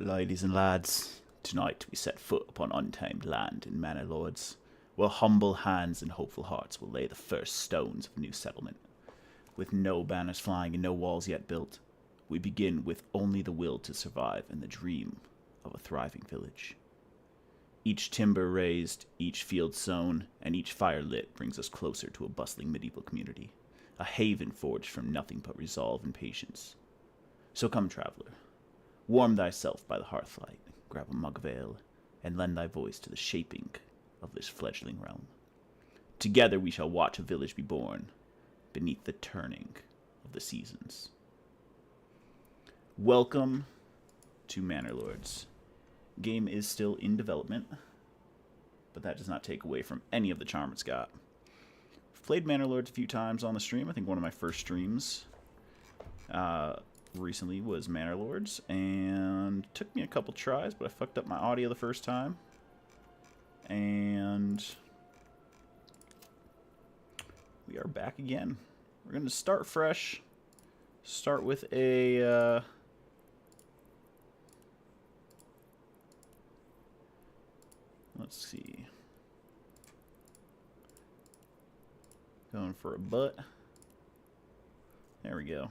Ladies and lads, tonight we set foot upon untamed land in Manor Lords, where humble hands and hopeful hearts will lay the first stones of a new settlement. With no banners flying and no walls yet built, we begin with only the will to survive and the dream of a thriving village. Each timber raised, each field sown, and each fire lit brings us closer to a bustling medieval community, a haven forged from nothing but resolve and patience. So come, traveler, warm thyself by the hearthlight, grab a mug of ale, and lend thy voice to the shaping of this fledgling realm. Together we shall watch a village be born beneath the turning of the seasons. Welcome to Manor Lords. Game is still in development, but that does not take away from any of the charm it's got. I've played Manor Lords a few times on the stream. I think one of my first streams recently was Manor Lords, and it took me a couple tries, but I fucked up my audio the first time. And we are back again. We're going to start fresh. Start with a let's see. Going for a butt. There we go.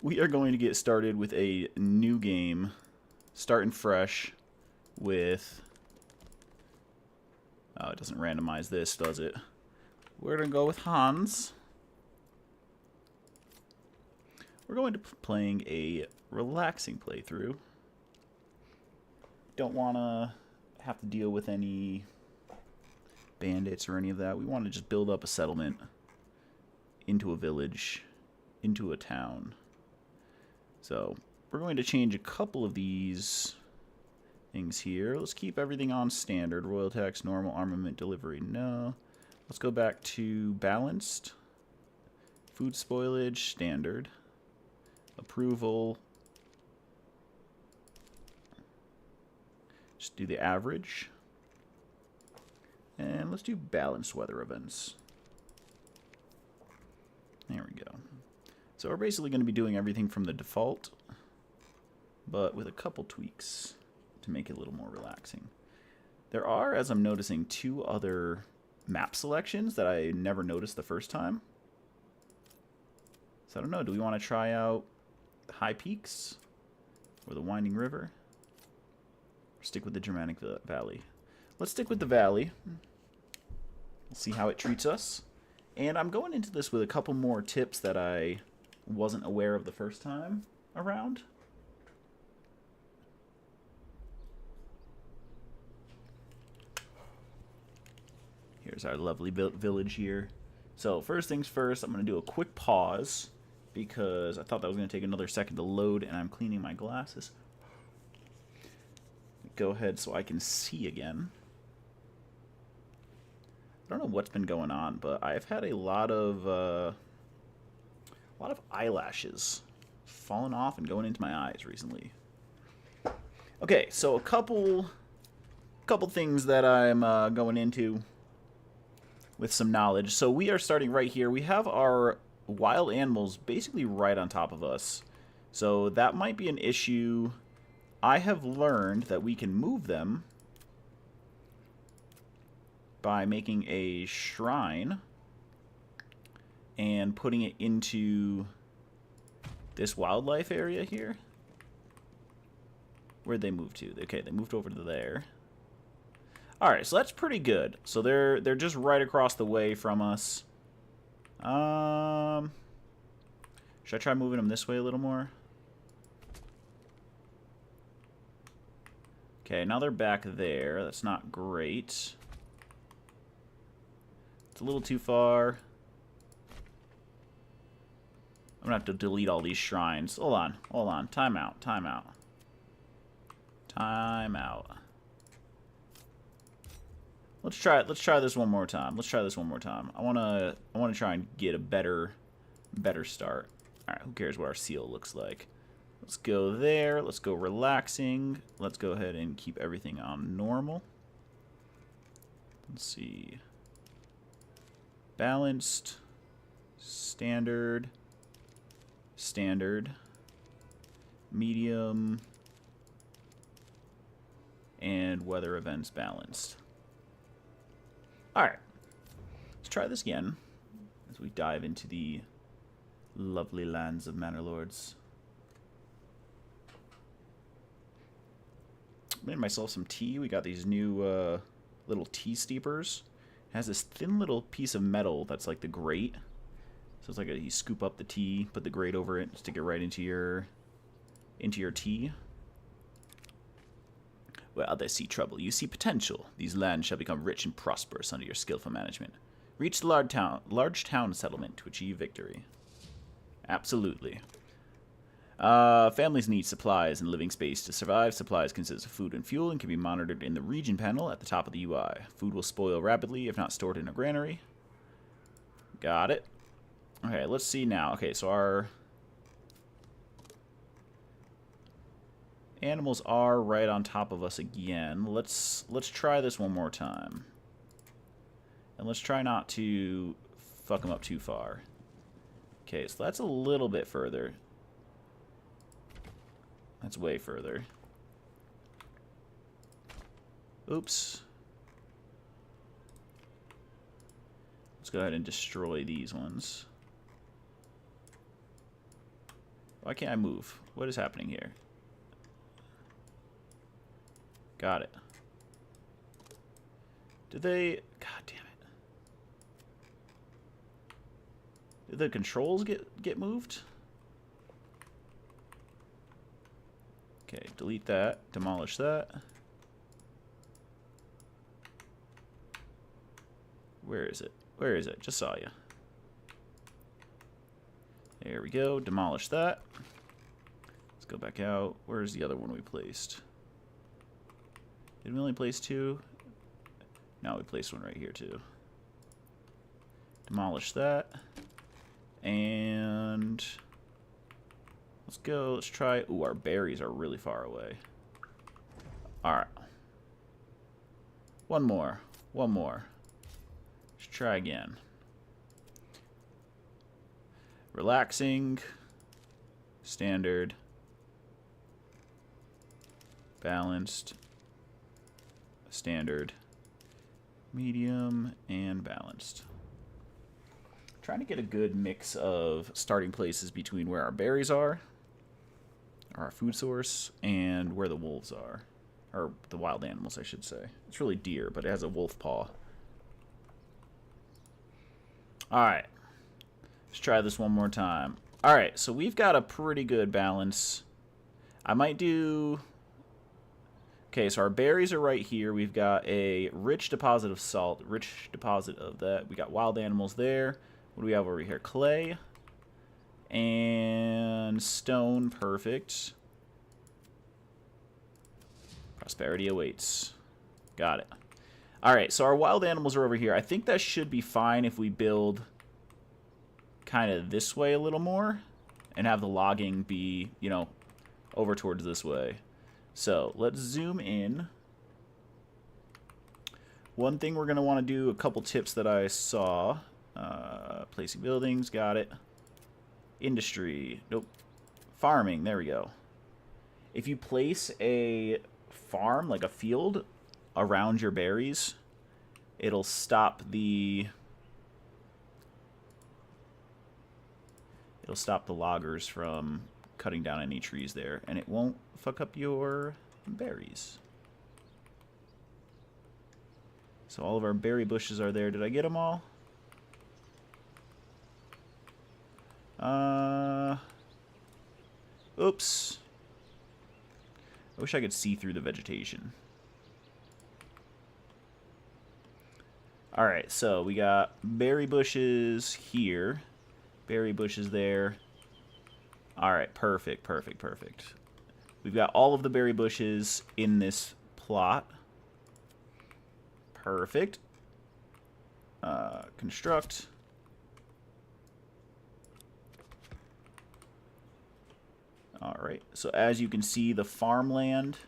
We are going to get started with a new game, starting fresh with... Oh, it doesn't randomize this, does it? We're going to go with Hans. We're going to be playing a relaxing playthrough. Don't want to have to deal with any bandits or any of that. We want to just build up a settlement into a village, into a town. So we're going to change a couple of these things here. Let's keep everything on standard. Royal tax, normal, armament, delivery, no. Let's go back to balanced. Food spoilage, standard. Approval. Just do the average. And let's do balanced weather events. There we go. So we're basically going to be doing everything from the default, but with a couple tweaks to make it a little more relaxing. There are, as I'm noticing, two other map selections that I never noticed the first time. So I don't know, do we want to try out the high peaks or the winding river? Or stick with the Germanic Valley? Let's stick with the valley. We'll see how it treats us. And I'm going into this with a couple more tips that I wasn't aware of the first time around. Here's our lovely village here. So first things first, I'm going to do a quick pause because I thought that was going to take another second to load, and I'm cleaning my glasses. Go ahead so I can see again. I don't know what's been going on, but I've had a lot of eyelashes falling off and going into my eyes recently. Okay, so a couple things that I'm going into with some knowledge. So we are starting right here. We have our wild animals basically right on top of us. So that might be an issue. I have learned that we can move them by making a shrine and putting it into this wildlife area here. Where'd they move to? Okay, they moved over to there. Alright, so that's pretty good. So they're just right across the way from us. Should I try moving them this way a little more? Okay, now they're back there. That's not great. It's a little too far. I'm going to have to delete all these shrines. Hold on. Time out. Let's try this one more time. I want to try and get a better start. All right, who cares what our seal looks like? Let's go there. Let's go relaxing. Let's go ahead and keep everything on normal. Let's see. Balanced, standard, medium, and weather events balanced. Alright. Let's try this again as we dive into the lovely lands of Manor Lords. Made myself some tea. We got these new little tea steepers. It has this thin little piece of metal that's like the grate. So it's like you scoop up the tea, put the grate over it, stick it right into your tea. Well, they see trouble. You see potential. These lands shall become rich and prosperous under your skillful management. Reach the large town settlement to achieve victory. Absolutely. Families need supplies and living space to survive. Supplies consist of food and fuel and can be monitored in the region panel at the top of the UI. Food will spoil rapidly if not stored in a granary. Got it. Okay, let's see now. Okay, so our animals are right on top of us again. Let's try this one more time. And let's try not to fuck them up too far. Okay, so that's a little bit further. That's way further. Oops. Let's go ahead and destroy these ones. Why can't I move? What is happening here? Got it. Did they... God damn it. Did the controls get moved? Okay, delete that. Demolish that. Where is it? Where is it? Just saw you. There we go. Demolish that. Let's go back out. Where's the other one we placed? Did we only place two? No, we placed one right here too. Demolish that. And let's go. Let's try. Ooh, our berries are really far away. Alright. One more. One more. Let's try again. Relaxing. Standard. Balanced. Standard. Medium. And balanced. Trying to get a good mix of starting places between where our berries are, our food source, and where the wolves are. Or the wild animals, I should say. It's really deer, but it has a wolf paw. Alright. Let's try this one more time. Alright, so we've got a pretty good balance. I might do... Okay, so our berries are right here. We've got a rich deposit of salt, rich deposit of that. We got wild animals there. What do we have over here? Clay and stone. Perfect. Prosperity awaits. Got it. Alright, so our wild animals are over here. I think that should be fine if we build kind of this way a little more and have the logging be, you know, over towards this way. So let's zoom in. One thing we're going to want to do, a couple tips that I saw. Placing buildings, got it. Industry, nope. Farming, there we go. If you place a farm, like a field, around your berries, it'll stop the... It'll stop the loggers from cutting down any trees there, and it won't fuck up your berries. So all of our berry bushes are there. Did I get them all? Oops. I wish I could see through the vegetation. Alright, so we got berry bushes here. Berry bushes there. Alright, perfect, perfect, perfect. We've got all of the berry bushes in this plot. Perfect. Construct. Alright, so as you can see, the farmland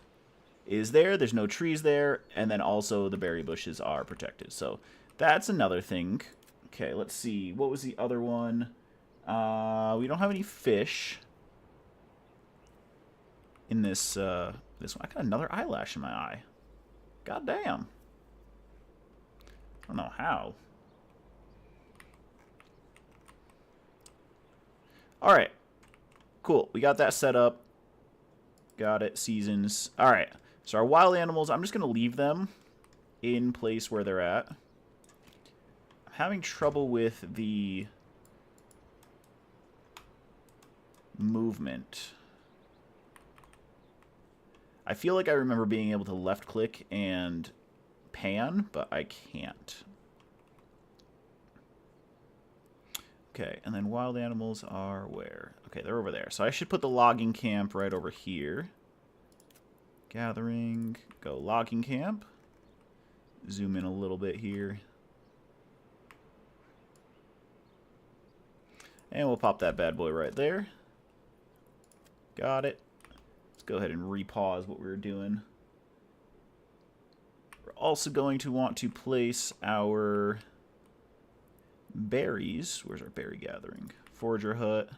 is there. There's no trees there. And then also the berry bushes are protected. So that's another thing. Okay, let's see. What was the other one? We don't have any fish. in this this one. I got another eyelash in my eye. God damn. I don't know how. Alright. Cool. We got that set up. Got it. Seasons. Alright. So our wild animals, I'm just going to leave them in place where they're at. I'm having trouble with the movement. I feel like I remember being able to left click and pan, but I can't. Okay, and then wild animals are where? Okay, they're over there. So I should put the logging camp right over here. Gathering, go logging camp. Zoom in a little bit here. And we'll pop that bad boy right there. Got it. Let's go ahead and repause what we were doing. We're also going to want to place our berries. Where's our berry gathering? Forager hut.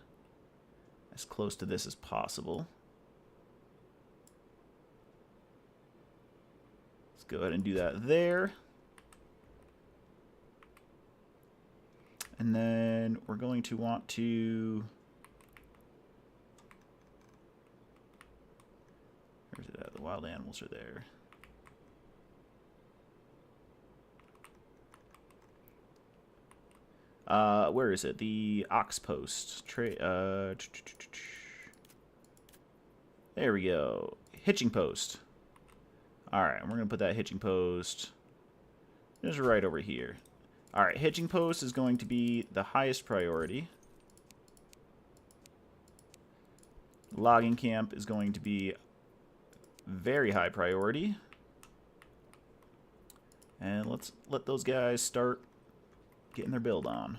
As close to this as possible. Let's go ahead and do that there. And then we're going to want to... Where's it at? The wild animals are there. Where is it? The ox post. There we go. Hitching post. Alright, we're going to put that hitching post just right over here. Alright, hitching post is going to be the highest priority. Logging camp is going to be very high priority. And let's let those guys start getting their build on.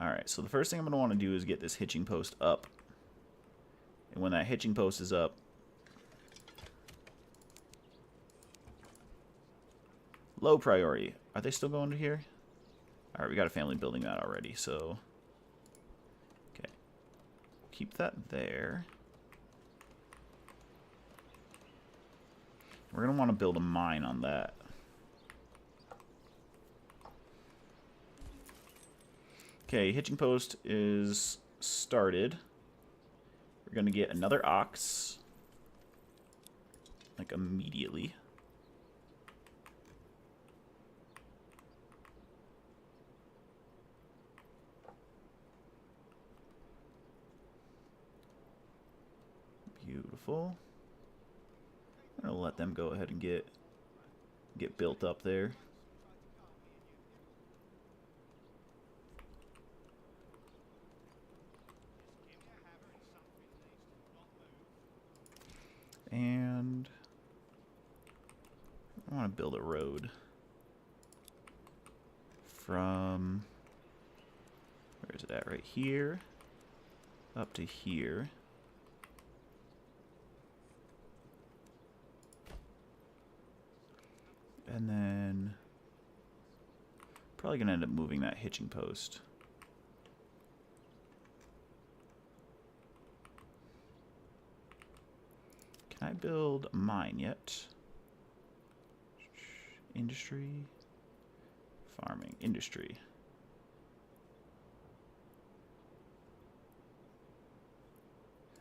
Alright, so the first thing I'm going to want to do is get this hitching post up. And when that hitching post is up, low priority. Are they still going to here? Alright, we got a family building that already, so... Okay. Keep that there. We're going to want to build a mine on that. Okay, hitching post is started. We're going to get another ox. Like, immediately. Beautiful. I'm going to let them go ahead and get built up there. And I want to build a road from, where is it at? Right here up to here. And then probably going to end up moving that hitching post. Can I build a mine yet? Industry. Farming. Industry.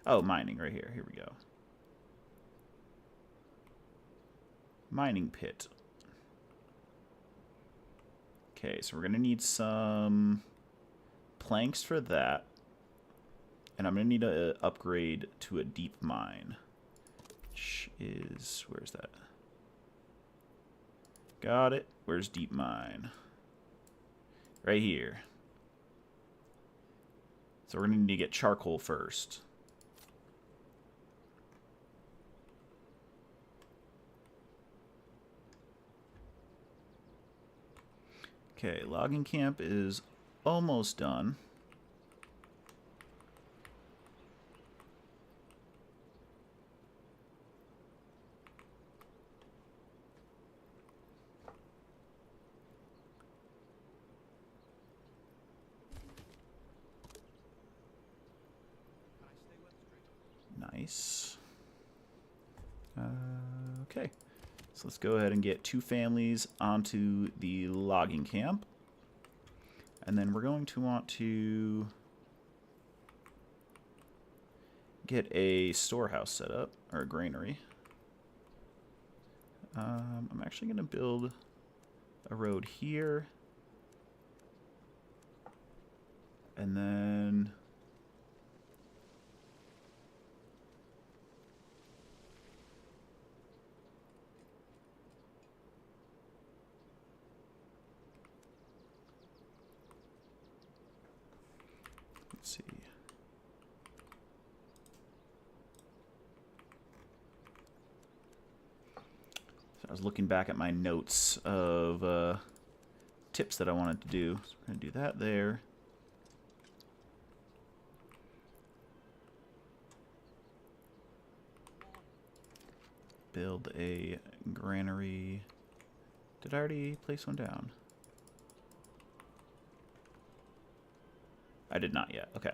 Oh, mining right here. Here we go. Mining pit. Okay, so we're going to need some planks for that. And I'm going to need to upgrade to a deep mine. Which is... where's that? Got it. Where's deep mine? Right here. So we're going to need to get charcoal first. Okay, logging camp is almost done. Nice. Okay. So let's go ahead and get 2 families onto the logging camp. And then we're going to want to get a storehouse set up, or a granary. I'm actually going to build a road here. And then let's see. So I was looking back at my notes of tips that I wanted to do. So we're going to do that there. Build a granary. Did I already place one down? I did not yet. Okay.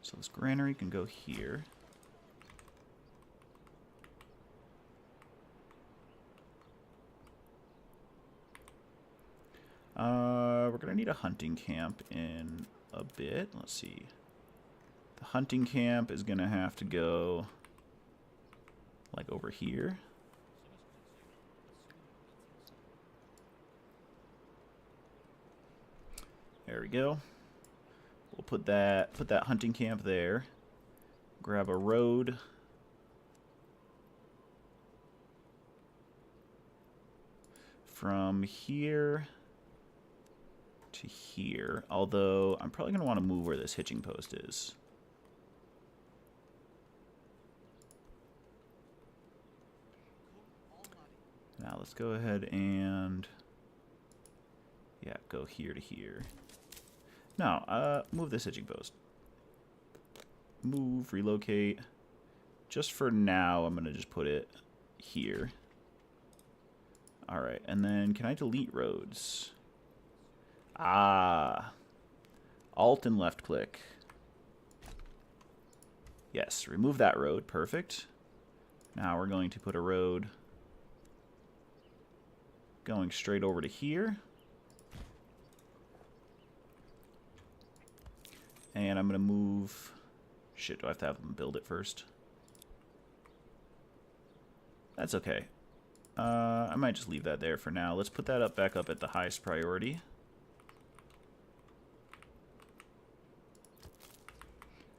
So this granary can go here. We're going to need a hunting camp in a bit. Let's see. The hunting camp is going to have to go like over here. There we go. We'll put that hunting camp there. Grab a road. From here to here. Although I'm probably going to want to move where this hitching post is. Now let's go ahead and, yeah, go here to here. No, move this hitching post. Move, relocate. Just for now, I'm going to just put it here. Alright, and then can I delete roads? Ah. Alt and left click. Yes, remove that road. Perfect. Now we're going to put a road going straight over to here. And I'm going to move... Shit, do I have to have them build it first? That's okay. I might just leave that there for now. Let's put that back up at the highest priority.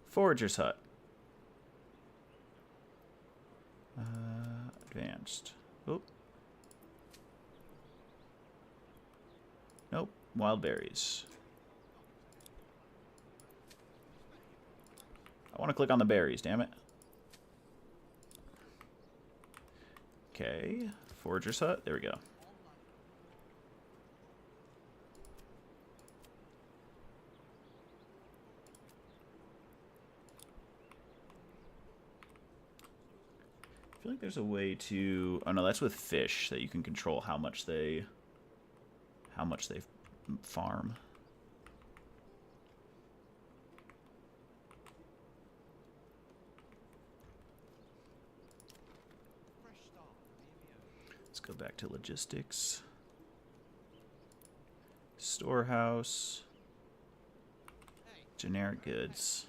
Forager's hut. Advanced. Oh. Nope. Wild berries. I want to click on the berries, damn it. Okay. Forager's hut. There we go. I feel like there's a way to... Oh no, that's with fish that you can control how much they farm. Let's go back to logistics. Storehouse. Generic goods.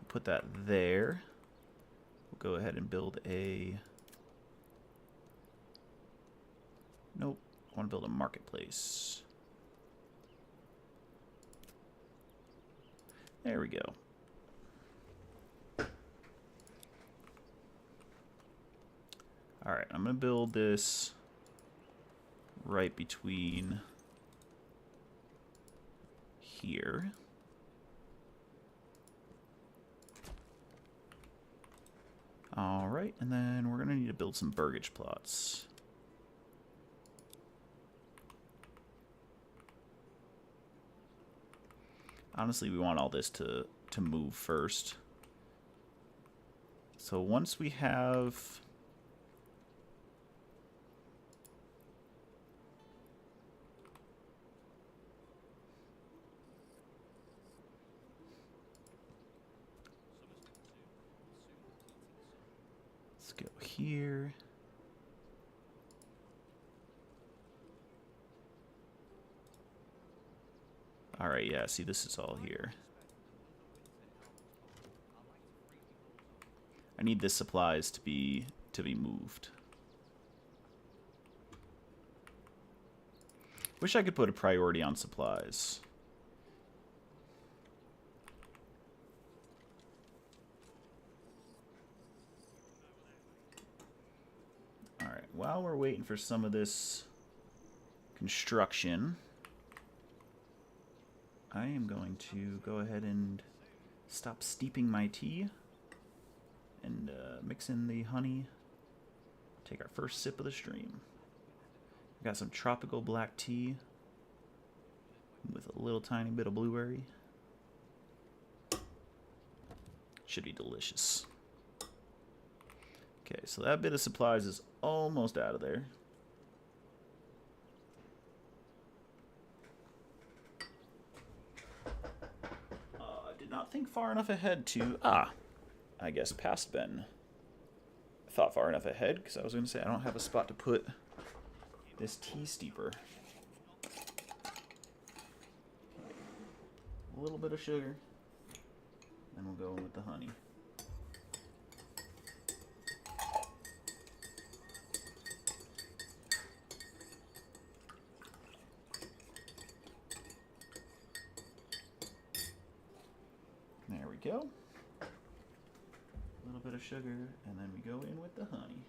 Put that there. We'll go ahead and build a... Nope. I want to build a marketplace. There we go. Alright, I'm going to build this right between here. Alright, and then we're going to need to build some burgage plots. Honestly, we want all this to move first. So once we have... Let's go here. Alright, yeah, see, this is all here. I need the supplies to be moved. Wish I could put a priority on supplies. Alright, while we're waiting for some of this construction, I am going to go ahead and stop steeping my tea and mix in the honey. Take our first sip of the stream. Got some tropical black tea with a little tiny bit of blueberry. Should be delicious. Okay, so that bit of supplies is almost out of there. Did not think far enough ahead to... I guess past Ben. I thought far enough ahead because I was going to say I don't have a spot to put this tea steeper. A little bit of sugar. Then we'll go in with the honey. There we go. A little bit of sugar, and then we go in with the honey.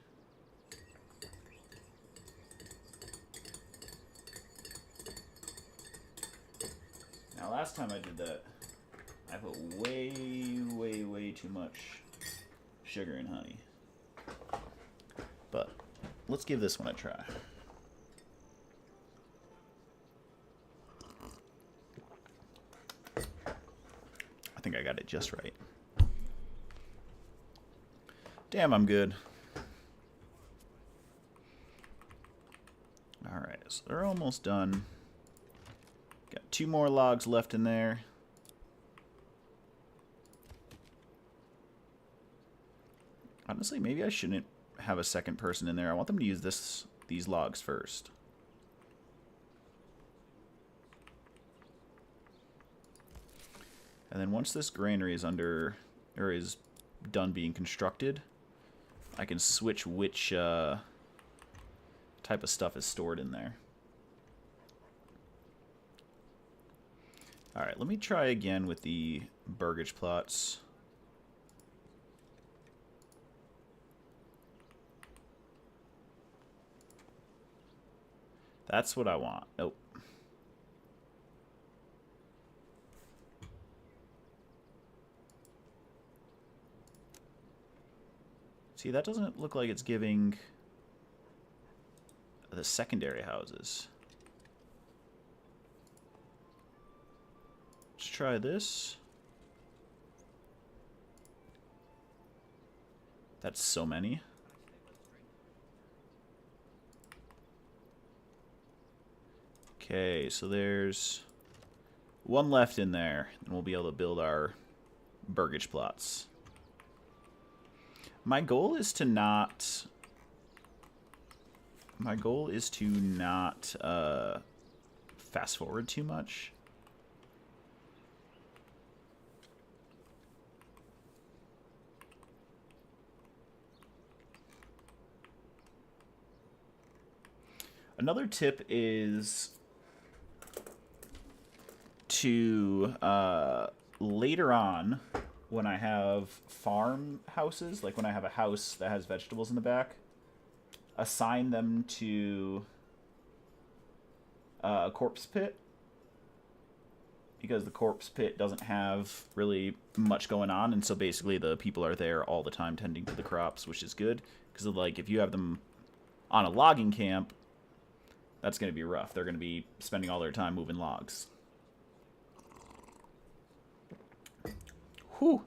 Now, last time I did that, I put way too much sugar and honey. But let's give this one a try. I think I got it just right. Damn, I'm good. Alright, so they're almost done. Got 2 more logs left in there. Honestly, maybe I shouldn't have a second person in there. I want them to use these logs first. And then once this granary is is done being constructed, I can switch which type of stuff is stored in there. Alright, let me try again with the burgage plots. That's what I want. Nope. See, that doesn't look like it's giving the secondary houses. Let's try this. That's so many. Okay, so there's 1 left in there, and we'll be able to build our burgage plots. My goal is to not... fast forward too much. Another tip is to later on, when I have farm houses, like when I have a house that has vegetables in the back, assign them to a corpse pit, because the corpse pit doesn't have really much going on, and so basically the people are there all the time tending to the crops, which is good, because like if you have them on a logging camp, that's going to be rough. They're going to be spending all their time moving logs. Whew.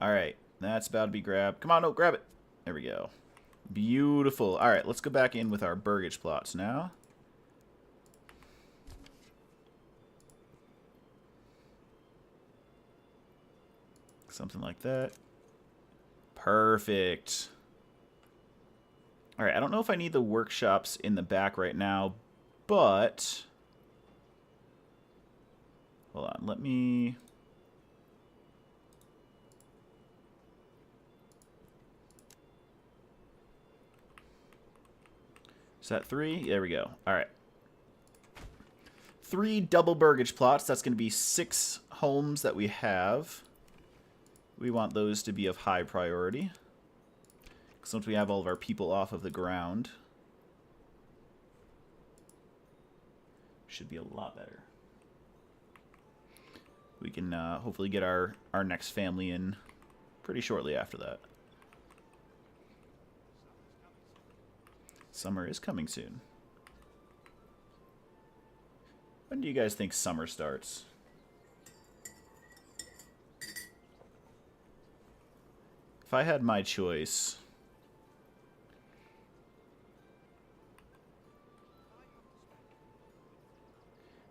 Alright, that's about to be grabbed. Come on, no, grab it. There we go. Beautiful. Alright, let's go back in with our burgage plots now. Something like that. Perfect. All right, I don't know if I need the workshops in the back right now, but... Hold on, let me... Is that 3? There we go. All right. 3 double burgage plots. That's going to be 6 homes that we have. We want those to be of high priority. Because once we have all of our people off of the ground, should be a lot better. We can hopefully get our next family in pretty shortly after that. Summer is coming soon. When do you guys think summer starts? If I had my choice,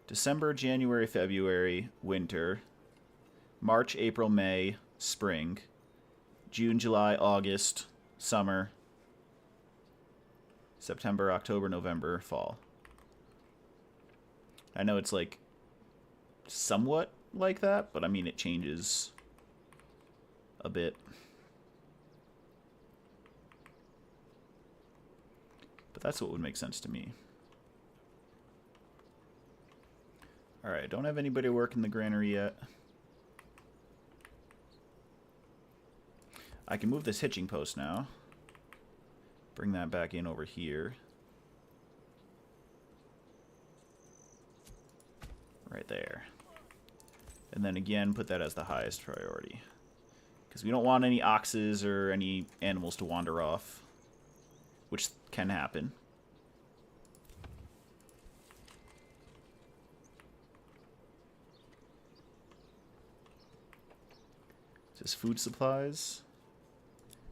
December, January, February, winter, March, April, May, spring, June, July, August, summer, September, October, November, fall. I know it's like somewhat like that, but I mean it changes a bit. But that's what would make sense to me. Alright, don't have anybody working the granary yet. I can move this hitching post now. Bring that back in over here. Right there. And then again, put that as the highest priority. Because we don't want any oxes or any animals to wander off. Which can happen. Is this food supplies?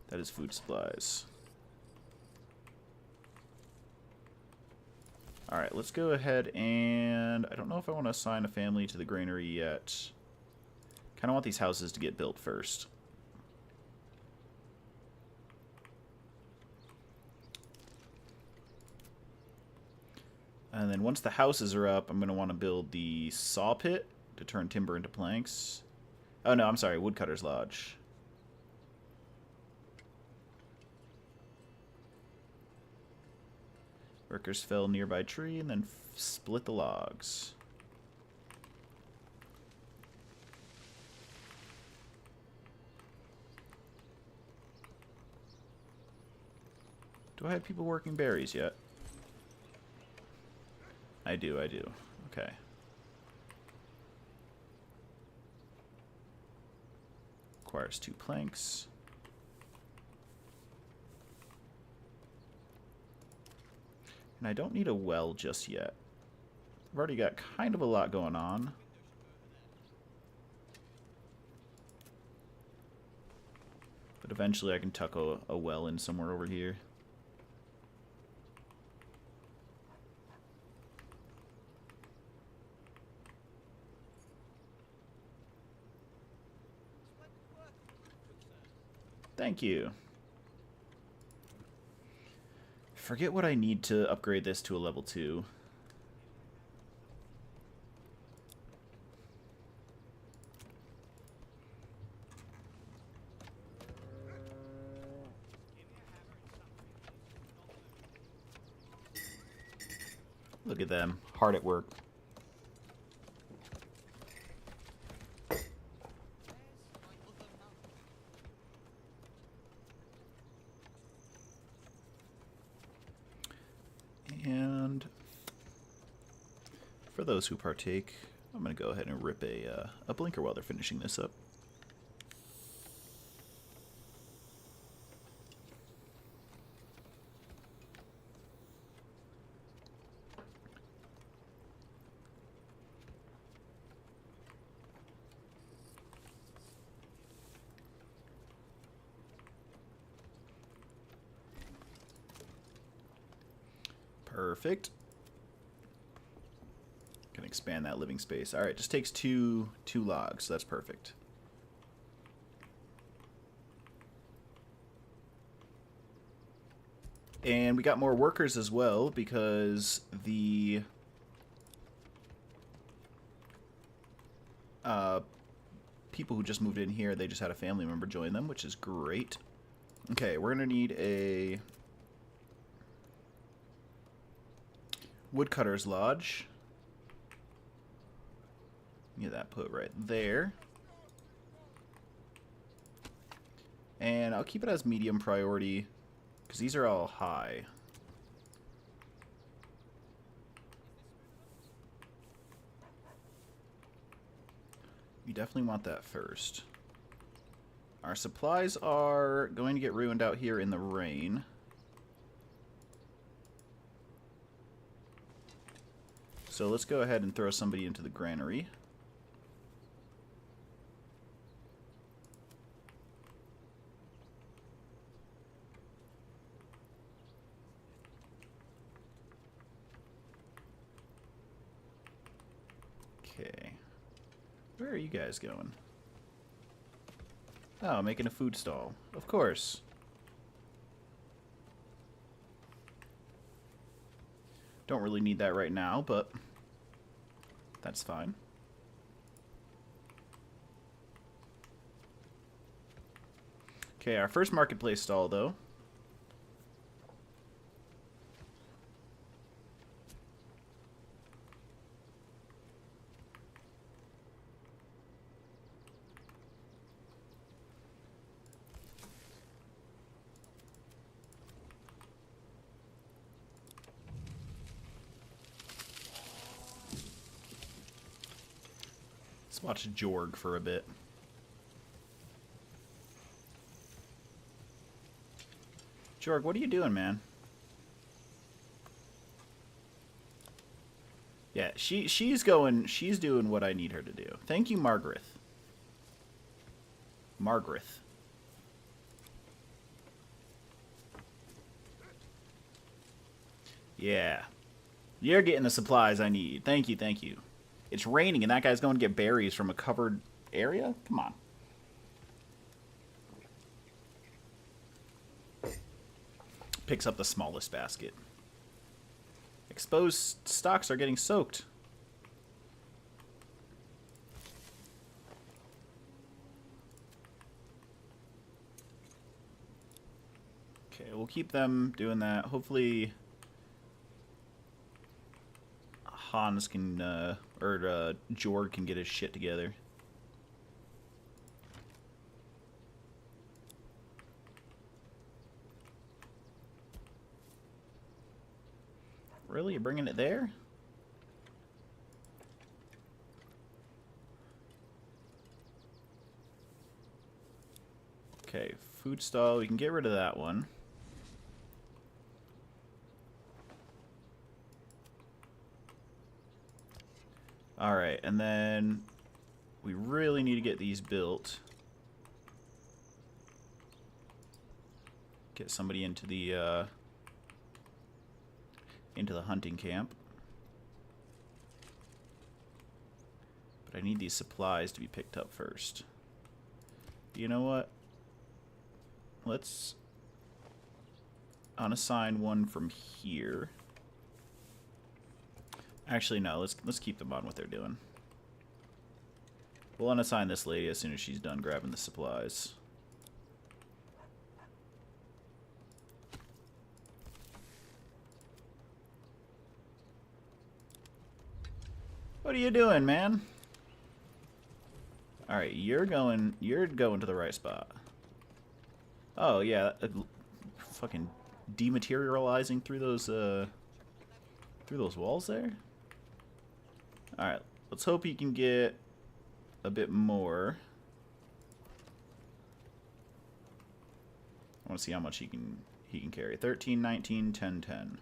That is food supplies. Alright, let's go ahead and... I don't know if I want to assign a family to the granary yet. Kind of want these houses to get built first. And then once the houses are up, I'm going to want to build the saw pit to turn timber into planks. Oh no, I'm sorry, woodcutter's lodge. Workers fell nearby tree and then split the logs. Do I have people working berries yet? I do. Okay. Requires 2 planks. And I don't need a well just yet. I've already got kind of a lot going on. But eventually I can tuck a well in somewhere over here. Thank you. Forget what I need to upgrade this to a level 2. Look at them, hard at work. And for those who partake, I'm going to go ahead and rip a blinker while they're finishing this up. Perfect. Can expand that living space. All right, just takes two logs. So that's perfect. And we got more workers as well because the people who just moved in here, they just had a family member join them, which is great. Okay, we're going to need a woodcutter's lodge. Get that put right there. And I'll keep it as medium priority because these are all high. You definitely want that first. Our supplies are going to get ruined out here in the rain. So let's go ahead and throw somebody into the granary. Okay. Where are you guys going? Oh, making a food stall. Of course. Don't really need that right now, but that's fine. Okay, our first marketplace stall, though. Let's watch Jorg for a bit. Jorg, what are you doing, man? Yeah, she's doing what I need her to do. Thank you, Margaret. Margaret. Yeah. You're getting the supplies I need. Thank you, thank you. It's raining and that guy's going to get berries from a covered area? Come on. Picks up the smallest basket. Exposed stocks are getting soaked. Okay, we'll keep them doing that. Hopefully Hans can, Jorg can get his shit together. Really? You're bringing it there? Okay, food stall. We can get rid of that one. Alright, and then we really need to get these built. Get somebody into the hunting camp. But I need these supplies to be picked up first. You know what? Let's unassign one from here. Actually, no. Let's keep them on what they're doing. We'll unassign this lady as soon as she's done grabbing the supplies. What are you doing, man? All right, you're going to the right spot. Oh yeah, fucking dematerializing through those walls there. All right, let's hope he can get a bit more. I want to see how much he can carry. 13, 19, 10, 10.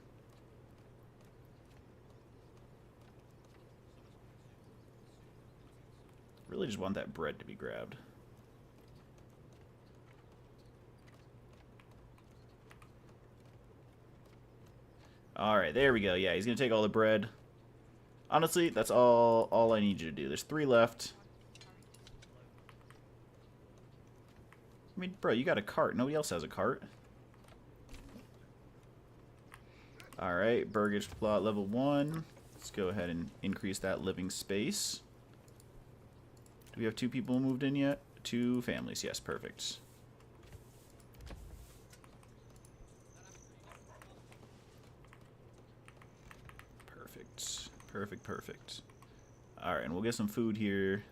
Really just want that bread to be grabbed. Alright, there we go. Yeah, he's going to take all the bread. Honestly, that's all I need you to do. There's 3 left. I mean, bro, you got a cart. Nobody else has a cart. Alright, Burgage plot level 1. Let's go ahead and increase that living space. Do we have 2 people moved in yet? 2 families, yes, perfect. Perfect. Perfect, perfect. Alright, and we'll get some food here.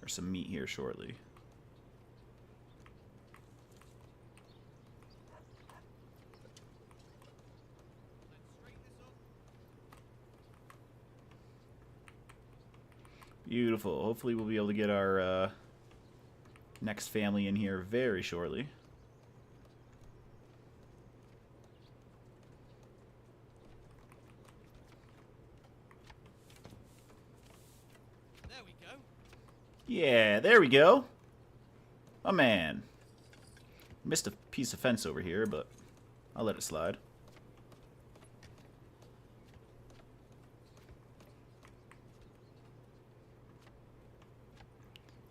Or some meat here shortly. Beautiful. Hopefully we'll be able to get our next family in here very shortly. There we go. Yeah, there we go. Oh man. Missed a piece of fence over here, but I'll let it slide.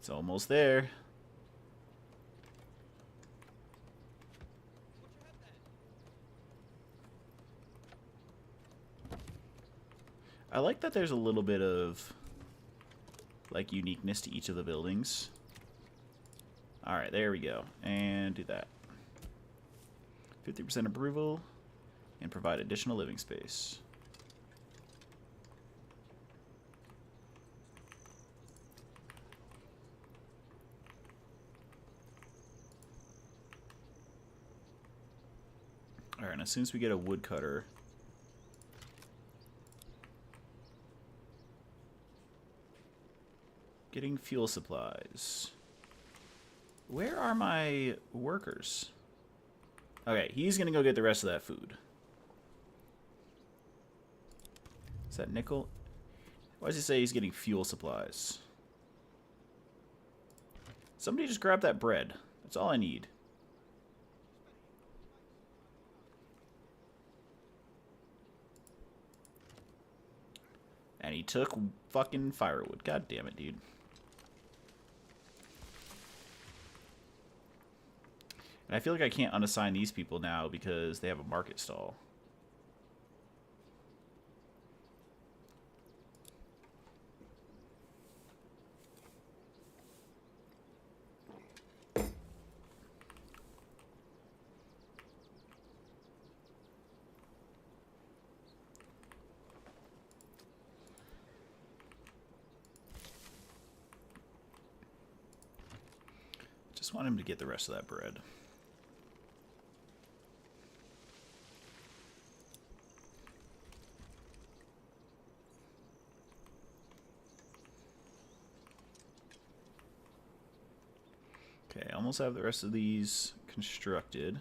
It's almost there. I like that there's a little bit of like uniqueness to each of the buildings. Alright, there we go. And do that. 50% approval and provide additional living space. Alright, and as soon as we get a woodcutter, getting fuel supplies. Where are my workers? Okay, he's gonna go get the rest of that food. Is that nickel? Why does he say he's getting fuel supplies? Somebody just grab that bread. That's all I need. And he took fucking firewood. God damn it, dude. And I feel like I can't unassign these people now because they have a market stall. Just want him to get the rest of that bread. Okay, I almost have the rest of these constructed.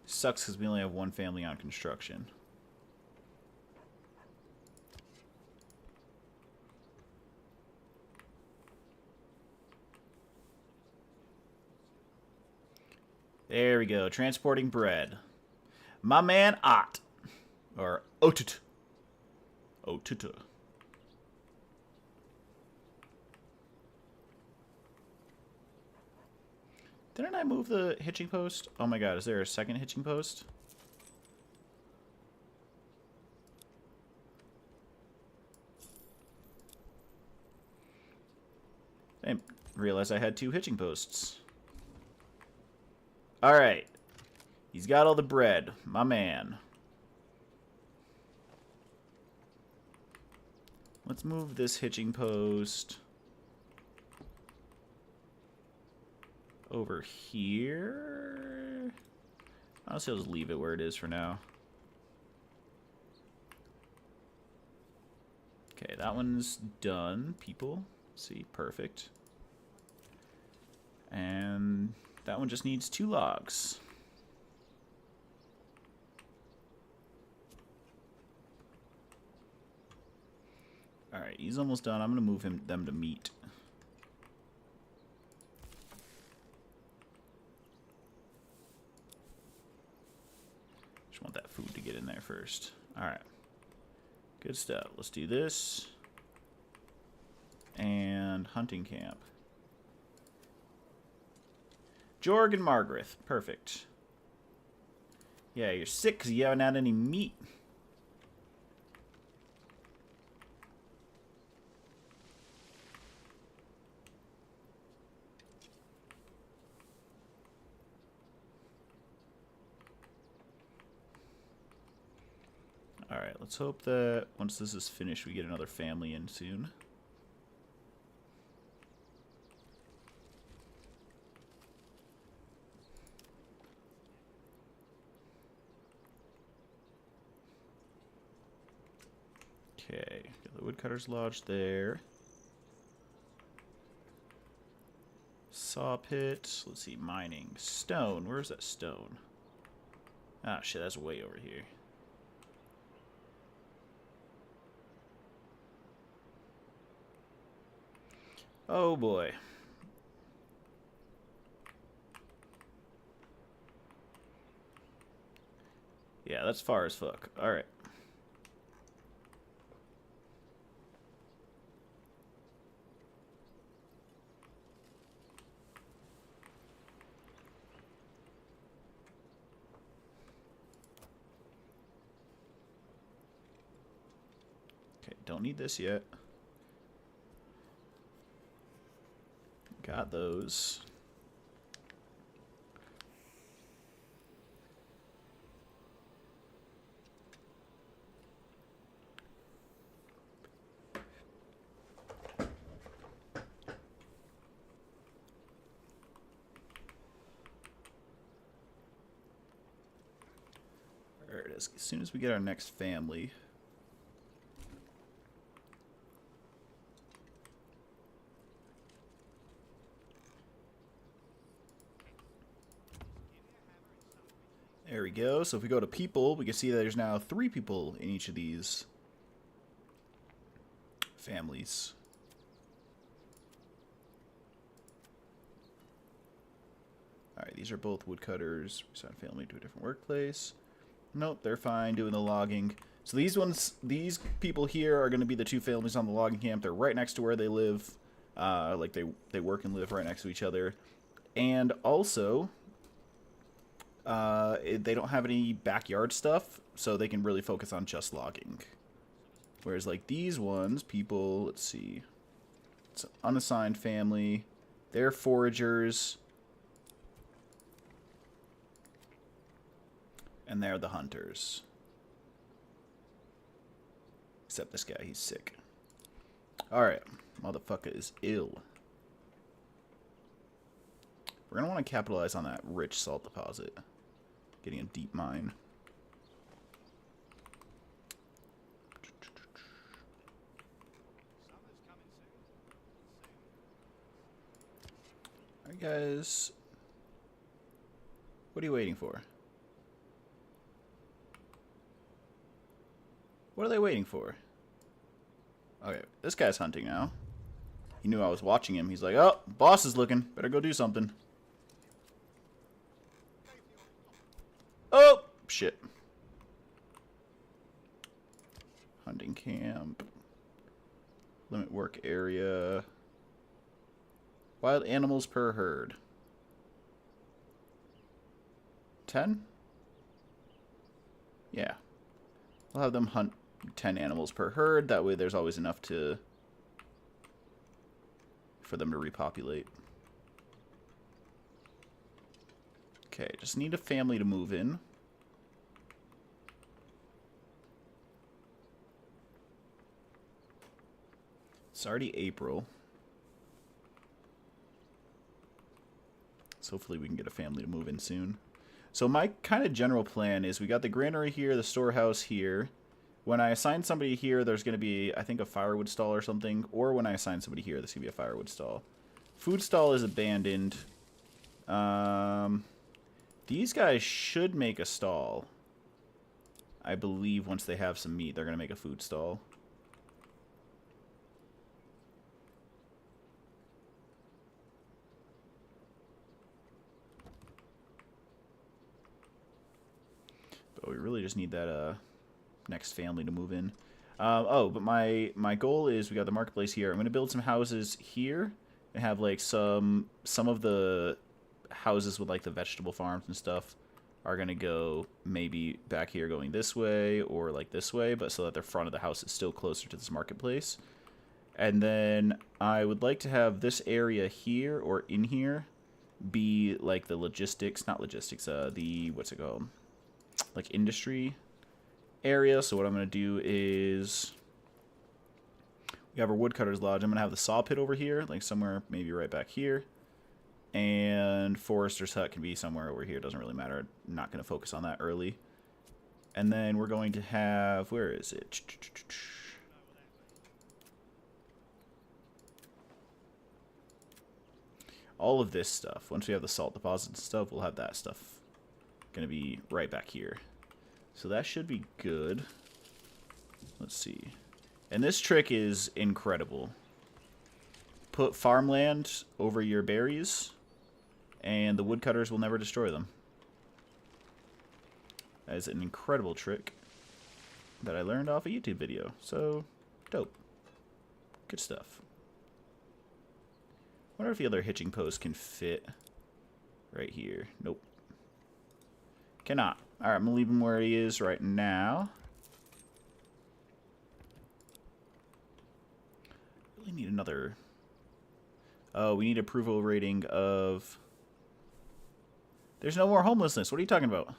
Sucks because we only have one family on construction. There we go. Transporting bread. My man Ot. Or Otut. Otuta. Didn't I move the hitching post? Oh my god, is there a second hitching post? I didn't realize I had 2 hitching posts. Alright. He's got all the bread. My man. Let's move this hitching post over here. Honestly, I'll just leave it where it is for now. Okay, that one's done, people. See, perfect. And that one just needs 2 logs. Alright, he's almost done. I'm going to move them to meat. Just want that food to get in there first. Alright. Good stuff. Let's do this. And hunting camp. Jorg and Margaret. Perfect. Yeah, you're sick because you haven't had any meat. Alright, let's hope that once this is finished, we get another family in soon. Okay, get the woodcutter's lodge there. Saw pit. Let's see, mining. Stone. Where's that stone? Ah, shit, that's way over here. Oh boy. Yeah, that's far as fuck. Alright. Okay, don't need this yet. Got those. There it is. As soon as we get our next family. There we go. So if we go to people, we can see that there's now 3 people in each of these families. Alright, these are both woodcutters. We sent family to a different workplace. Nope, they're fine doing the logging. So these people here are going to be the 2 families on the logging camp. They're right next to where they live. Like they work and live right next to each other. And also, they don't have any backyard stuff, so they can really focus on just logging. Whereas like these ones, people, let's see. It's an unassigned family. They're foragers. And they're the hunters. Except this guy, he's sick. Alright, motherfucker is ill. We're going to want to capitalize on that rich salt deposit. Getting a deep mine. Alright guys. What are you waiting for? What are they waiting for? Okay, this guy's hunting now. He knew I was watching him. He's like, oh, boss is looking. Better go do something. Oh, shit. Hunting camp. Limit work area. Wild animals per herd. 10? Yeah. I'll have them hunt 10 animals per herd. That way there's always enough for them to repopulate. Okay, just need a family to move in. It's already April. So hopefully we can get a family to move in soon. So my kind of general plan is we got the granary here, the storehouse here. When I assign somebody here, there's going to be, I think, a firewood stall or something. Or when I assign somebody here, there's going to be a firewood stall. Food stall is abandoned. These guys should make a stall. I believe once they have some meat, they're going to make a food stall. But we really just need that next family to move in. Oh, but my goal is we got the marketplace here. I'm going to build some houses here and have like some of the houses with like the vegetable farms and stuff are going to go maybe back here going this way or like this way, but so that the front of the house is still closer to this marketplace. And then I would like to have this area here or in here be like the logistics, not logistics, the, what's it called? Like industry area. So what I'm going to do is we have our woodcutter's lodge. I'm going to have the saw pit over here, like somewhere maybe right back here. And forester's hut can be somewhere over here. Doesn't really matter. I'm not going to focus on that early. And then we're going to have, where is it? All of this stuff. Once we have the salt deposits and stuff, we'll have that stuff going to be right back here. So that should be good. Let's see. And this trick is incredible. Put farmland over your berries, and the woodcutters will never destroy them. That is an incredible trick that I learned off a YouTube video. So, dope. Good stuff. Wonder if the other hitching post can fit right here. Nope. Cannot. Alright, I'm going to leave him where he is right now. Really need another... Oh, we need approval rating of... There's no more homelessness. What are you talking about?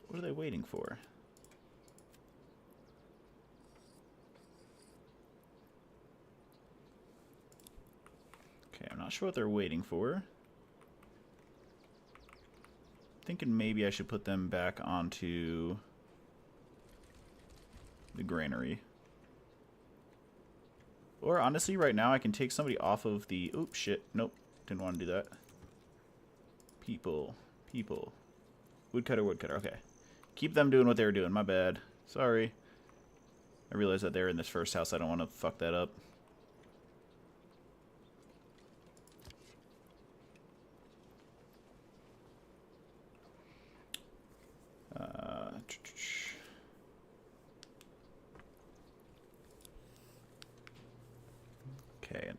What are they waiting for? Okay, I'm not sure what they're waiting for. Thinking maybe I should put them back onto the granary. Or honestly, right now I can take somebody off of the... Oops, shit. Nope. Didn't want to do that. People. Woodcutter. Okay. Keep them doing what they were doing. My bad. Sorry. I realized that they're in this first house. I don't want to fuck that up. Okay,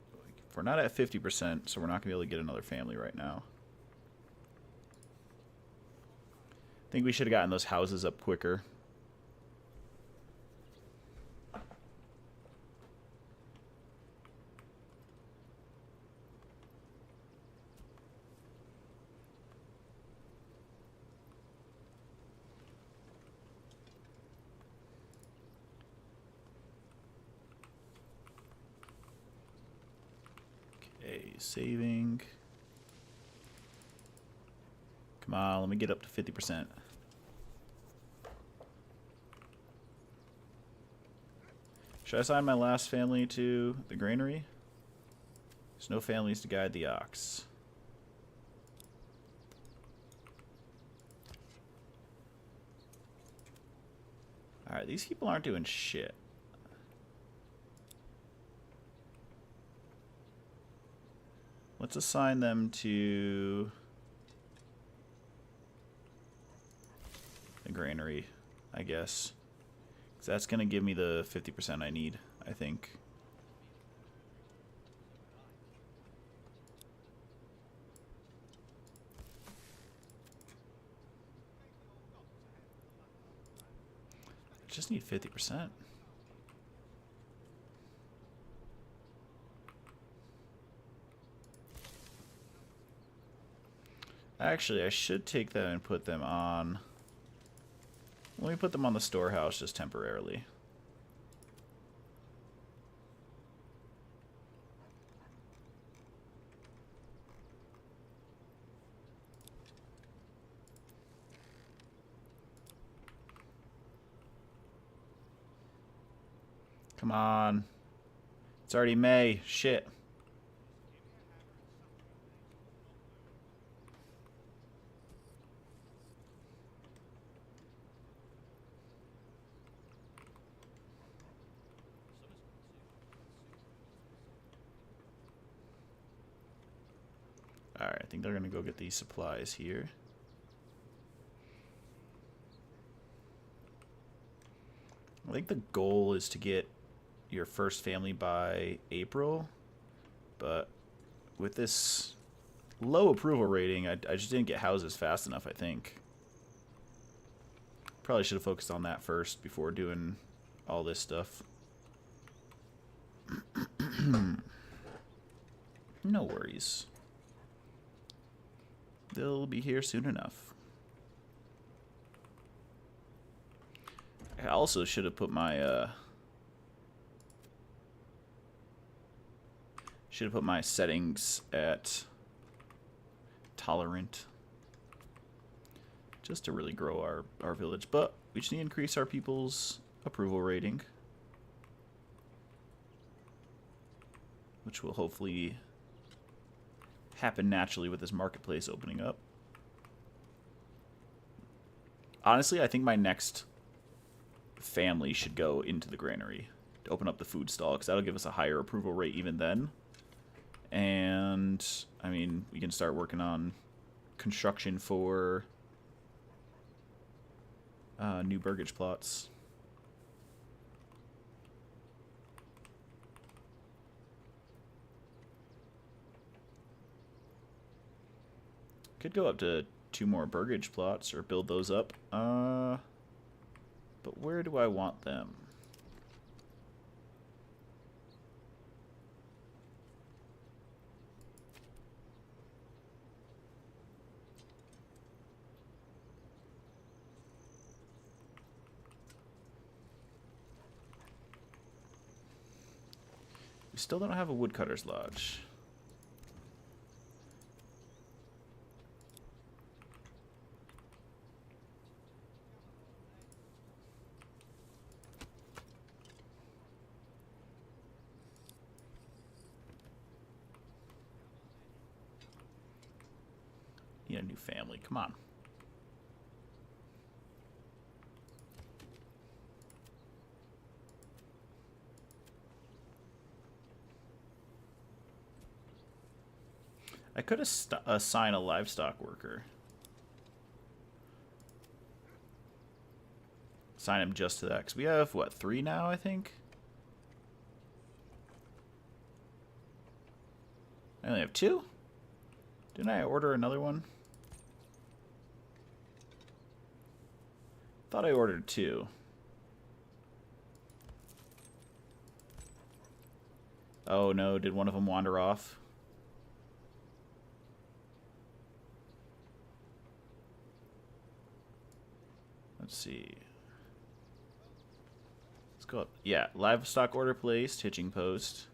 we're not at 50%, so we're not going to be able to get another family right now. I think we should have gotten those houses up quicker. Okay, saving. Come on, let me get up to 50%. Should I assign my last family to the granary? There's no families to guide the ox. Alright, these people aren't doing shit. Let's assign them to the granary, I guess. Because that's going to give me the 50% I need, I think. I just need 50%. Actually, I should take that and put them on... Let me put them on the storehouse just temporarily. Come on. It's already May. Shit. Alright, I think they're going to go get these supplies here. I think the goal is to get your first family by April, but with this low approval rating, I just didn't get houses fast enough, I think. Probably should have focused on that first before doing all this stuff. No worries. They'll be here soon enough. I also should have put my settings at tolerant, just to really grow our village. But we just need to increase our people's approval rating, which will hopefully happen naturally with this marketplace opening up. Honestly, I think my next family should go into the granary to open up the food stall, because that'll give us a higher approval rate even then. And I mean, we can start working on construction for new burgage plots. Could go up to 2 more burgage plots or build those up. But where do I want them? We still don't have a woodcutter's lodge. Need a new family. Come on. I could assign a livestock worker. Assign him just to that, because we have, what, 3 now, I think? I only have 2? Didn't I order another one? Thought I ordered 2. Oh no, did one of them wander off? Let's see. Let's go up. Yeah, livestock order placed, hitching post.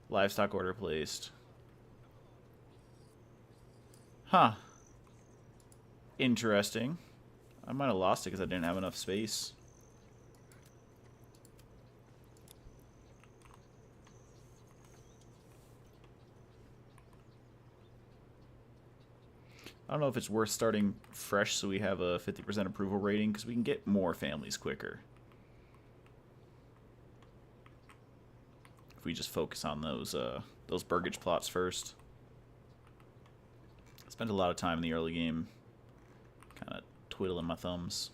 Livestock order placed. Huh. Interesting. I might have lost it because I didn't have enough space. I don't know if it's worth starting fresh so we have a 50% approval rating, because we can get more families quicker if we just focus on those burgage plots first. I spent a lot of time in the early game kind of twiddling my thumbs.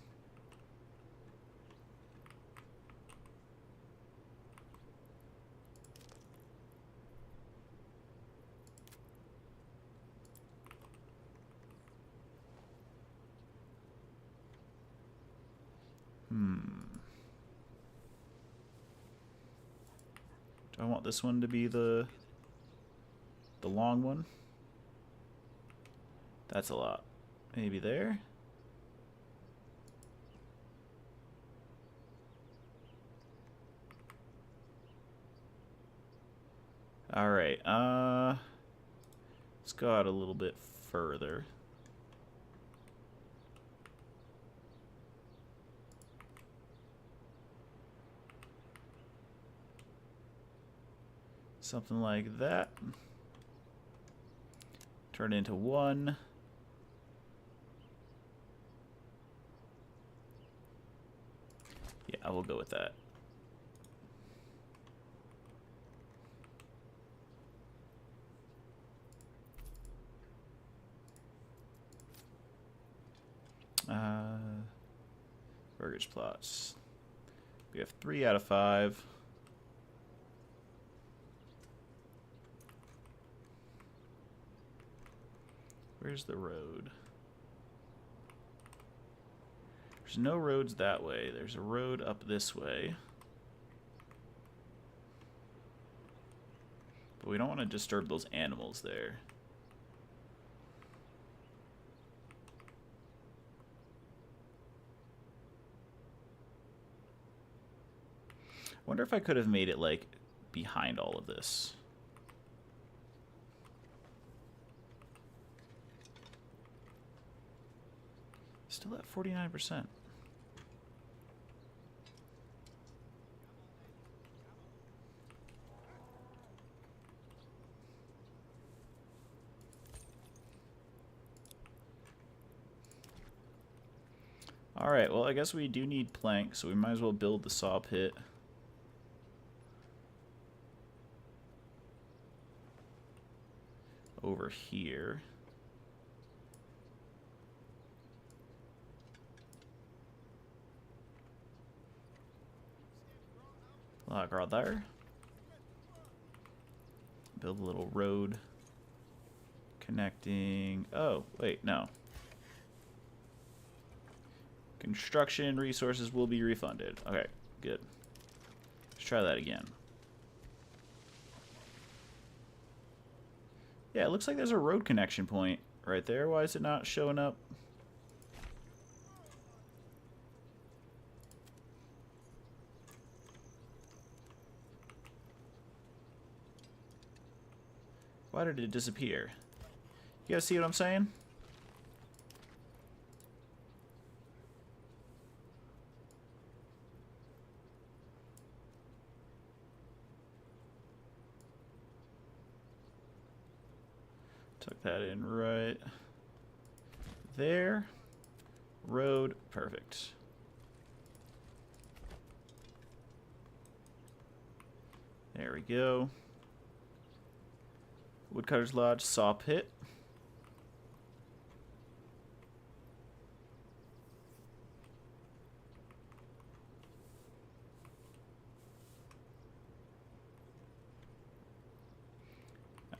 Do I want this one to be the long one? That's a lot. Maybe there? Alright, let's go out a little bit further. Something like that. Turn it into 1. Yeah, we'll go with that. Burgage plots. We have 3 out of 5. Where's the road? There's no roads that way. There's a road up this way. But we don't want to disturb those animals there. Wonder if I could have made it, like, behind all of this. Still at 49%. Alright, well, I guess we do need plank, so we might as well build the saw pit. Over here. Like right there. Build a little road connecting. Oh, wait, no. Construction resources will be refunded. Okay, good. Let's try that again. Yeah, it looks like there's a road connection point right there. Why is it not showing up? Why did it disappear? You guys see what I'm saying? Tuck that in right there. Road, perfect. There we go. Woodcutter's Lodge, saw pit.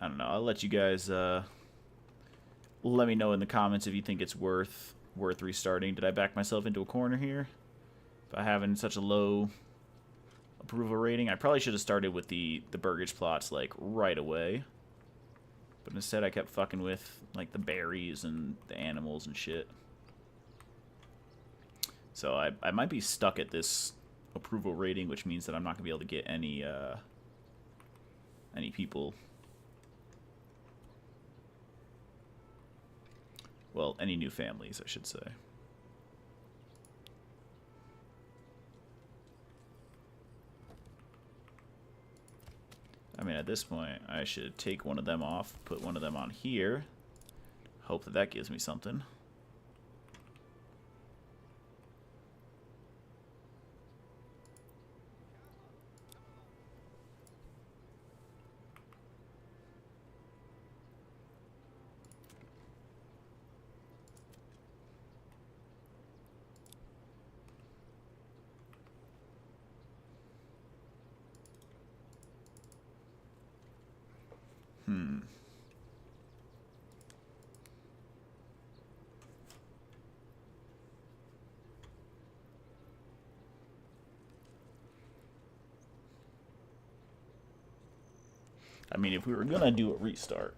I don't know. I'll let you guys let me know in the comments if you think it's worth restarting. Did I back myself into a corner here by having such a low approval rating? I probably should have started with the burgage plots like right away. But instead I kept fucking with like the berries and the animals and shit. So I might be stuck at this approval rating, which means that I'm not gonna be able to get any people. Well, any new families, I should say. I mean, at this point, I should take one of them off, put one of them on here. Hope that that gives me something. I mean, if we were gonna do a restart,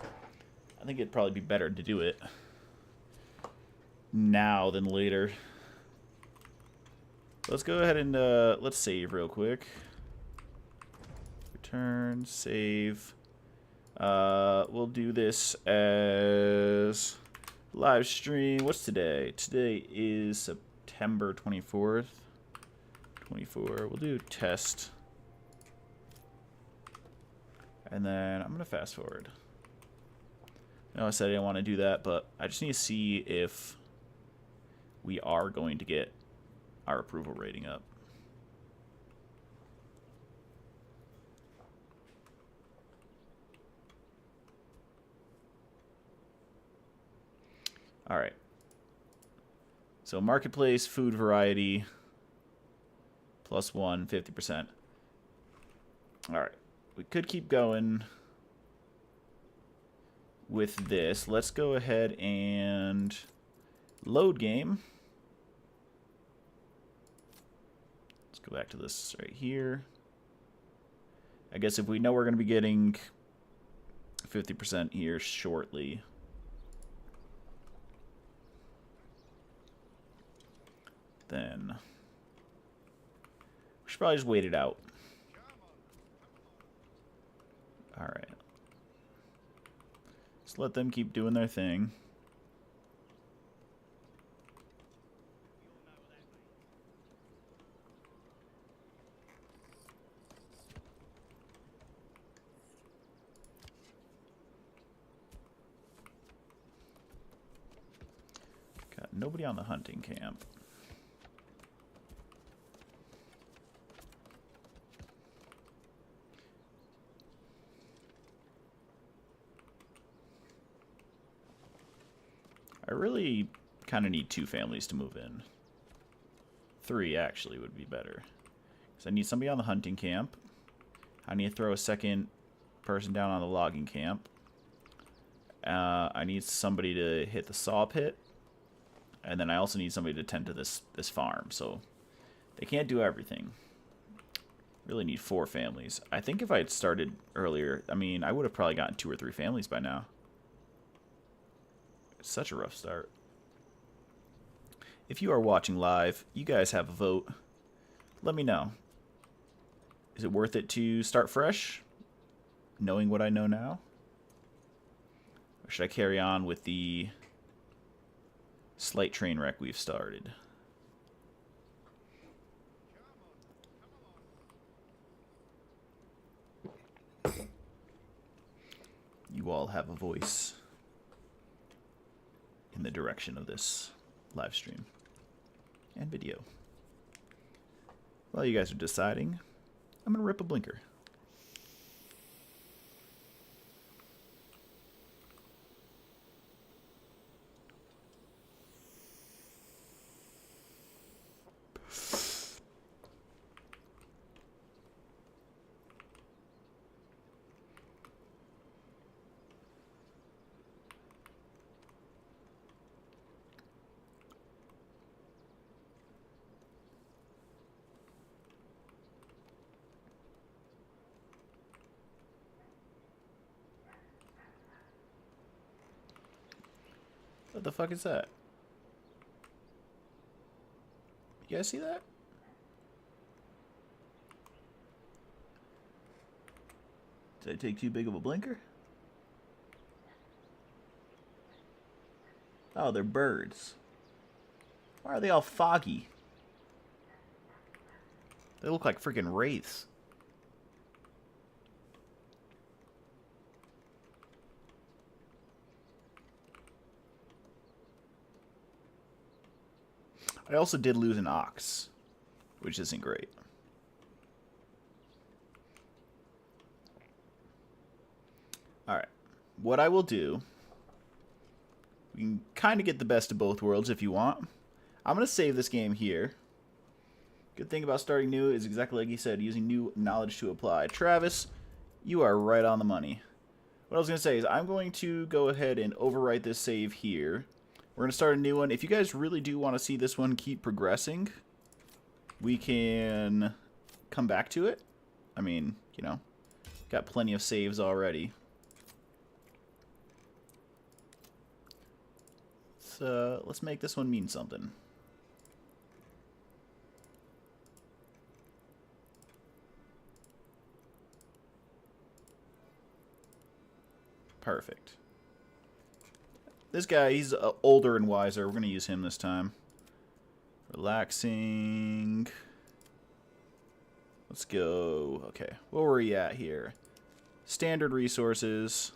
I think it'd probably be better to do it now than later. Let's go ahead and let's save real quick. Return, save. We'll do this as live stream. What's today? Today is September 24th. 24. We'll do test. And then I'm going to fast forward. I know I said I didn't want to do that, but I just need to see if we are going to get our approval rating up. All right. So marketplace, food variety, +1, 50%. Alright, we could keep going with this. Let's go ahead and load game. Let's go back to this right here. I guess if we know we're going to be getting 50% here shortly, then we should probably just wait it out. Alright. Just let them keep doing their thing. Got nobody on the hunting camp. I really kind of need 2 families to move in. 3 actually would be better. Because I need somebody on the hunting camp. I need to throw a second person down on the logging camp. I need somebody to hit the saw pit. And then I also need somebody to tend to this farm. So they can't do everything. Really need 4 families. I think if I had started earlier, I mean, I would have probably gotten 2 or 3 families by now. Such a rough start. If you are watching live, you guys have a vote. Let me know. Is it worth it to start fresh, knowing what I know now? Or should I carry on with the slight train wreck we've started? You all have a voice in the direction of this live stream and video. While you guys are deciding, I'm going to rip a blinker. What the fuck is that? You guys see that? Did I take too big of a blinker? Oh, they're birds. Why are they all foggy? They look like freaking wraiths. I also did lose an ox, which isn't great. Alright. What I will do, we can kind of get the best of both worlds if you want. I'm going to save this game here. Good thing about starting new is exactly like he said, using new knowledge to apply. Travis, you are right on the money. What I was going to say is I'm going to go ahead and overwrite this save here. We're going to start a new one. If you guys really do want to see this one keep progressing, we can come back to it. I mean, you know, got plenty of saves already. So let's make this one mean something. Perfect. This guy, he's older and wiser. We're going to use him this time. Relaxing. Let's go. Okay, where were we at here? Standard resources.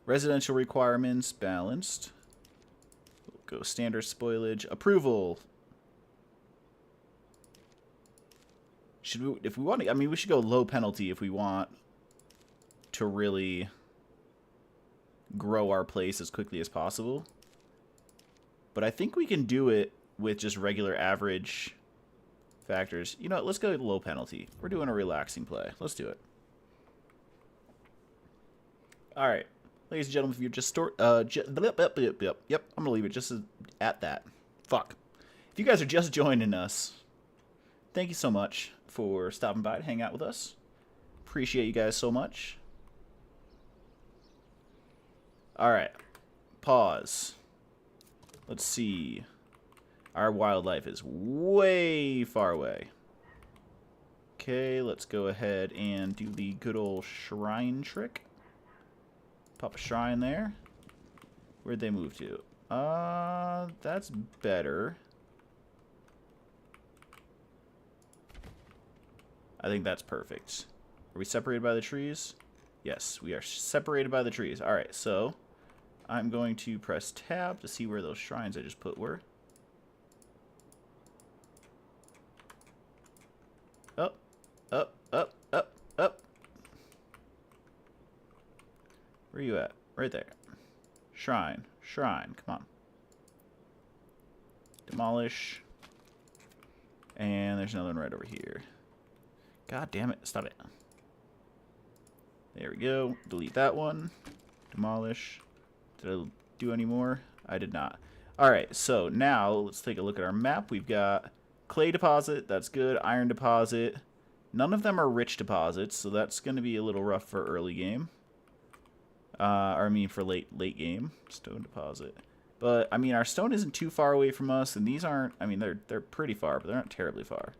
Residential requirements, balanced. We'll go standard spoilage. Approval. Should we, if we want to, I mean, we should go low penalty if we want to really grow our place as quickly as possible. but I think we can do it with just regular average factors. You know what, let's go with low penalty. We're doing a relaxing play. Let's do it. All right. Ladies and gentlemen, if you're just yep, I'm gonna leave it just at that. Fuck. If you guys are just joining us, thank you so much for stopping by to hang out with us. Appreciate you guys so much. All right, pause. Let's see. Our wildlife is way far away. Okay, let's go ahead and do the good old shrine trick. Pop a shrine there. Where'd they move to? That's better. I think that's perfect. Are we separated by the trees? Yes, we are separated by the trees. Alright, so I'm going to press tab to see where those shrines I just put were. Up, up, up, up, up. Where are you at? Right there. Shrine. Shrine. Come on. Demolish. And there's another one right over here. God damn it. Stop it. There we go. Delete that one. Demolish. Did I do any more? I did not. Alright, so now let's take a look at our map. We've got clay deposit. That's good. Iron deposit. None of them are rich deposits, so that's going to be a little rough for early game. Or I mean for late game. Stone deposit. But I mean our stone isn't too far away from us, and these aren't, I mean they're pretty far, but they're not terribly far.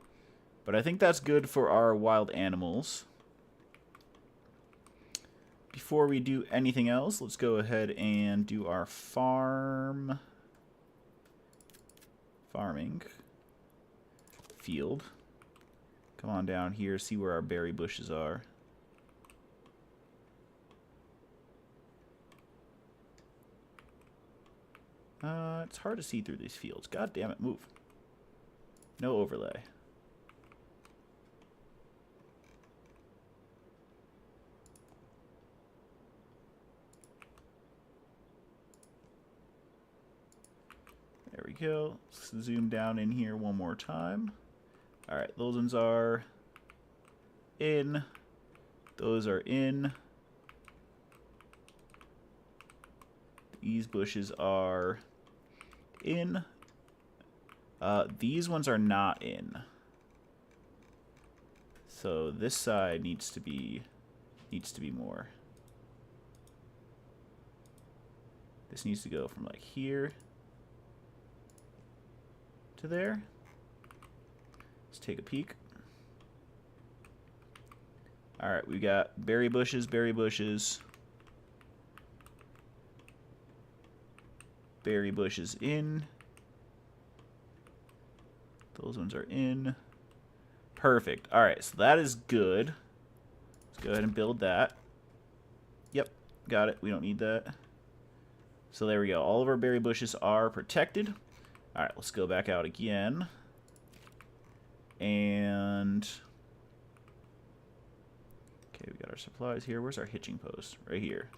But I think that's good for our wild animals. Before we do anything else, let's go ahead and do our farming field. Come on down here, see where our berry bushes are. It's hard to see through these fields. God damn it, move. No overlay. There we go. Let's zoom down in here one more time. Alright, those ones are in. Those are in. These bushes are in. These ones are not in. So this side needs to be more. This needs to go from like here to there. Let's take a peek. Alright, we got berry bushes, berry bushes. Berry bushes in. Those ones are in. Perfect. Alright, so that is good. Let's go ahead and build that. Yep, got it. We don't need that. So there we go. All of our berry bushes are protected. Alright, let's go back out again. And okay, we got our supplies here. Where's our hitching post? Right here.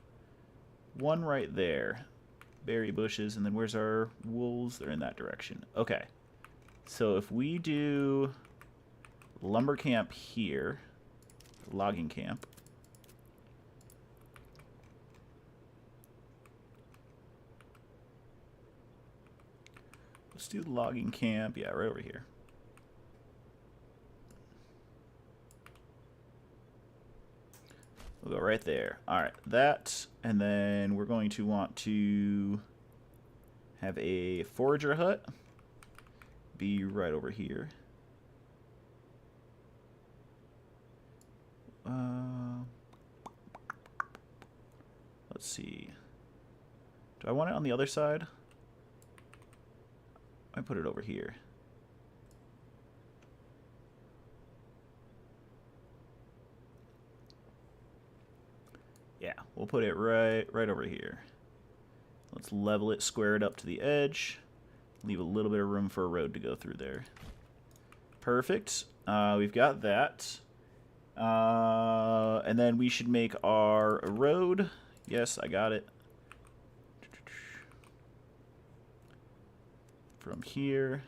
One right there. Berry bushes, and then where's our wolves? They're in that direction. Okay. So if we do lumber camp here, logging camp. Let's do the logging camp. Yeah, right over here. We'll go right there. Alright, that, and then we're going to want to have a forager hut be right over here. Let's see. Do I want it on the other side? I put it over here. Yeah, we'll put it right over here. Let's level it, square it up to the edge. Leave a little bit of room for a road to go through there. Perfect. We've got that. And then we should make our road. Yes, I got it. from here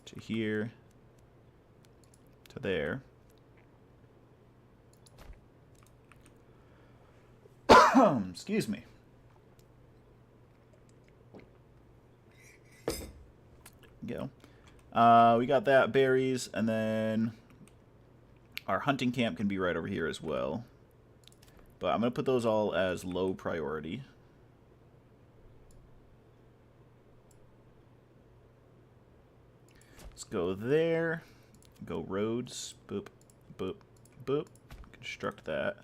to here to there. Excuse me. Go. We got that, berries, and then our hunting camp can be right over here as well. But I'm going to put those all as low priority. Let's go there. Go roads. Boop, boop, boop. Construct that.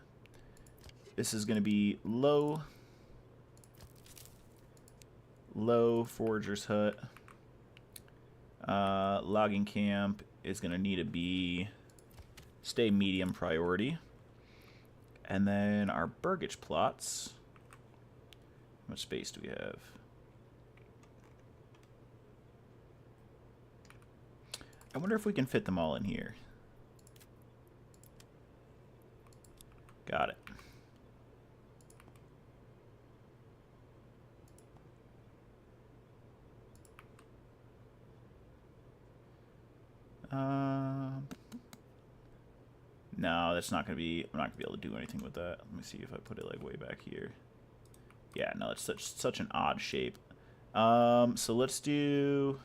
This is going to be low. Low forager's hut. Logging camp is going to need to be stay medium priority. And then our burgage plots. How much space do we have? I wonder if we can fit them all in here. Got it. No, that's not gonna be. I'm not gonna be able to do anything with that. Let me see if I put it like way back here. Yeah, no, it's such an odd shape. So let's do.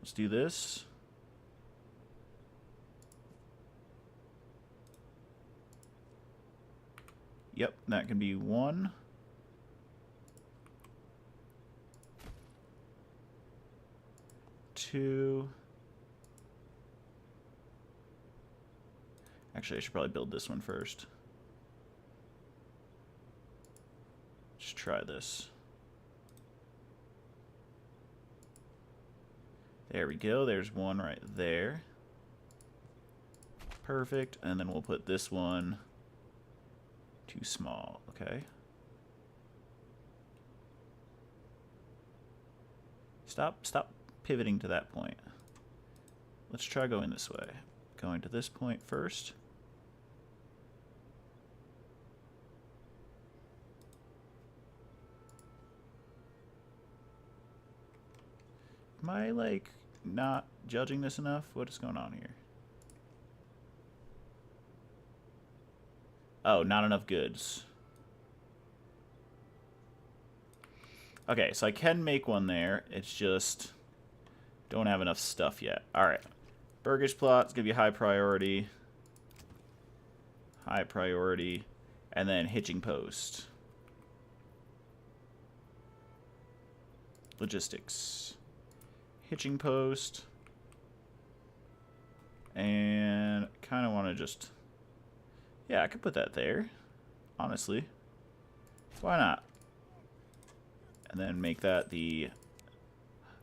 Let's do this. Yep, that can be 1. 2. Actually, I should probably build this one first. Just try this. There we go. There's one right there. Perfect. And then we'll put this one too small. Okay. Stop pivoting to that point. Let's try going this way. Going to this point first. Am I, like, not judging this enough? What is going on here? Oh, not enough goods. Okay, so I can make one there. It's just don't have enough stuff yet. Alright. Burgage plot's going to be high priority. High priority. And then hitching post. Logistics. Hitching post. And kind of want to just... Yeah, I could put that there. Honestly. Why not? And then make that the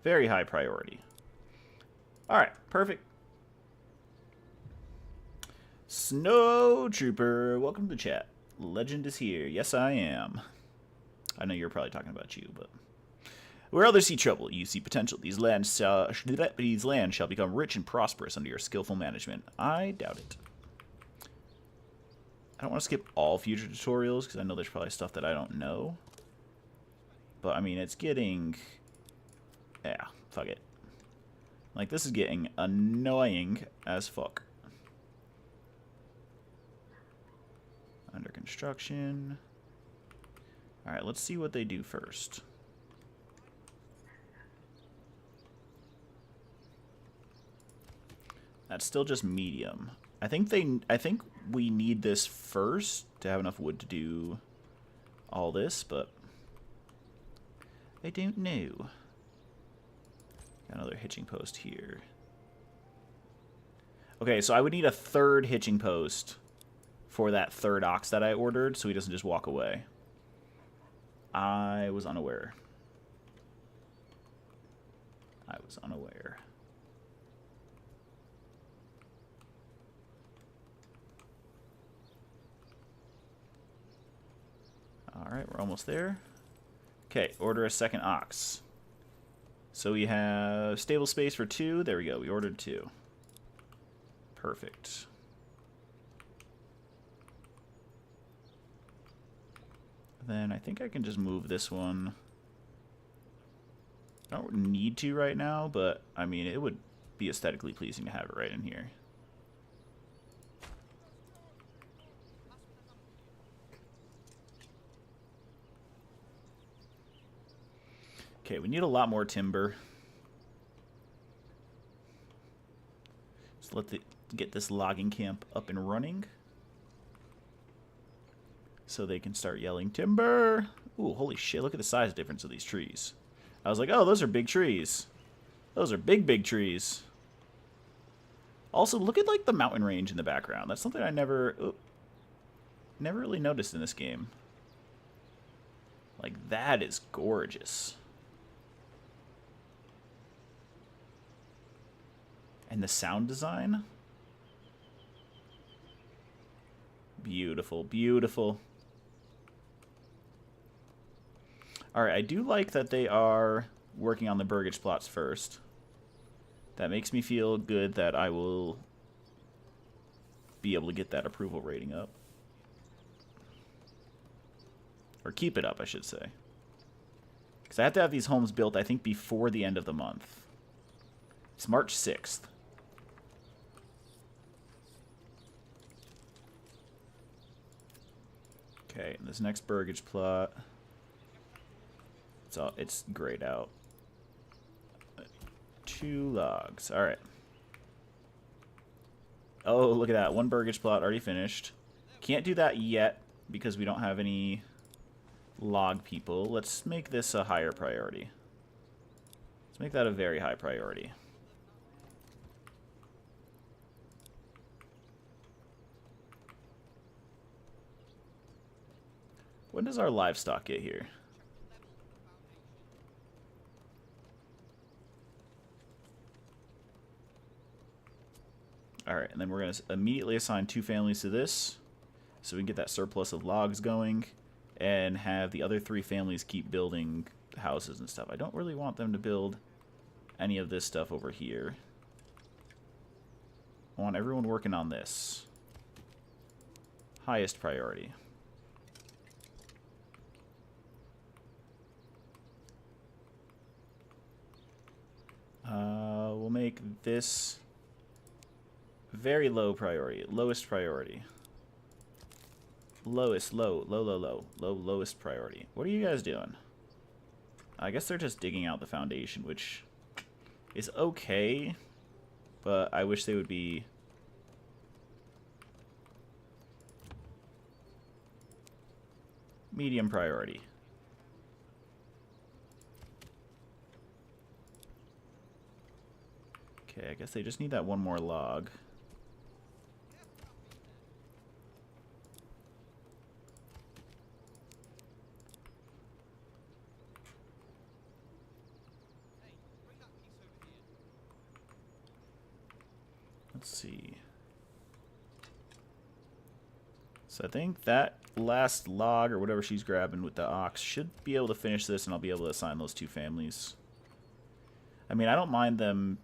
very high priority. Alright, perfect. Snow Trooper, welcome to the chat. Legend is here. Yes, I am. I know you're probably talking about you, but... Where others see trouble, you see potential. These lands shall become rich and prosperous under your skillful management. I doubt it. I don't want to skip all future tutorials, because I know there's probably stuff that I don't know. But, I mean, it's getting... Yeah, fuck it. Like, this is getting annoying as fuck. Under construction. Alright, let's see what they do first. That's still just medium. I think we need this first to have enough wood to do all this, but I don't know. Got another hitching post here. Okay, so I would need a third hitching post for that third ox that I ordered, so he doesn't just walk away. I was unaware. Alright, we're almost there. Okay, order a second ox. So we have stable space for 2. There we go, we ordered 2. Perfect. Then I think I can just move this one. I don't need to right now, but I mean, it would be aesthetically pleasing to have it right in here. Okay, we need a lot more timber. So get this logging camp up and running. So they can start yelling, timber! Ooh, holy shit, look at the size difference of these trees. I was like, oh, those are big trees. Those are big, big trees. Also, look at, like, the mountain range in the background. That's something I never really noticed in this game. Like, that is gorgeous. And the sound design? Beautiful, beautiful. Alright, I do like that they are working on the burgage plots first. That makes me feel good that I will be able to get that approval rating up. Or keep it up, I should say. Because I have to have these homes built, I think, before the end of the month. It's March 6th. Okay, and this next burgage plot, it's grayed out. 2 logs. All right. Oh, look at that. 1 burgage plot already finished. Can't do that yet because we don't have any log people. Let's make this a higher priority. Let's make that a very high priority. When does our livestock get here? Alright, and then we're going to immediately assign 2 families to this, so we can get that surplus of logs going, and have the other 3 families keep building houses and stuff. I don't really want them to build any of this stuff over here. I want everyone working on this. Highest priority. We'll make this very low priority. Lowest priority. Lowest, lowest priority. What are you guys doing? I guess they're just digging out the foundation, which is okay, but I wish they would be medium priority. Okay, I guess they just need that 1 more log. Let's see. So I think that last log or whatever she's grabbing with the ox should be able to finish this, and I'll be able to assign those 2 families. I mean, I don't mind them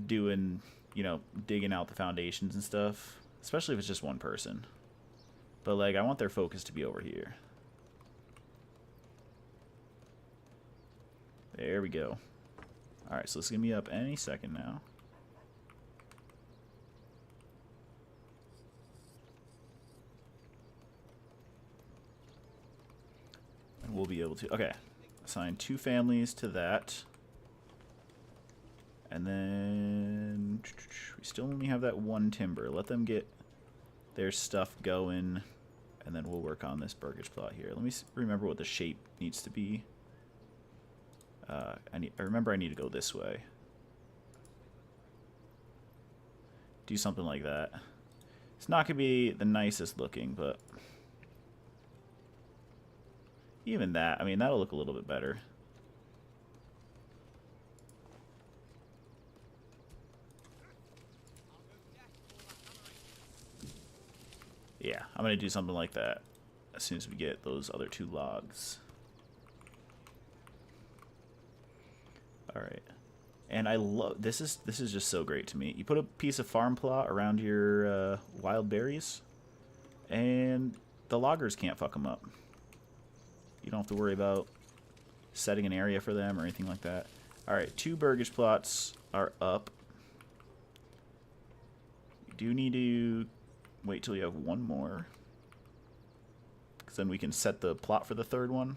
doing, you know, digging out the foundations and stuff, especially if it's just 1 person. But, like, I want their focus to be over here. There we go. Alright, so this is going to be up any second now. And we'll be able to, okay, assign 2 families to that. And then we still only have that 1 timber. Let them get their stuff going, and then we'll work on this burgage plot here. Let me remember what the shape needs to be. I remember I need to go this way. Do something like that. It's not going to be the nicest looking, but even that, I mean, that'll look a little bit better. Yeah, I'm going to do something like that as soon as we get those other 2 logs. Alright. And I love, this is just so great to me. You put a piece of farm plot around your wild berries, and the loggers can't fuck them up. You don't have to worry about setting an area for them or anything like that. Alright, 2 burgage plots are up. You do need to wait till you have 1 more, because then we can set the plot for the 3rd one.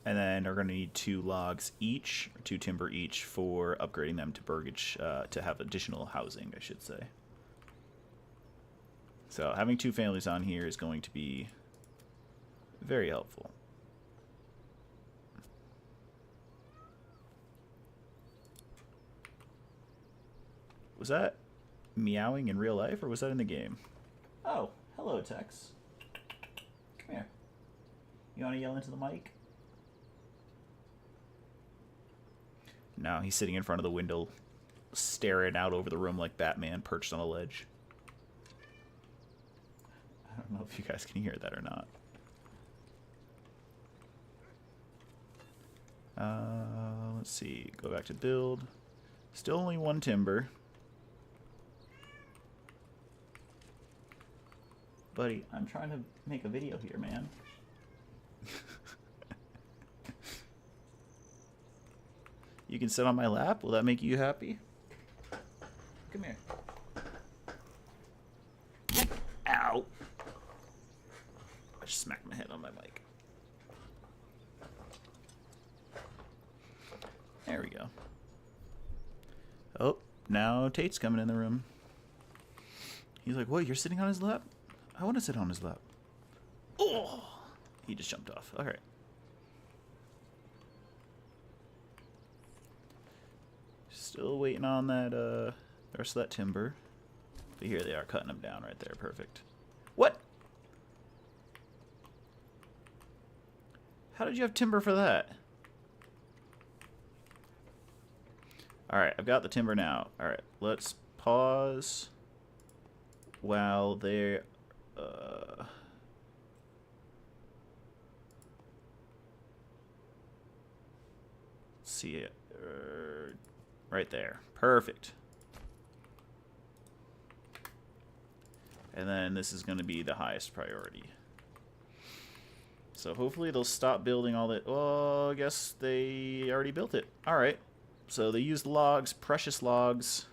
And then we're going to need 2 logs each, or 2 timber each, for upgrading them to burgage, to have additional housing, I should say. So having 2 families on here is going to be very helpful. Was that meowing in real life, or was that in the game? Oh, hello, Tex. Come here. You want to yell into the mic? No, he's sitting in front of the window, staring out over the room like Batman perched on a ledge. I don't know if you guys can hear that or not. Let's see. Go back to build. Still only 1 timber. Buddy, I'm trying to make a video here, man. You can sit on my lap? Will that make you happy? Come here. Ow! I just smacked my head on my mic. There we go. Oh, now Tate's coming in the room. He's like, what, you're sitting on his lap? I want to sit on his lap. Oh! He just jumped off. Alright. Still waiting on that, the rest of that timber. But here they are, cutting them down right there. Perfect. What? How did you have timber for that? Alright, I've got the timber now. Alright, let's pause while they're... see it. Right there. Perfect. And then this is going to be the highest priority. So hopefully they'll stop building all that. Oh, I guess they already built it. Alright. So they used logs, precious logs.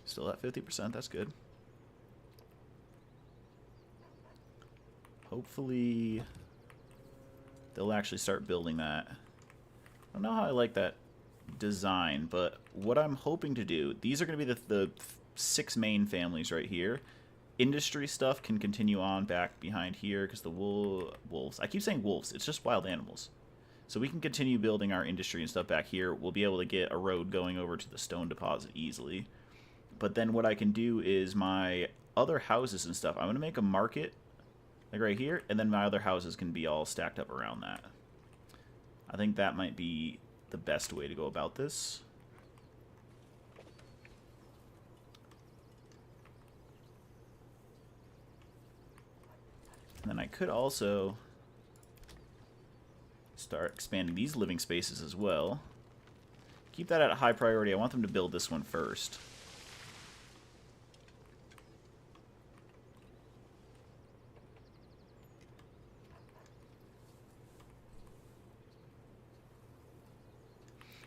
Still at 50%, that's good. Hopefully they'll actually start building that. I don't know how I like that design, but what I'm hoping to do, these are going to be the 6 main families right here. Industry stuff can continue on back behind here because the wolves, I keep saying wolves, it's just wild animals. So we can continue building our industry and stuff back here. We'll be able to get a road going over to the stone deposit easily. But then what I can do is my other houses and stuff, I'm going to make a market like right here, and then my other houses can be all stacked up around that. I think that might be the best way to go about this. And then I could also start expanding these living spaces as well. Keep that at a high priority. I want them to build this one first.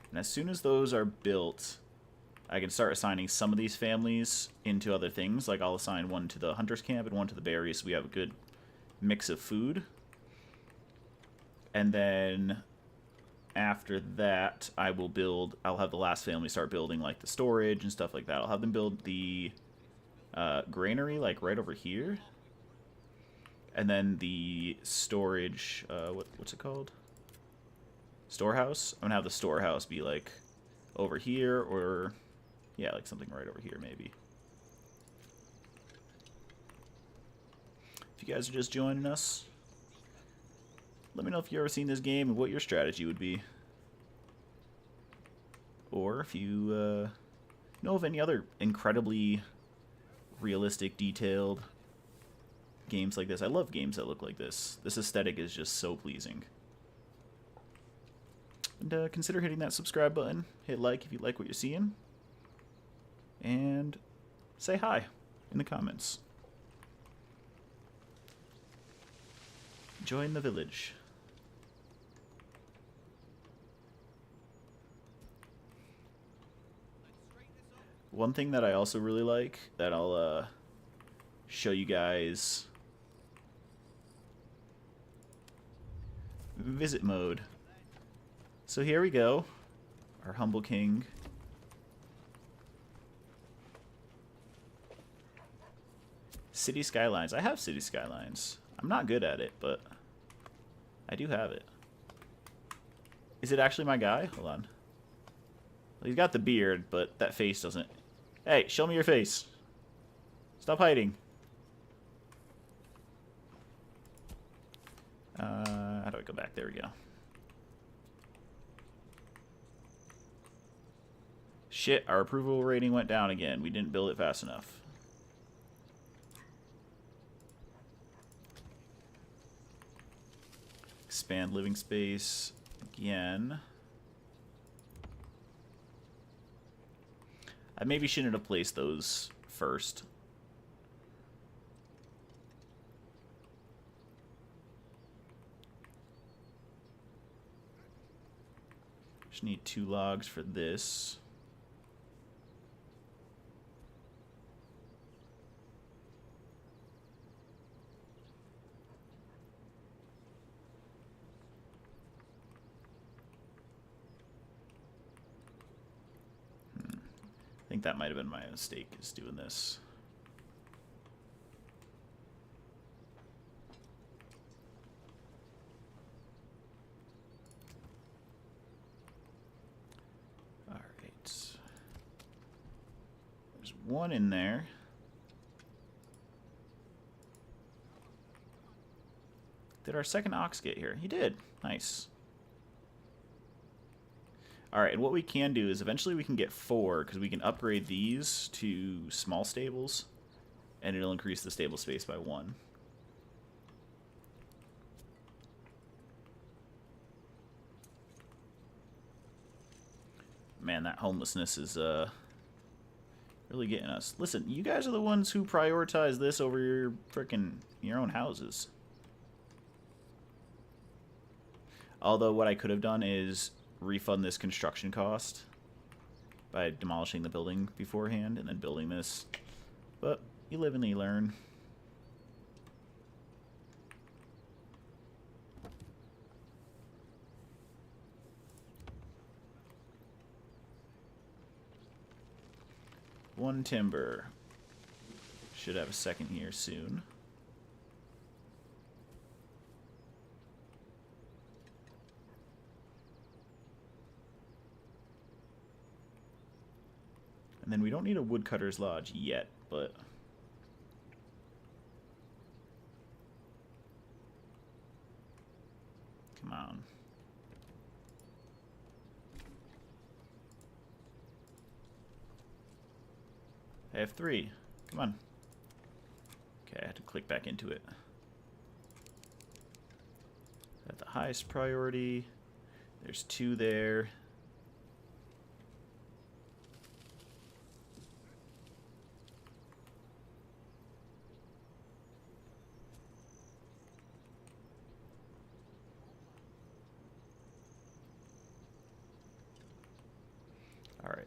And as soon as those are built, I can start assigning some of these families into other things. Like I'll assign one to the hunter's camp and one to the berries, so we have a good mix of food. And then after that, I'll have the last family start building like the storage and stuff like that. I'll have them build the granary like right over here. And then the storage, what's it called? Storehouse. I'm gonna have the storehouse be like over here, or yeah, like something right over here maybe. If you guys are just joining us, let me know if you've ever seen this game and what your strategy would be, or if you know of any other incredibly realistic, detailed games like this. I love games that look like this. This aesthetic is just so pleasing. And consider hitting that subscribe button. Hit like if you like what you're seeing. And say hi in the comments. Join the village. One thing that I also really like that I'll show you guys. Visit mode. So here we go. Our humble king. City skylines. I have city skylines. I'm not good at it, but I do have it. Is it actually my guy? Hold on. Well, he's got the beard, but that face doesn't. Hey, show me your face. Stop hiding. How do I go back? There we go. Shit, our approval rating went down again. We didn't build it fast enough. Expand living space again. I maybe shouldn't have placed those first. Just need 2 logs for this. I think that might have been my mistake, is doing this. Alright. There's 1 in there. Did our second ox get here? He did. Nice. Alright, and what we can do is eventually we can get 4, because we can upgrade these to small stables, and it'll increase the stable space by 1. Man, that homelessness is really getting us. Listen, you guys are the ones who prioritize this over your own houses. Although what I could have done is refund this construction cost by demolishing the building beforehand and then building this. But you live and you learn. One timber. Should have a second here soon. And then we don't need a woodcutter's lodge yet, but come on. I have 3. Come on. Okay, I had to click back into it. At the highest priority. There's 2 there. Alright.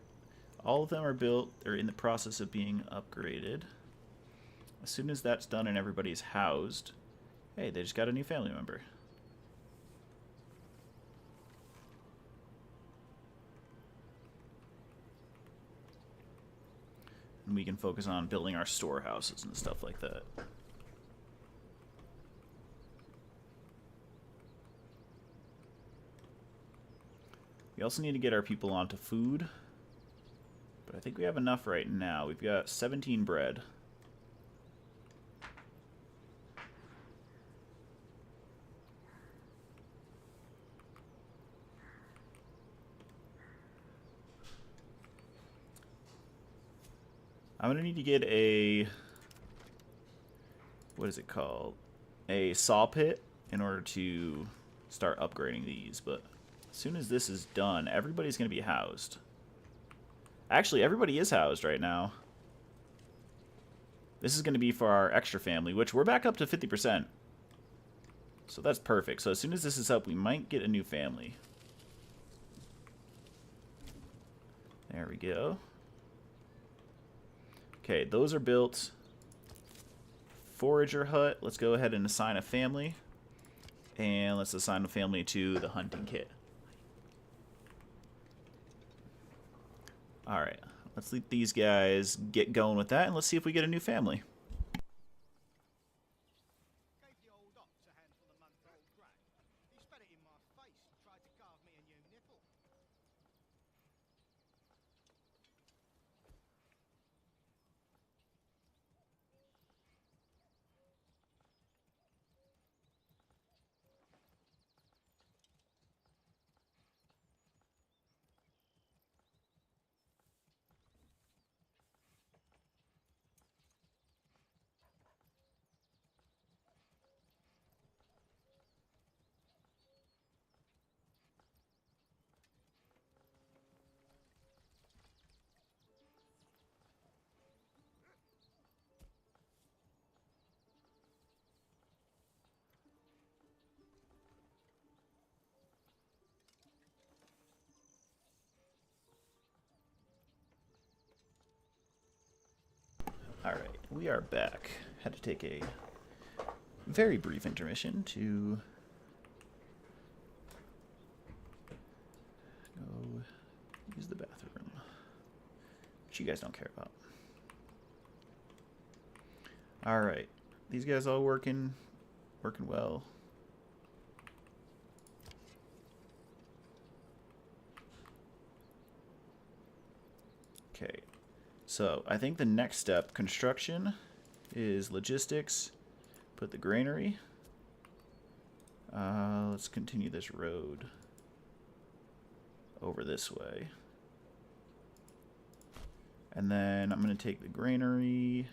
All of them are built. They're in the process of being upgraded. As soon as that's done and everybody's housed, hey, they just got a new family member. And we can focus on building our storehouses and stuff like that. We also need to get our people onto food. But I think we have enough right now. We've got 17 bread. I'm going to need to get a... what is it called? A saw pit in order to start upgrading these, but As soon as this is done, everybody's going to be housed. Actually, everybody is housed right now. This is going to be for our extra family, which we're back up to 50%. So that's perfect. So as soon as this is up, we might get a new family. There we go. Okay, those are built. Forager hut. Let's go ahead and assign a family. And let's assign a family to the hunting kit. Alright, let's let these guys get going with that, and let's see if we get a new family. Gave the old ox a handful of month-old grey. He spat it in my face and tried to carve me a new nipple. Alright, we are back. Had to take a very brief intermission to go use the bathroom, which you guys don't care about. Alright, these guys all working well. Okay. So, I think the next step, construction, is logistics. Put the granary. Let's continue this road over this way. And then I'm going to take the granary,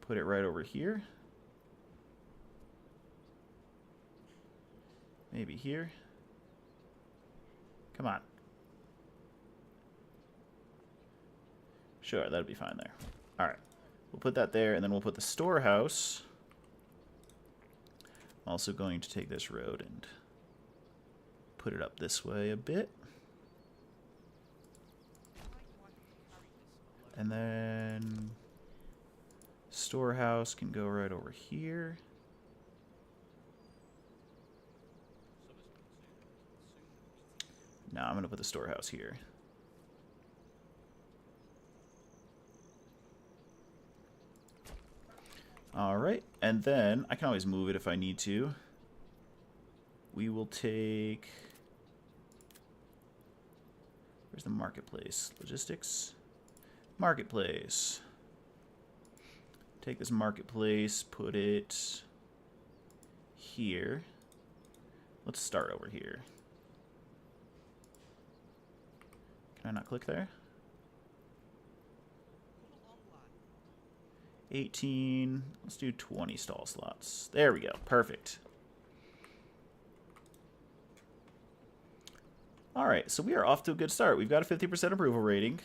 put it right over here. Maybe here. Come on. Sure, that'll be fine there. Alright. We'll put that there, and then we'll put the storehouse. I'm also going to take this road and put it up this way a bit. And then storehouse can go right over here. Now I'm going to put the storehouse here. Alright, and then I can always move it if I need to. We will take... Where's the marketplace? Logistics? Marketplace. Take this marketplace, put it here. Let's start over here. Can I not click there? 18. Let's do 20 stall slots. There we go. Perfect. Alright, so we are off to a good start. We've got a 50% approval rating.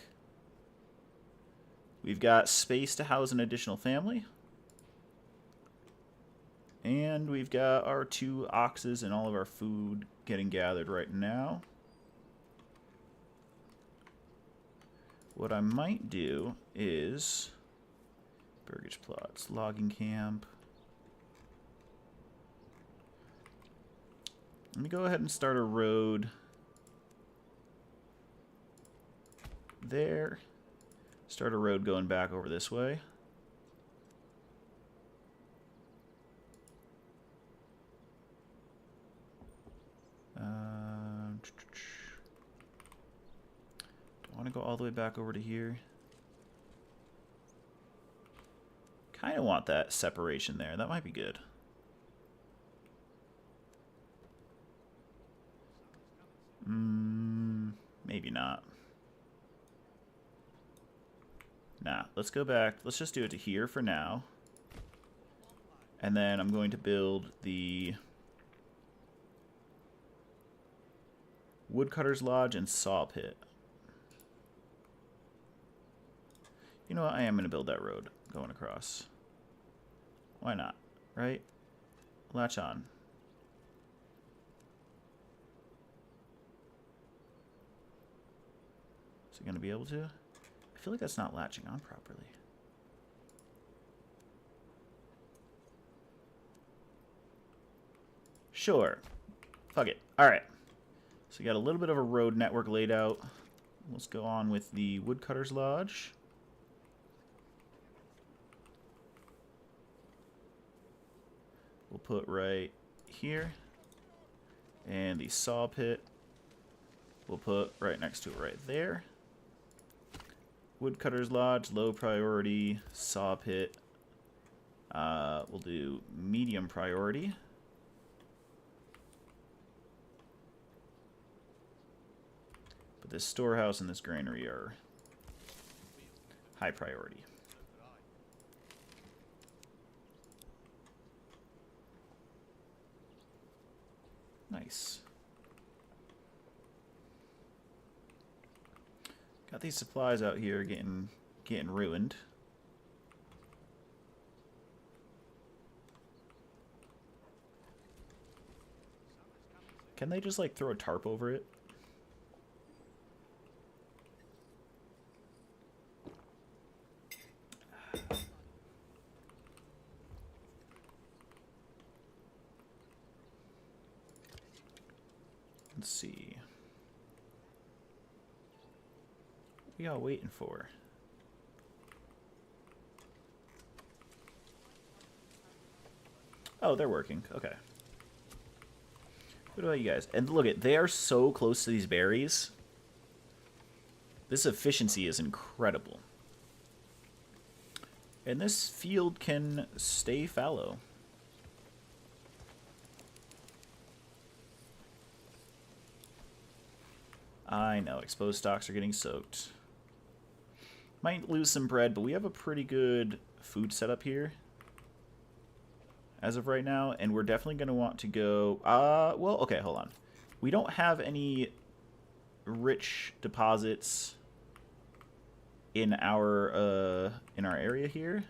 We've got space to house an additional family. And we've got our 2 oxes and all of our food getting gathered right now. What I might do is... Burgage plots, logging camp. Let me go ahead and start a road there. Start a road going back over this way. Do I want to go all the way back over to here? Kind of want that separation there. That might be good. Maybe not. Nah, let's go back. Let's just do it to here for now. And then I'm going to build the Woodcutter's Lodge and Saw Pit. You know what? I am going to build that road going across. Why not? Right? Latch on. Is it going to be able to? I feel like that's not latching on properly. Sure. Fuck it. Alright. So we got a little bit of a road network laid out. Let's go on with the Woodcutter's Lodge. We'll put right here. And the Saw Pit we'll put right next to it right there. Woodcutter's Lodge, low priority. Saw Pit. We'll do medium priority. But this storehouse and this granary are high priority. Nice. Got these supplies out here getting ruined. Can they just like throw a tarp over it? Let's see. What are y'all waiting for? Oh, they're working. Okay. What about you guys? And look at, they are so close to these berries. This efficiency is incredible. And this field can stay fallow. I know, exposed stocks are getting soaked. Might lose some bread, but we have a pretty good food setup here as of right now, and we're definitely going to want to go... well, okay, hold on. We don't have any rich deposits in our area here.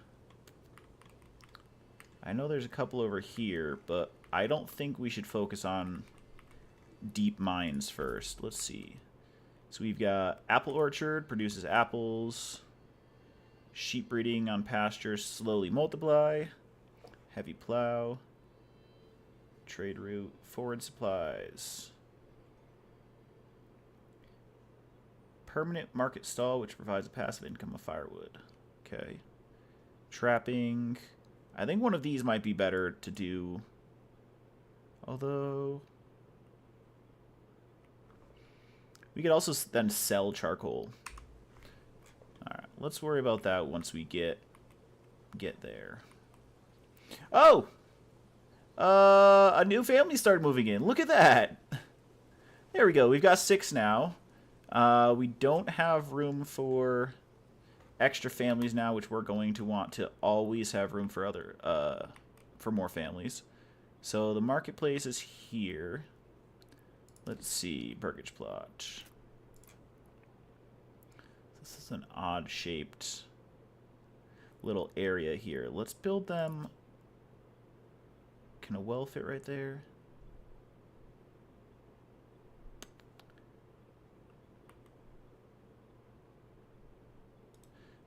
I know there's a couple over here, but I don't think we should focus on deep mines first. Let's see. So we've got apple orchard, produces apples. Sheep breeding on pasture, slowly multiply. Heavy plow. Trade route, forward supplies. Permanent market stall, which provides a passive income of firewood. Okay. Trapping. I think one of these might be better to do. Although... we could also then sell charcoal. Alright, let's worry about that once we get there. Oh! A new family started moving in. Look at that! There we go. We've got 6 now. We don't have room for extra families now, which we're going to want to always have room for for more families. So the marketplace is here. Let's see, Burgage plot. This is an odd-shaped little area here. Let's build them. Can a well fit right there?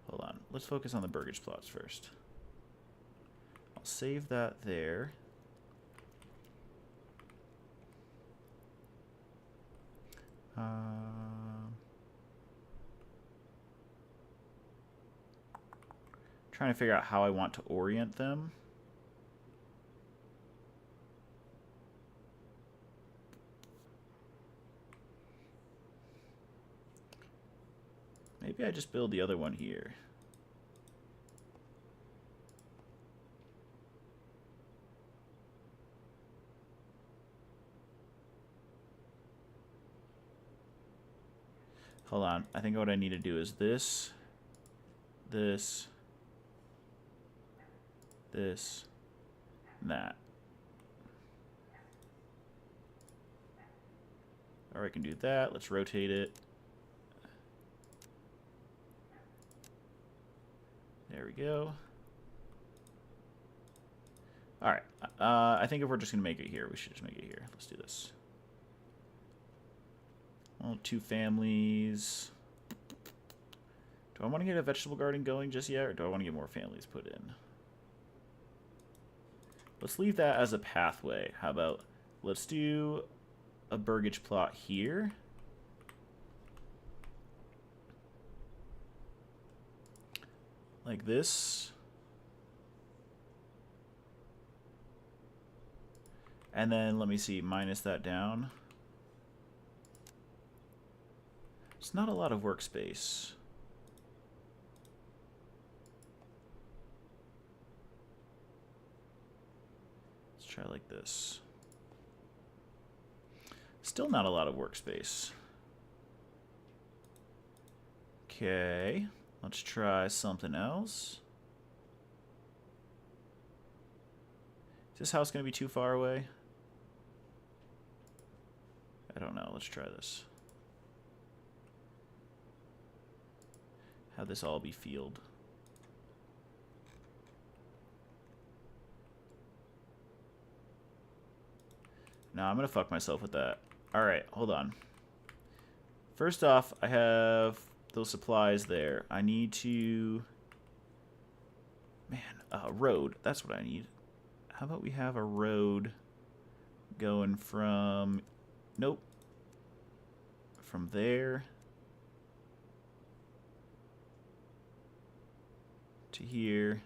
Hold on. Let's focus on the Burgage plots first. I'll save that there. Trying to figure out how I want to orient them. Maybe I just build the other one here. Hold on. I think what I need to do is this, this, and that. Or I can do that. Let's rotate it. There we go. Alright. I think if we're just going to make it here, we should just make it here. Let's do this. Well, 2 families. Do I want to get a vegetable garden going just yet, or do I want to get more families put in? Let's leave that as a pathway. How about, let's do a burgage plot here. Like this. And then, let me see, minus that down. It's not a lot of workspace. Let's try like this. Still not a lot of workspace. Okay, let's try something else. Is this house going to be too far away? I don't know. Let's try this. Have this all be field. No, I'm going to fuck myself with that. Alright, hold on. First off, I have those supplies there. I need to... Man, a road. That's what I need. How about we have a road going from... Nope. From there to here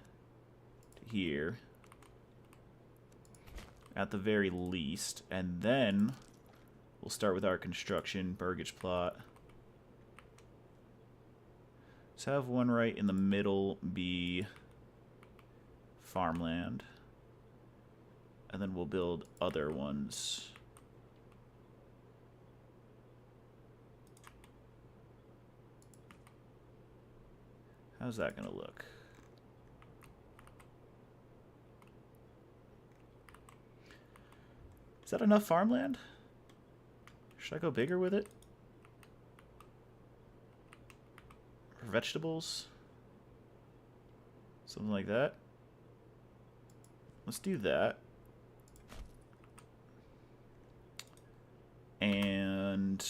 to here at the very least, and then we'll start with our construction burgage plot. Let's have one right in the middle be farmland, and then we'll build other ones. How's that gonna look? Is that enough farmland? Should I go bigger with it? For vegetables? Something like that? Let's do that. And...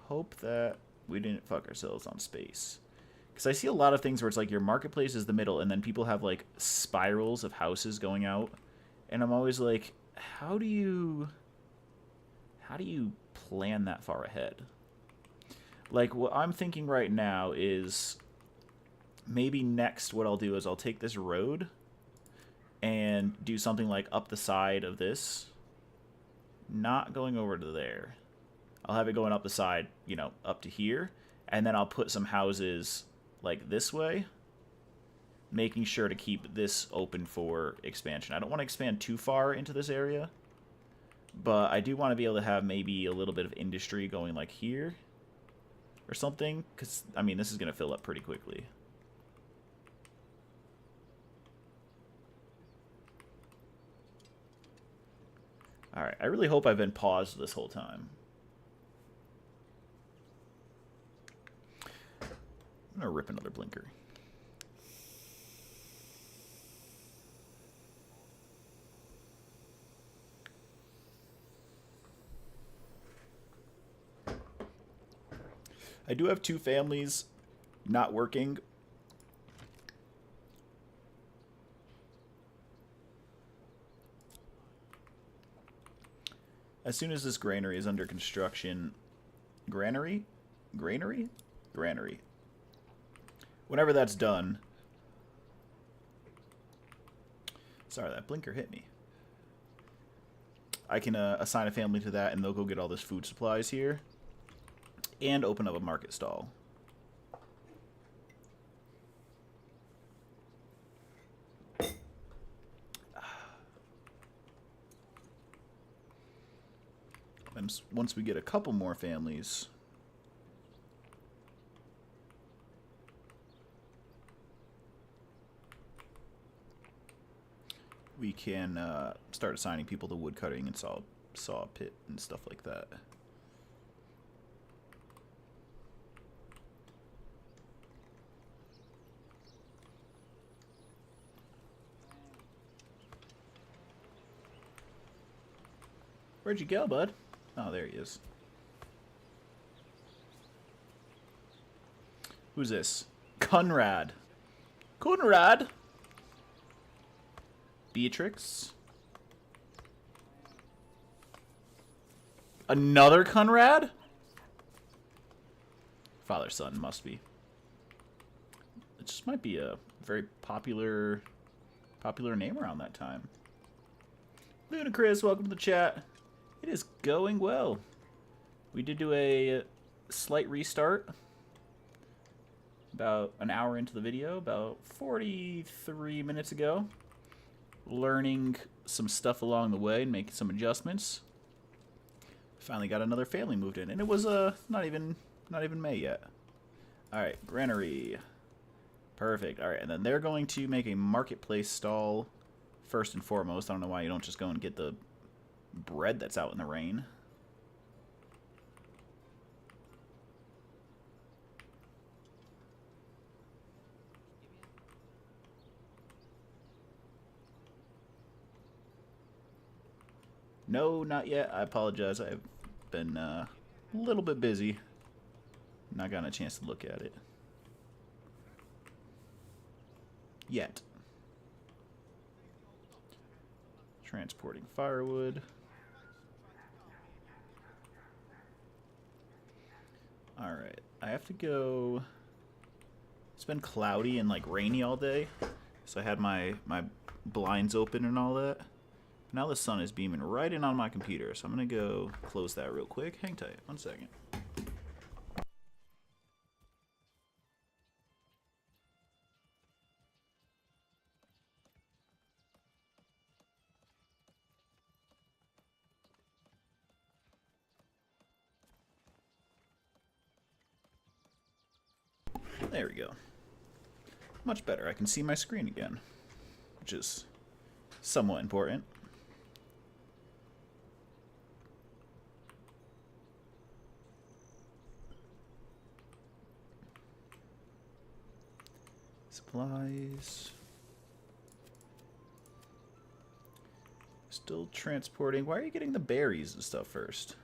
hope that we didn't fuck ourselves on space. Because I see a lot of things where it's like your marketplace is the middle, and then people have like spirals of houses going out. And I'm always like, how do you plan that far ahead? Like, what I'm thinking right now is maybe next what I'll do is I'll take this road and do something like up the side of this. Not going over to there. I'll have it going up the side, you know, up to here. And then I'll put some houses like this way, making sure to keep this open for expansion. I don't want to expand too far into this area, but I do want to be able to have maybe a little bit of industry going like here or something, because, I mean, this is going to fill up pretty quickly. Alright, I really hope I've been paused this whole time. I'm going to rip another blinker. I do have 2 families not working. As soon as this granary is under construction... Granary? Granary? Granary. Whenever that's done... Sorry, that blinker hit me. I can assign a family to that, and they'll go get all this food supplies here. And open up a market stall. And once we get a couple more families... we can start assigning people to woodcutting and saw pit and stuff like that. Where'd you go, bud? Oh, there he is. Who's this? Conrad. Conrad! Beatrix. Another Conrad? Father-son, must be. It just might be a very popular name around that time. Ludicrous, welcome to the chat. It is going well. We did do a slight restart about an hour into the video, about 43 minutes ago. Learning some stuff along the way and making some adjustments. Finally got another family moved in, and it was not even May yet. All right, granary. Perfect. All right, and then they're going to make a marketplace stall first and foremost. I don't know why you don't just go and get the bread that's out in the rain. No, not yet. I apologize. I've been a little bit busy. Not gotten a chance to look at it yet. Transporting firewood. Alright, I have to go. It's been cloudy and like rainy all day, so I had my blinds open and all that. Now the sun is beaming right in on my computer, so I'm gonna go close that real quick. Hang tight, 1 second. There we go. Much better. I can see my screen again, which is somewhat important. Supplies. Still transporting. Why are you getting the berries and stuff first?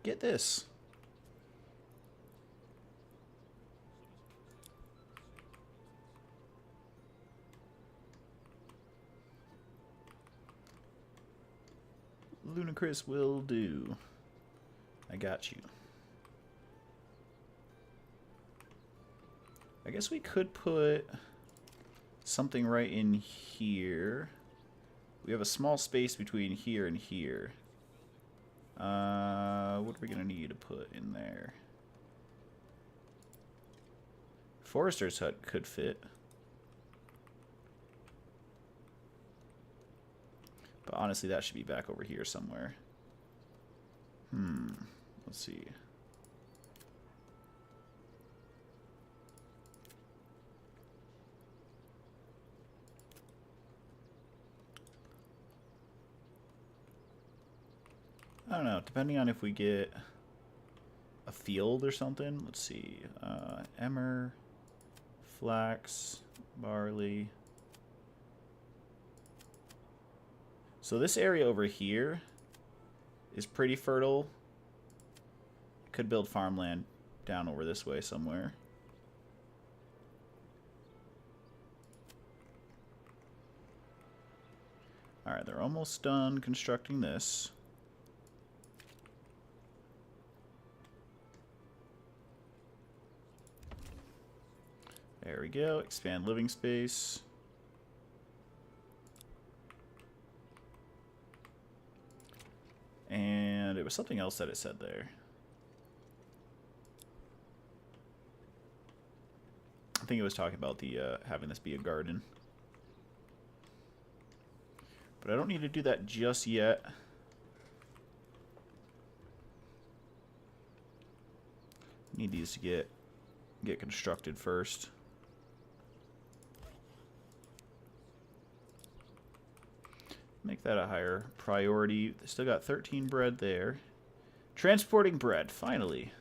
Get this. Ludicrous will do. I got you. I guess we could put something right in here. We have a small space between here and here. What are we gonna need to put in there? Forester's hut could fit. But honestly, that should be back over here somewhere. Let's see. I don't know, depending on if we get a field or something. Let's see. Emmer, flax, barley. So this area over here is pretty fertile. Could build farmland down over this way somewhere. Alright, they're almost done constructing this. There we go. Expand living space. And it was something else that it said there. I think it was talking about the having this be a garden. But I don't need to do that just yet. Need these to get constructed first. make that a higher priority. Still got 13 bread there. Transporting bread, finally.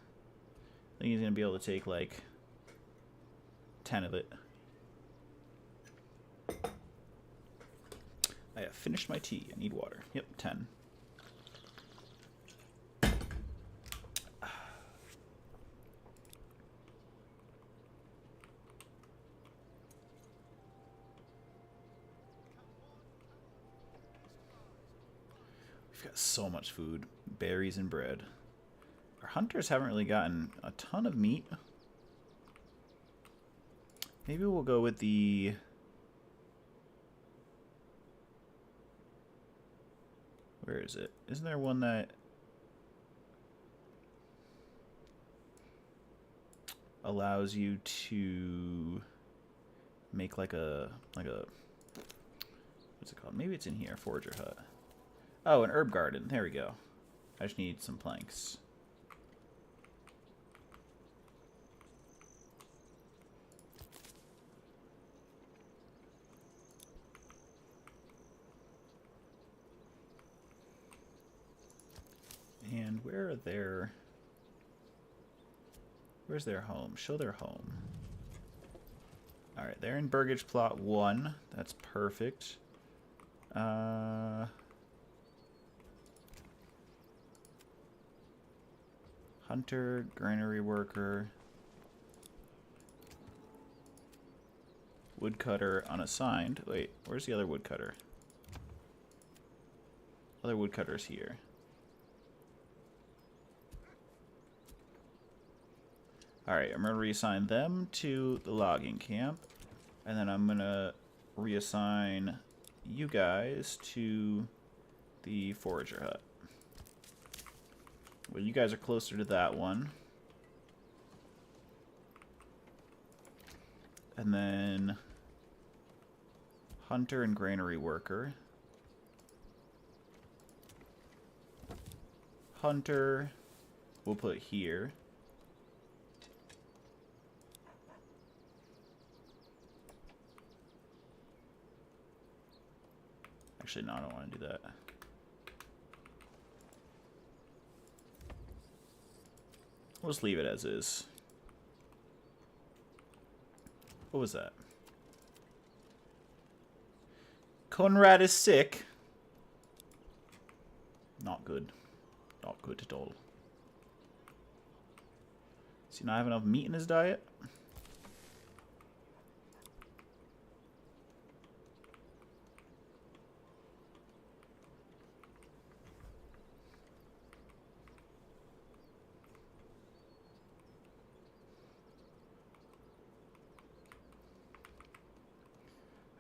I think he's going to be able to take like 10 of it. I have finished my tea. I need water. Yep, 10. We've got so much food. Berries and bread. Our hunters haven't really gotten a ton of meat. Maybe we'll go with the... Where is it? Isn't there one that allows you to make like a what's it called? Maybe it's in here, forager hut. Oh, an herb garden. There we go. I just need some planks. And where are their... Where's their home? Show their home. Alright, they're in Burgage Plot 1. That's perfect. Hunter, granary worker. Woodcutter unassigned. Wait, where's the other woodcutter? Other woodcutter's here. Alright, I'm going to reassign them to the logging camp. And then I'm going to reassign you guys to the forager hut. Well, you guys are closer to that one. And then hunter and granary worker. Hunter we'll put here. Actually, no, I don't want to do that. We'll just leave it as is. What was that? Conrad is sick. Not good. Not good at all. Does he not have enough meat in his diet?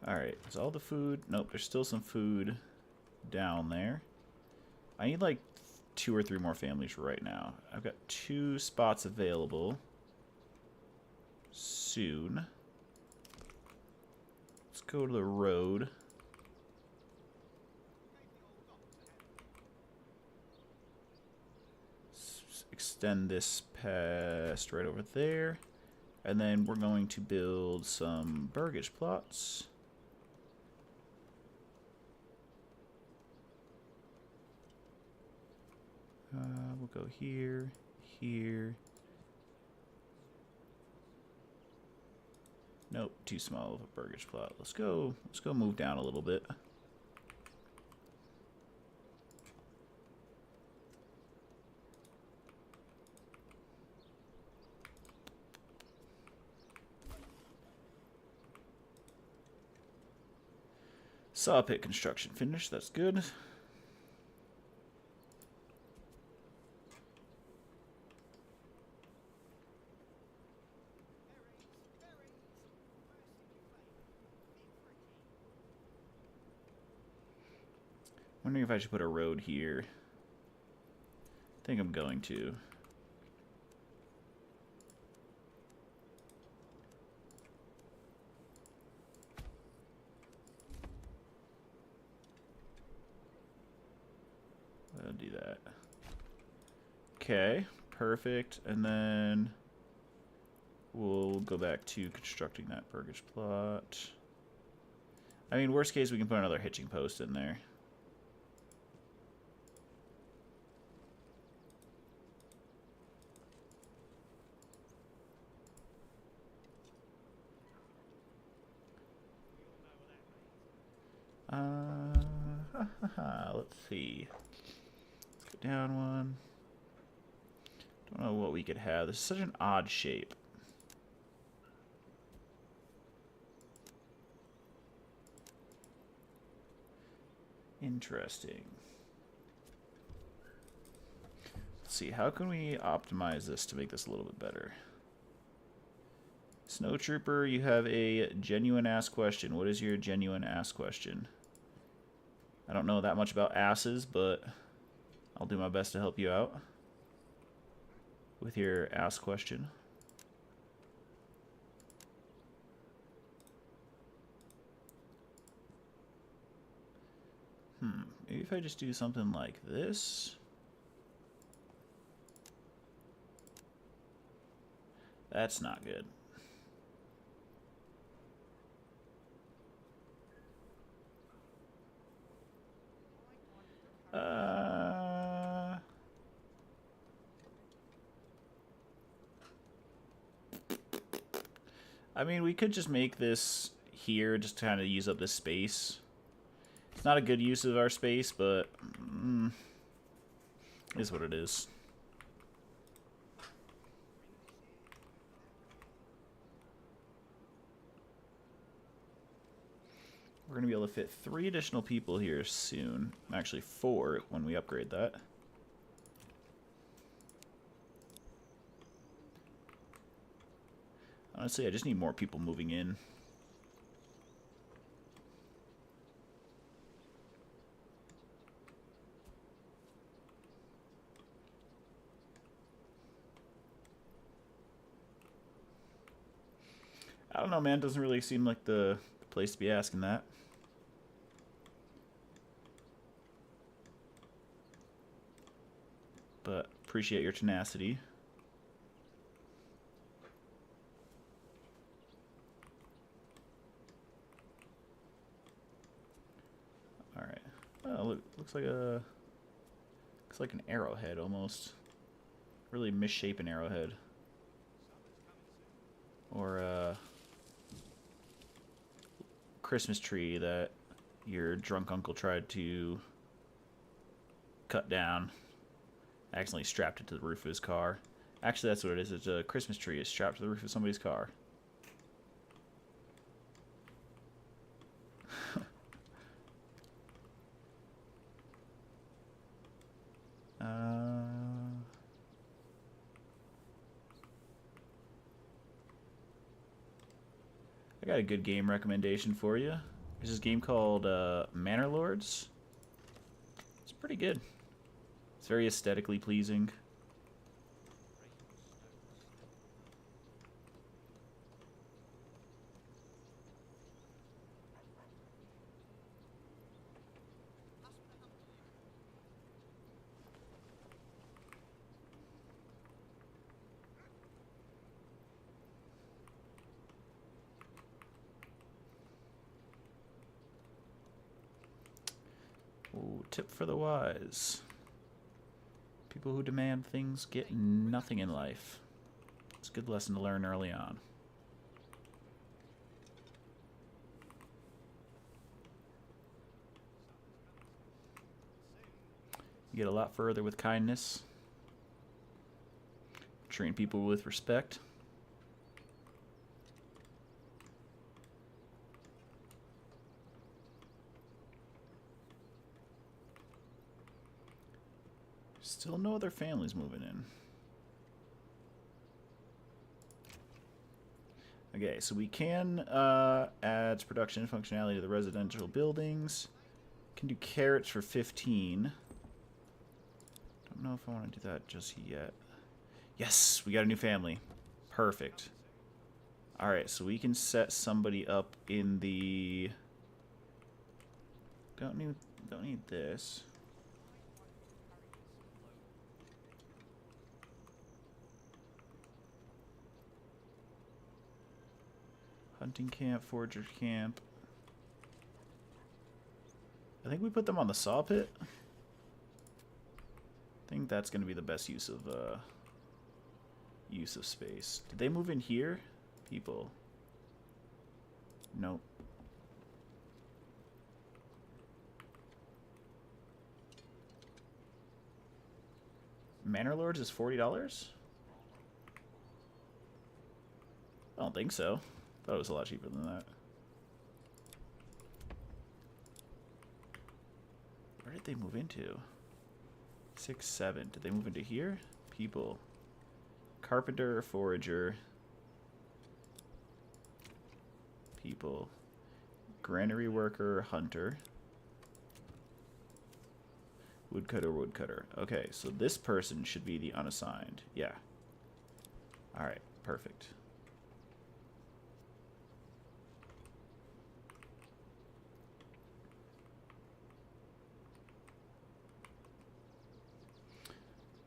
Alright, is all the food? Nope, there's still some food down there. I need like 2 or 3 more families right now. I've got 2 spots available soon. Let's go to the road. Extend this past right over there. And then we're going to build some burgage plots. We'll go here, here. Nope, too small of a burgage plot. Let's go move down a little bit. Saw pit construction finished, that's good. Wondering if I should put a road here. I think I'm going to. I'll do that. Okay, perfect. And then we'll go back to constructing that burgage plot. I mean, worst case, we can put another hitching post in there. Let's see. Let's go down one. Don't know what we could have. This is such an odd shape. Interesting. Let's see, how can we optimize this to make this a little bit better? Snow Trooper, you have a genuine ass question. What is your genuine ass question? I don't know that much about asses, but I'll do my best to help you out with your ass question. Maybe if I just do something like this. That's not good. I mean, we could just make this here, just to kind of use up this space. It's not a good use of our space, but is what it is. We're going to be able to fit 3 additional people here soon. Actually, 4 when we upgrade that. Honestly, I just need more people moving in. I don't know, man. Doesn't really seem like the place to be asking that. But appreciate your tenacity. All right. Oh, looks like an arrowhead almost. Really misshapen arrowhead. Or a Christmas tree that your drunk uncle tried to cut down. Accidentally strapped it to the roof of his car. Actually, that's what it is. It's a Christmas tree. It's strapped to the roof of somebody's car. I got a good game recommendation for you. There's this game called Manor Lords. It's pretty good. It's very aesthetically pleasing. Ooh, tip for the wise. People who demand things get nothing in life. It's a good lesson to learn early on. You get a lot further with kindness. Treating people with respect. Still no other families moving in. Okay, so we can add production functionality to the residential buildings. Can do carrots for 15. Don't know if I want to do that just yet. Yes, we got a new family. Perfect. Alright, so we can set somebody up in the... Don't need this. Hunting camp, forager camp. I think we put them on the saw pit. I think that's going to be the best use of space. Did they move in here? People. Nope. Manor Lords is $40? I don't think so. Thought it was a lot cheaper than that. Where did they move into? 6, 7. Did they move into here? People. Carpenter, forager. People. Granary worker, hunter. Woodcutter, woodcutter. Okay, so this person should be the unassigned. Yeah. Alright, perfect.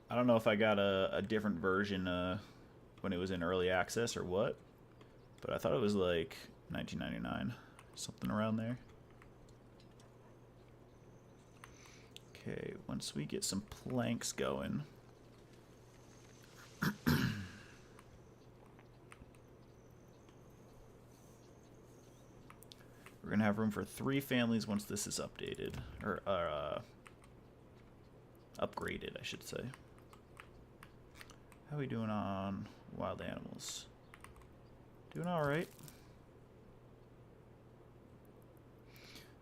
I don't know if I got a different version when it was in early access or what, but I thought it was like $19.99, something around there. Okay, once we get some planks going. We're going to have room for 3 families once this is updated, or upgraded, I should say. How are we doing on wild animals? Doing alright.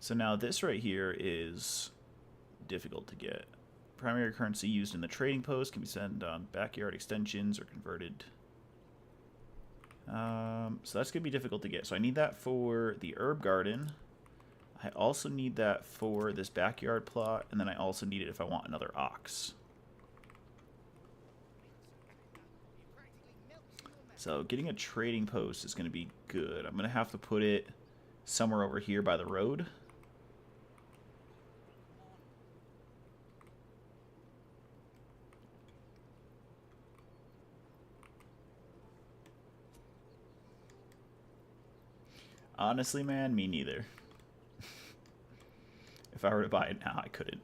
So now this right here is difficult to get. Primary currency used in the trading post can be sent on backyard extensions or converted. So that's going to be difficult to get. So I need that for the herb garden. I also need that for this backyard plot. And then I also need it if I want another ox. So getting a trading post is going to be good. I'm going to have to put it somewhere over here by the road. Honestly, man, me neither. If I were to buy it now, I couldn't.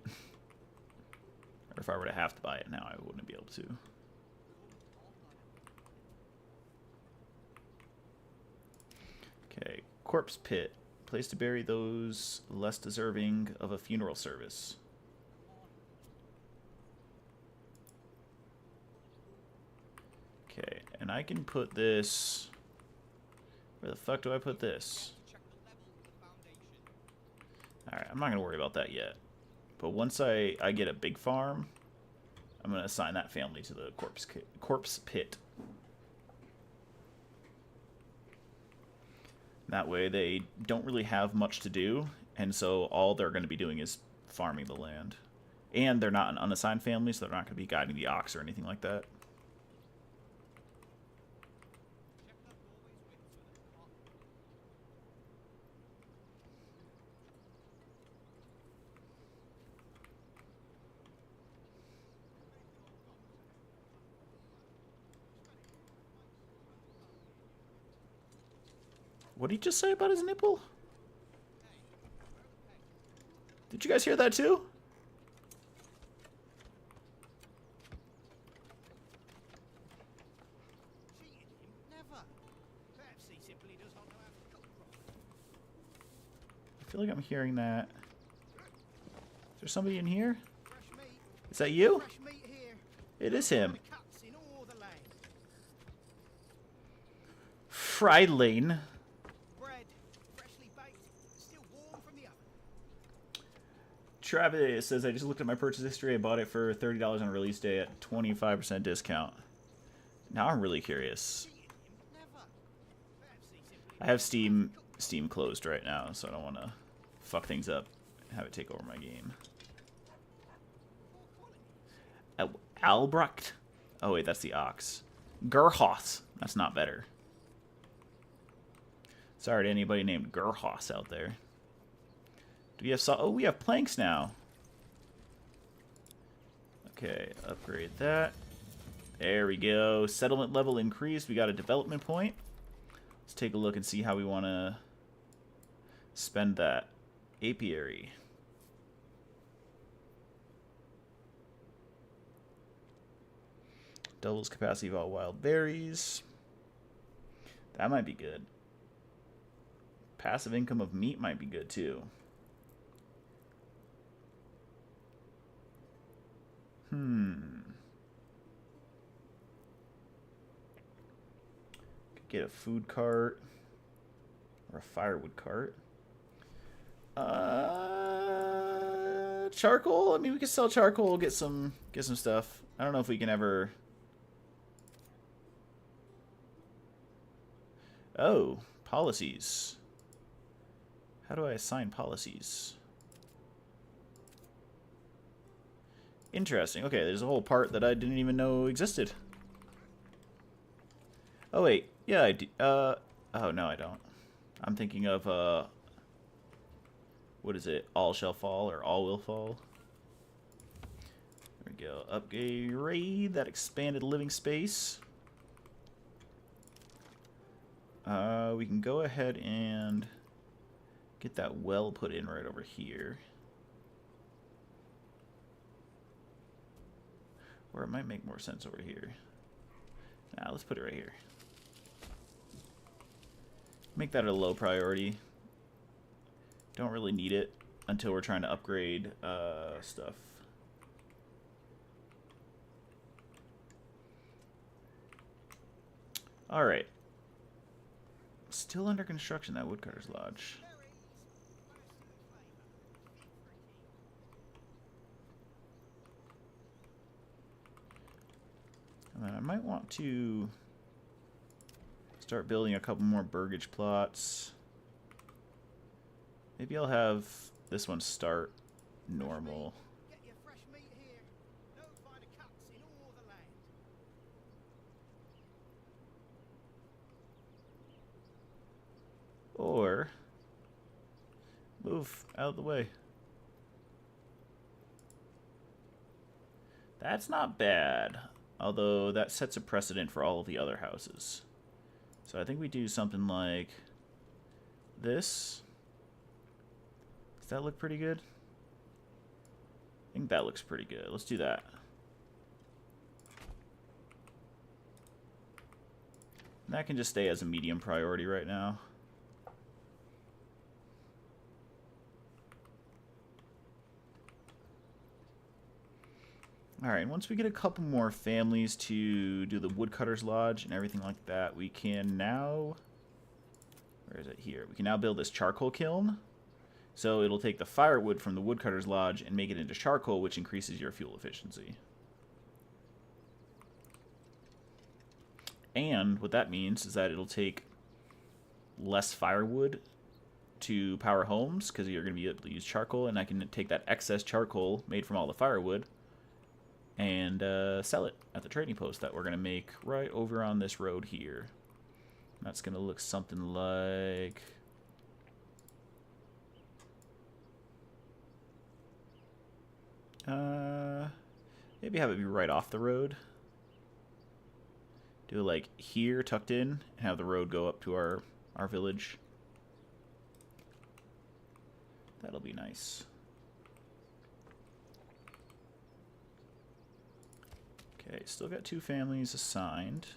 Or if I were to have to buy it now, I wouldn't be able to. Okay, corpse pit. Place to bury those less deserving of a funeral service. Okay, and I can put this... Where the fuck do I put this? Alright, I'm not going to worry about that yet. But once I get a big farm, I'm going to assign that family to the corpse pit. That way they don't really have much to do, and so all they're going to be doing is farming the land. And they're not an unassigned family, so they're not going to be guiding the ox or anything like that. What did he just say about his nipple? Did you guys hear that too? I feel like I'm hearing that. Is there somebody in here? Is that you? It is him. Fledgling. Travis says, I just looked at my purchase history. I bought it for $30 on release day at 25% discount. Now I'm really curious. I have Steam closed right now, so I don't want to fuck things up and have it take over my game. Albrecht? Oh wait, that's the ox. Gerhos. That's not better. Sorry to anybody named Gerhos out there. Do we have oh, we have planks now. Okay, upgrade that. There we go. Settlement level increased. We got a development point. Let's take a look and see how we want to spend that. Apiary. Doubles capacity of all wild berries. That might be good. Passive income of meat might be good too. get a food cart or a firewood cart. Charcoal. I mean, we can sell charcoal, get some stuff. I don't know if we can ever. Oh, policies. How do I assign policies? Interesting. Okay, there's a whole part that I didn't even know existed. Oh wait, yeah, I do. Oh no, I don't. I'm thinking of what is it? All shall fall or all will fall. There we go. Upgrade that expanded living space. We can go ahead and get that well put in right over here. Or it might make more sense over here. Nah, let's put it right here. Make that a low priority. Don't really need it until we're trying to upgrade stuff. Alright. Still under construction, that woodcutter's lodge. And then I might want to start building a couple more burgage plots. Maybe I'll have this one start normal. Get your fresh meat here. Notify the cuts in all the land. Or move out of the way. That's not bad. Although that sets a precedent for all of the other houses. So I think we do something like this. Does that look pretty good? I think that looks pretty good. Let's do that. And that can just stay as a medium priority right now. Alright, once we get a couple more families to do the woodcutter's lodge and everything like that, we can now... Where is it? Here. We can now build this charcoal kiln. So it'll take the firewood from the woodcutter's lodge and make it into charcoal, which increases your fuel efficiency. And what that means is that it'll take less firewood to power homes, because you're going to be able to use charcoal, and I can take that excess charcoal made from all the firewood and sell it at the trading post that we're going to make right over on this road here. That's going to look something like... maybe have it be right off the road. Do it like here, tucked in, and have the road go up to our village. That'll be nice. Okay, still got 2 families assigned.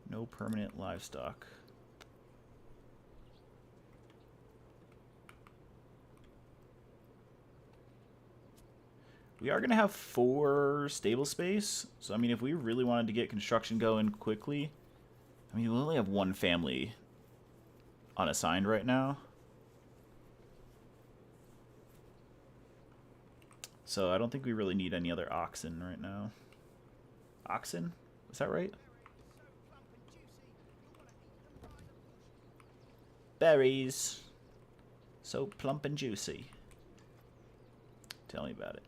No permanent livestock. We are going to have 4 stable space. So, I mean, if we really wanted to get construction going quickly... I mean, we only have 1 family unassigned right now. So, I don't think we really need any other oxen right now. Oxen? Is that right? Berries. So plump and juicy. Tell me about it.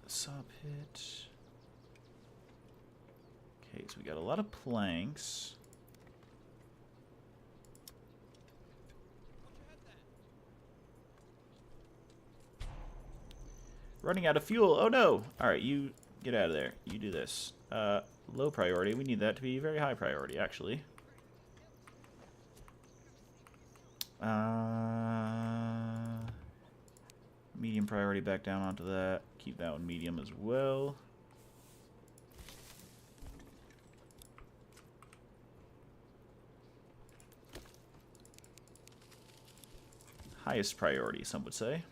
Saw pit. Okay, so we got a lot of planks. Running out of fuel. Oh no! Alright, you get out of there. You do this. Low priority. We need that to be very high priority, actually. Medium priority back down onto that. Keep that one medium as well. Highest priority, some would say.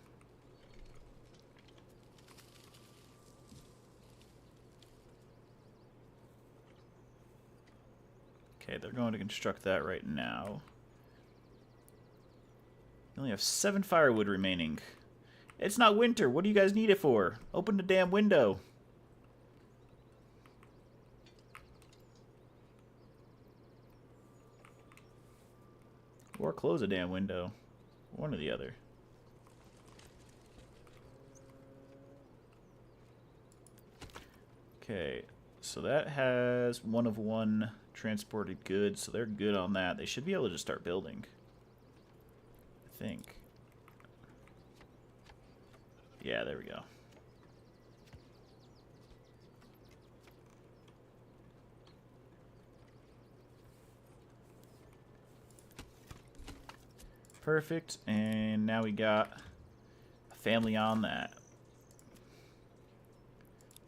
Okay, they're going to construct that right now. We only have 7 firewood remaining. It's not winter. What do you guys need it for? Open the damn window. Or close a damn window. One or the other. Okay, so that has 1 of 1 transported goods, so they're good on that. They should be able to just start building. I think. Yeah, there we go. Perfect, and now we got a family on that.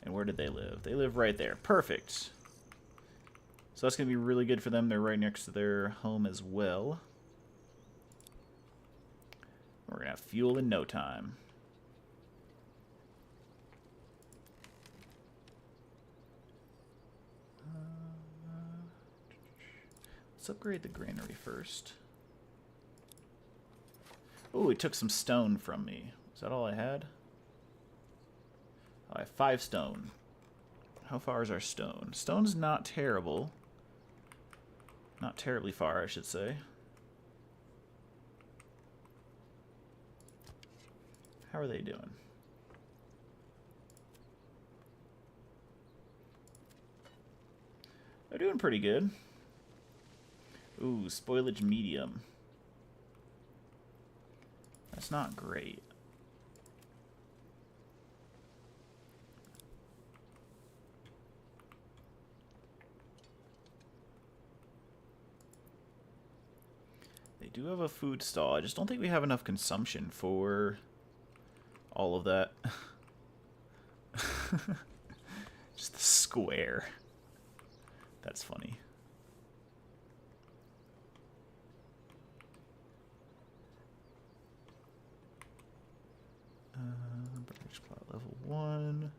And where did they live? They live right there. Perfect. So that's going to be really good for them. They're right next to their home as well. We're going to have fuel in no time. Let's upgrade the granary first. Oh, it took some stone from me. Is that all I had? Oh, I have 5 stone. How far is our stone? Stone's not terrible. Not terribly far, I should say. How are they doing? They're doing pretty good. Ooh, spoilage medium. That's not great. They do have a food stall. I just don't think we have enough consumption for all of that. Just the square. That's funny. Bridge plot level 1.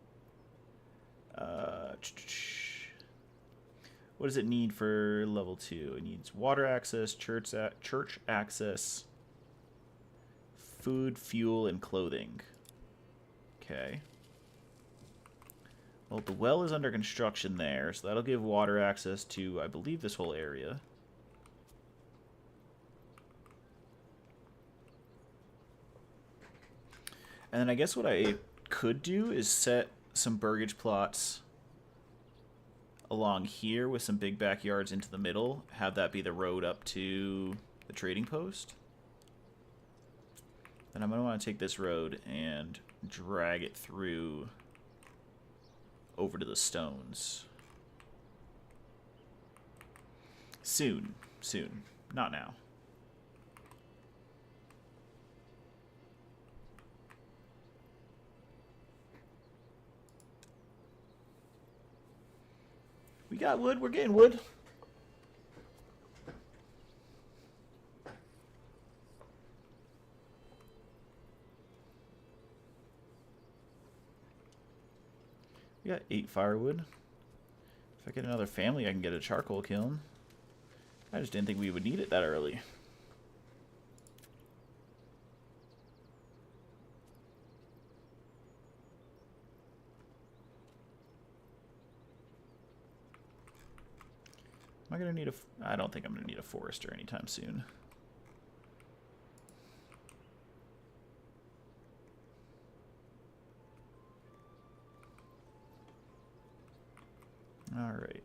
What does it need for level 2? It needs water access, church access, food, fuel, and clothing. Okay. Well, the well is under construction there, so that'll give water access to, I believe, this whole area. And then I guess what I could do is set some burgage plots along here with some big backyards into the middle. Have that be the road up to the trading post. Then I'm going to want to take this road and drag it through over to the stones. Soon. Soon. Not now. We got wood. We're getting wood. We got 8 firewood. If I get another family, I can get a charcoal kiln. I just didn't think we would need it that early. Am I gonna need a... I don't think I'm gonna need a forester anytime soon. Alright.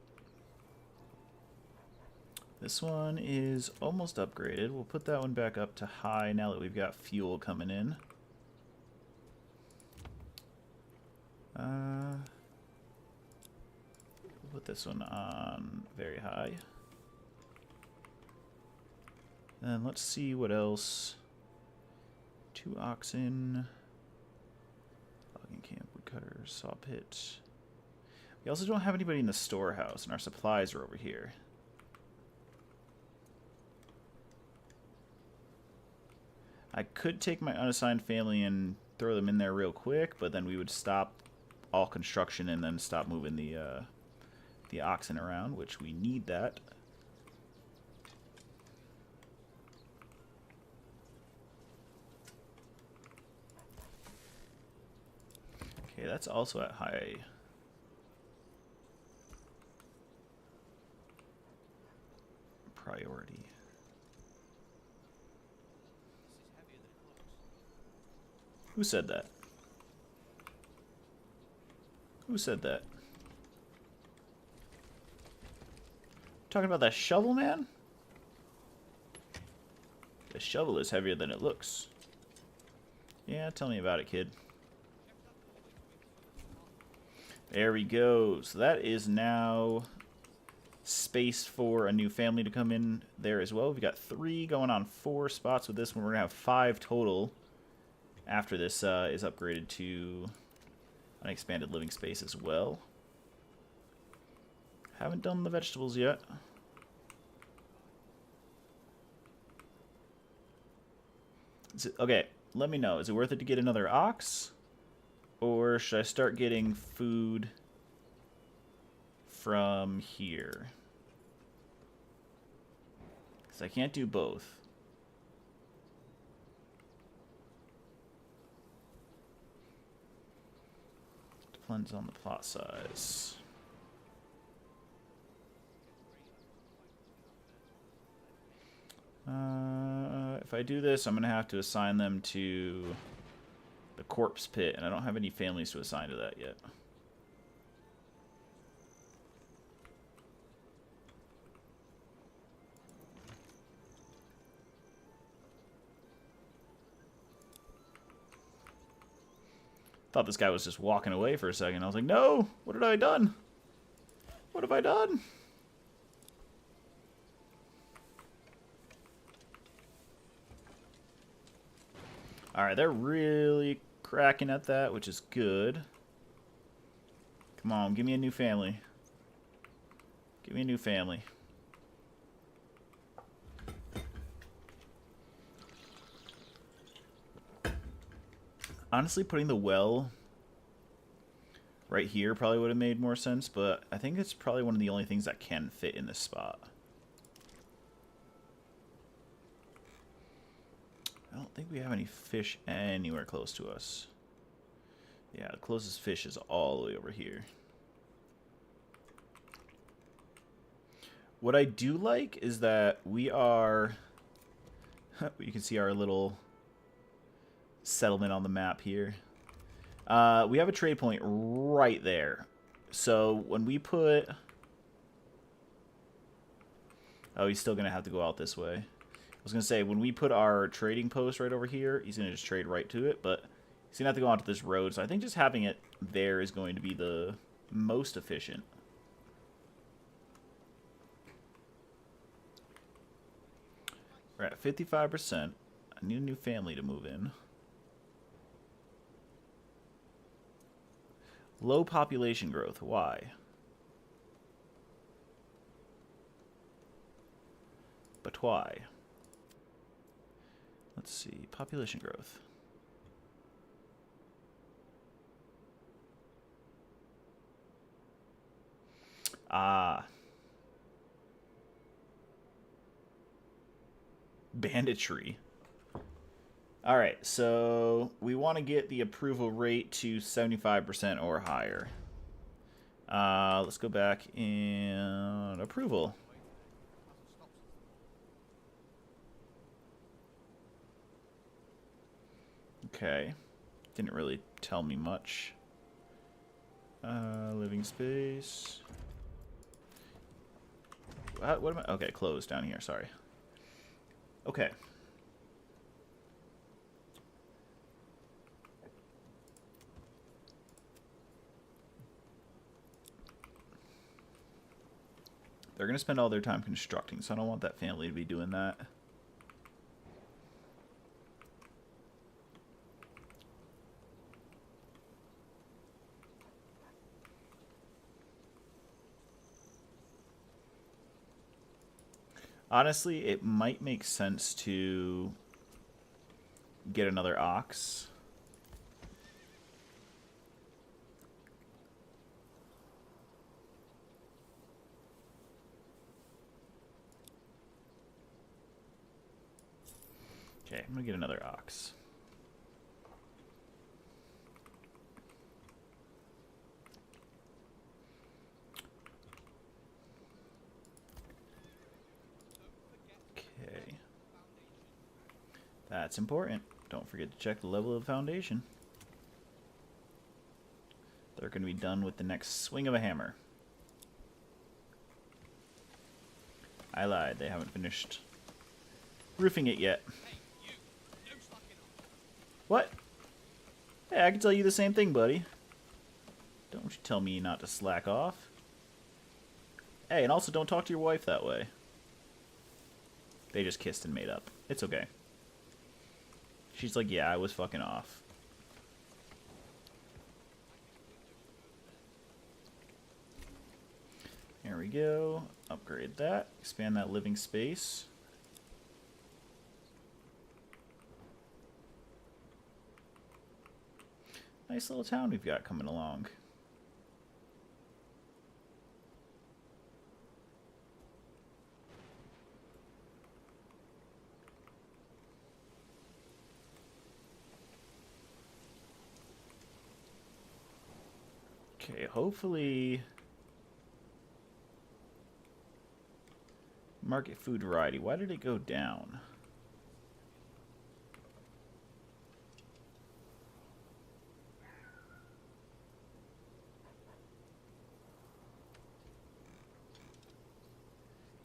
This one is almost upgraded. We'll put that one back up to high now that we've got fuel coming in. We'll put this one on very high. And let's see what else. 2 oxen. Logging camp, woodcutter, saw pit. We also don't have anybody in the storehouse, and our supplies are over here. I could take my unassigned family and throw them in there real quick, but then we would stop all construction and then stop moving the oxen around, which we need that. Okay, that's also at high. Priority. Who said that? Who said that? Talking about that shovel, man? The shovel is heavier than it looks. Yeah, tell me about it, kid. There we go. So that is now space for a new family to come in there as well. We've got 3 going on 4 spots with this one. We're going to have 5 total after this is upgraded to an expanded living space as well. Haven't done the vegetables yet. Okay, let me know. Is it worth it to get another ox? Or should I start getting food from here? Because I can't do both. Depends on the plot size. If I do this, I'm going to have to assign them to the corpse pit, and I don't have any families to assign to that yet. Thought this guy was just walking away for a second. I was like, no! What have I done? What have I done? Alright, they're really cracking at that, which is good. Come on, give me a new family. Give me a new family. Honestly, putting the well right here probably would have made more sense, but I think it's probably one of the only things that can fit in this spot. I don't think we have any fish anywhere close to us. Yeah, the closest fish is all the way over here. What I do like is that we are... you can see our little settlement on the map here. We have a trade point right there. So when we put... Oh, he's still going to have to go out this way. I was going to say, when we put our trading post right over here, he's going to just trade right to it, but he's going to have to go onto this road, so I think just having it there is going to be the most efficient. We're at 55%. I need a new family to move in. Low population growth. Why? But why? Let's see. Population growth. Ah. Banditry. Alright, so we want to get the approval rate to 75% or higher. Let's go back and approval. Okay. Didn't really tell me much. Living space. What am I? Okay, closed down here. Sorry. Okay. They're going to spend all their time constructing, so I don't want that family to be doing that. Honestly, it might make sense to get another ox. Okay, I'm gonna get another ox. That's important. Don't forget to check the level of the foundation. They're going to be done with the next swing of a hammer. I lied. They haven't finished roofing it yet. What? Hey, I can tell you the same thing, buddy. Don't you tell me not to slack off. Hey, and also don't talk to your wife that way. They just kissed and made up. It's okay. She's like, yeah, I was fucking off. There we go. Upgrade that. Expand that living space. Nice little town we've got coming along. Okay, hopefully... Market food variety. Why did it go down?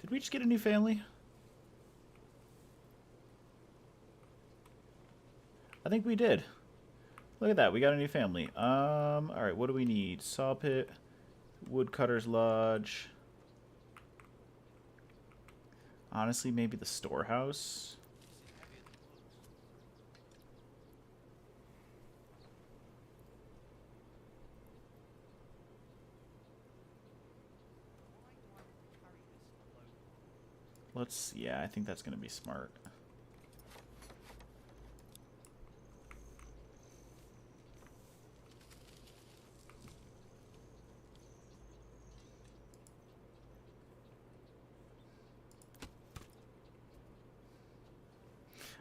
Did we just get a new family? I think we did. Look at that, we got a new family. Alright, what do we need? Saw pit, woodcutter's lodge. Honestly, maybe the storehouse. Let's, yeah, I think that's going to be smart.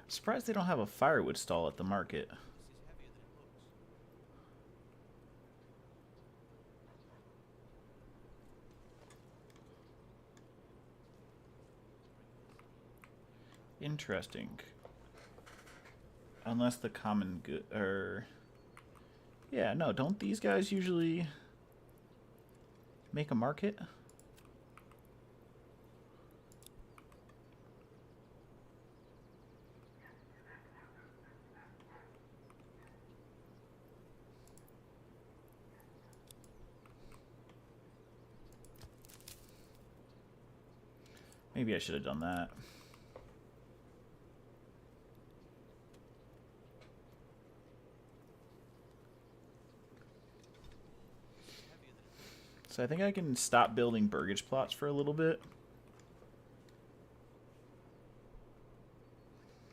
I'm surprised they don't have a firewood stall at the market. Interesting. Unless the common good, or... Yeah, no, don't these guys usually make a market? Maybe I should have done that. So I think I can stop building burgage plots for a little bit.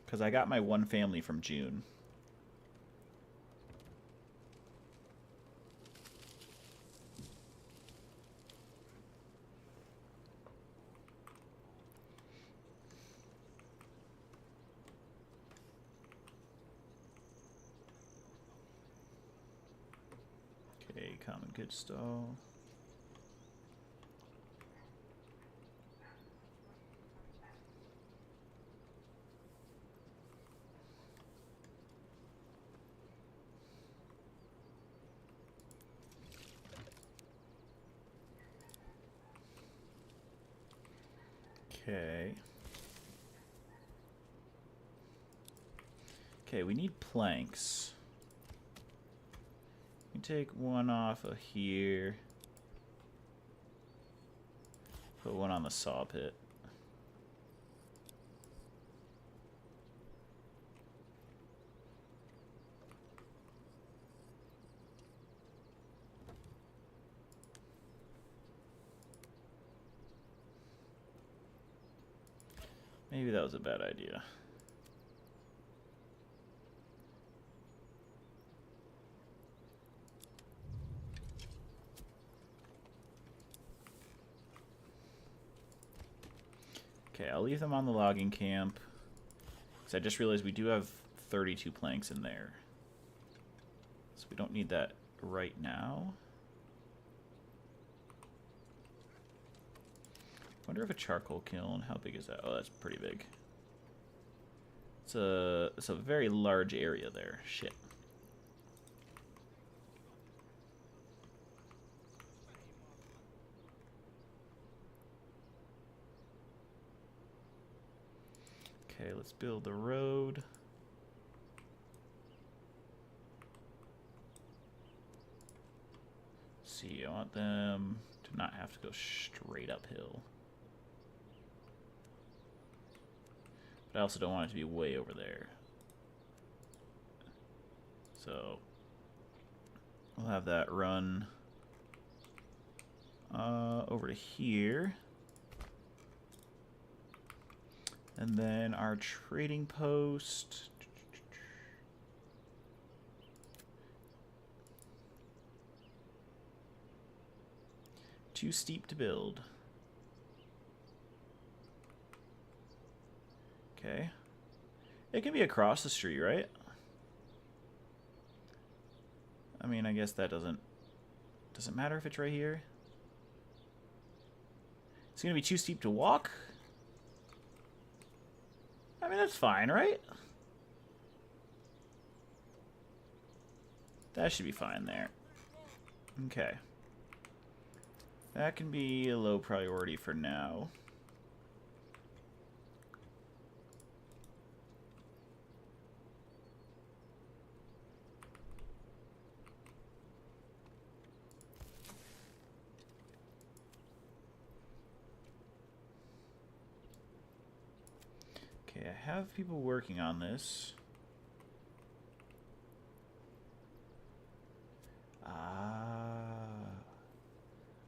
Because I got my one family from June. Okay, common good stall. Okay. Okay, we need planks. We take one off of here. Put one on the saw pit. Maybe that was a bad idea. Okay, I'll leave them on the logging camp. Because I just realized we do have 32 planks in there. So we don't need that right now. Wonder if a charcoal kiln, how big is that? Oh, that's pretty big. It's a very large area there. Shit. Okay, let's build the road. See, I want them to not have to go straight uphill. But I also don't want it to be way over there. So we'll have that run over to here. And then our trading post. Too steep to build. Okay. It can be across the street, right? I mean, I guess that doesn't matter if it's right here. It's gonna be too steep to walk. I mean, that's fine, right? That should be fine there. Okay. That can be a low priority for now. Okay, I have people working on this.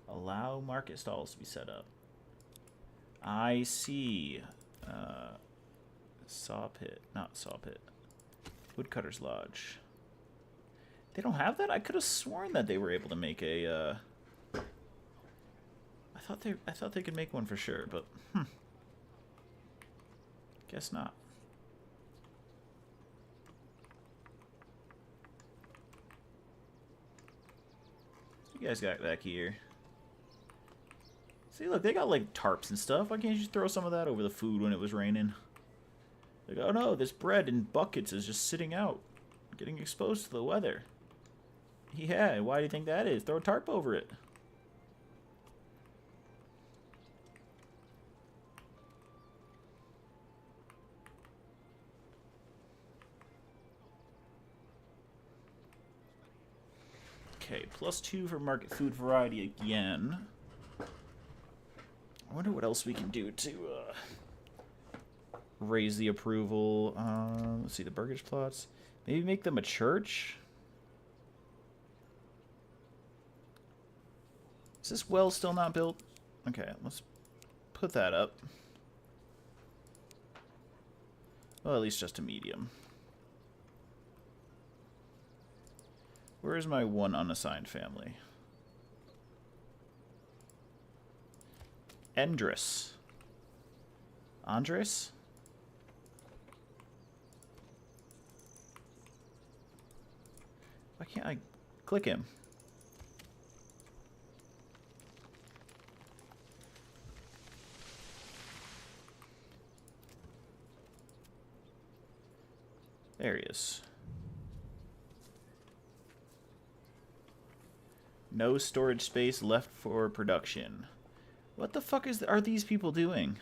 Allow market stalls to be set up. I see. Saw pit, not saw pit. Woodcutter's Lodge. They don't have that? I could have sworn that they were able to make a. I thought they could make one for sure, but guess not. You guys got back here. See, look, they got like tarps and stuff. Why can't you just throw some of that over the food when it was raining? Like, oh no, this bread in buckets is just sitting out, getting exposed to the weather. Yeah, why do you think that is? Throw a tarp over it. Okay, +2 for market food variety again. I wonder what else we can do to raise the approval. Let's see, the burgage plots. Maybe make them a church? Is this well still not built? Okay, let's put that up. Well, at least just a medium. Where is my one unassigned family? Endris. Andres? Why can't I click him? There he is. No storage space left for production. What the fuck are these people doing?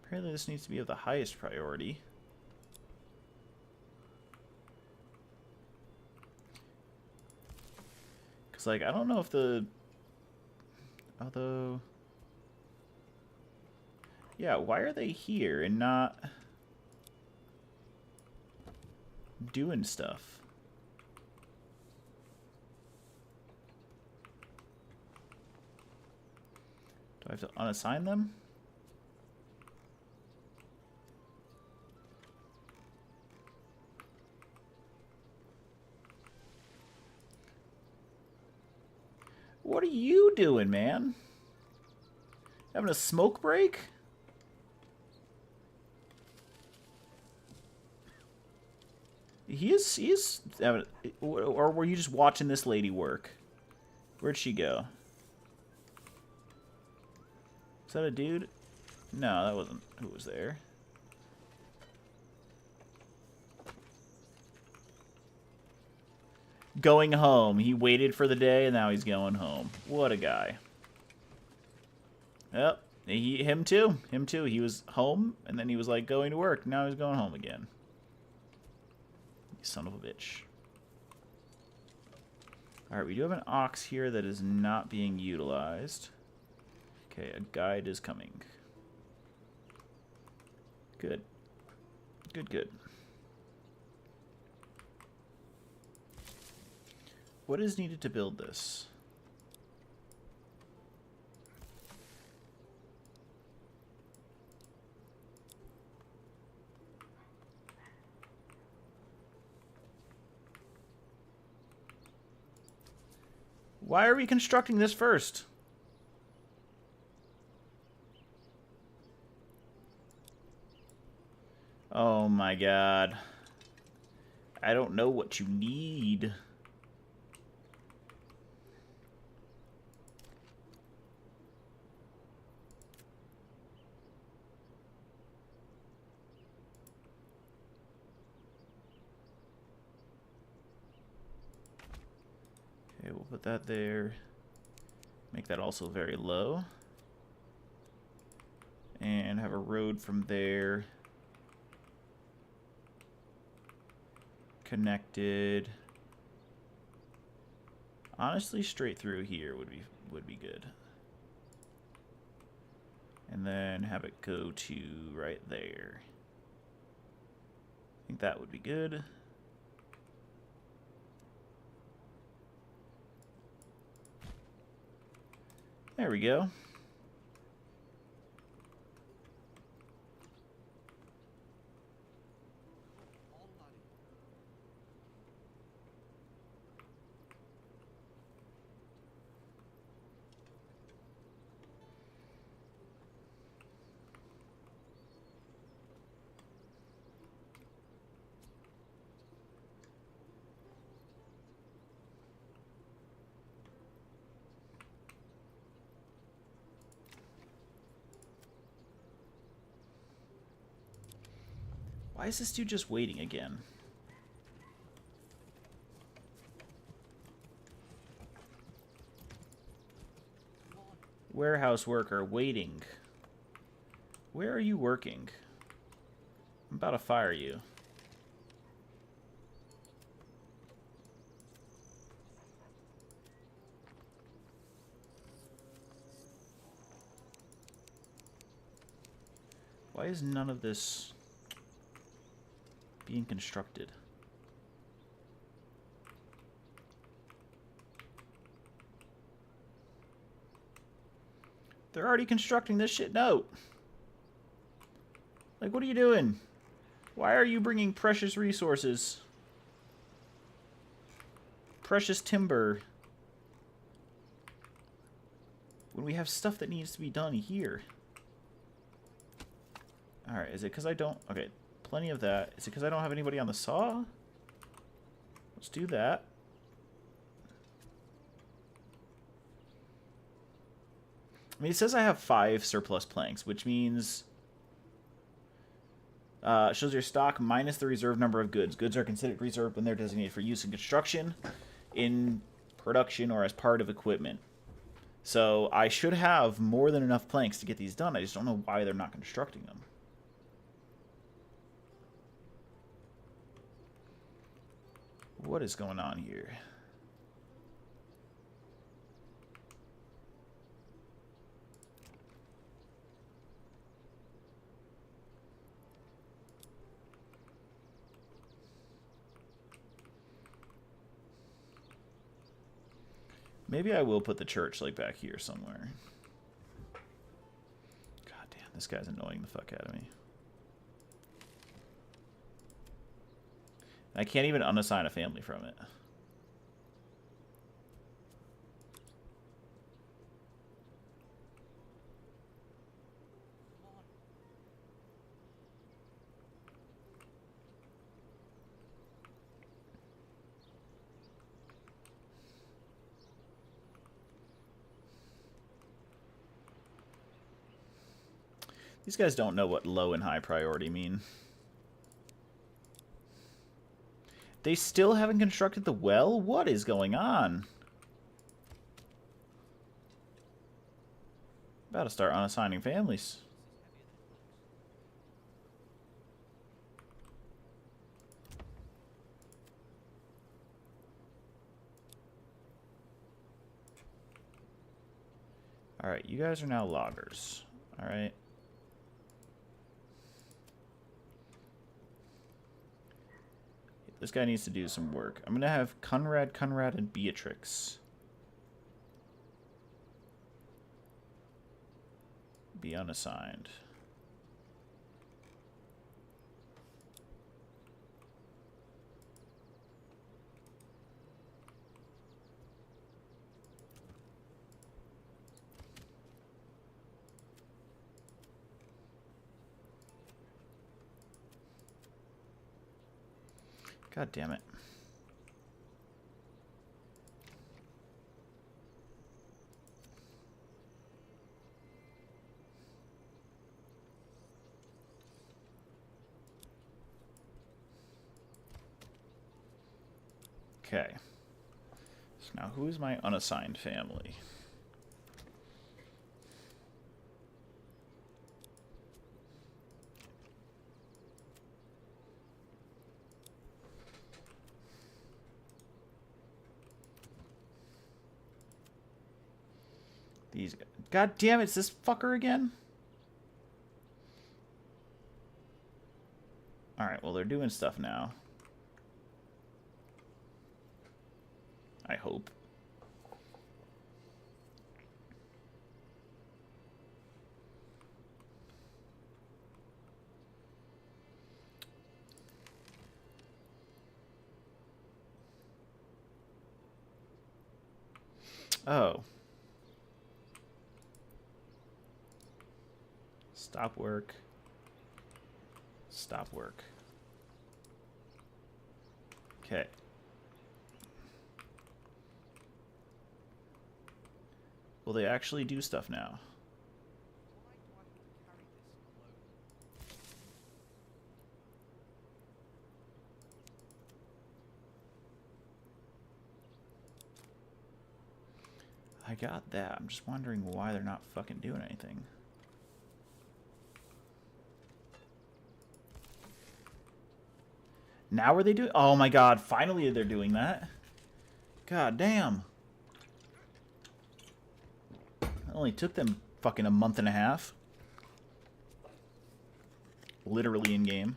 Apparently this needs to be of the highest priority. Because, like, I don't know if the... Although... Yeah, why are they here and not doing stuff? Do I have to unassign them? What are you doing, man? Having a smoke break? He is having, or were you just watching this lady work? Where'd she go? Is that a dude? No, that wasn't who was there. Going home. He waited for the day, and now he's going home. What a guy. Yep. Him too. Him too. He was home, and then he was like going to work. Now he's going home again. You son of a bitch. Alright, we do have an ox here that is not being utilized. Okay, a guide is coming. Good. Good, good. What is needed to build this? Why are we constructing this first? Oh my god. I don't know what you need. Okay, we'll put that there. Make that also very low. And have a road from there. Connected. Honestly, straight through here would be good. And then have it go to right there. I think that would be good. There we go. Why is this dude just waiting again? Warehouse worker waiting. Where are you working? I'm about to fire you. Why is none of this being constructed? They're already constructing this shit. No. Like, what are you doing? Why are you bringing precious resources? Precious timber. When we have stuff that needs to be done here. Alright, is it because I don't... Okay, plenty of that. Is it because I don't have anybody on the saw? Let's do that. I mean, it says I have 5 surplus planks, which means... shows your stock minus the reserve number of goods. Goods are considered reserved when they're designated for use in construction, in production, or as part of equipment. So I should have more than enough planks to get these done. I just don't know why they're not constructing them. What is going on here? Maybe I will put the church like back here somewhere. God damn, this guy's annoying the fuck out of me. I can't even unassign a family from it. These guys don't know what low and high priority mean. They still haven't constructed the well? What is going on? About to start unassigning families. Alright, you guys are now loggers. Alright. This guy needs to do some work. I'm going to have Conrad, and Beatrix be unassigned. God damn it. Okay. So now who is my unassigned family? These guys. God damn it, it's this fucker again? Alright, well they're doing stuff now. I hope. Oh. Stop work. Stop work. Okay. Will they actually do stuff now? I got that. I'm just wondering why they're not fucking doing anything. Now are they doing? Oh my god, finally they're doing that. God damn. It only took them fucking a month and a half. Literally in game.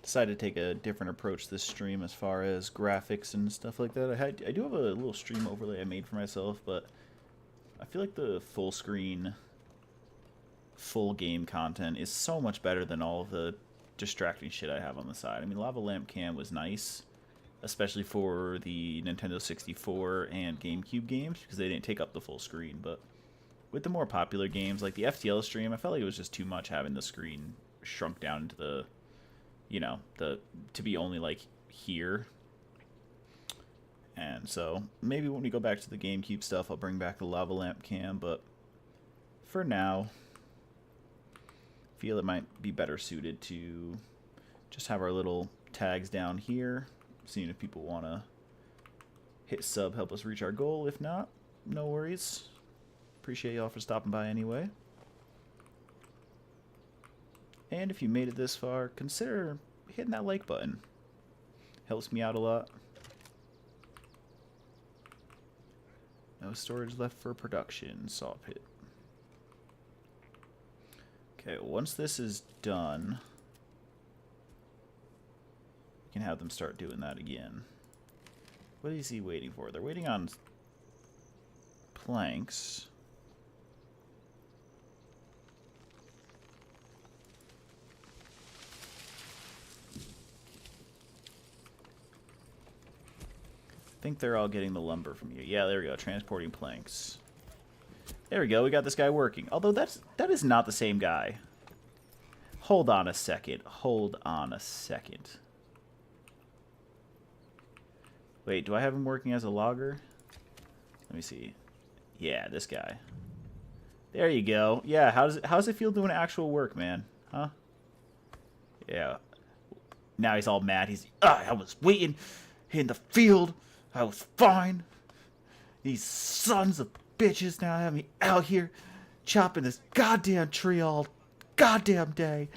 Decided to take a different approach this stream as far as graphics and stuff like that. I do have a little stream overlay I made for myself, but I feel like the full screen, full game content is so much better than all of the distracting shit I have on the side. I mean, Lava Lamp Cam was nice, especially for the Nintendo 64 and GameCube games, because they didn't take up the full screen. But with the more popular games, like the FTL stream, I felt like it was just too much having the screen shrunk down into the, you know, to be only like here. And so maybe when we go back to the GameCube stuff, I'll bring back the Lava Lamp Cam, but for now, I feel it might be better suited to just have our little tags down here, seeing if people want to hit sub, help us reach our goal. If not, no worries. Appreciate y'all for stopping by anyway. And if you made it this far, consider hitting that like button. Helps me out a lot. No storage left for production. Saw pit. Okay, once this is done, can have them start doing that again. What is he waiting for? They're waiting on planks. I think they're all getting the lumber from you. Yeah, there we go. Transporting planks. There we go. We got this guy working. Although that is not the same guy. Hold on a second. Hold on a second. Wait, do I have him working as a logger? Let me see. Yeah, this guy. There you go. Yeah, how's it feel doing actual work, man? Huh? Yeah. Now he's all mad. I was waiting in the field. I was fine. These sons of bitches now have me out here chopping this goddamn tree all goddamn day.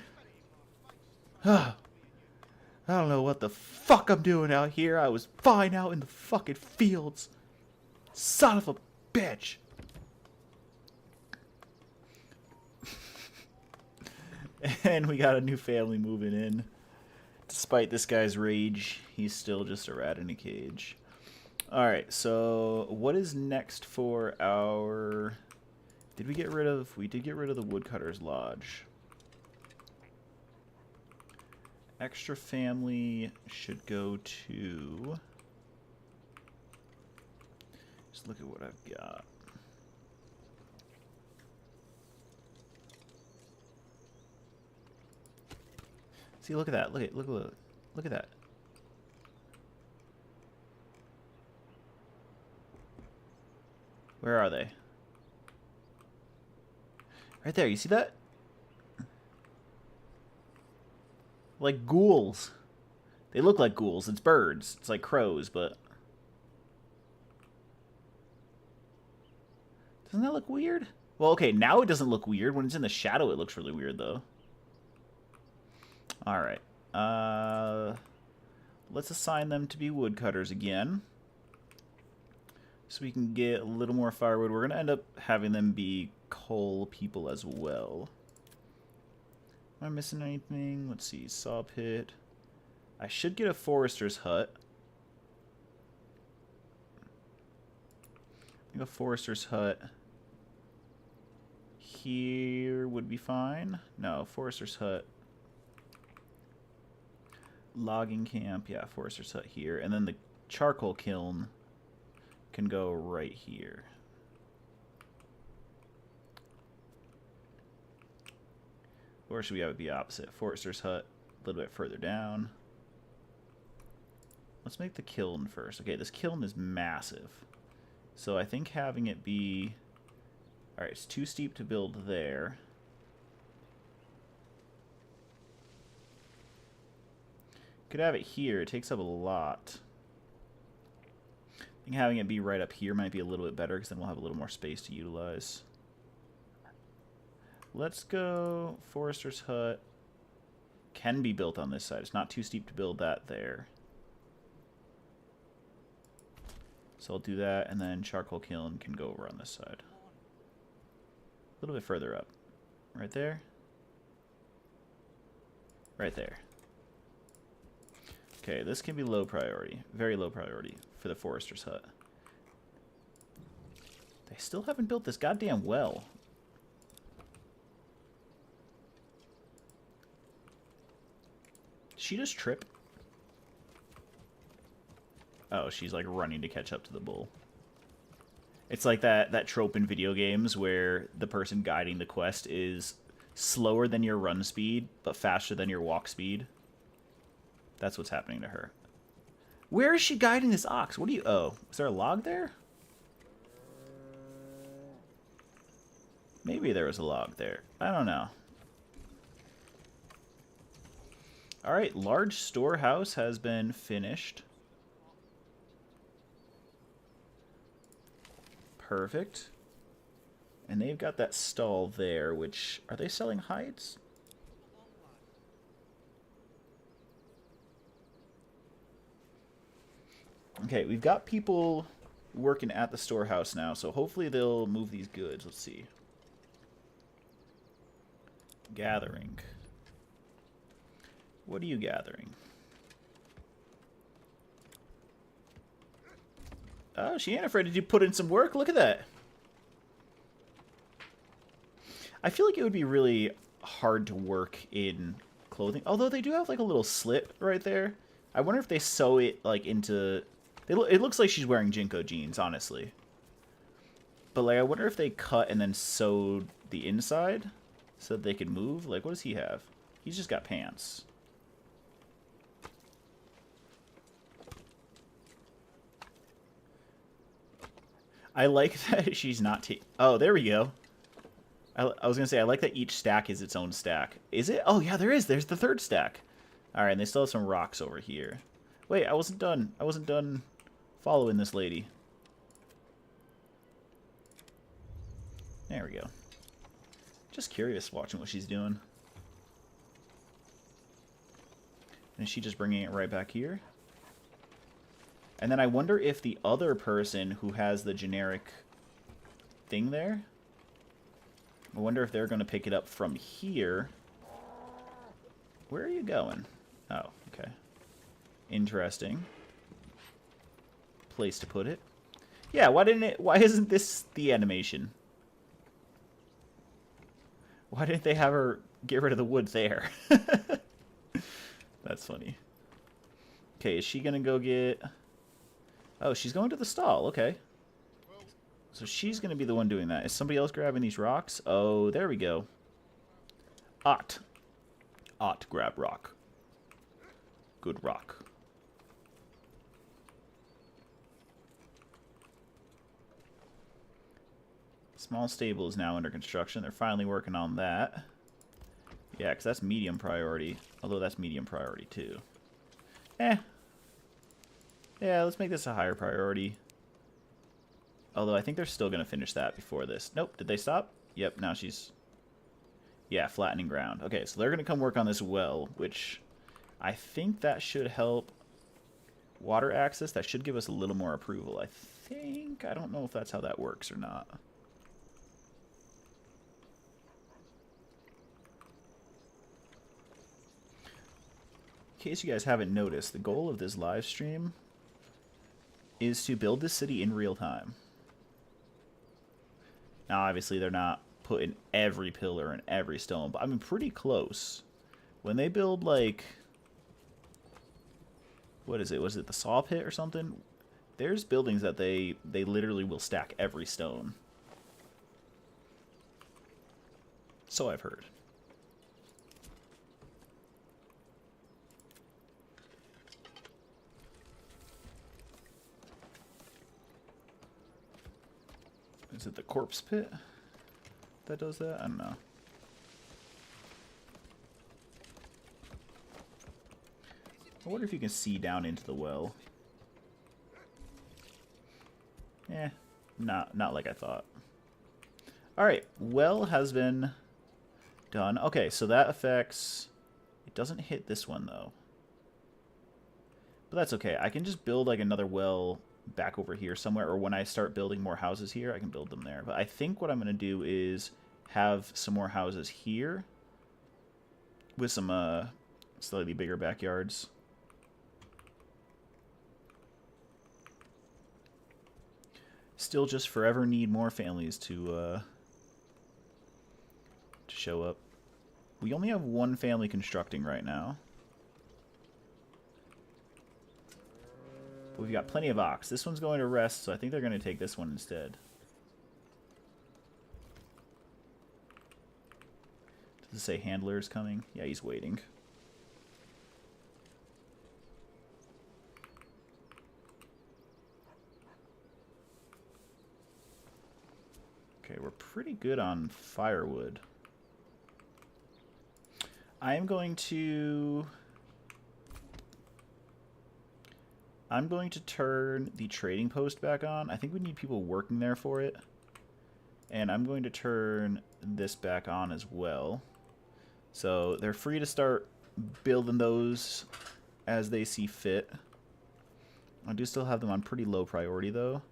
I don't know what the fuck I'm doing out here. I was fine out in the fucking fields. Son of a bitch. And we got a new family moving in. Despite this guy's rage, he's still just a rat in a cage. Alright, so what is next for our... Did we get rid of... We did get rid of the Woodcutter's Lodge. Extra family should go to... Just look at what I've got. See, look at that. Look at that. Where are they? Right there. You see that? Like ghouls. They look like ghouls. It's birds. It's like crows, but... Doesn't that look weird? Well, okay, now it doesn't look weird. When it's in the shadow, it looks really weird, though. Alright. Let's assign them to be woodcutters again. So we can get a little more firewood. We're going to end up having them be coal people as well. Am I missing anything? Let's see. Saw pit. I should get a forester's hut. I think a forester's hut here would be fine. No, forester's hut. Logging camp. Yeah, forester's hut here. And then the charcoal kiln can go right here. Or should we have it be opposite? Forester's hut a little bit further down. Let's make the kiln first. Okay, this kiln is massive. So I think having it be... Alright, it's too steep to build there. Could have it here. It takes up a lot. I think having it be right up here might be a little bit better because then we'll have a little more space to utilize. Let's go Forester's Hut. Can be built on this side. It's not too steep to build that there. So I'll do that, and then Charcoal Kiln can go over on this side. A little bit further up. Right there. Right there. Okay, this can be low priority. Very low priority for the Forester's Hut. They still haven't built this goddamn well. Did she just trip? Oh, she's like running to catch up to the bull. It's like that trope in video games where the person guiding the quest is slower than your run speed, but faster than your walk speed. That's what's happening to her. Where is she guiding this ox? What do you... Oh, is there a log there? Maybe there was a log there. I don't know. Alright, large storehouse has been finished. Perfect. And they've got that stall there, which... Are they selling hides? Okay, we've got people working at the storehouse now, so hopefully they'll move these goods. Let's see. Gathering. What are you gathering? Oh, she ain't afraid to put in some work. Look at that. I feel like it would be really hard to work in clothing. Although they do have like a little slit right there. I wonder if they sew it like into... It looks like she's wearing Jinko jeans, honestly. But like, I wonder if they cut and then sewed the inside so that they could move. Like, what does he have? He's just got pants. I like that she's not oh, there we go. I was going to say, I like that each stack is its own stack. Is it? Oh, yeah, there is. There's the third stack. All right, and they still have some rocks over here. Wait, I wasn't done. I wasn't done following this lady. There we go. Just curious watching what she's doing. And is she just bringing it right back here? And then I wonder if the other person who has the generic thing there, I wonder if they're going to pick it up from here. Where are you going? Oh, okay. Interesting. Place to put it. Yeah, why isn't this the animation? Why didn't they have her get rid of the wood there? That's funny. Okay, is she going to go get... Oh, she's going to the stall. Okay. So she's going to be the one doing that. Is somebody else grabbing these rocks? Oh, there we go. Ott. Ott, grab rock. Good rock. Small stable is now under construction. They're finally working on that. Yeah, because that's medium priority. Although that's medium priority too. Yeah, let's make this a higher priority. Although I think they're still going to finish that before this. Nope, did they stop? Yep, now she's... Yeah, flattening ground. Okay, so they're going to come work on this well, which I think that should help water access. That should give us a little more approval, I think. I don't know if that's how that works or not. In case you guys haven't noticed, the goal of this live stream is to build this city in real time. Now, obviously, they're not putting every pillar and every stone, but I mean, pretty close. When they build, like... What is it? Was it the saw pit or something? There's buildings that they literally will stack every stone. So I've heard. Is it the corpse pit that does that? I don't know. I wonder if you can see down into the well. Not like I thought. Alright, well has been done. Okay, so that affects... It doesn't hit this one, though. But that's okay. I can just build, like, another well back over here somewhere, or when I start building more houses here, I can build them there. But I think what I'm going to do is have some more houses here with some slightly bigger backyards. Still just forever need more families to show up. We only have one family constructing right now. We've got plenty of ox. This one's going to rest, so I think they're going to take this one instead. Does it say handler is coming? Yeah, he's waiting. Okay, we're pretty good on firewood. I am going to... I'm going to turn the trading post back on. I think we need people working there for it. And I'm going to turn this back on as well. So they're free to start building those as they see fit. I do still have them on pretty low priority though.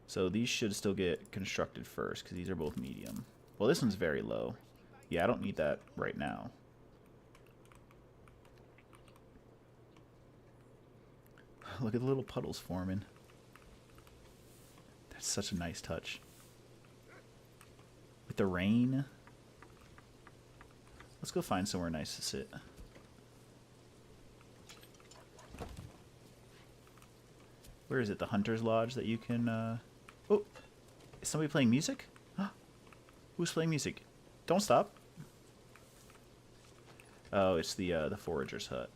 So these should still get constructed first because these are both medium. Well, this one's very low. Yeah, I don't need that right now. Look at the little puddles forming. That's such a nice touch. With the rain. Let's go find somewhere nice to sit. Where is it? The Hunter's Lodge that you can... Oh! Is somebody playing music? Huh? Who's playing music? Don't stop. Oh, it's the Forager's Hut.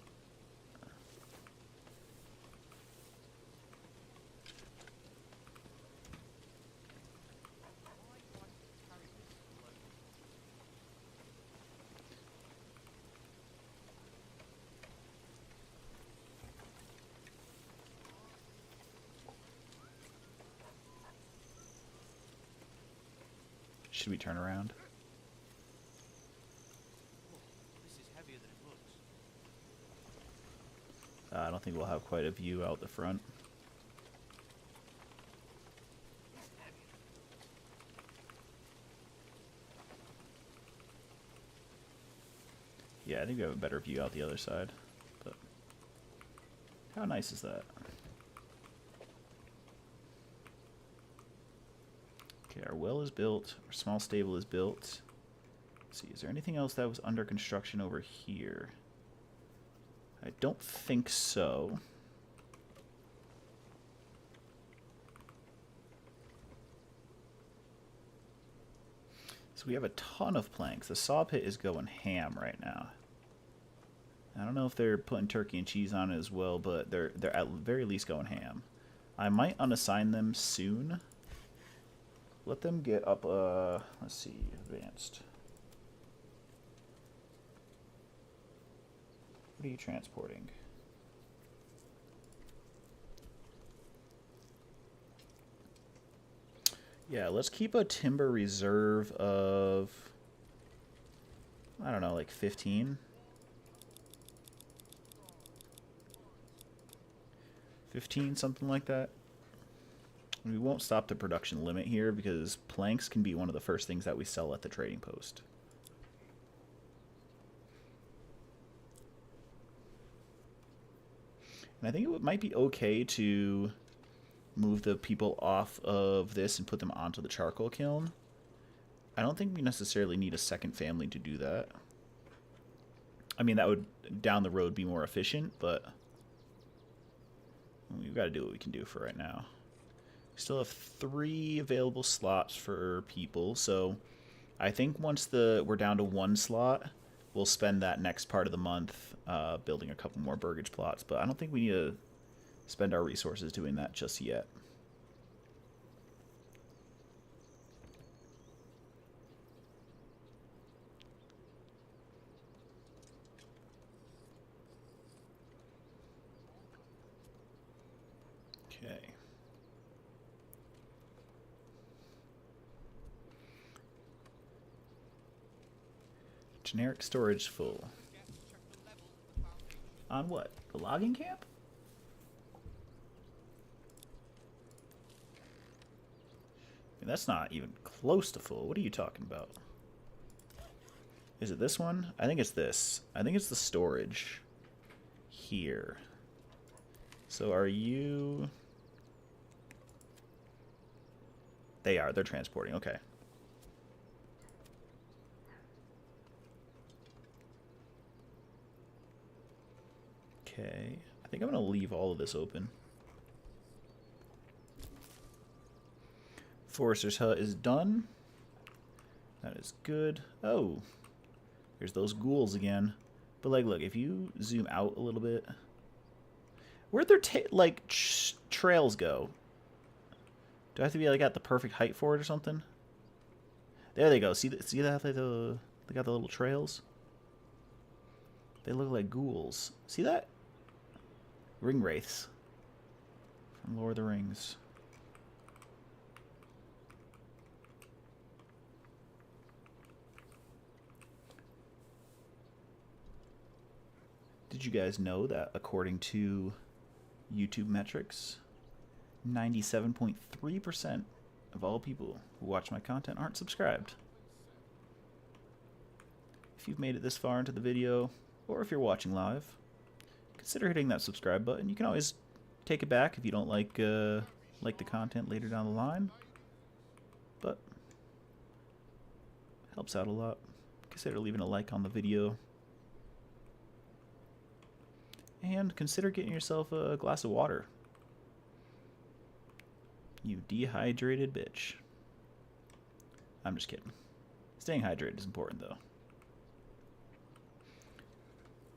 Should we turn around? This is heavier than it looks. I don't think we'll have quite a view out the front. Yeah, I think we have a better view out the other side. But how nice is that? Okay, our well is built. Our small stable is built. Let's see, is there anything else that was under construction over here? I don't think so. So we have a ton of planks. The saw pit is going ham right now. I don't know if they're putting turkey and cheese on it as well, but they're at the very least going ham. I might unassign them soon. Let them get up, let's see, advanced. What are you transporting? Yeah, let's keep a timber reserve of, I don't know, like 15? 15, something like that. We won't stop the production limit here because planks can be one of the first things that we sell at the trading post. And I think it might be okay to move the people off of this and put them onto the charcoal kiln. I don't think we necessarily need a second family to do that. I mean, that would down the road be more efficient, but we've got to do what we can do for right now. We still have 3 available slots for people, so I think once we're down to 1 slot, we'll spend that next part of the month building a couple more burgage plots, but I don't think we need to spend our resources doing that just yet. Okay. Generic storage full. On what? The logging camp? I mean, that's not even close to full. What are you talking about? Is it this one? I think it's this. I think it's the storage here. So are you... They are. They're transporting. Okay. Okay. I think I'm going to leave all of this open. Forester's Hut is done. That is good. Oh. There's those ghouls again. But, like, look, if you zoom out a little bit... Where'd their, trails go? Do I have to be, like, at the perfect height for it or something? There they go. See that? They got the little trails? They look like ghouls. See that? Ring wraiths. From Lord of the Rings. Did you guys know that according to YouTube metrics, 97.3% of all people who watch my content aren't subscribed? If you've made it this far into the video, or if you're watching live, consider hitting that subscribe button. You can always take it back if you don't like the content later down the line. But helps out a lot. Consider leaving a like on the video. And consider getting yourself a glass of water. You dehydrated bitch. I'm just kidding. Staying hydrated is important, though.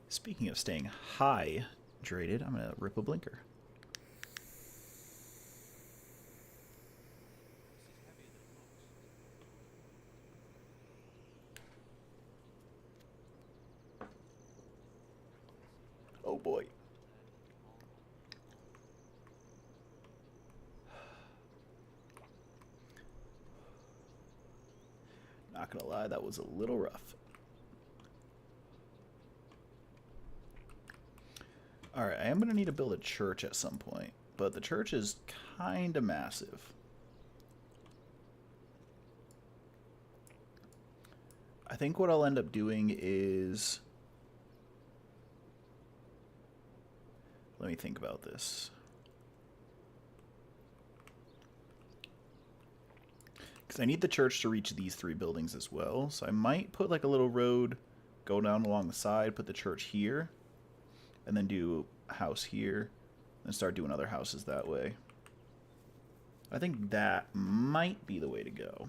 Speaking of staying hydrated, I'm going to rip a blinker. Oh boy. Not gonna lie, that was a little rough. Alright, I am gonna need to build a church at some point, but the church is kinda massive. I think what I'll end up doing is... Let me think about this. Because I need the church to reach these 3 buildings as well. So I might put like a little road, go down along the side, put the church here, and then do a house here, and start doing other houses that way. I think that might be the way to go.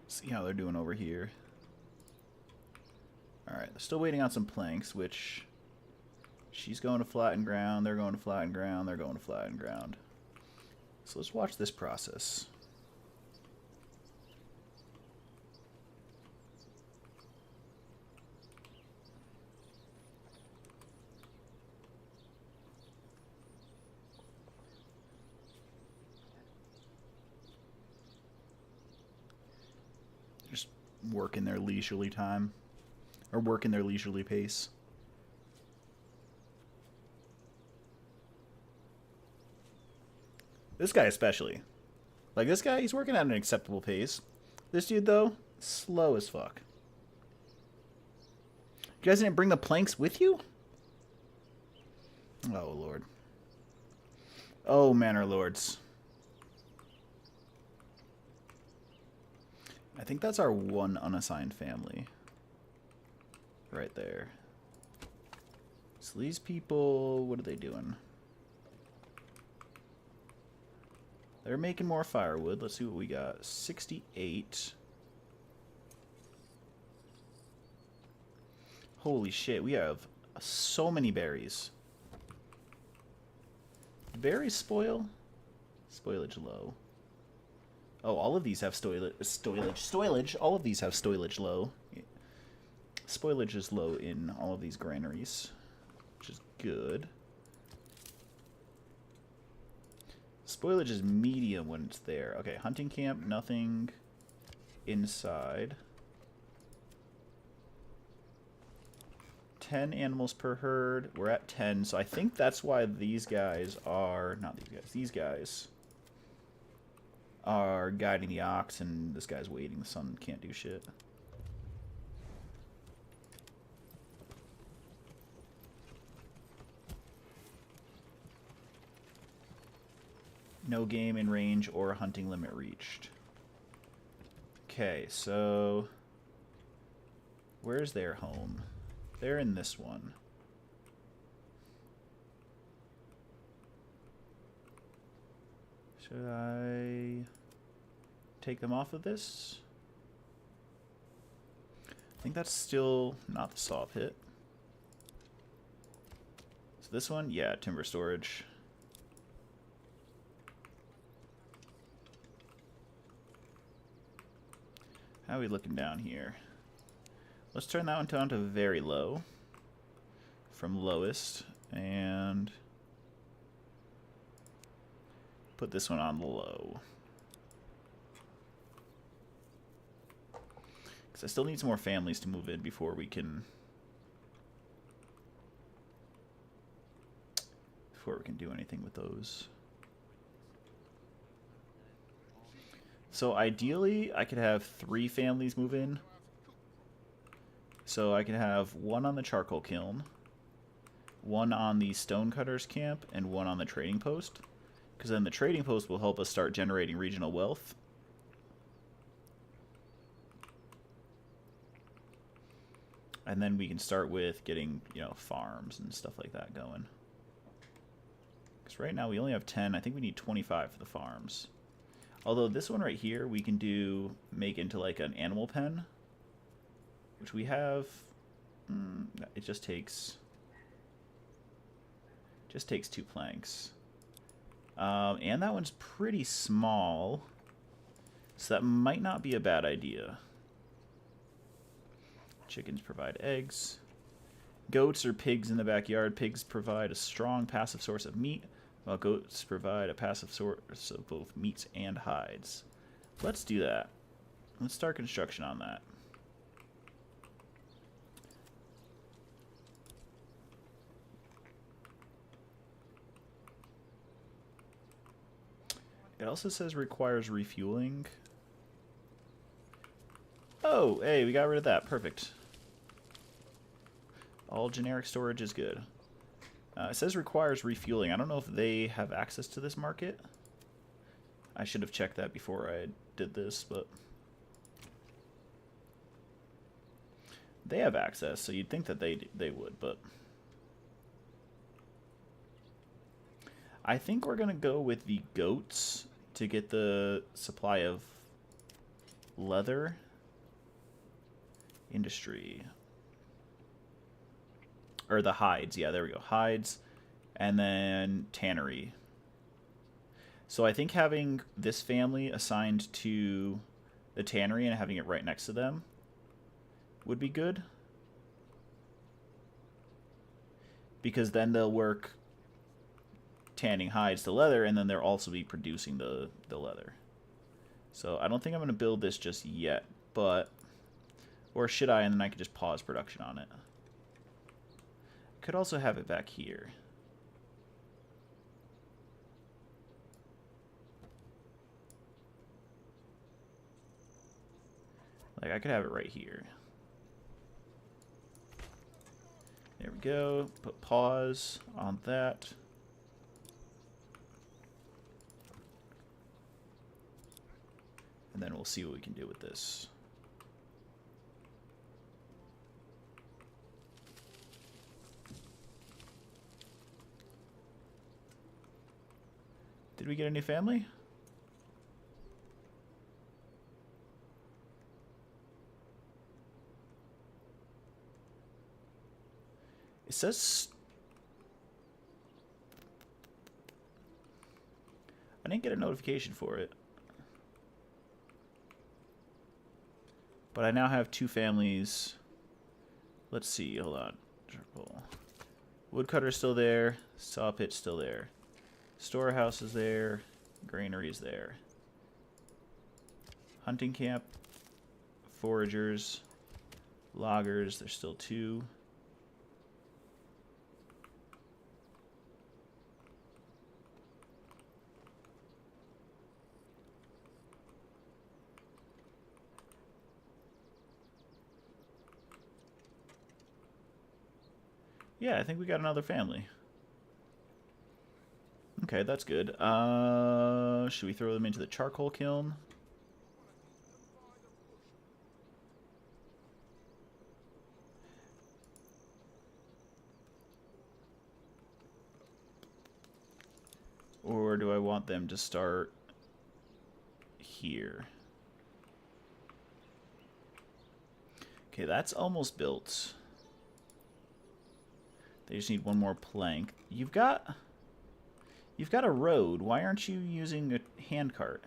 See how they're doing over here. Alright, they're still waiting on some planks, which... She's going to flatten ground, they're going to flatten ground, they're going to flatten ground. So let's watch this process. Just work in their leisurely time. Or work in their leisurely pace. This guy especially. Like, this guy, he's working at an acceptable pace. This dude, though, slow as fuck. You guys didn't bring the planks with you? Oh, Lord. Oh, Manor Lords. I think that's our one unassigned family. Right there. So these people, what are they doing? They're making more firewood. Let's see what we got. 68. Holy shit, we have so many berries. Berries spoil? Spoilage low. Oh, all of these have spoilage. All of these have spoilage low. Spoilage is low in all of these granaries, which is good. Spoilage is medium when it's there. Okay, hunting camp, nothing inside. 10 animals per herd. We're at 10, so I think that's why these guys are... Not these guys. These guys are guiding the ox, and this guy's waiting. The sun can't do shit. No game in range or hunting limit reached. Okay, so... Where's their home? They're in this one. Should I take them off of this? I think that's still not the saw pit. So this one, yeah, timber storage. How are we looking down here? Let's turn that one down to very low. From lowest. And put this one on low. Because I still need some more families to move in before we can... do anything with those. So ideally, I could have 3 families move in. So I could have 1 on the charcoal kiln, one on the stonecutters camp and one on the trading post, because then the trading post will help us start generating regional wealth. And then we can start with getting, you know, farms and stuff like that going. Because right now we only have 10. I think we need 25 for the farms. Although this one right here we can make into like an animal pen, which we have. It just takes 2 planks. And that one's pretty small, so that might not be a bad idea. Chickens provide eggs. Goats or pigs in the backyard. Pigs provide a strong passive source of meat, while goats provide a passive source of both meats and hides. Let's do that. Let's start construction on that. It also says requires refueling. Oh, hey, we got rid of that. Perfect. All generic storage is good. It says requires refueling. I don't know if they have access to this market. I should have checked that before I did this, but they have access, so you'd think that they would, but I think we're going to go with the goats to get the supply of leather. Industry. Or the hides. Yeah, there we go. Hides. And then tannery. So I think having this family assigned to the tannery and having it right next to them would be good. Because then they'll work tanning hides to leather, and then they'll also be producing the leather. So I don't think I'm going to build this just yet, but... Or should I, and then I could just pause production on it. Could also have it back here. Like, I could have it right here. There we go. Put pause on that. And then we'll see what we can do with this. Did we get a new family? It says... I didn't get a notification for it. But I now have 2 families. Let's see, hold on. Woodcutter's still there. Saw pit's still there. Storehouse is there. Granary is there. Hunting camp. Foragers. Loggers, there's still 2. Yeah, I think we got another family. Okay, that's good. Should we throw them into the charcoal kiln? Or do I want them to start here? Okay, that's almost built. They just need 1 more plank. You've got a road. Why aren't you using a handcart?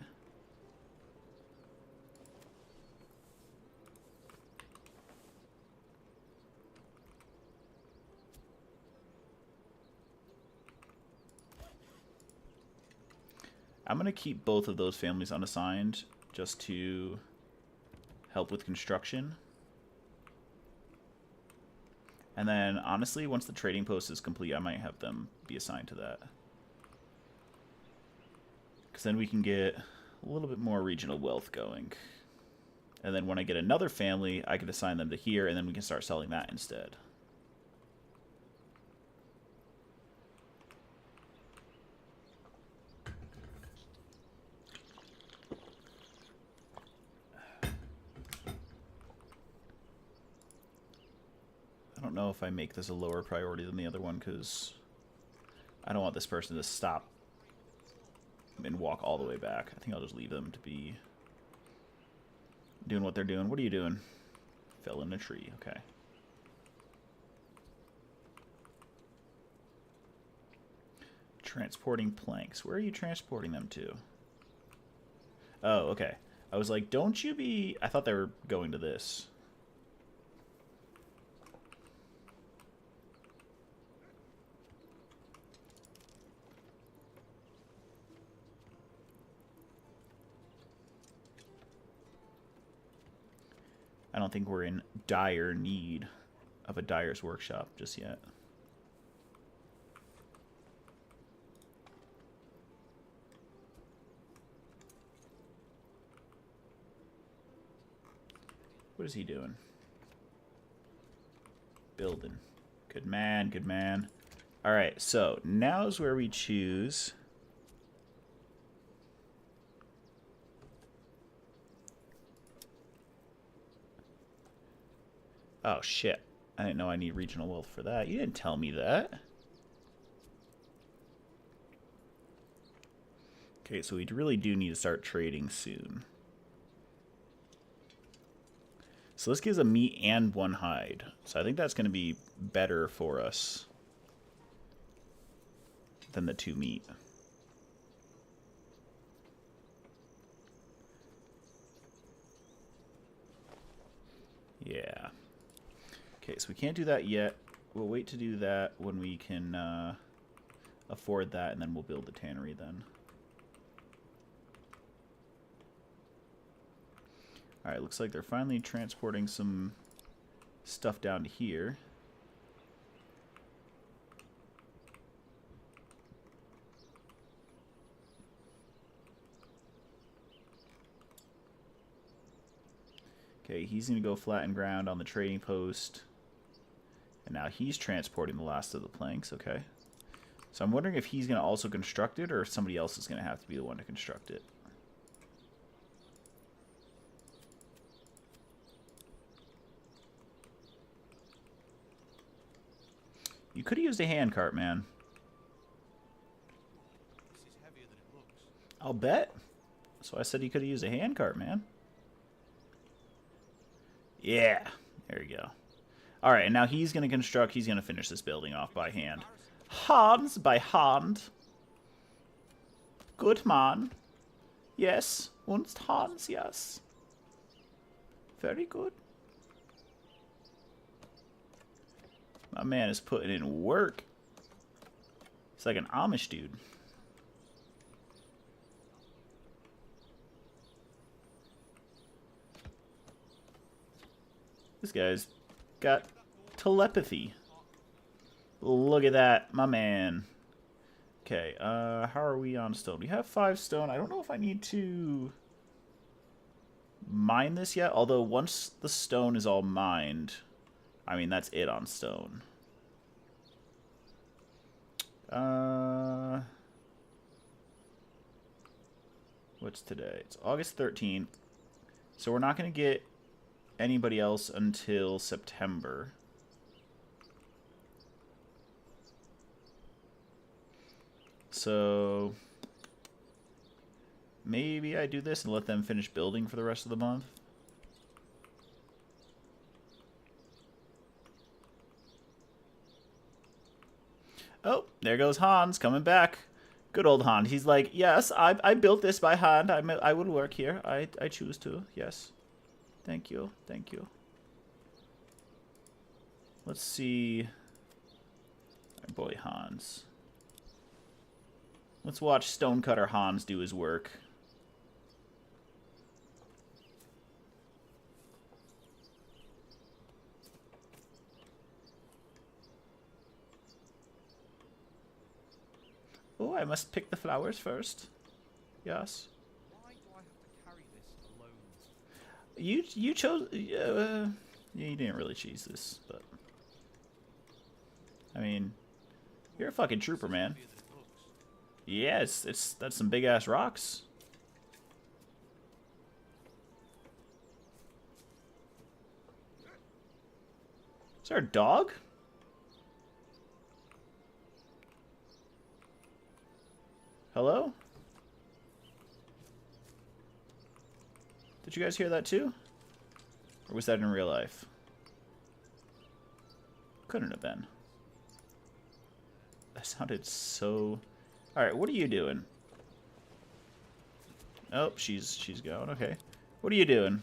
I'm going to keep both of those families unassigned just to help with construction. And then, honestly, once the trading post is complete, I might have them be assigned to that. Because then we can get a little bit more regional wealth going. And then when I get another family, I can assign them to here, and then we can start selling that instead. don't know if I make this a lower priority than the other one, because I don't want this person to stop and walk all the way back. I think I'll just leave them to be doing what they're doing. What are you doing? Fell in a tree. Okay. Transporting planks. Where are you transporting them to? Oh, okay. I was like, don't you be... I thought they were going to this. I don't think we're in dire need of a dyer's workshop just yet. What is he doing? Building. Good man, good man. Alright, so now's where we choose... Oh, shit. I didn't know I need regional wealth for that. You didn't tell me that. Okay, so we really do need to start trading soon. So this gives a meat and 1 hide. So I think that's going to be better for us than the 2 meat. Yeah. Okay, so we can't do that yet. We'll wait to do that when we can afford that, and then we'll build the tannery then. Alright, looks like they're finally transporting some stuff down to here. Okay, he's going to go flatten ground on the trading post. And now he's transporting the last of the planks, okay. So I'm wondering if he's going to also construct it, or if somebody else is going to have to be the one to construct it. You could have used a handcart, man. This is heavier than it looks. I'll bet. So I said you could have used a handcart, man. Yeah. There you go. Alright, and now he's going to construct, he's going to finish this building off by hand. Hans, by hand. Good man. Yes. Und Hans, yes. Very good. My man is putting in work. He's like an Amish dude. This guy's got telepathy. Look at that, my man. Okay, how are we on stone? We have 5 stone. I don't know if I need to mine this yet. Although once the stone is all mined, I mean, that's it on stone. What's today? It's August 13th. So we're not going to get anybody else until September. So maybe I do this and let them finish building for the rest of the month. Oh, there goes Hans coming back. Good old Hans. He's like, yes, I built this by hand. I will work here. I choose to. Yes. Thank you. Thank you. Let's see. Our boy Hans. Let's watch Stonecutter Hans do his work. Oh, I must pick the flowers first. Yes. Why do I have to carry this alone? You chose. Yeah, you didn't really choose this, but I mean, you're a fucking trooper, man. Heavier than it looks. Yeah, that's some big ass rocks. there a dog? Hello? Did you guys hear that too? Or was that in real life? Couldn't have been. That sounded so... Alright, what are you doing? Oh, she's going. Okay. What are you doing?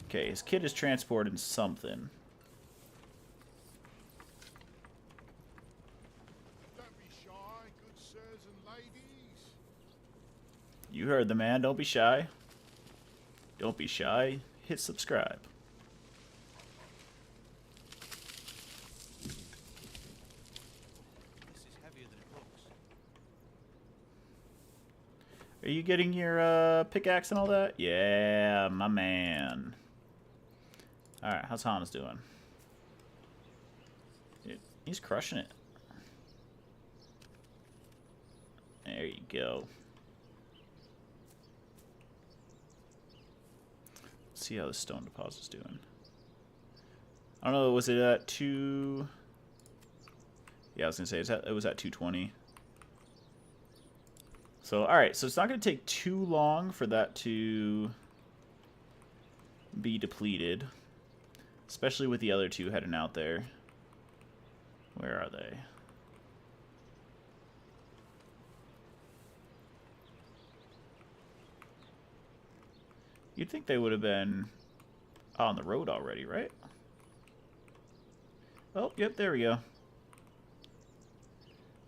Okay, his kid is transporting something. Don't be shy, good sirs and ladies. You heard the man. Don't be shy. Don't be shy. Hit subscribe. This is heavier than it looks. Are you getting your pickaxe and all that? Yeah, my man. Alright, how's Hans doing? He's crushing it. There you go. Let's see how the stone deposit's doing. I don't know, was it at 2... Yeah, I was going to say, it was at 220. So, alright, so it's not going to take too long for that to be depleted. Especially with the other two heading out there. Where are they? You'd think they would have been on the road already, right? Oh, yep, there we go.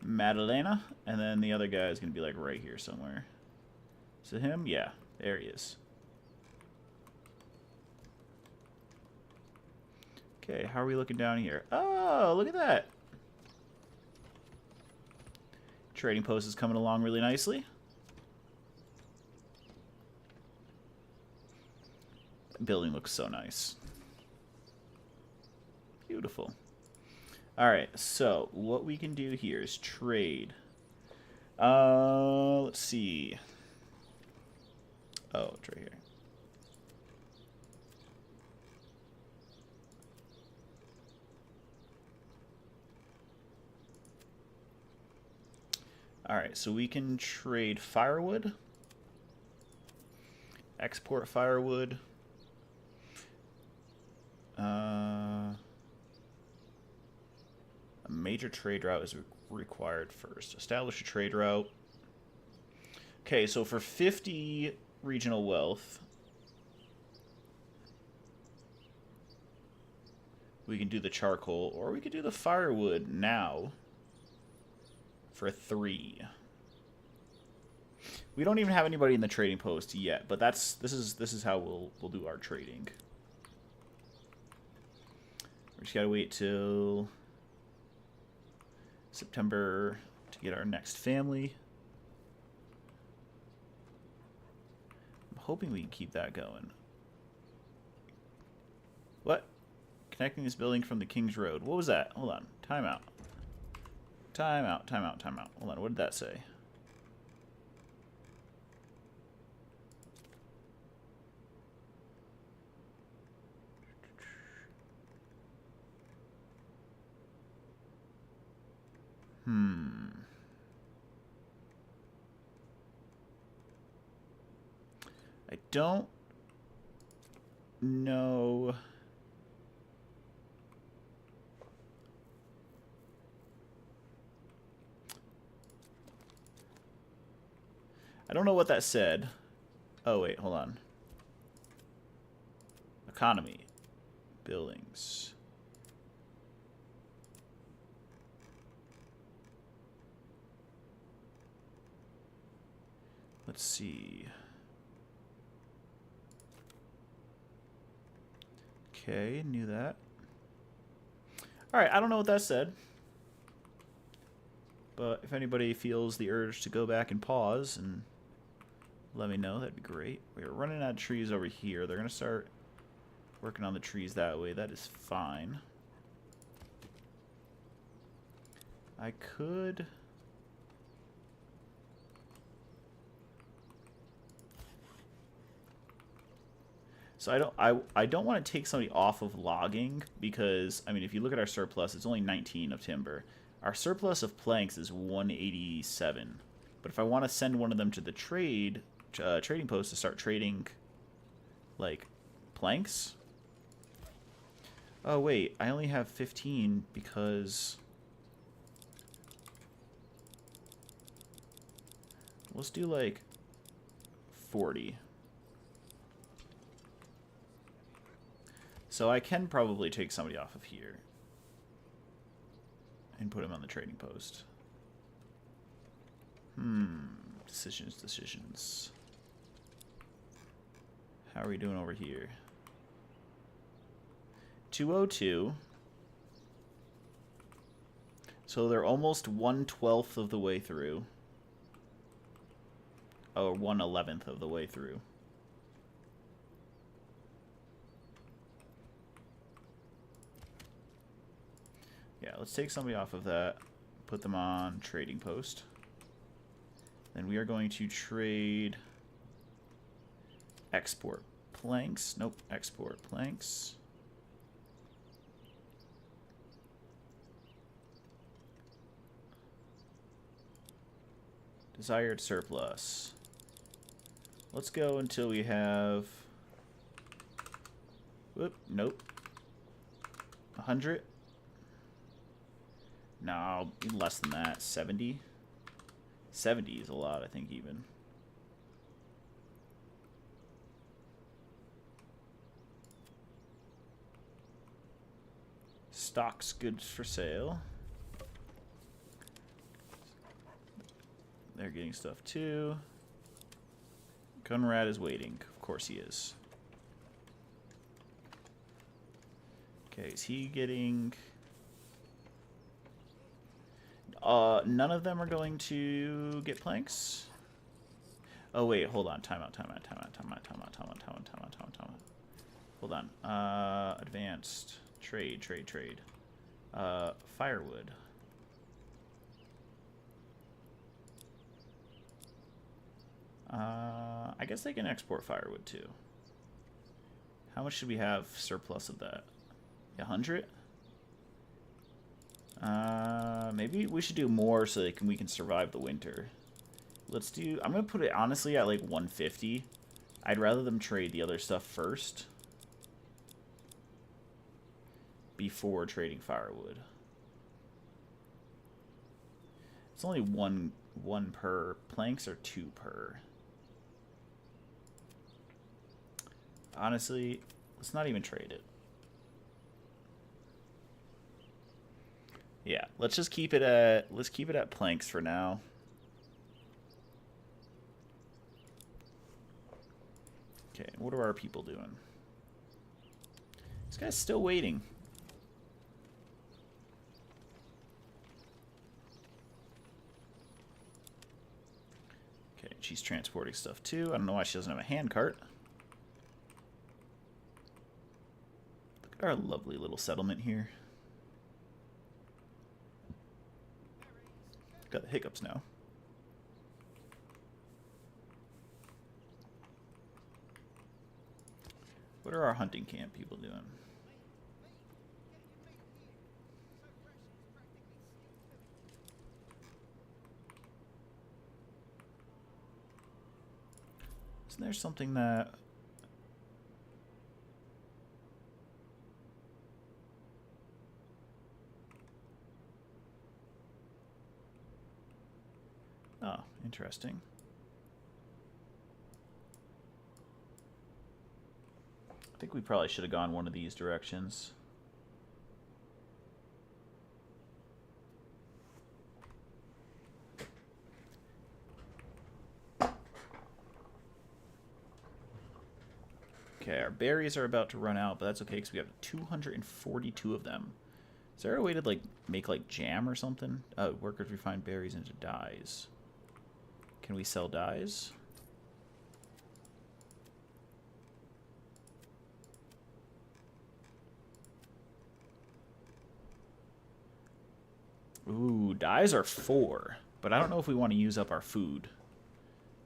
Madalena, and then the other guy is going to be like right here somewhere. Is it him? Yeah, there he is. Okay, how are we looking down here? Oh, look at that. Trading post is coming along really nicely. That building looks so nice. Beautiful. Alright, so what we can do here is trade. Let's see. Oh, it's right here. Alright, so we can trade firewood, export firewood, a major trade route is required first. Establish a trade route. Okay, so for 50 regional wealth, we can do the charcoal, or we could do the firewood now. For 3. We don't even have anybody in the trading post yet, but this is how we'll do our trading. We just gotta wait till September to get our next family. I'm hoping we can keep that going. What? Connecting this building from the King's Road. What was that? Hold on. Time out. Time out, time out, time out. Hold on, what did that say? I don't know. I don't know what that said. Oh, wait, hold on. Economy. Buildings. Let's see. Okay, knew that. Alright, I don't know what that said. But if anybody feels the urge to go back and pause and let me know, that'd be great. We're running out of trees over here. They're going to start working on the trees that way. That is fine. I could... So So I don't want to take somebody off of logging because, I mean, if you look at our surplus, it's only 19 of timber. Our surplus of planks is 187. But if I want to send one of them to the trading post to start trading, like, planks. Oh, wait, I only have 15 because... Let's do, like, 40. So I can probably take somebody off of here and put him on the trading post. Decisions. How are we doing over here? 202. So they're almost 1/12 of the way through. Or 1/11 of the way through. Yeah, let's take somebody off of that. Put them on trading post. Then we are going to trade export planks. Nope, export planks. Desired surplus. Let's go until we have... Whoop, nope. 100. No, less than that. 70. 70 is a lot, I think, even. Stocks goods for sale. They're getting stuff too. Conrad is waiting. Of course he is. Okay, is he getting... none of them are going to get planks. Oh wait, hold on. Time out. Hold on. Advanced. Trade. Firewood. I guess they can export firewood too. How much should we have surplus of that? 100? Maybe we should do more so that we can survive the winter. Let's do... I'm going to put it, honestly, at like 150. I'd rather them trade the other stuff first before trading firewood. It's only one per. Planks are 2 per. Honestly, let's not even trade it. Yeah, let's just keep it at planks for now. Okay, what are our people doing? This guy's still waiting. Okay, she's transporting stuff too. I don't know why she doesn't have a hand cart. Look at our lovely little settlement here. Got the hiccups now. What are our hunting camp people doing? Isn't there something that... Oh, interesting. I think we probably should have gone one of these directions. Okay, our berries are about to run out, but that's okay because we have 242 of them. Is there a way to like make like jam or something? Workers refine berries into dyes. Can we sell dyes? Ooh, dyes are 4, but I don't know if we want to use up our food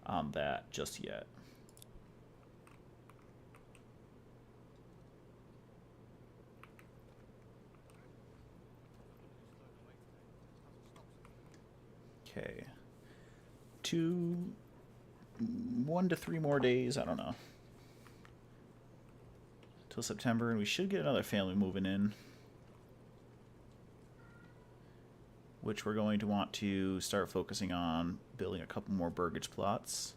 on that just yet. 1 to 3 more days, I don't know, till September, and we should get another family moving in, which we're going to want to start focusing on building a couple more burgage plots.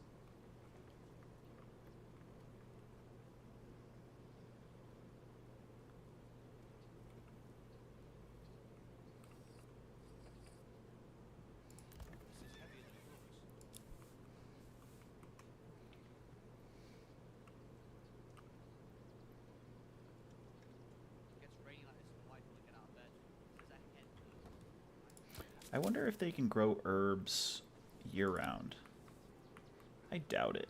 I wonder if they can grow herbs year-round. I doubt it.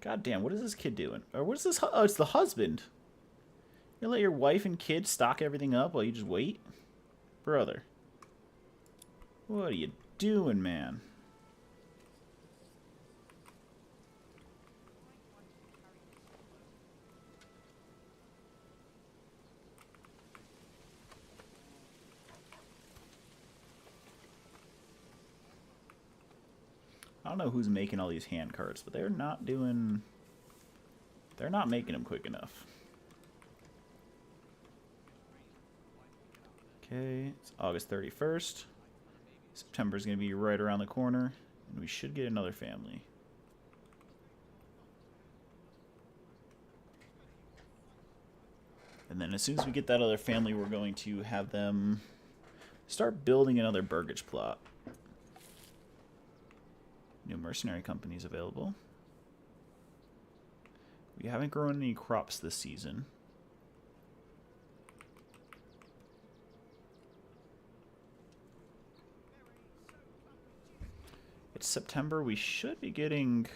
God damn, what is this kid doing? Or what is this? Oh, it's the husband. You let your wife and kids stock everything up while you just wait? Brother. What are you doing, man? I don't know who's making all these hand carts, but they're not doing... They're not making them quick enough. Okay, it's August 31st. September's going to be right around the corner, and we should get another family. And then as soon as we get that other family, we're going to have them start building another burgage plot. New mercenary companies available. We haven't grown any crops this season. It's September. We should be getting...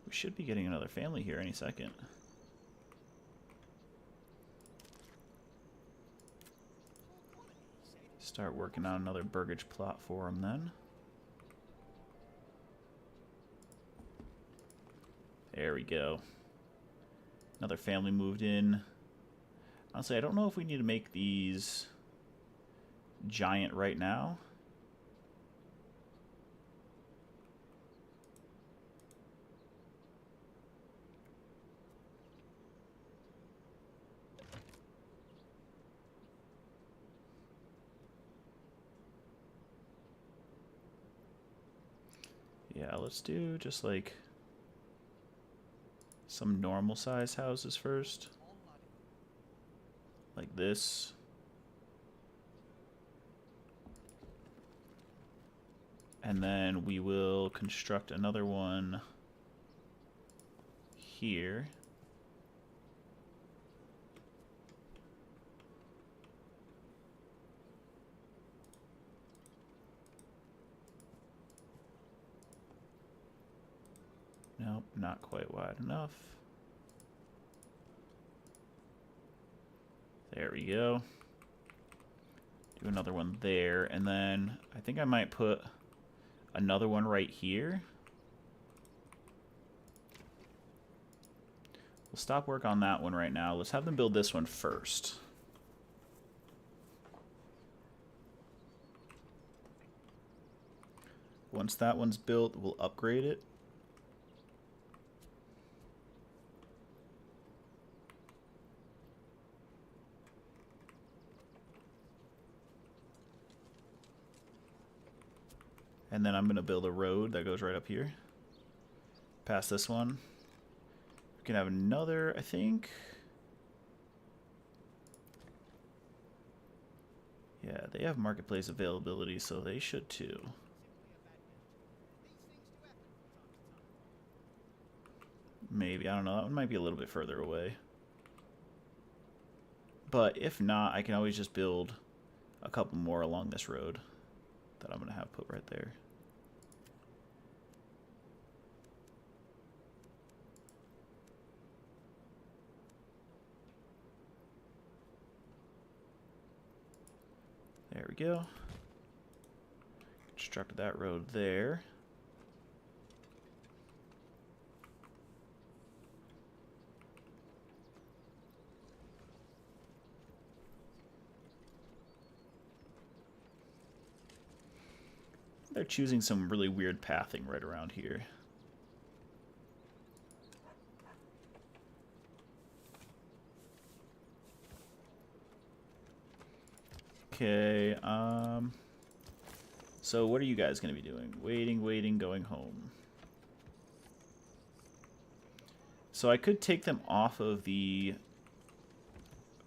We should be getting another family here any second. Start working on another burgage plot for them then. There we go. Another family moved in. Honestly, I don't know if we need to make these giant right now. Yeah, let's do just like some normal size houses first. Like this. And then we will construct another one here. Nope, not quite wide enough. There we go. Do another one there, and then I think I might put another one right here. We'll stop work on that one right now. Let's have them build this one first. Once that one's built, we'll upgrade it. And then I'm going to build a road that goes right up here. Past this one. We can have another, I think. Yeah, they have marketplace availability, so they should too. Maybe, I don't know. That one might be a little bit further away. But if not, I can always just build a couple more along this road that I'm going to have put right there. we go. Constructed that road there. They're choosing some really weird pathing right around here. Okay, so what are you guys going to be doing? Waiting, going home. So I could take them off of the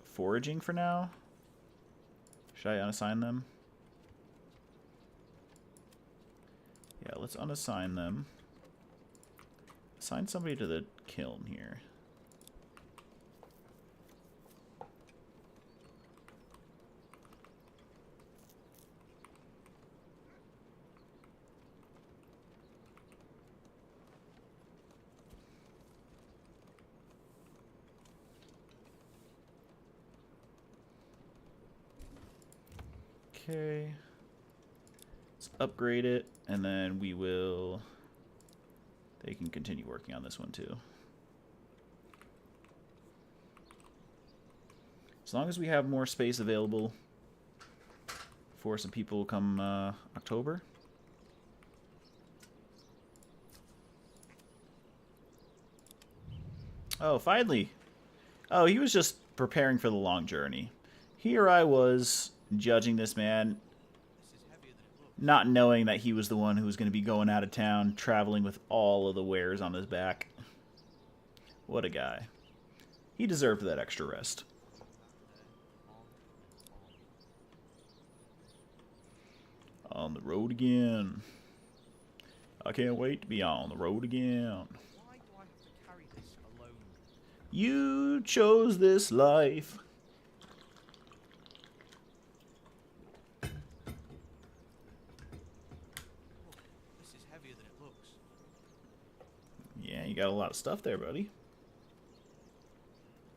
foraging for now. Should I unassign them? Yeah, let's unassign them. Assign somebody to the kiln here. Okay. Let's upgrade it, and then we will... They can continue working on this one too. As long as we have more space available for some people come October. Oh, finally! Oh, he was just preparing for the long journey. Here I was, judging this man, not knowing that he was the one who was going to be going out of town, traveling with all of the wares on his back. What a guy. He deserved that extra rest. On the road again. I can't wait to be on the road again. Why do I have to carry this alone? You chose this life. This is heavier than it looks. Yeah, you got a lot of stuff there, buddy.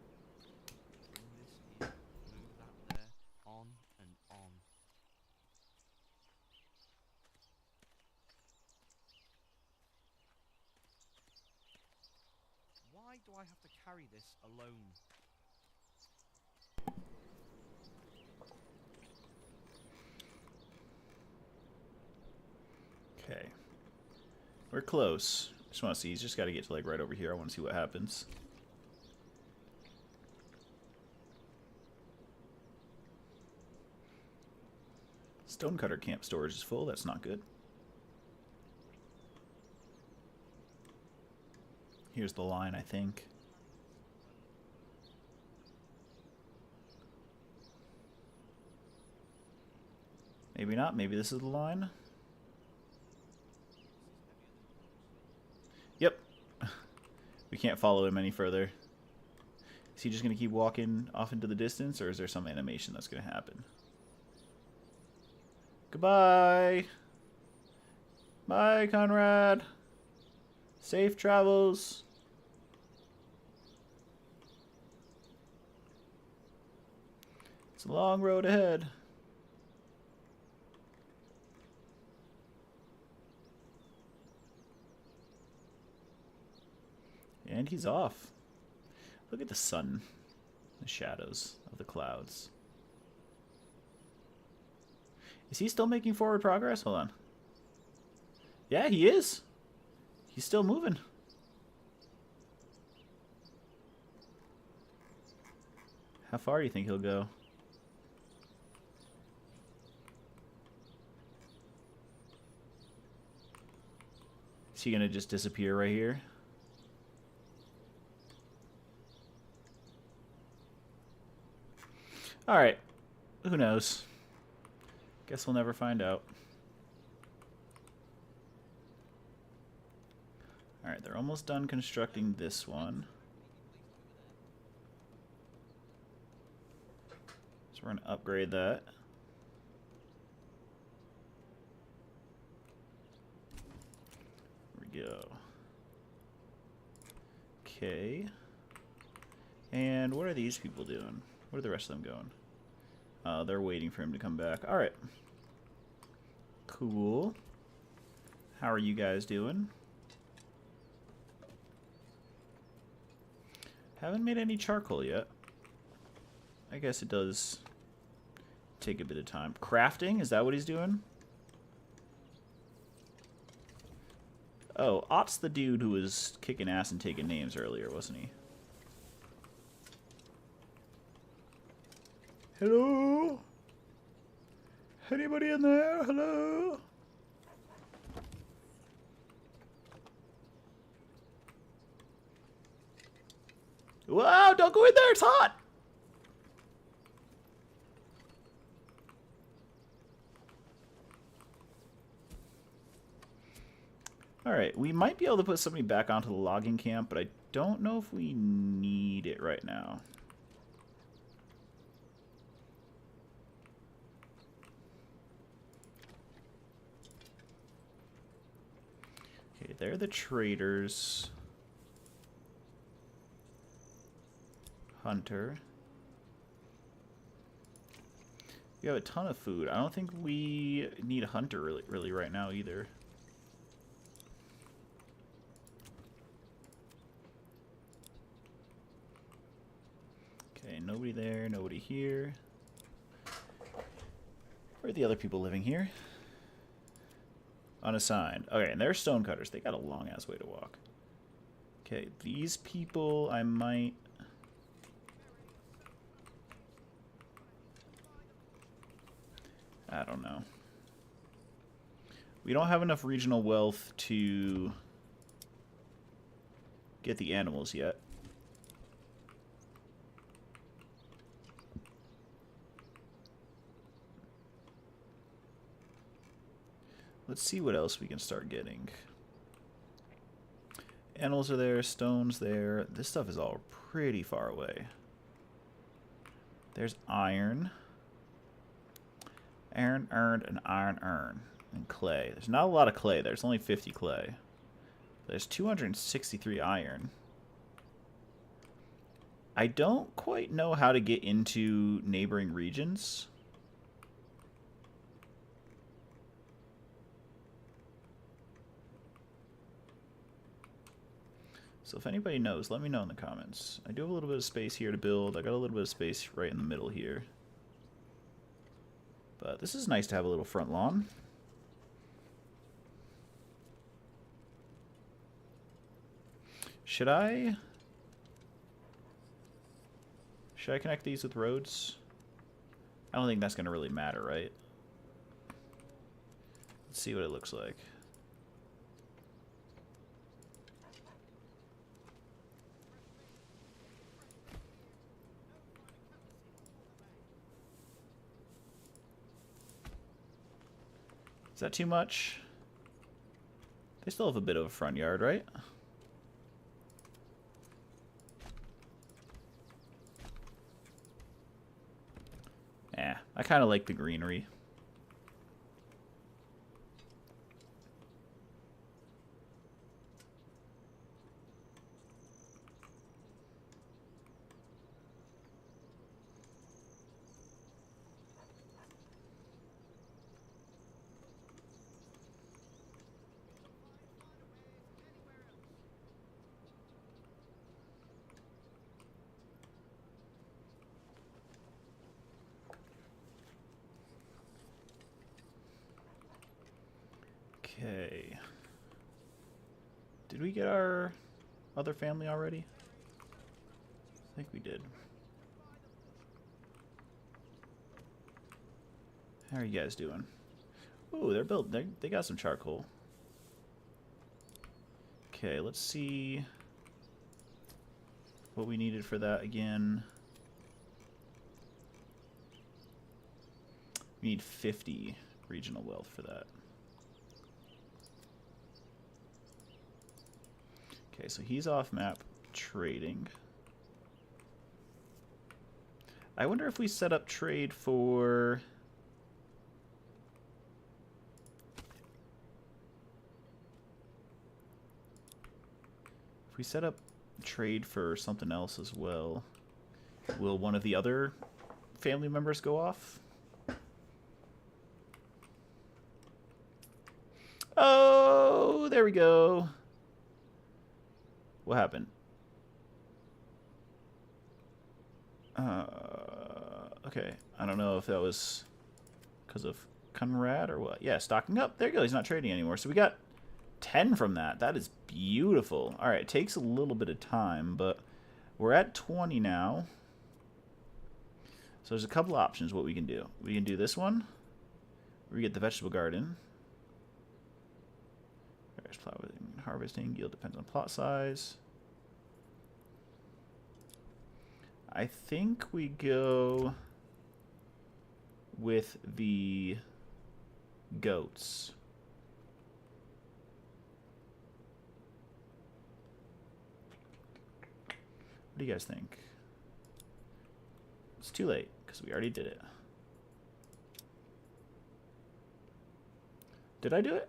Bring this here, move that there, on and on. Why do I have to carry this alone? Okay. We're close. Just want to see. He's just got to get to like right over here. I want to see what happens. Stonecutter camp storage is full. That's not good. Here's the line, I think. Maybe not. Maybe this is the line. Yep. We can't follow him any further. Is he just going to keep walking off into the distance, or is there some animation that's going to happen? Goodbye. Bye, Conrad. Safe travels. It's a long road ahead. And he's off. Look at the sun, the shadows of the clouds. Is he still making forward progress? Hold on. Yeah, he is. He's still moving. How far do you think he'll go? Is he gonna just disappear right here? Alright. Who knows? Guess we'll never find out. Alright, they're almost done constructing this one. So we're going to upgrade that. There we go. Okay. And what are these people doing? Where are the rest of them going? They're waiting for him to come back. Alright. Cool. How are you guys doing? Haven't made any charcoal yet. I guess it does take a bit of time. Crafting? Is that what he's doing? Oh, Ott's the dude who was kicking ass and taking names earlier, wasn't he? Hello? Anybody in there? Hello? Wow, don't go in there, it's hot! Alright, we might be able to put somebody back onto the logging camp, but I don't know if we need it right now. Okay, they're the traders. Hunter. We have a ton of food. I don't think we need a hunter really right now either. Okay, nobody there, nobody here. Where are the other people living here? Unassigned. Okay, and they're stonecutters. They got a long-ass way to walk. Okay, these people I might... I don't know. We don't have enough regional wealth to get the animals yet. Let's see what else we can start getting. Animals are there, stones there. This stuff is all pretty far away. There's iron. Iron earned and iron earned. And clay. There's not a lot of clay. There's only 50 clay. There's 263 iron. I don't quite know how to get into neighboring regions. So if anybody knows, let me know in the comments. I do have a little bit of space here to build. I got a little bit of space right in the middle here. But this is nice to have a little front lawn. Should I connect these with roads? I don't think that's going to really matter, right? Let's see what it looks like. Is that too much? They still have a bit of a front yard, right? Yeah, I kind of like the greenery. Okay. Did we get our other family already? I think we did. How are you guys doing? Ooh, they're built. They got some charcoal. Okay, let's see what we needed for that again. We need 50 regional wealth for that. Okay, so he's off map trading. I wonder if we set up trade for... If we set up trade for something else as well, will one of the other family members go off. Oh, there we go. What happened? Okay. I don't know if that was because of Conrad or what. Yeah, stocking up. There you go. He's not trading anymore. So we got 10 from that. That is beautiful. All right, it takes a little bit of time, but we're at 20 now. So there's a couple options what we can do. We can do this one. We get the vegetable garden. There's plowing and harvesting. Yield depends on plot size. I think we go with the goats. What do you guys think? It's too late because we already did it. Did I do it?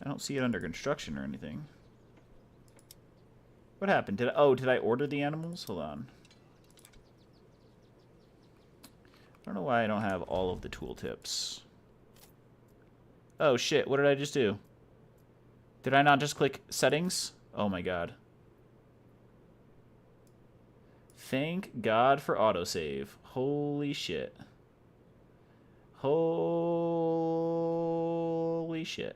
I don't see it under construction or anything. What happened? Did I order the animals? Hold on. I don't know why I don't have all of the tooltips. Oh shit, what did I just do? Did I not just click settings? Oh my god. Thank God for autosave. Holy shit. Holy shit.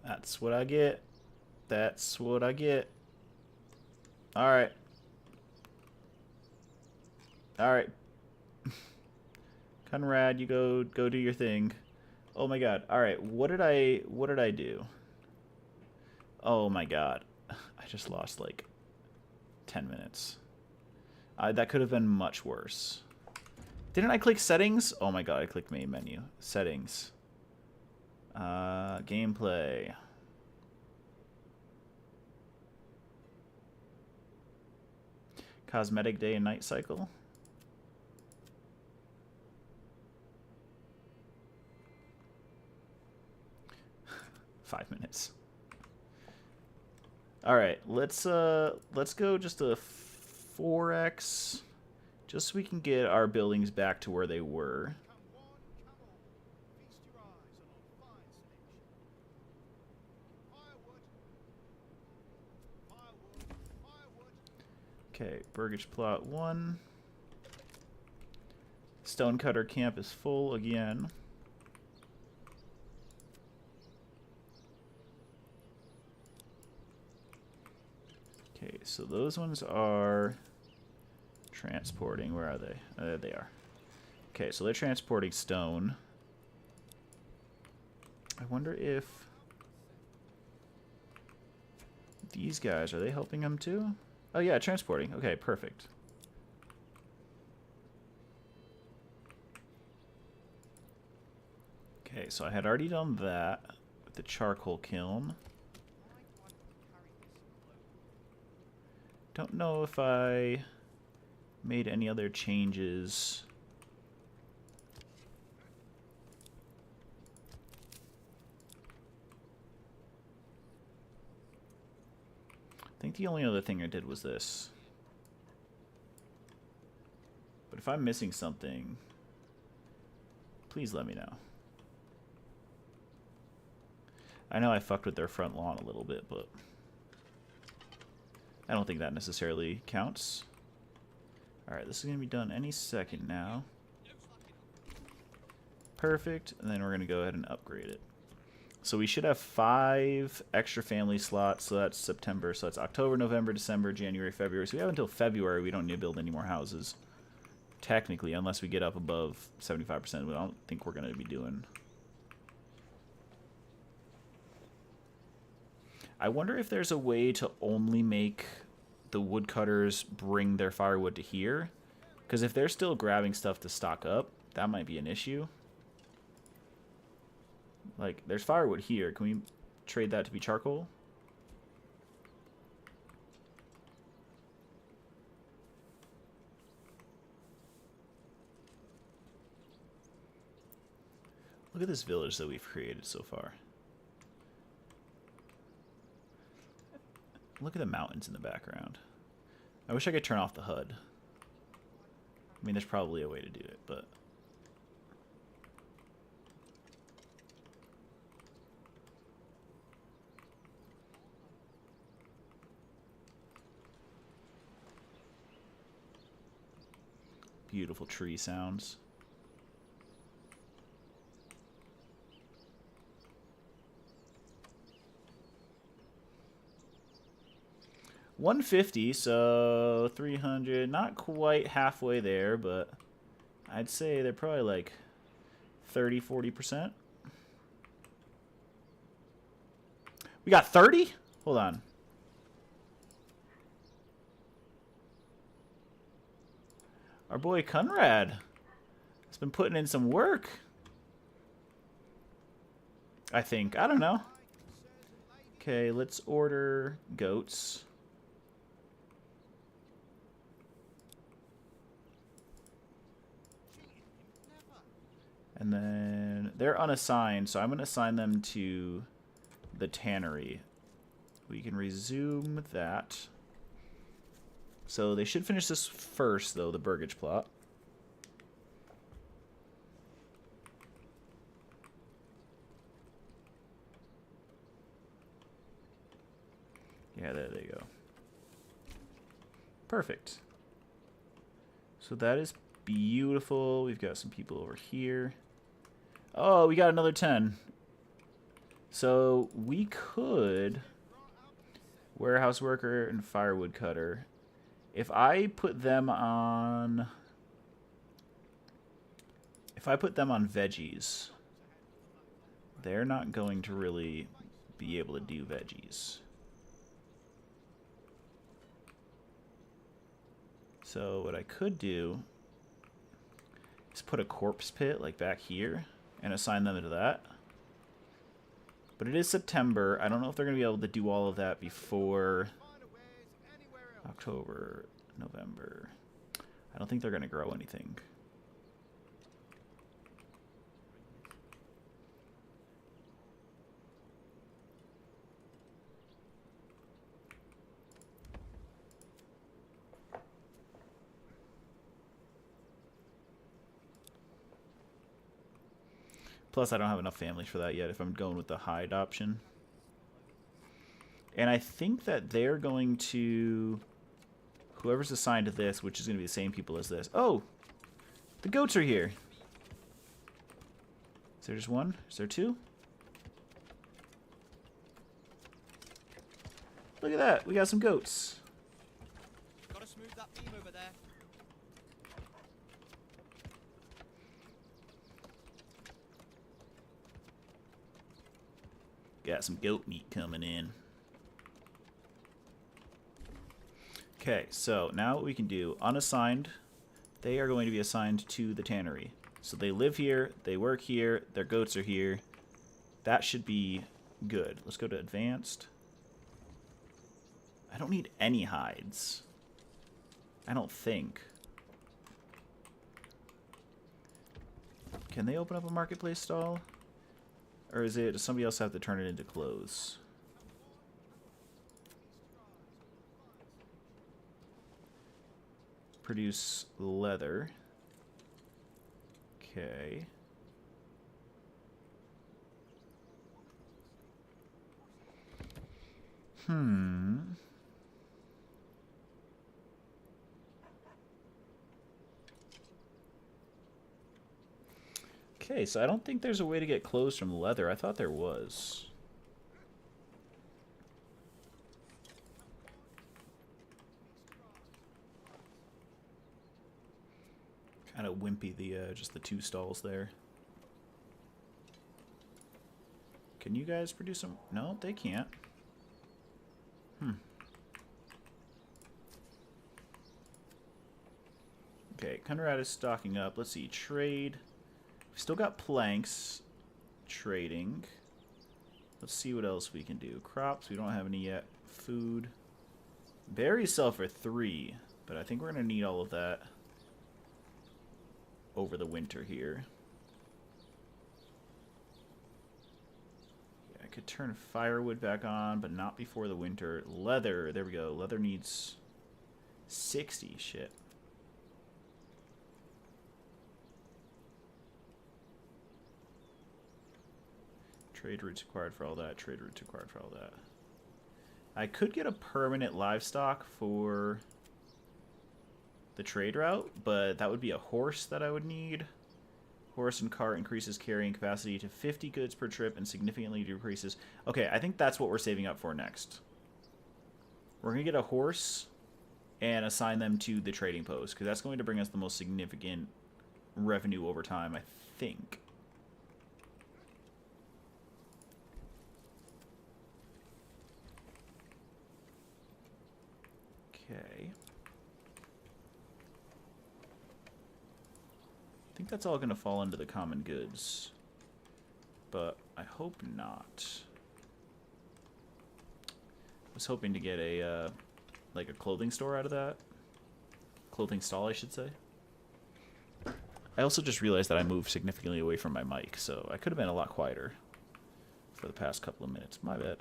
That's what I get. That's what I get. Alright. Alright. Conrad, you go do your thing. Oh my god. Alright, what did I do? Oh my god. I just lost like 10 minutes. That could have been much worse. Didn't I click settings? Oh my god, I clicked main menu. Settings. Gameplay. Cosmetic day and night cycle. Five minutes. All right, let's go just a 4x, just so we can get our buildings back to where they were. Come one, come all. Feast your eyes on our fine selection. Firewood. Okay, Burgage plot 1. Stonecutter camp is full again. Okay, so those ones are transporting. Where are they? There they are. Okay, so they're transporting stone. I wonder if these guys, are they helping them too? Oh yeah, transporting. Okay, perfect. Okay, so I had already done that with the charcoal kiln. Don't know if I made any other changes. I think the only other thing I did was this. But if I'm missing something, please let me know. I know I fucked with their front lawn a little bit, but I don't think that necessarily counts. Alright, this is going to be done any second now. Perfect. And then we're going to go ahead and upgrade it. So we should have 5 extra family slots. So that's September. So that's October, November, December, January, February. So we have until February. We don't need to build any more houses. Technically, unless we get up above 75%. I don't think we're going to be doing. I wonder if there's a way to only make the woodcutters bring their firewood to here. Because if they're still grabbing stuff to stock up, that might be an issue. Like, there's firewood here. Can we trade that to be charcoal? Look at this village that we've created so far. Look at the mountains in the background. I wish I could turn off the HUD. I mean, there's probably a way to do it, but... Beautiful tree sounds. $150, so 300, not quite halfway there, but I'd say they're probably like 30-40%. We got 30? Hold on. Our boy Conrad has been putting in some work. I think. I don't know. Okay, let's order goats. And then they're unassigned, so I'm going to assign them to the tannery. We can resume that. So they should finish this first, though, the burgage plot. Yeah, there they go. Perfect. So that is beautiful. We've got some people over here. Oh, we got another 10. So we could... Warehouse worker and firewood cutter. If I put them on... If I put them on veggies, they're not going to really be able to do veggies. So what I could do is put a corpse pit like back here and assign them to that. But it is September. I don't know if they're going to be able to do all of that before October, November. I don't think they're going to grow anything. Plus, I don't have enough families for that yet if I'm going with the hide option. And I think that they're going to... Whoever's assigned to this, which is going to be the same people as this. Oh! The goats are here! Is there just one? Is there two? Look at that! We got some goats. Gotta smooth that beam over there. Got some goat meat coming in. Okay, so now what we can do, unassigned, they are going to be assigned to the tannery. So they live here, they work here, their goats are here. That should be good. Let's go to advanced. I don't need any hides. I don't think. Can they open up a marketplace stall? Or is it, does somebody else have to turn it into clothes? Produce leather. Okay. Okay, so I don't think there's a way to get clothes from leather. I thought there was. Kind of wimpy, just the two stalls there. Can you guys produce some? No, they can't. Okay, Conrad is stocking up. Let's see, trade. We still got planks. Trading. Let's see what else we can do. Crops, we don't have any yet. Food. Berries sell for 3, but I think we're going to need all of that over the winter here. Could turn firewood back on, but not before the winter. Leather, there we go. Leather needs 60, shit. Trade routes required for all that. Trade routes required for all that. I could get a permanent livestock for the trade route, but that would be a horse that I would need. Horse and cart increases carrying capacity to 50 goods per trip and significantly decreases. Okay, I think that's what we're saving up for next. We're going to get a horse and assign them to the trading post, because that's going to bring us the most significant revenue over time, I think. Okay. I think that's all going to fall into the common goods, but I hope not. I was hoping to get a like a clothing store out of that. Clothing stall, I should say. I also just realized that I moved significantly away from my mic, so I could have been a lot quieter for the past couple of minutes. My bad.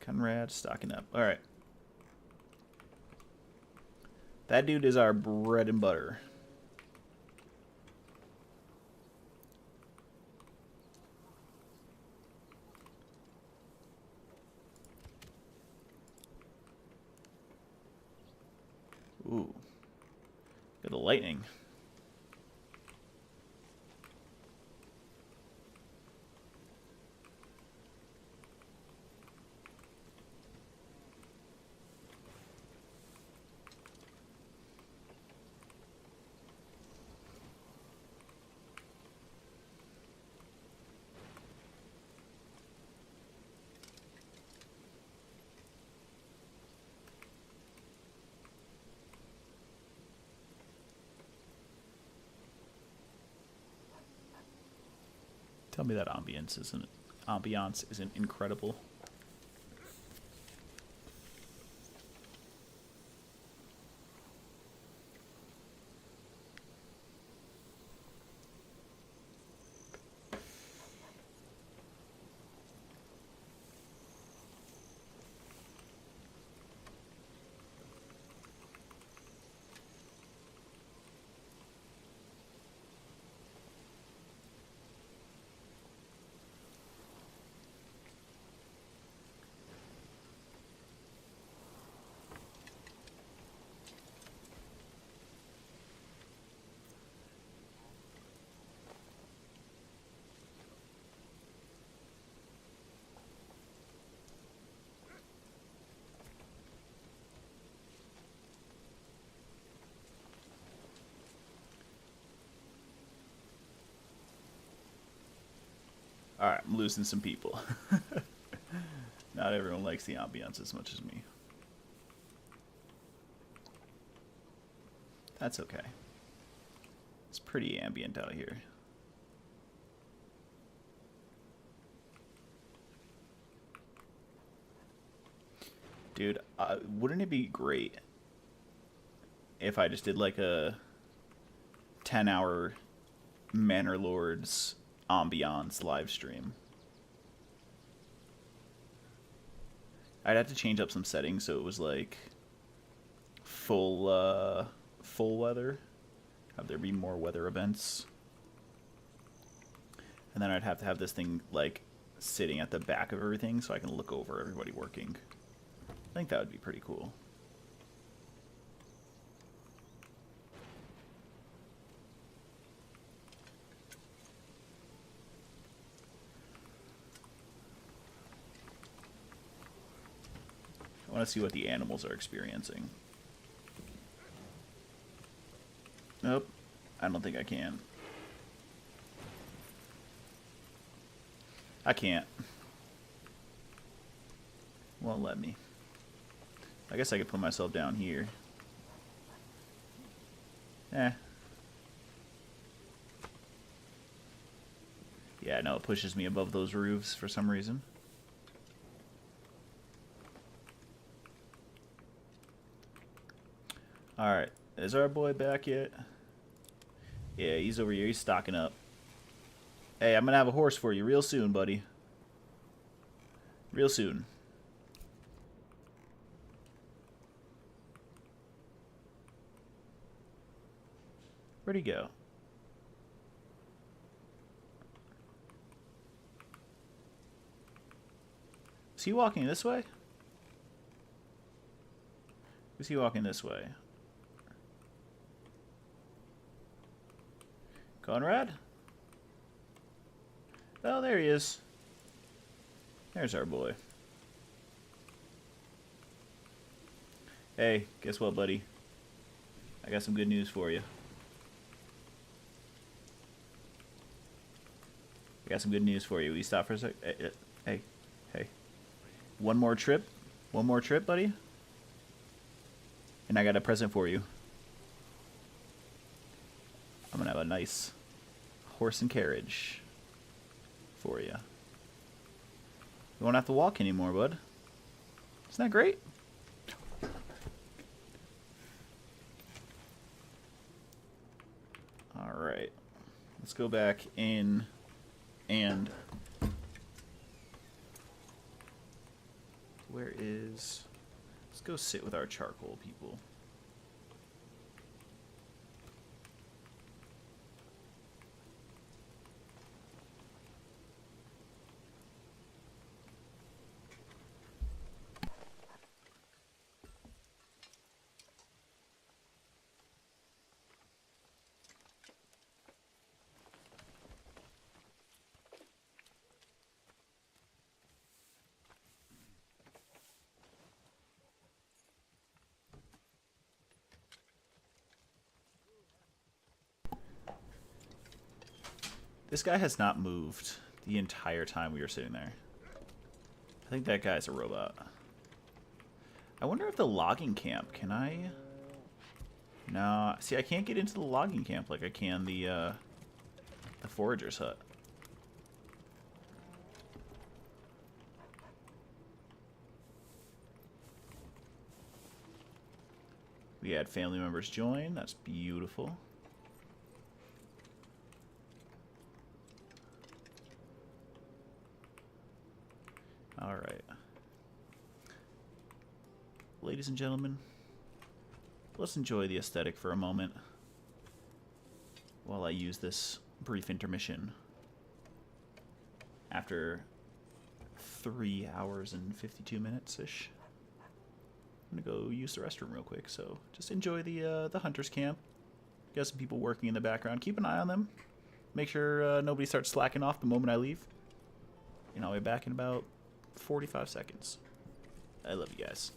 Conrad stocking up. All right. That dude is our bread and butter. Ooh. Got the lightning. Tell me that ambiance isn't incredible. Alright, I'm losing some people. Not everyone likes the ambiance as much as me. That's okay. It's pretty ambient out here. Dude, wouldn't it be great if I just did like a 10-hour Manor Lords ambiance live stream? I'd have to change up some settings so it was like full weather. Have there be more weather events. And then I'd have to have this thing like sitting at the back of everything so I can look over everybody working. I think that would be pretty cool. I want to see what the animals are experiencing. Nope. I don't think I can. I can't. Won't let me. I guess I could put myself down here. Yeah, no, it pushes me above those roofs for some reason. Alright, is our boy back yet? Yeah, he's over here. He's stocking up. Hey, I'm gonna have a horse for you real soon, buddy. Real soon. Where'd he go? Is he walking this way? Is he walking this way? Conrad? Oh, there he is. There's our boy. Hey, guess what, buddy? I got some good news for you. I got some good news for you. Will you stop for a sec? Hey. One more trip, buddy. And I got a present for you. I'm gonna have a nice horse and carriage for you. You won't have to walk anymore, bud. Isn't that great? Alright. Let's go back in and... Where is... Let's go sit with our charcoal people. This guy has not moved the entire time we were sitting there. I think that guy's a robot. I wonder if the logging camp, can I... No, see, I can't get into the logging camp like I can the forager's hut. We had family members join. That's beautiful. All right. Ladies and gentlemen, let's enjoy the aesthetic for a moment while I use this brief intermission after 3 hours and 52 minutes-ish. I'm gonna go use the restroom real quick, so just enjoy the hunter's camp. Got some people working in the background. Keep an eye on them. Make sure nobody starts slacking off the moment I leave. And I'll be back in about 45 seconds. I love you guys.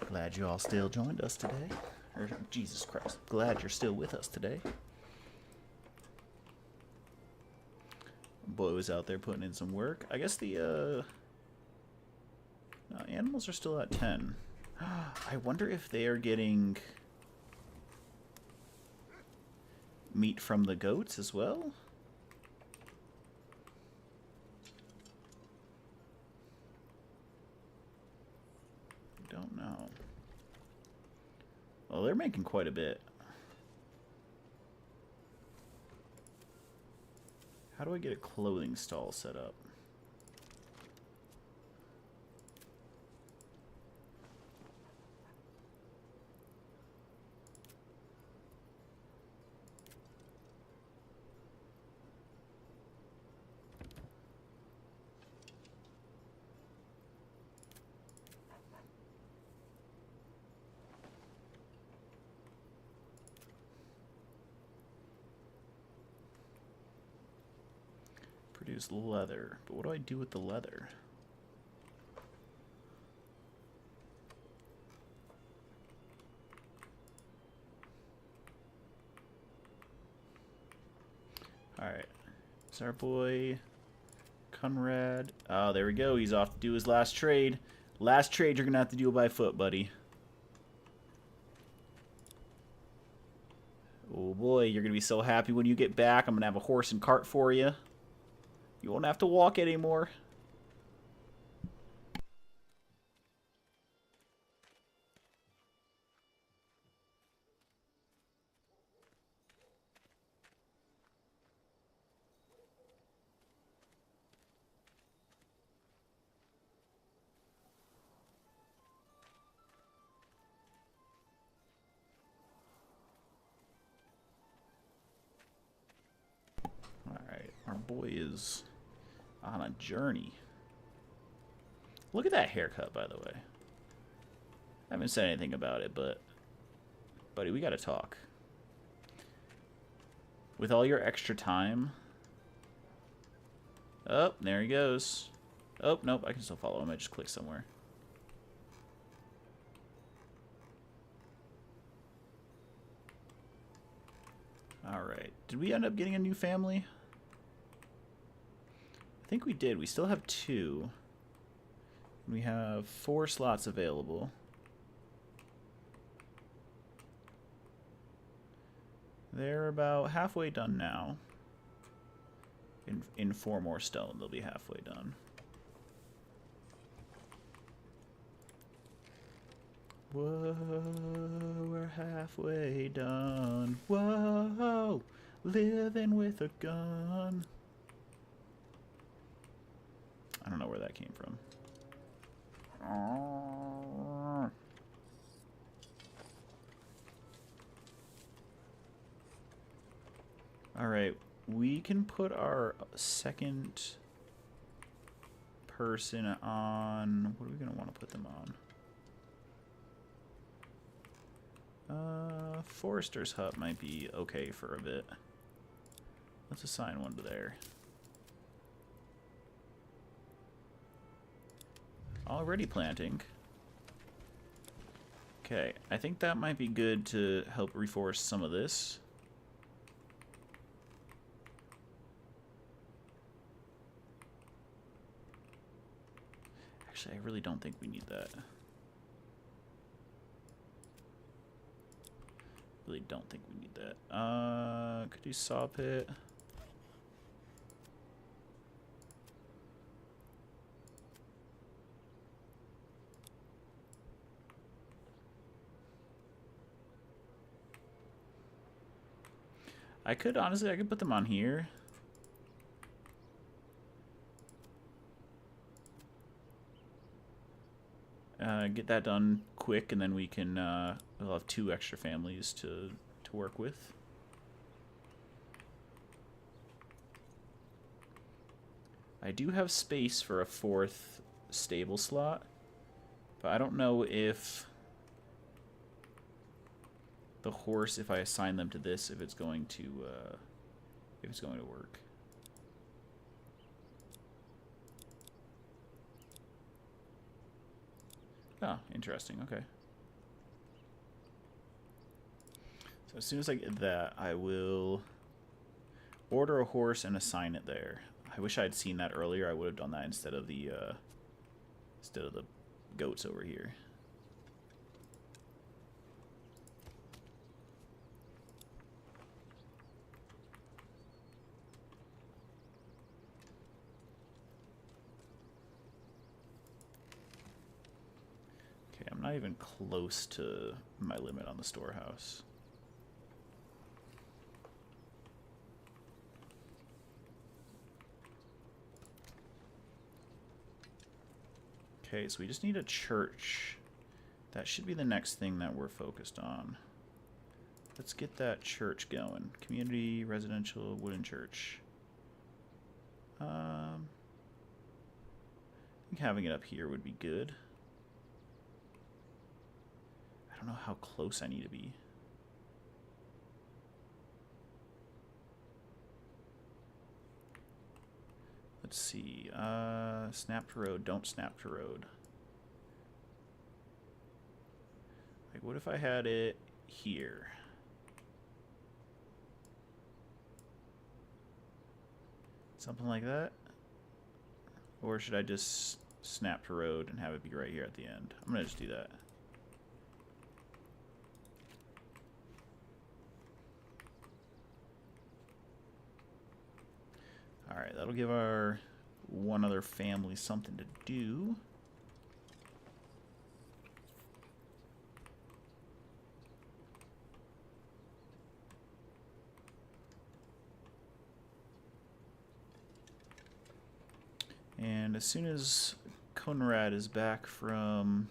Glad you all still joined us today. Or, Jesus Christ, glad you're still with us today. Boy was out there putting in some work. I guess the no, animals are still at 10. I wonder if they are getting meat from the goats as well? Don't know. Well, they're making quite a bit. How do I get a clothing stall set up? Produce leather. But what do I do with the leather? Alright. It's our boy Conrad. Oh, there we go. He's off to do his last trade. Last trade you're going to have to do by foot, buddy. Oh boy, you're going to be so happy when you get back. I'm going to have a horse and cart for you. You won't have to walk anymore. Alright, our boy is on a journey. Look at that haircut, by the way. I haven't said anything about it, but... buddy, we gotta talk. With all your extra time... oh, there he goes. Oh, nope, I can still follow him. I just clicked somewhere. Alright. Did we end up getting a new family? I think we did. We still have 2. We have 4 slots available. They're about halfway done now. In 4 more stone, they'll be halfway done. Whoa, we're halfway done. Whoa, living with a gun. I don't know where that came from. Alright, we can put our second person on... what are we going to want to put them on? Forester's Hut might be okay for a bit. Let's assign one to there. Already planting. Okay, I think that might be good to help reforest some of this. Actually, I really don't think we need that. Really don't think we need that. Could do saw pit. I could, honestly, I could put them on here. Get that done quick, and then we can, we'll have 2 extra families to work with. I do have space for a 4th stable slot, but I don't know if the horse, if I assign them to this, if it's going to work. Oh, interesting. Okay. So as soon as I get that, I will order a horse and assign it there. I wish I had seen that earlier. I would have done that instead of the goats over here. not even close to my limit on the storehouse. Okay, so we just need a church. That should be the next thing that we're focused on. Let's get that church going. Community, residential, wooden church. I think having it up here would be good. I don't know how close I need to be. Let's see. Snap to road, don't snap to road. Like, what if I had it here? Something like that? Or should I just snap to road and have it be right here at the end? I'm gonna just do that. Alright, that'll give our one other family something to do. And as soon as Conrad is back from...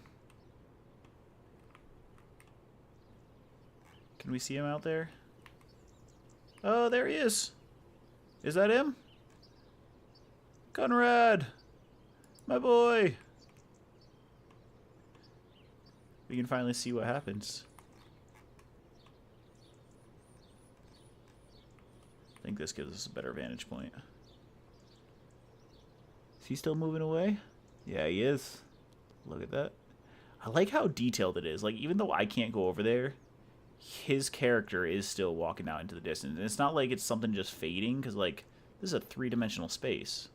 Can we see him out there? Oh, there he is! Is that him? Conrad! My boy! We can finally see what happens. I think this gives us a better vantage point. Is he still moving away? Yeah, he is. Look at that. I like how detailed it is. Like, even though I can't go over there, his character is still walking out into the distance. And it's not like it's something just fading, because, like, this is a three-dimensional space.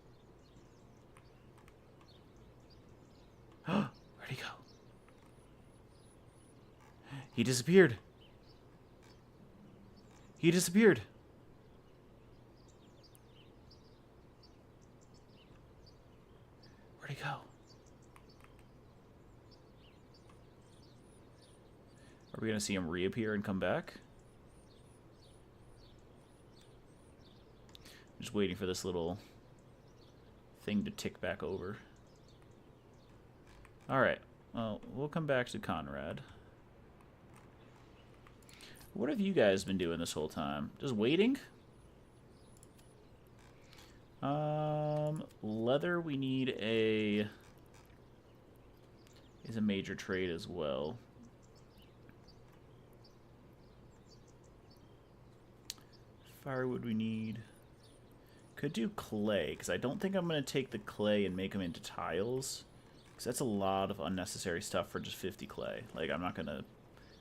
Where'd he go? He disappeared. He disappeared. Where'd he go? Are we going to see him reappear and come back? Just waiting for this little thing to tick back over. Alright, well, we'll come back to Conrad. What have you guys been doing this whole time? Just waiting? Leather, we need is a major trade as well. Firewood we need. Could do clay, because I don't think I'm going to take the clay and make them into tiles. Because that's a lot of unnecessary stuff for just 50 clay. Like, I'm not going to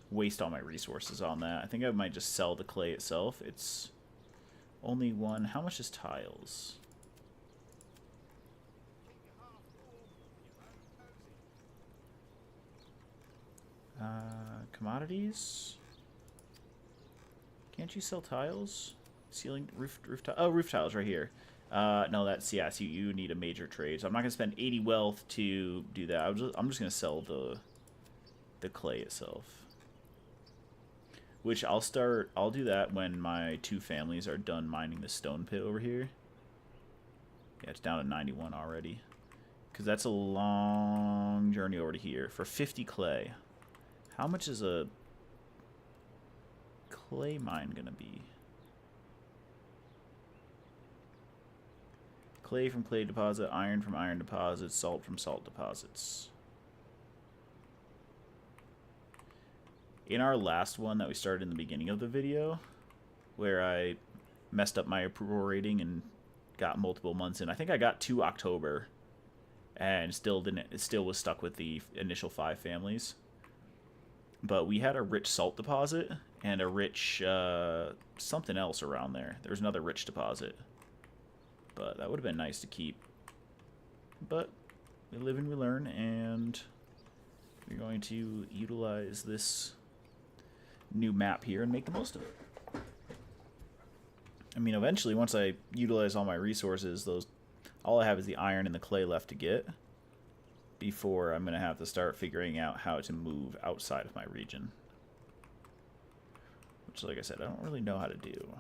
waste all my resources on that. I think I might just sell the clay itself. It's only one. How much is tiles? Commodities? Can't you sell tiles? Ceiling, roof tiles. Oh, roof tiles right here. No, that's, yeah, so you need a major trade. So I'm not going to spend 80 wealth to do that. I'm just going to sell the clay itself. Which I'll do that when my two families are done mining the stone pit over here. Yeah, it's down to 91 already. Because that's a long journey over to here. For 50 clay. How much is a clay mine going to be? Clay from clay deposit, iron from iron deposits, salt from salt deposits. In our last one that we started in the beginning of the video, where I messed up my approval rating and got multiple months in, I think I got to October and still was stuck with the initial 5 families. But we had a rich salt deposit and a rich something else around there. There was another rich deposit. But that would have been nice to keep. But we live and we learn, and we're going to utilize this new map here and make the most of it. I mean, eventually, once I utilize all my resources, all I have is the iron and the clay left to get. before I'm going to have to start figuring out how to move outside of my region. Which, like I said, I don't really know how to do.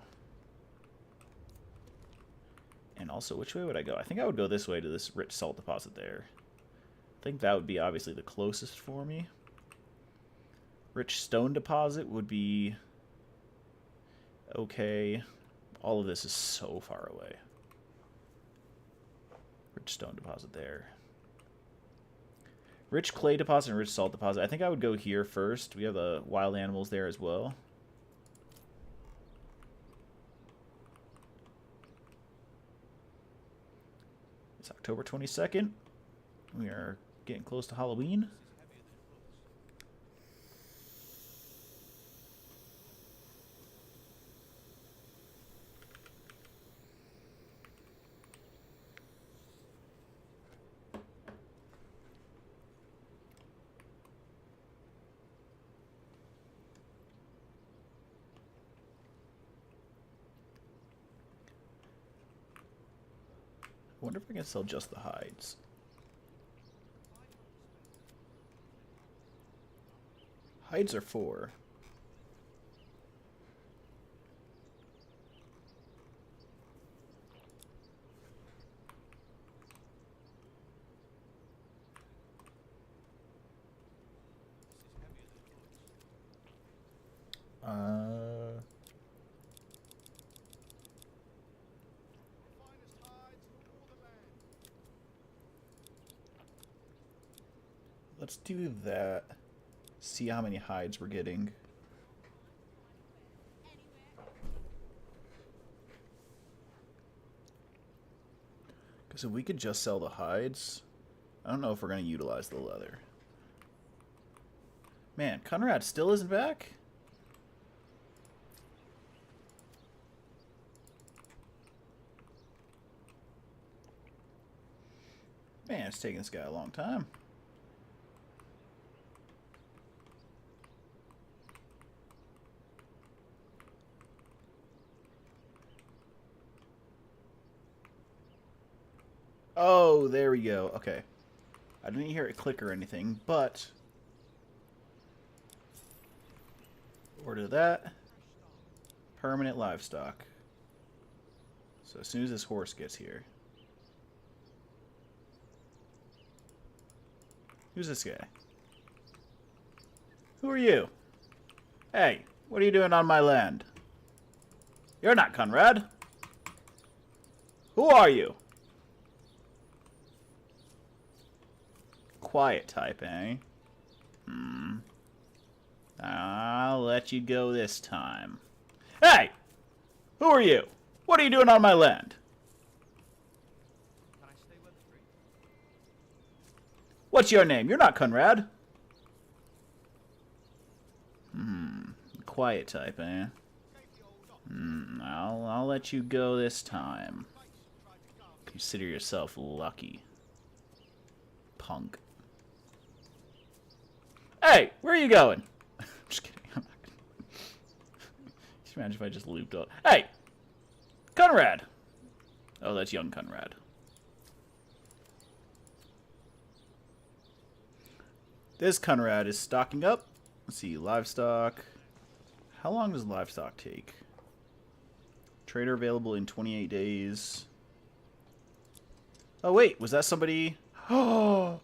And also, which way would I go? I think I would go this way to this rich salt deposit there. I think that would be obviously the closest for me. Rich stone deposit would be okay. All of this is so far away. Rich stone deposit there. Rich clay deposit and rich salt deposit. I think I would go here first. We have the wild animals there as well. It's October 22nd. We are getting close to Halloween. I wonder if I can sell just the hides. Hides are 4. Let's do that. See how many hides we're getting. Because if we could just sell the hides, I don't know if we're going to utilize the leather. Man, Conrad still isn't back? Man, it's taking this guy a long time. Oh, there we go. Okay. I didn't hear it click or anything, but order that. Permanent livestock. So as soon as this horse gets here. Who's this guy? Who are you? Hey, what are you doing on my land? You're not Conrad. Who are you? Quiet type, eh? I'll let you go this time. Hey! Who are you? What are you doing on my land? Can I stay where the tree? What's your name? You're not Conrad. Quiet type, eh? I'll let you go this time. Consider yourself lucky. Punk. Hey, where are you going? I'm just kidding. I'm not gonna... Just imagine if I just looped up. Hey! Conrad! Oh, that's young Conrad. This Conrad is stocking up. Let's see, livestock. How long does livestock take? Trader available in 28 days. Oh, wait, was that somebody... Oh!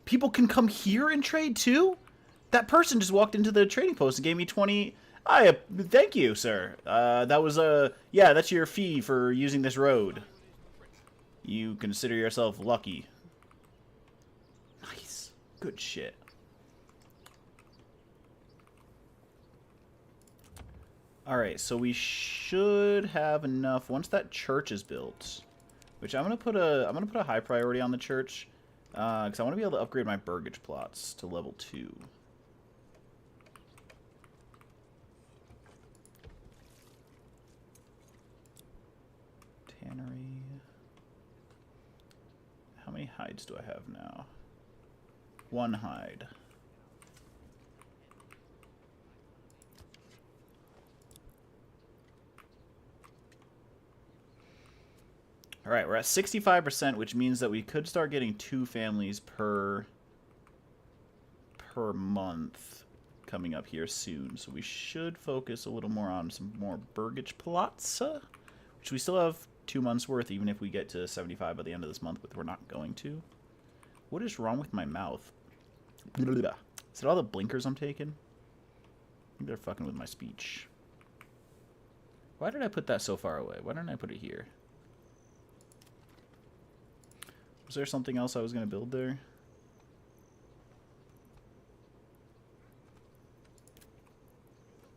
People can come here and trade too? That person just walked into the trading post and gave me 20... thank you, sir. That was yeah, that's your fee for using this road. You consider yourself lucky. Nice. Good shit. Alright, so we should have enough once that church is built. Which I'm gonna put a high priority on the church. Because I want to be able to upgrade my burgage plots to level 2. Tannery. How many hides do I have now? 1 hide. All right, we're at 65%, which means that we could start getting 2 families per month coming up here soon. So we should focus a little more on some more burgage plots, which we still have 2 months worth, even if we get to 75 by the end of this month, but we're not going to. What is wrong with my mouth? Is it all the blinkers I'm taking? Maybe they're fucking with my speech. Why did I put that so far away? Why didn't I put it here? Was there something else I was going to build there?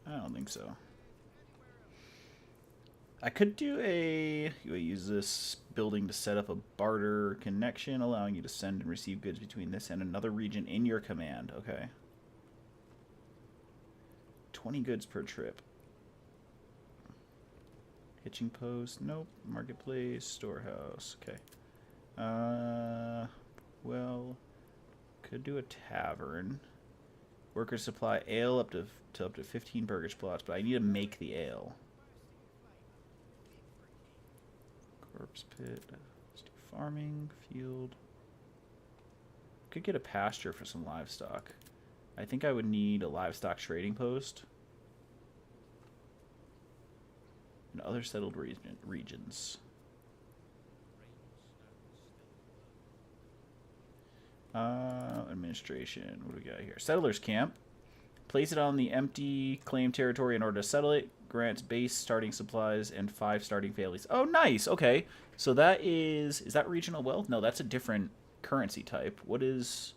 I don't think so. I could do use this building to set up a barter connection, allowing you to send and receive goods between this and another region in your command. Okay. 20 goods per trip. Hitching post, nope. Marketplace, storehouse, okay. Well, could do a tavern. Workers supply ale up to 15 burgage plots, but I need to make the ale. Corpse pit. Let's do farming, field. Could get a pasture for some livestock. I think I would need a livestock trading post. And other settled regions. Administration. What do we got here? Settlers camp. Place it on the empty claim territory in order to settle it. Grants base starting supplies and 5 starting families. Oh, nice. Okay. So that is that regional wealth? No, that's a different currency type. What is...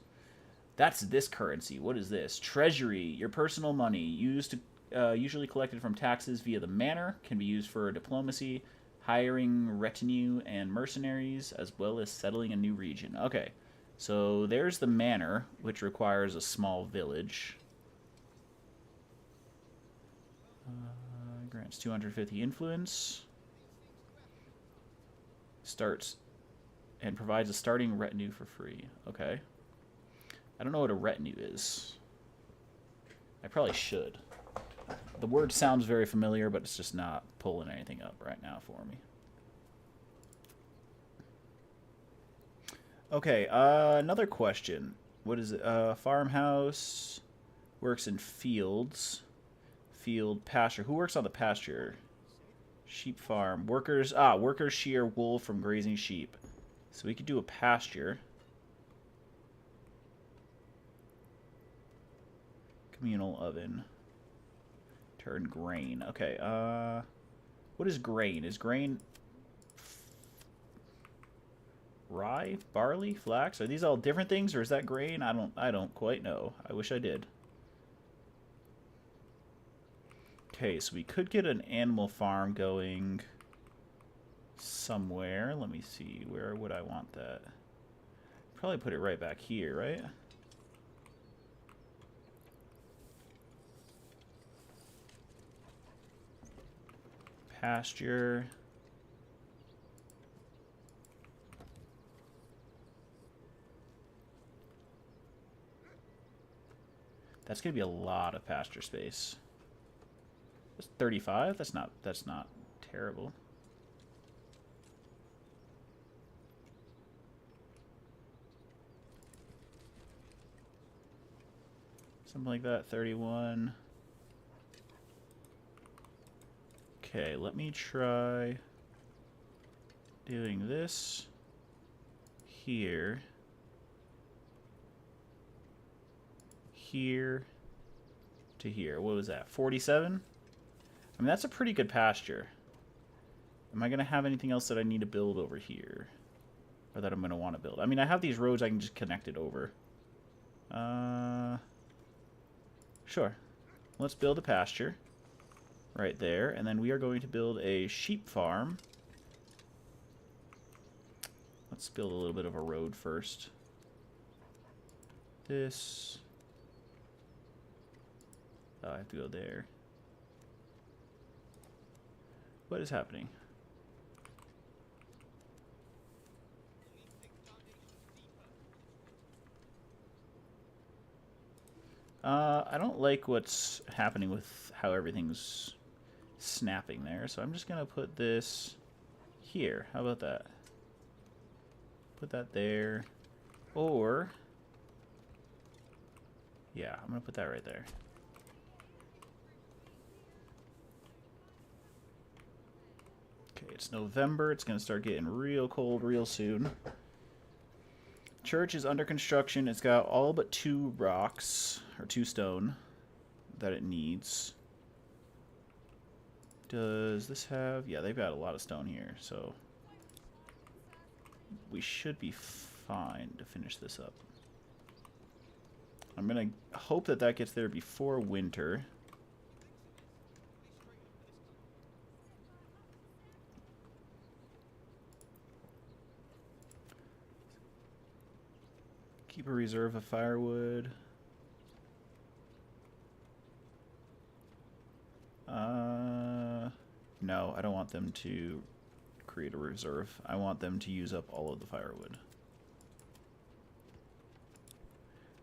That's this currency. What is this? Treasury. Your personal money. Used to, usually collected from taxes via the manor. Can be used for diplomacy, hiring retinue and mercenaries, as well as settling a new region. Okay. So there's the manor, which requires a small village. Grants 250 influence. Starts and provides a starting retinue for free. Okay. I don't know what a retinue is. I probably should. The word sounds very familiar, but it's just not pulling anything up right now for me. Okay, another question. What is it? Farmhouse works in fields. Field pasture. Who works on the pasture? Sheep farm. Workers shear wool from grazing sheep. So we could do a pasture. Communal oven. Turn grain. Okay, what is grain? Is grain rye, barley, flax? Are these all different things, or is that grain? I don't quite know. I wish I did. Okay, so we could get an animal farm going somewhere. Let me see. Where would I want that? Probably put it right back here, right? Pasture. That's gonna be a lot of pasture space. That's 35. That's not terrible. Something like that. 31. Okay, let me try doing this here, here to here. What was that? 47? I mean, that's a pretty good pasture. Am I going to have anything else that I need to build over here? Or that I'm going to want to build? I mean, I have these roads I can just connect it over. Sure. Let's build a pasture. Right there. And then we are going to build a sheep farm. Let's build a little bit of a road first. This. Oh, I have to go there. What is happening? I don't like what's happening with how everything's snapping there, so I'm just gonna put this here. How about that? put that there. Or, yeah, I'm going to put that right there. Okay, it's November. It's going to start getting real cold real soon. Church is under construction. It's got all but 2 rocks, or 2 stone, that it needs. Does this have... Yeah, they've got a lot of stone here, so... we should be fine to finish this up. I'm going to hope that that gets there before winter. Keep a reserve of firewood. No, I don't want them to create a reserve. I want them to use up all of the firewood.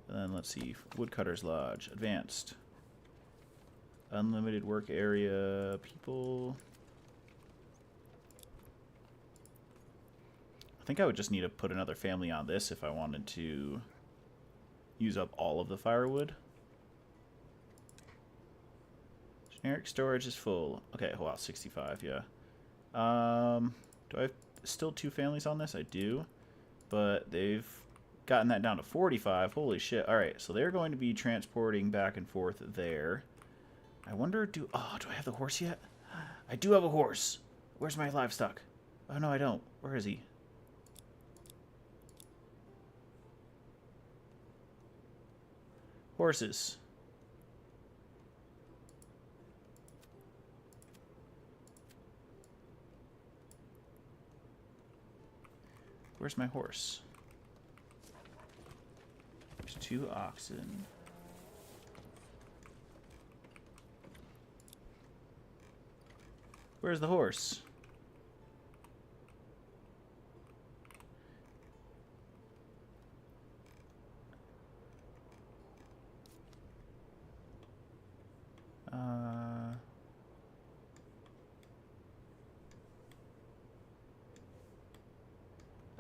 And then let's see, Woodcutter's Lodge, advanced. Unlimited work area, people. I think I would just need to put another family on this if I wanted to use up all of the firewood. Generic storage is full. Okay, wow, 65, yeah. Do I have still 2 families on this? I do. But they've gotten that down to 45. Holy shit. Alright, so they're going to be transporting back and forth there. I wonder, do I have the horse yet? I do have a horse. Where's my livestock? Oh, no, I don't. Where is he? Horses. Where's my horse? There's 2 oxen. Where's the horse?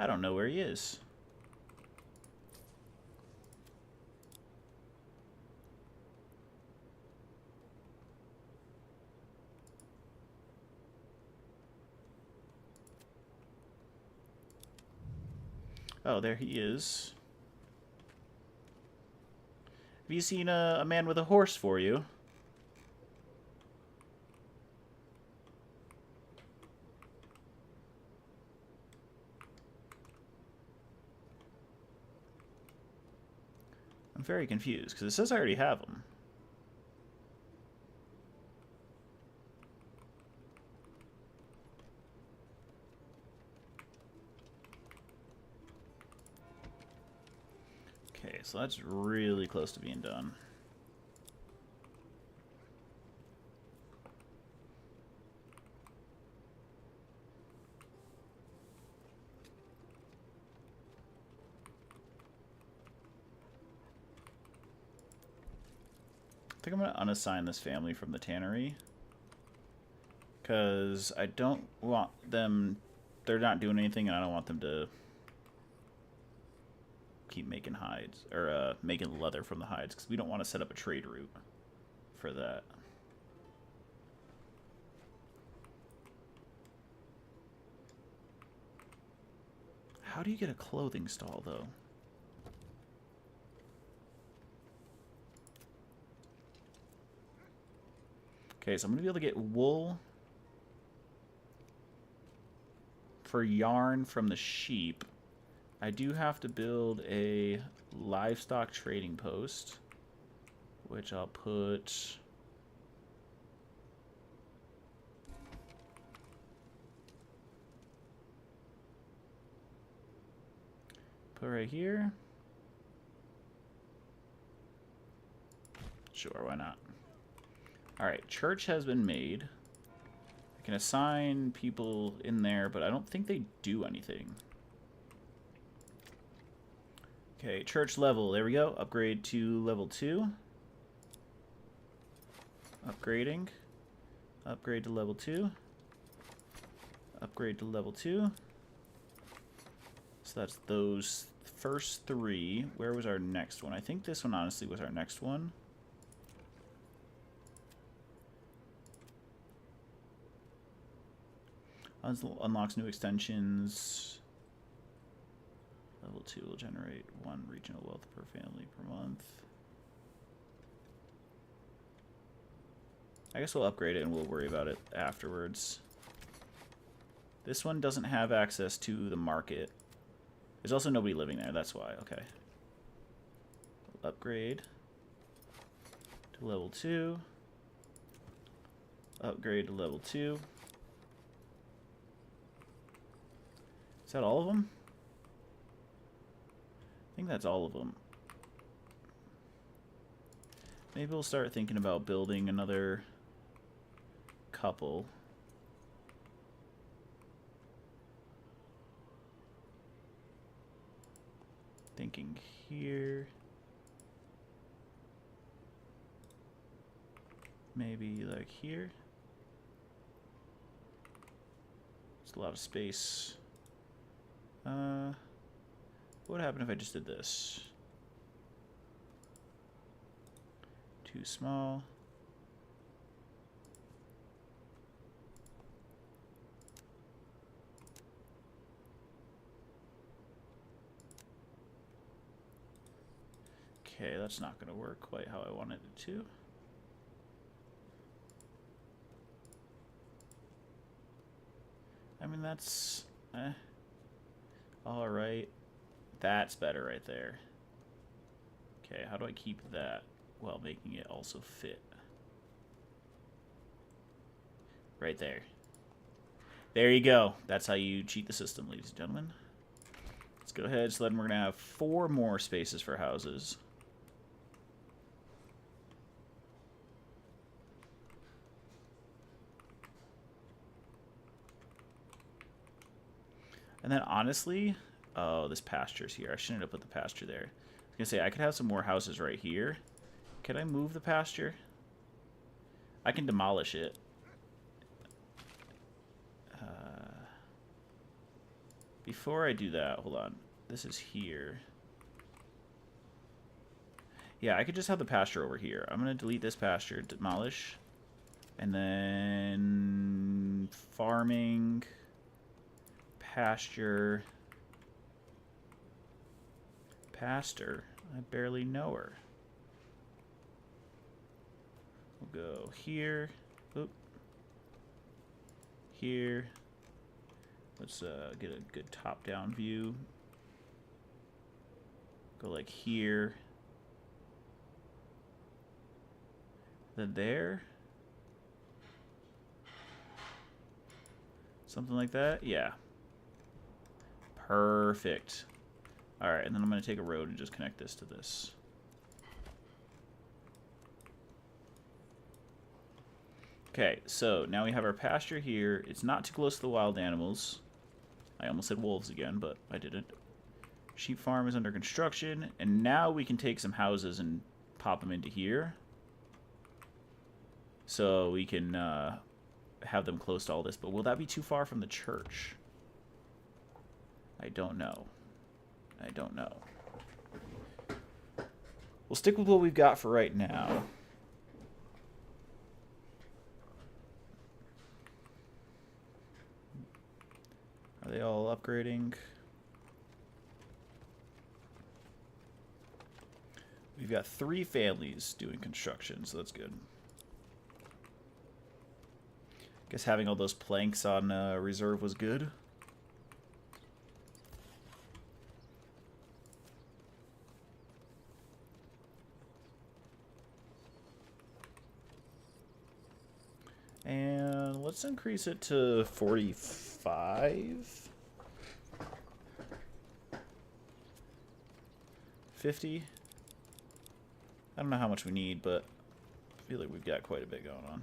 I don't know where he is. Oh, there he is. Have you seen a man with a horse for you? I'm very confused, because it says I already have them. Okay, so that's really close to being done. I think I'm going to unassign this family from the tannery. Because I don't want them... They're not doing anything, and I don't want them to keep making hides. Or making leather from the hides, because we don't want to set up a trade route for that. How do you get a clothing stall, though? Okay, so I'm going to be able to get wool for yarn from the sheep. I do have to build a livestock trading post, which I'll put... put right here. Sure, why not? Alright, church has been made. I can assign people in there, but I don't think they do anything. Okay, church level. There we go. Upgrade to level 2. Upgrading. Upgrade to level 2. Upgrade to level 2. So that's those first three. Where was our next one? I think this one honestly was our next one. Unlocks new extensions. Level 2 will generate 1 regional wealth per family per month. I guess we'll upgrade it and we'll worry about it afterwards. This one doesn't have access to the market. There's also nobody living there, that's why. Okay. We'll upgrade to level 2. Upgrade to level 2. Is that all of them? I think that's all of them. Maybe we'll start thinking about building another couple. Thinking here. Maybe like here. It's a lot of space. What would happen if I just did this? Too small. Okay, that's not going to work quite how I wanted it to. I mean, that's... Alright. That's better right there. Okay, how do I keep that while making it also fit? Right there. There you go. That's how you cheat the system, ladies and gentlemen. Let's go ahead. So then we're going to have 4 more spaces for houses. And then honestly, oh, this pasture's here. I shouldn't have put the pasture there. I was going to say, I could have some more houses right here. Can I move the pasture? I can demolish it. Before I do that, hold on. This is here. Yeah, I could just have the pasture over here. I'm going to delete this pasture, demolish. And then farming, pasture, pastor. I barely know her. We'll go here. Oop. Here. Let's get a good top-down view. Go like here. Then there. Something like that. Yeah. Perfect. Alright, and then I'm going to take a road and just connect this to this. Okay, so now we have our pasture here. It's not too close to the wild animals. I almost said wolves again, but I didn't. Sheep farm is under construction, and now we can take some houses and pop them into here. So we can have them close to all this, but will that be too far from the church? I don't know. I don't know. We'll stick with what we've got for right now. Are they all upgrading? We've got 3 families doing construction, so that's good. Guess having all those planks on reserve was good. And let's increase it to 45. 50. I don't know how much we need, but I feel like we've got quite a bit going on.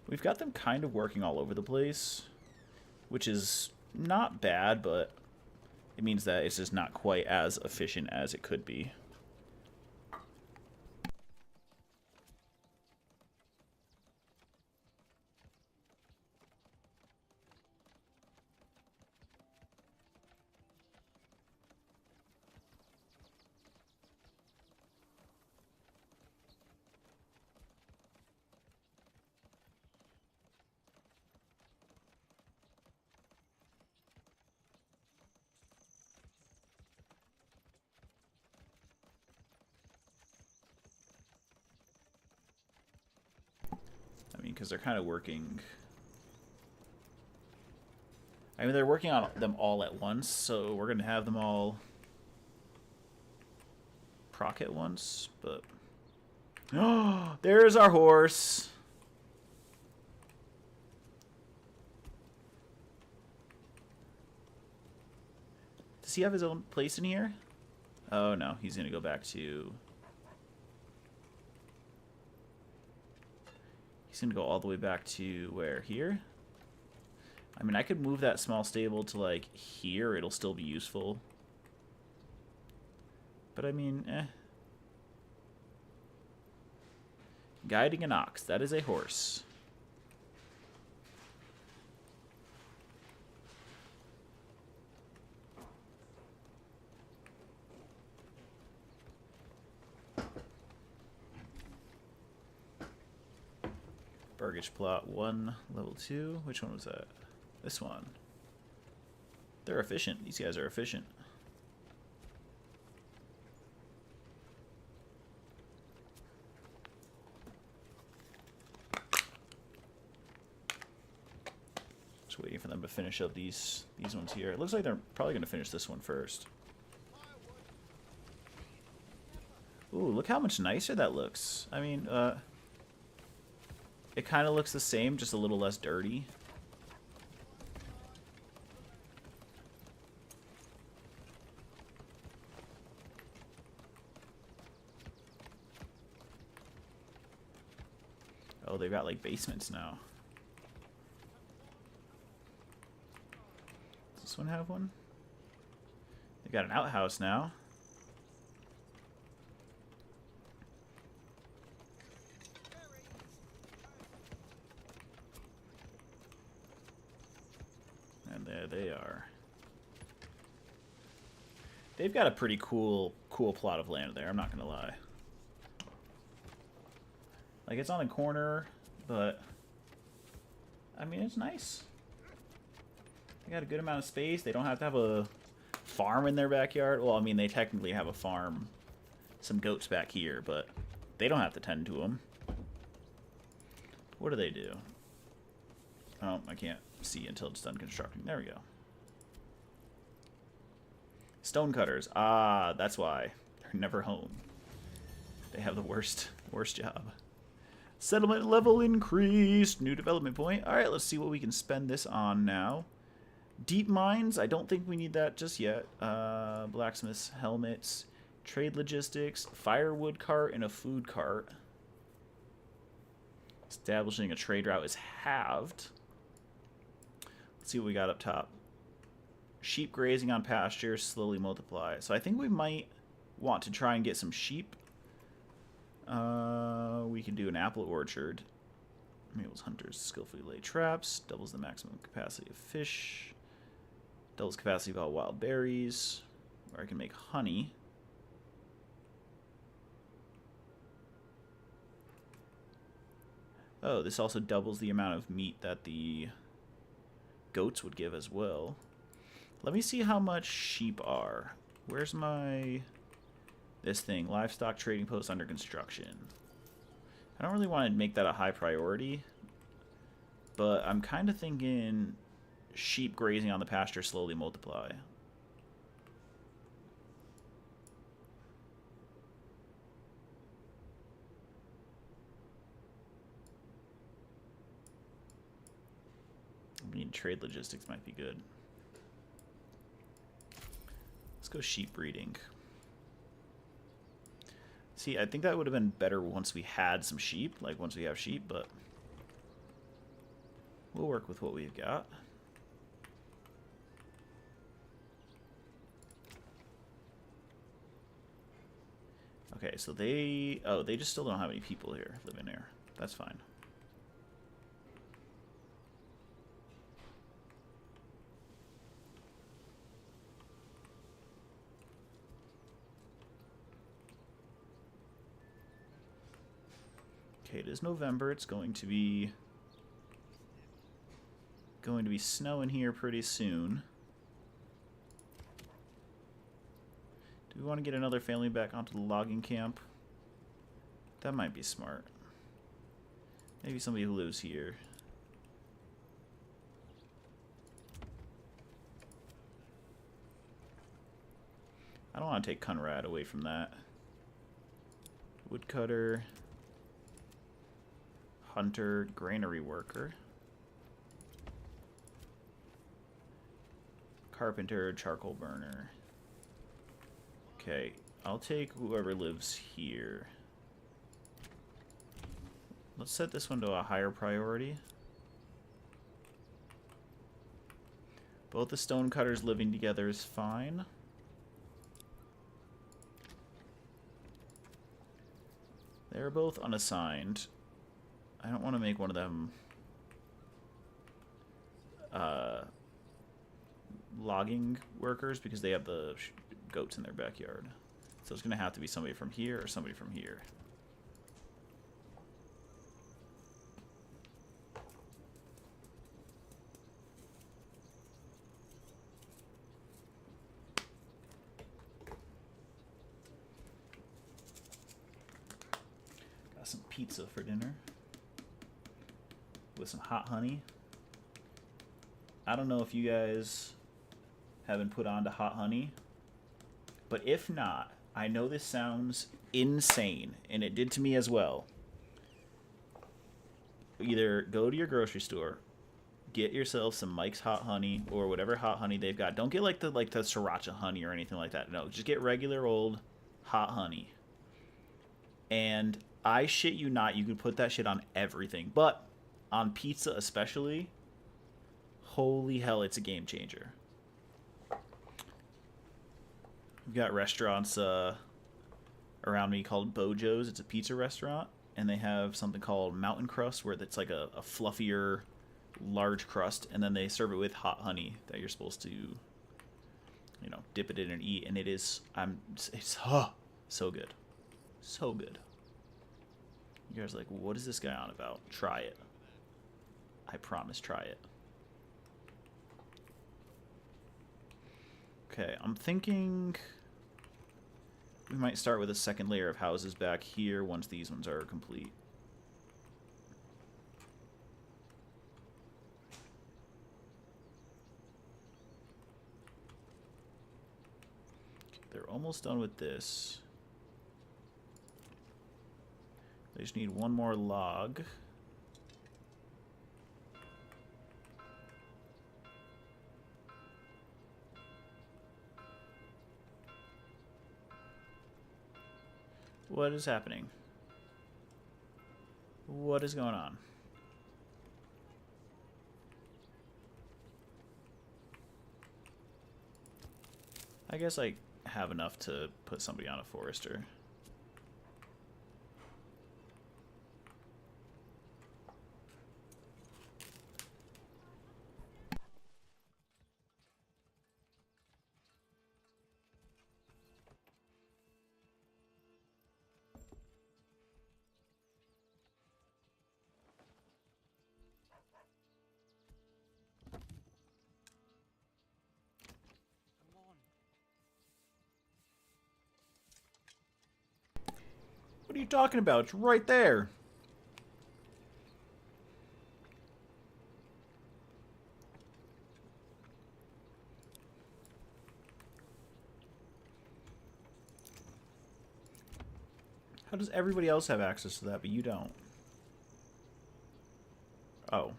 We've got them kind of working all over the place, which is not bad, but it means that it's just not quite as efficient as it could be. because they're kind of working. I mean, they're working on them all at once, so we're going to have them all proc at once, but... Oh, there's our horse! Does he have his own place in here? Oh, no, he's going to go back to... He's going to go all the way back to where? Here? I mean, I could move that small stable to, like, here. It'll still be useful. But, I mean, eh. Guiding an ox. That is a horse. Burgage plot 1, level 2. Which one was that? This one. They're efficient. These guys are efficient. Just waiting for them to finish up these ones here. It looks like they're probably going to finish this one first. Ooh, look how much nicer that looks. I mean, it kind of looks the same, just a little less dirty. Oh, they've got, like, basements now. Does this one have one? They've got an outhouse now. And there they are. They've got a pretty cool plot of land there, I'm not gonna lie. Like, it's on the corner, but, I mean, it's nice. They got a good amount of space. They don't have to have a farm in their backyard. Well, I mean, they technically have a farm, some goats back here, but they don't have to tend to them. What do they do? Oh, I can't see until it's done constructing. There we go. Stone cutters. Ah, that's why. They're never home. They have the worst job. Settlement level increased. New development point. Alright, let's see what we can spend this on now. Deep mines. I don't think we need that just yet. Blacksmith's helmets. Trade logistics. Firewood cart and a food cart. Establishing a trade route is halved. Let's see what we got up top. Sheep grazing on pasture. Slowly multiply. So I think we might want to try and get some sheep. We can do an apple orchard. Enables hunters skillfully lay traps. Doubles the maximum capacity of fish. Doubles capacity of all wild berries. Or I can make honey. Oh, this also doubles the amount of meat that the goats would give as well. Let me see how much sheep are. Where's my... this thing, livestock trading post under construction. I don't really want to make that a high priority, but I'm kind of thinking sheep grazing on the pasture slowly multiply. I mean, trade logistics might be good. Let's go sheep breeding. See, I think that would have been better once we had some sheep, like once we have sheep, but we'll work with what we've got. Okay, so they just still don't have any people here living there. That's fine. Okay, it is November. It's going to be snowing here pretty soon. Do we want to get another family back onto the logging camp? That might be smart. Maybe somebody who lives here. I don't want to take Conrad away from that. Woodcutter. Hunter. Granary worker. Carpenter. Charcoal burner. Okay, I'll take whoever lives here. Let's set this one to a higher priority. Both the stonecutters living together is fine. They're both unassigned. I don't want to make one of them logging workers because they have the goats in their backyard. So it's going to have to be somebody from here or somebody from here. Got some pizza for dinner with some hot honey. I don't know if you guys have been put on to hot honey, but if not, I know this sounds insane, and it did to me as well. Either go to your grocery store, get yourself some Mike's hot honey or whatever hot honey they've got. Don't get like the sriracha honey or anything like that. No, just get regular old hot honey. And I shit you not, you can put that shit on everything, but on pizza especially. Holy hell, it's a game changer. We've got restaurants around me called Bojo's. It's a pizza restaurant, and they have something called mountain crust, where it's like a fluffier, large crust, and then they serve it with hot honey that you're supposed to, you know, dip it in and eat. And it is, it's so good, so good. You guys are like, what is this guy on about? Try it. I promise, try it. Okay, I'm thinking we might start with a second layer of houses back here once these ones are complete. They're almost done with this. They just need one more log. What is happening? What is going on? I guess I have enough to put somebody on a forester. What are you talking about? It's right there. How does everybody else have access to that, but you don't? Oh.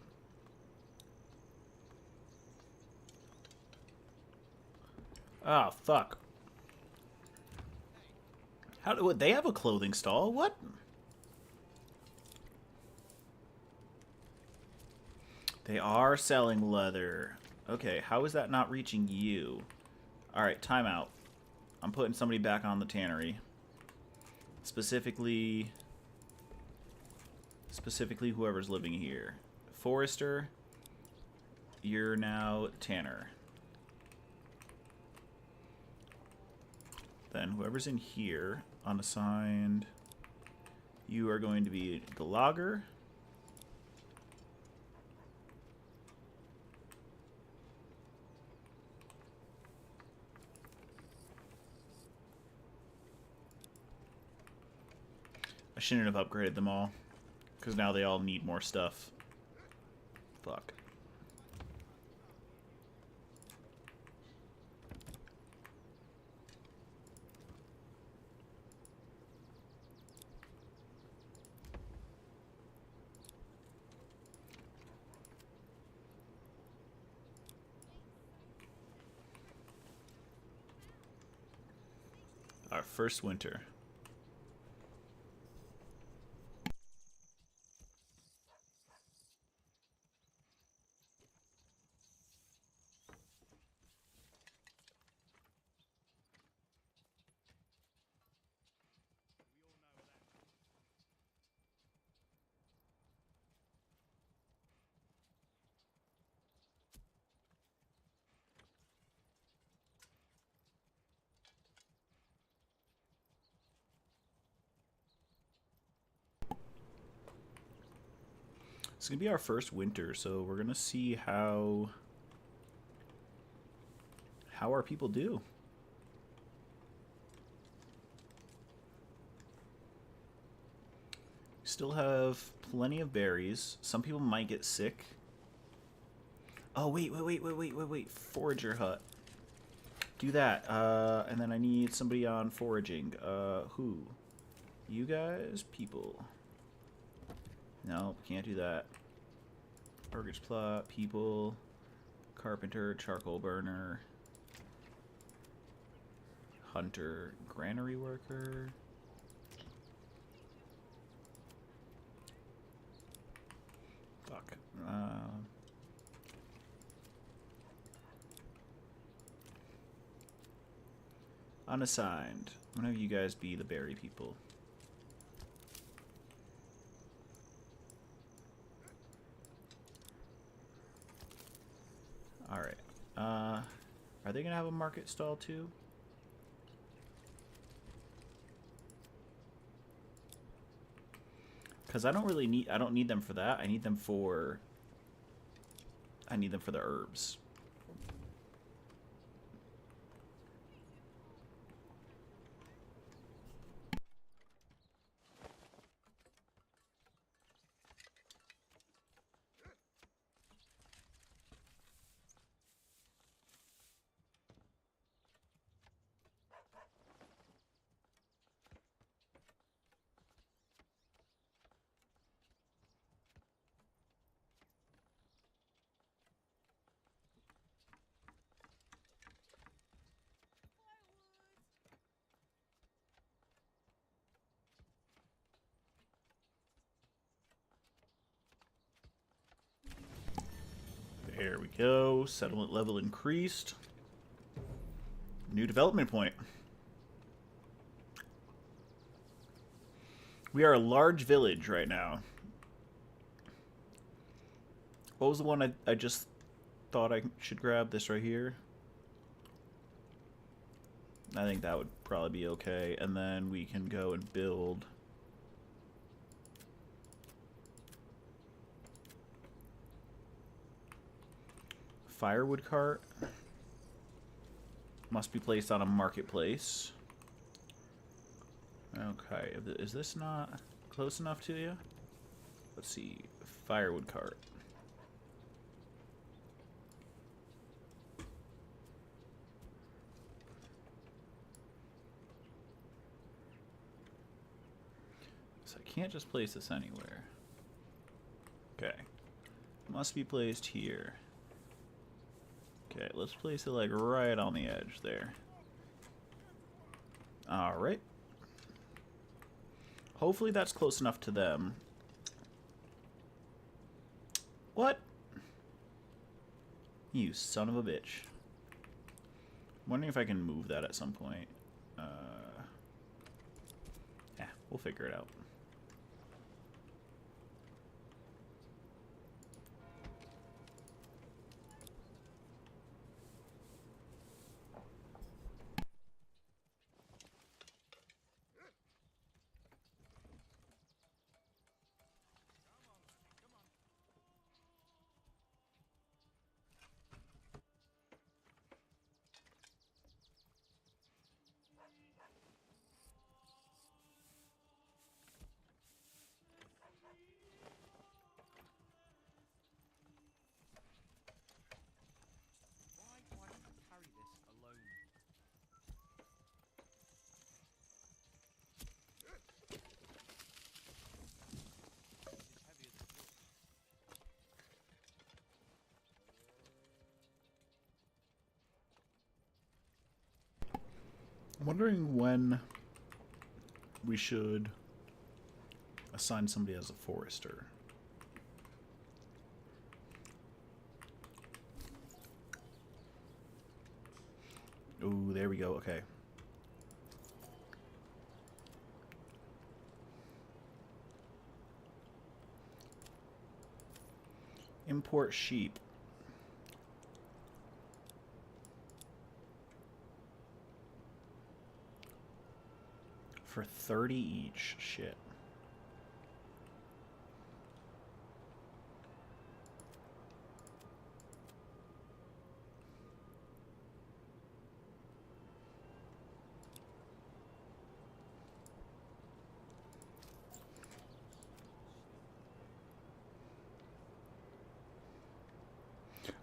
Ah, fuck. How do they have a clothing stall? What? They are selling leather. Okay, how is that not reaching you? Alright, timeout. I'm putting somebody back on the tannery. Specifically whoever's living here. Forester, you're now tanner. Then whoever's in here, unassigned, you are going to be the logger. I shouldn't have upgraded them all. Because now they all need more stuff. Fuck. Our first winter. It's gonna be our first winter, so we're gonna see how our people do. Still have plenty of berries. Some people might get sick. Oh wait, forager hut. Do that. And then I need somebody on foraging. Who? You guys? People. No, can't do that. Mortgage plot, people, carpenter, charcoal burner, hunter, granary worker. Fuck. Unassigned. I'm gonna have you guys be the berry people. Alright. Are they gonna have a market stall too? Because I don't need them for that. I need them for the herbs. There we go. Settlement level increased. New development point. We are a large village right now. What was the one I just thought I should grab? This right here. I think that would probably be okay. And then we can go and build... firewood cart. Must be placed on a marketplace. Okay, is this not close enough to you? Let's see. Firewood cart. So I can't just place this anywhere. Okay. Must be placed here. Okay, let's place it like right on the edge there. Alright. Hopefully that's close enough to them. What? You son of a bitch. I'm wondering if I can move that at some point. Yeah, we'll figure it out. I'm wondering when we should assign somebody as a forester. Ooh, there we go. Okay. Import sheep. For 30 each. Shit.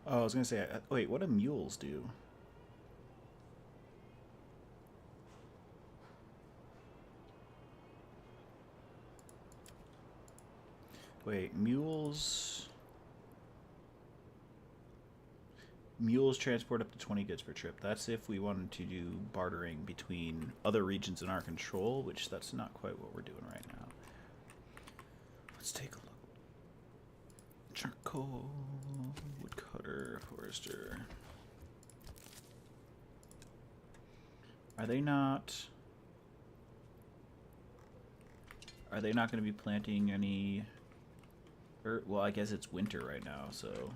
Oh, I was gonna say, wait, what do mules do? Wait, mules... Mules transport up to 20 goods per trip. That's if we wanted to do bartering between other regions in our control, which that's not quite what we're doing right now. Let's take a look. Charcoal, woodcutter, forester. Are they not going to be planting any... well, I guess it's winter right now, so...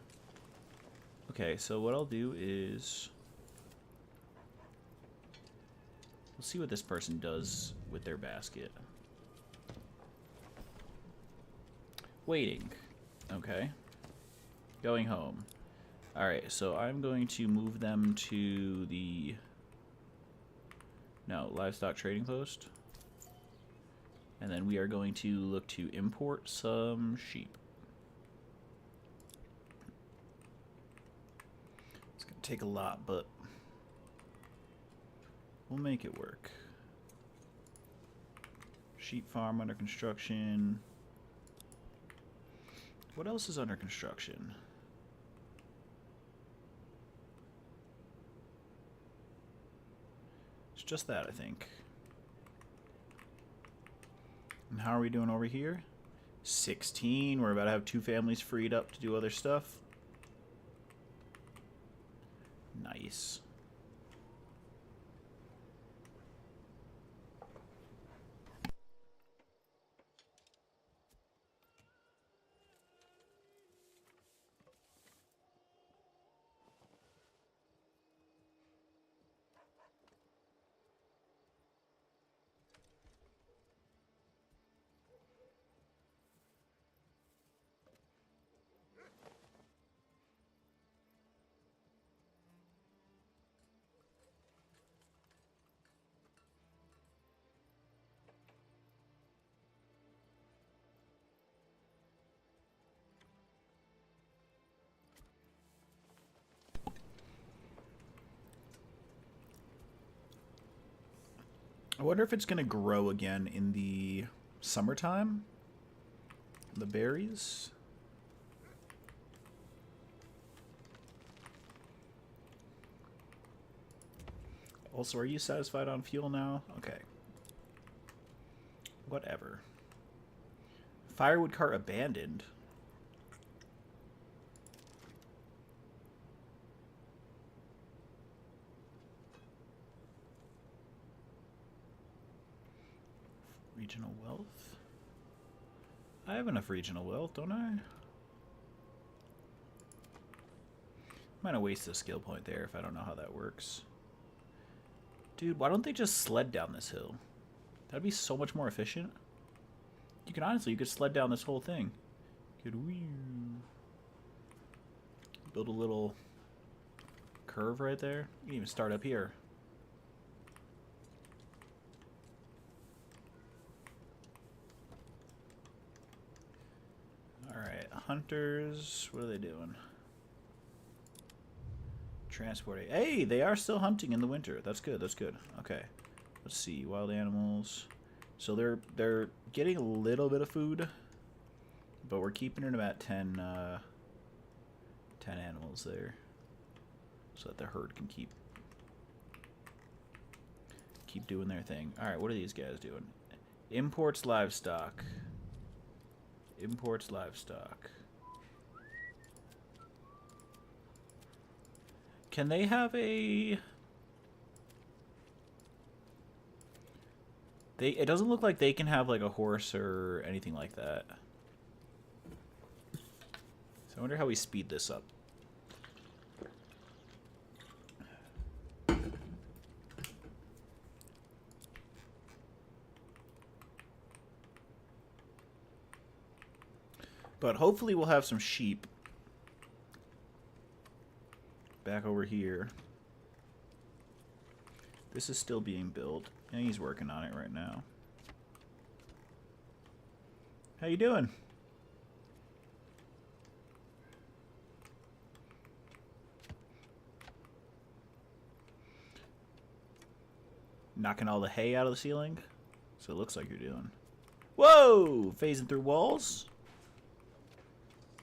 Okay, so what I'll do is... We'll see what this person does with their basket. Waiting. Okay. Going home. Alright, so I'm going to move them to the... No, livestock trading post. And then we are going to look to import some sheep. It's going to take a lot, but we'll make it work. Sheep farm under construction. What else is under construction? It's just that, I think. And how are we doing over here? 16. We're about to have 2 families freed up to do other stuff. Nice. I wonder if it's going to grow again in the summertime. The berries. Also, are you satisfied on fuel now? Okay. Whatever. Firewood cart abandoned. Regional wealth? I have enough regional wealth, don't I? Might have wasted a skill point there if I don't know how that works. Dude, why don't they just sled down this hill? That'd be so much more efficient. You could honestly, you could sled down this whole thing. Could we build a little curve right there? You can even start up here. Alright, hunters, what are they doing? Transporting. Hey, they are still hunting in the winter. That's good, that's good. Okay. Let's see, wild animals. So they're getting a little bit of food, but we're keeping it about 10 animals there, so that the herd can keep keep doing their thing. Alright, what are these guys doing? Imports livestock. Imports livestock. Can they have a... It doesn't look like they can have like a horse or anything like that. So I wonder how we speed this up. But hopefully we'll have some sheep back over here. This is still being built, and he's working on it right now. How you doing? Knocking all the hay out of the ceiling? So it looks like you're doing. Whoa! Phasing through walls.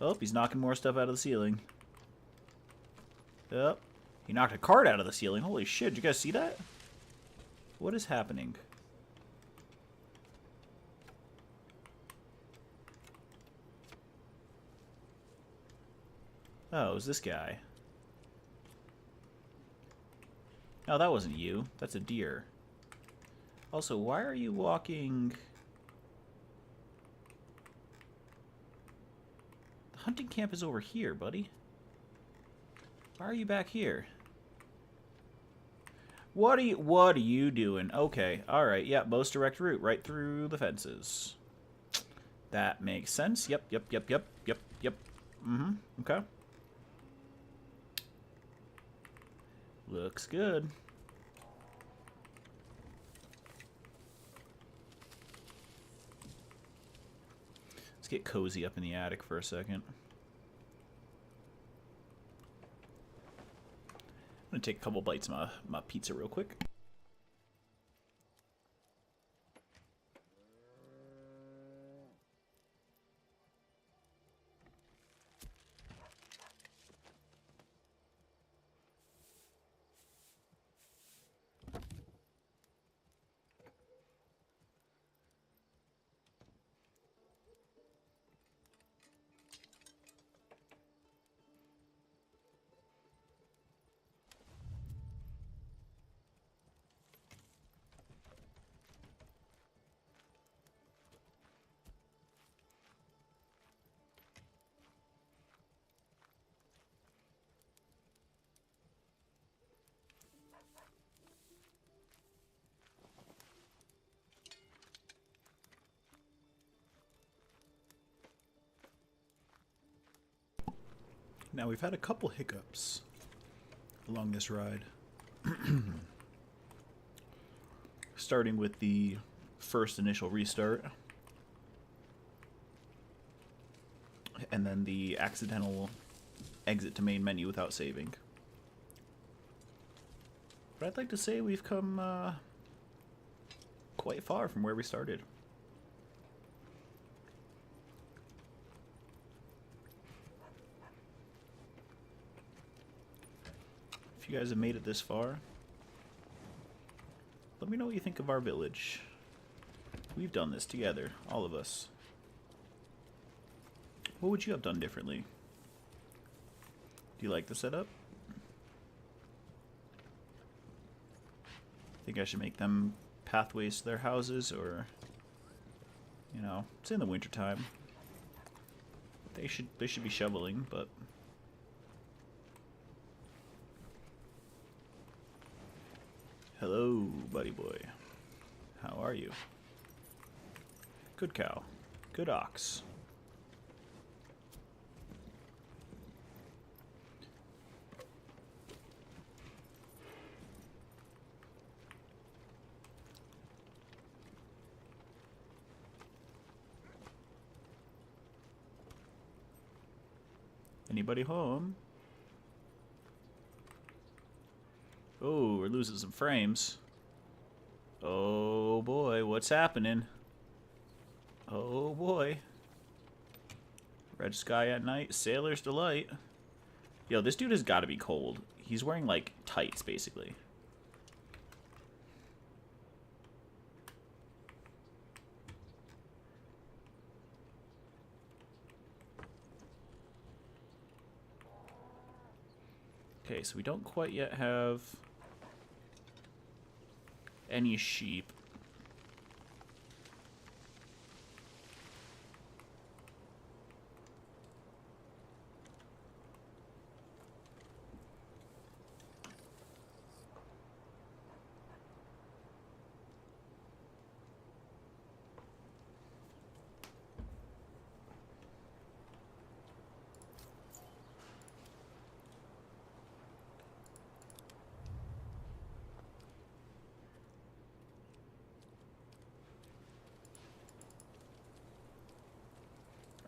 Oh, he's knocking more stuff out of the ceiling. Yep. He knocked a card out of the ceiling. Holy shit, did you guys see that? What is happening? Oh, it was this guy. No, that wasn't you. That's a deer. Also, why are you walking... The hunting camp is over here, buddy. Why are you back here? What are you doing? Okay, alright, yeah, most direct route, right through the fences. That makes sense. Yep. Mm-hmm, okay. Looks good. Let's get cozy up in the attic for a second. I'm gonna take a couple bites of my pizza real quick. Now, we've had a couple hiccups along this ride. Starting with the first initial restart. And then the accidental exit to main menu without saving. But I'd like to say we've come quite far from where we started. If you guys have made it this far, let me know what you think of our village. We've done this together, all of us. What would you have done differently? Do you like the setup? Think I should make them pathways to their houses, or, you know, it's in the wintertime. They should be shoveling, but hello, buddy boy. How are you? Good cow. Good ox. Anybody home? Oh, we're losing some frames. Oh boy, what's happening? Oh boy. Red sky at night, sailor's delight. Yo, this dude has got to be cold. He's wearing, like, tights, basically. Okay, so we don't quite yet have any sheep.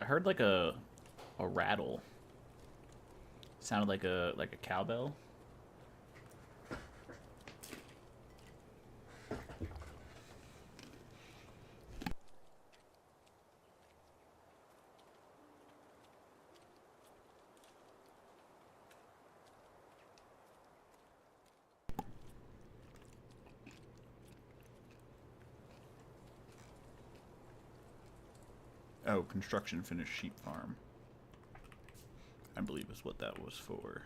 I heard like a rattle. Sounded like a cowbell. Oh, construction finished sheep farm. I believe is what that was for.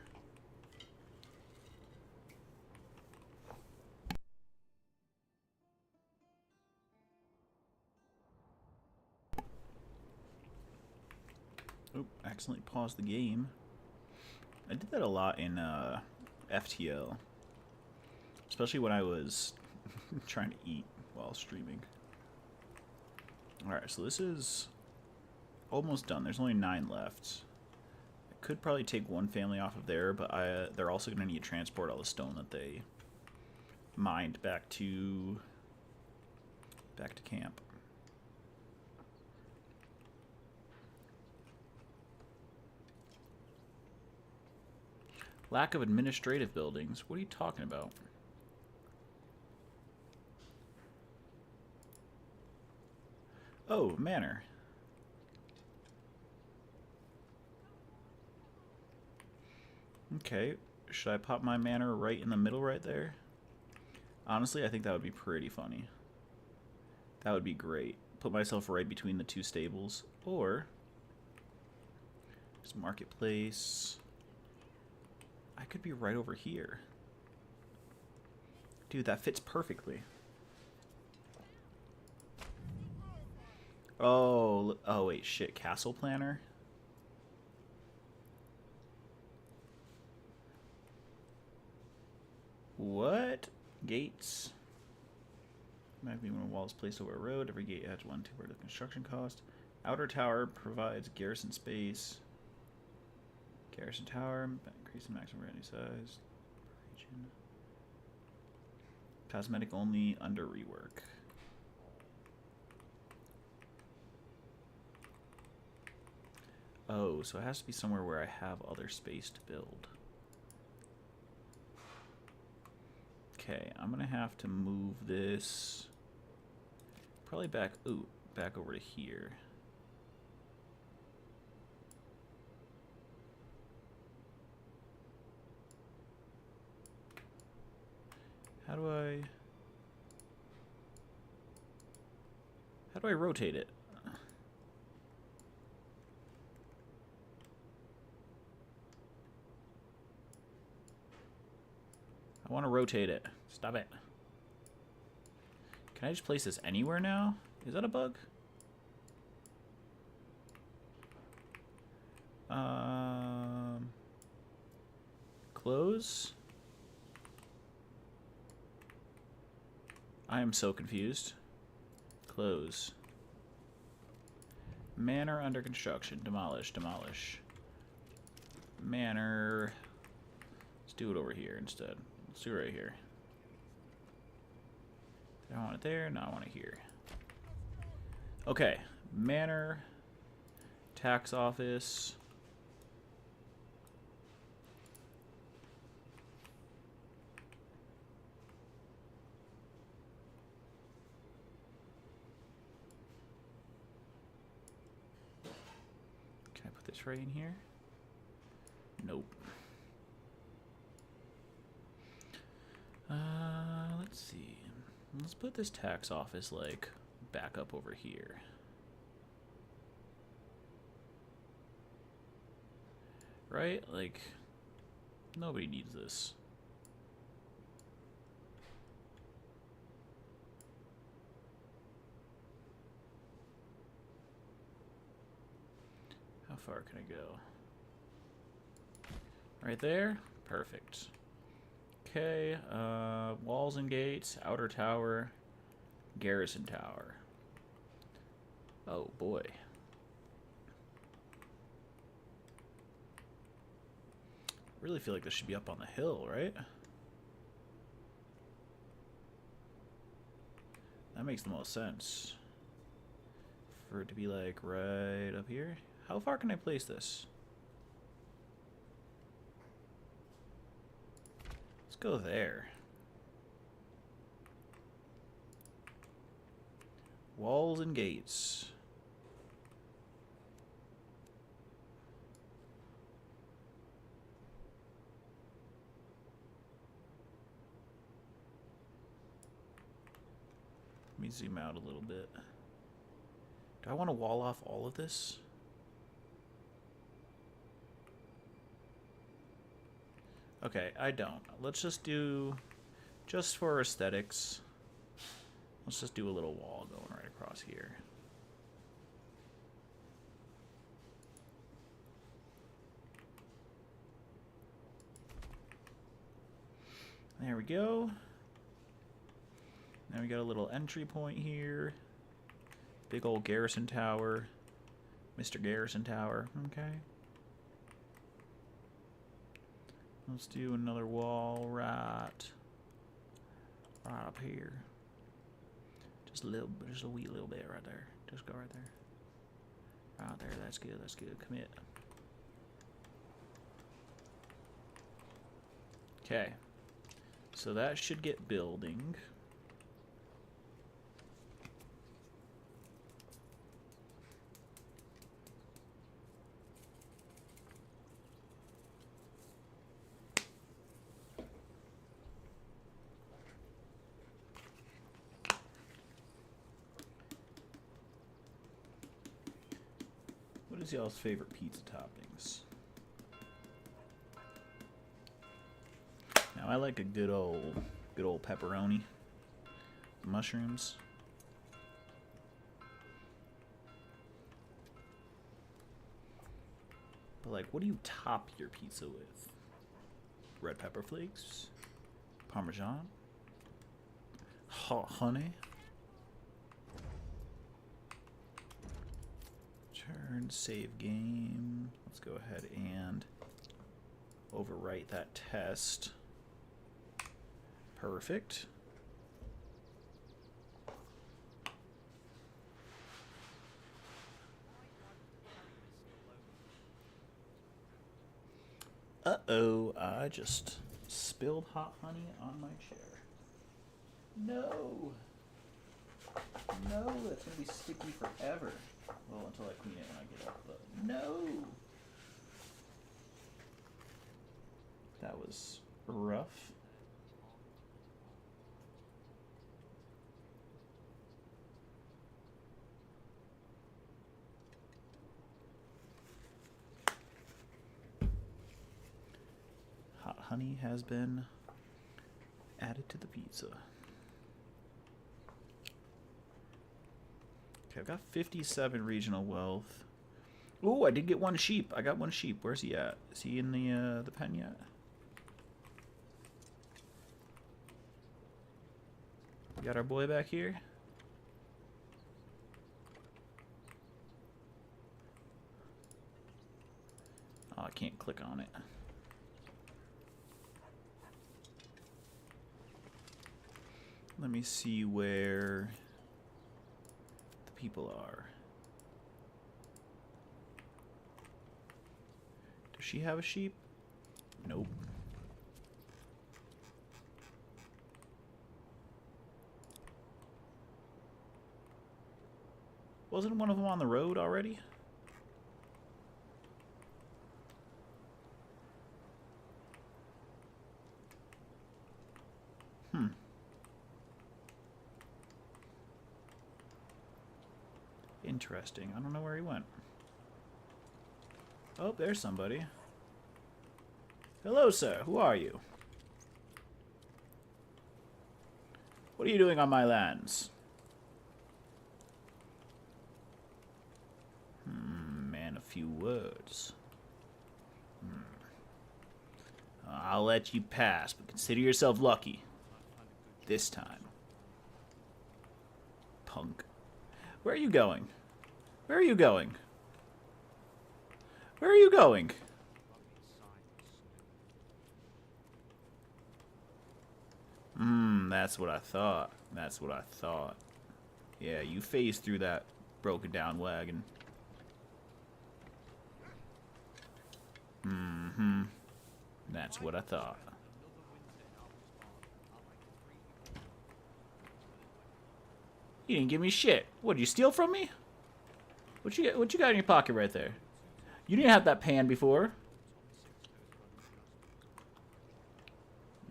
Oh, accidentally paused the game. I did that a lot in FTL. Especially when I was trying to eat while streaming. Alright, so this is almost done. There's only 9 left. I could probably take one family off of there, but they're also going to need to transport all the stone that they mined back to camp. Lack of administrative buildings. What are you talking about? Oh, manor. Okay, should I pop my manor right in the middle right there? Honestly, I think that would be pretty funny. That would be great. Put myself right between the 2 stables. Or, this marketplace. I could be right over here. Dude, that fits perfectly. Oh, wait, shit. Castle planner? What? Gates? Might be when a wall is placed over a road. Every gate adds 1 2 of construction cost. Outer tower provides garrison space. Garrison tower, increase the maximum revenue size. Region. Cosmetic only under rework. Oh, so it has to be somewhere where I have other space to build. Okay, I'm gonna have to move this probably back over to here. How do I rotate it? I want to rotate it. Stop it. Can I just place this anywhere now? Is that a bug? Close? I am so confused. Close. Manor under construction. Demolish, demolish. Manor. Let's do it over here instead. Let's do it right here. I want it there. No, I want it here. Okay. Manor. Tax office. Can I put this right in here? Nope. Let's see. Let's put this tax office, like, back up over here. Right? Like, Nobody needs this. How far can I go? Right there? Perfect. Okay, walls and gates, outer tower, garrison tower. Oh boy. I really feel like this should be up on the hill, right? That makes the most sense. For it to be like right up here. How far can I place this? Let's go there. Walls and gates. Let me zoom out a little bit. Do I want to wall off all of this? Okay, I don't. Let's just do, just for aesthetics, let's just do a little wall going right across here. There we go. Now we got a little entry point here. Big old garrison tower. Mr. Garrison Tower. Okay. Let's do another wall right up here. Just a little, just a wee little bit right there. Just go right there. Right there. That's good. That's good. Commit. Okay. So that should get building. What is y'all's favorite pizza toppings? Now I like a good old pepperoni, mushrooms. But like, what do you top your pizza with? Red pepper flakes, Parmesan, hot honey. Turn, save game. Let's go ahead and overwrite that test. Perfect. Uh-oh, I just spilled hot honey on my chair. No! No, that's gonna be sticky forever. Well, until I clean it when I get up, but no! That was rough. Hot honey has been added to the pizza. Okay, I've got 57 regional wealth. Ooh, I did get one sheep. I got one sheep. Where's he at? Is he in the pen yet? We got our boy back here. Oh, I can't click on it. Let me see where the people are. Does she have a sheep? Nope. Wasn't one of them on the road already? Interesting. I don't know where he went. Oh, there's somebody. Hello, sir. Who are you? What are you doing on my lands? Man, a few words. I'll let you pass, but consider yourself lucky. This time. Punk. Where are you going? Where are you going? Where are you going? That's what I thought. That's what I thought. Yeah, you phased through that broken down wagon. That's what I thought. You didn't give me shit. What, did you steal from me? What you got in your pocket right there? You didn't have that pan before.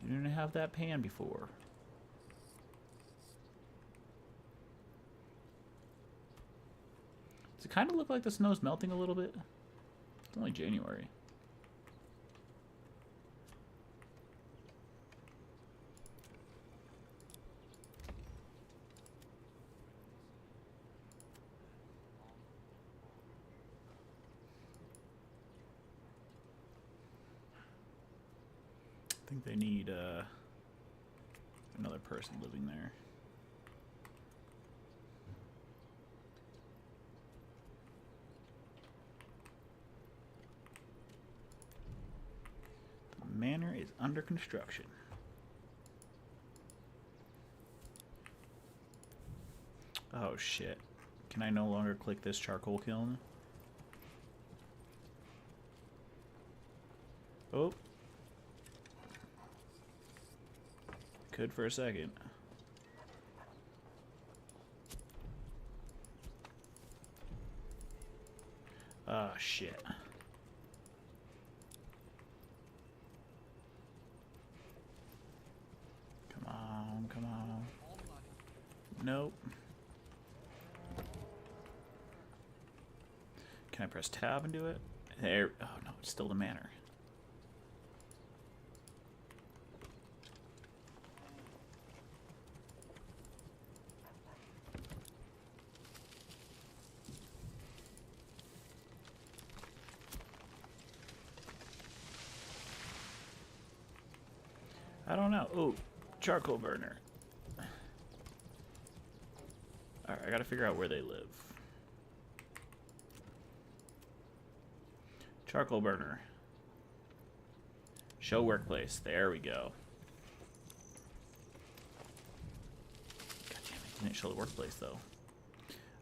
You didn't have that pan before. Does it kind of look like the snow's melting a little bit? It's only January. I think they need another person living there. The manor is under construction. Oh shit. Can I no longer click this charcoal kiln? Oh. Could for a second. Ah, shit. Come on, come on. Nope. Can I press tab and do it? There. Oh no, it's still the manor. I don't know. Oh, charcoal burner. Alright, I gotta figure out where they live. Charcoal burner. Show workplace. There we go. God damn it, didn't show the workplace though.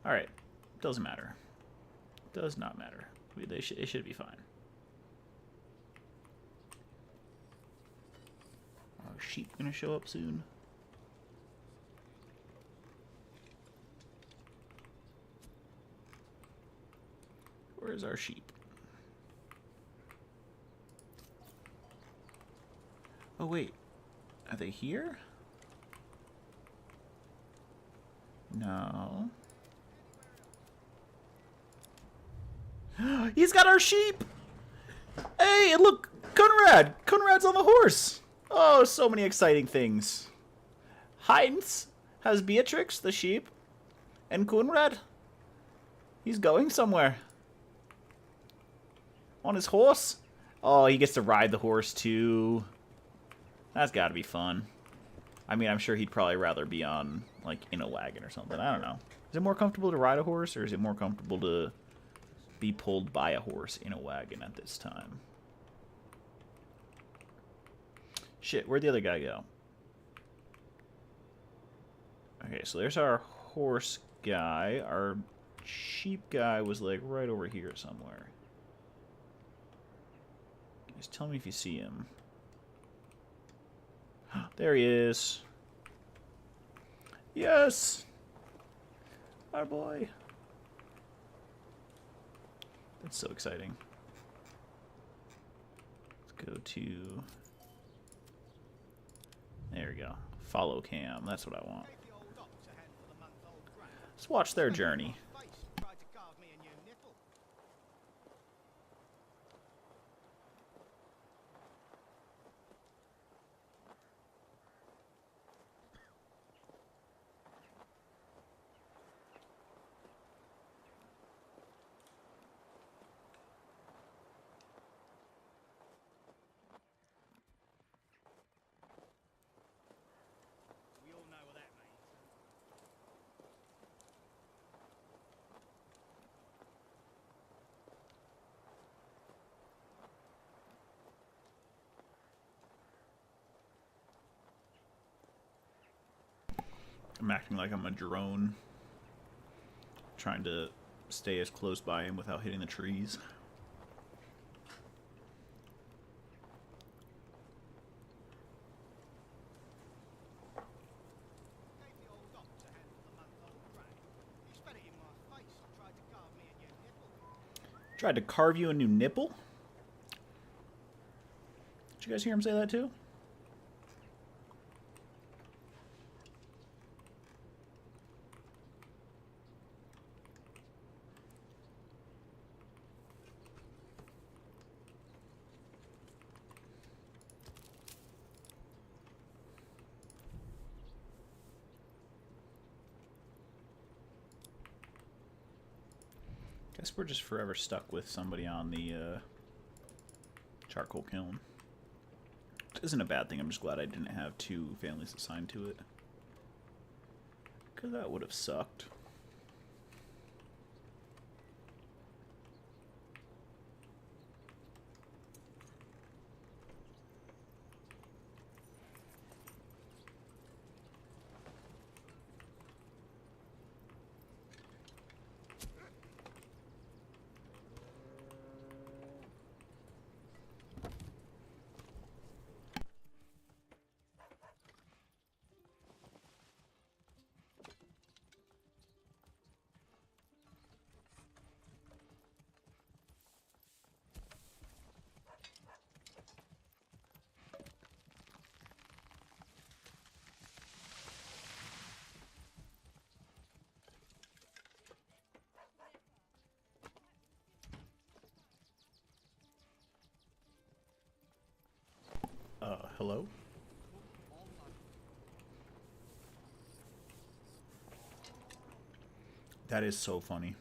Alright, doesn't matter. Does not matter. It should be fine. Are sheep gonna show up soon? Where's our sheep? Oh wait, are they here? No. He's got our sheep! Hey, and look! Conrad! Conrad's on the horse! Oh, so many exciting things. Heinz has Beatrix, the sheep. And Conrad, he's going somewhere. On his horse. Oh, he gets to ride the horse too. That's gotta be fun. I mean, I'm sure he'd probably rather be on, like, in a wagon or something. I don't know. Is it more comfortable to ride a horse, or is it more comfortable to be pulled by a horse in a wagon at this time? Shit, where'd the other guy go? Okay, so there's our horse guy. Our sheep guy was, like, right over here somewhere. Just tell me if you see him. There he is. Yes! Our boy. That's so exciting. Let's go to... There we go. Follow cam. That's what I want. Let's watch their journey. I'm acting like I'm a drone, trying to stay as close by him without hitting the trees. Gave the old ox a handful of month-old drag. He spat it in my face and tried to carve me a new nipple. Tried to carve you a new nipple? Did you guys hear him say that too? Guess we're just forever stuck with somebody on the charcoal kiln. Which isn't a bad thing. I'm just glad I didn't have 2 families assigned to it. Because that would have sucked. Hello? That is so funny.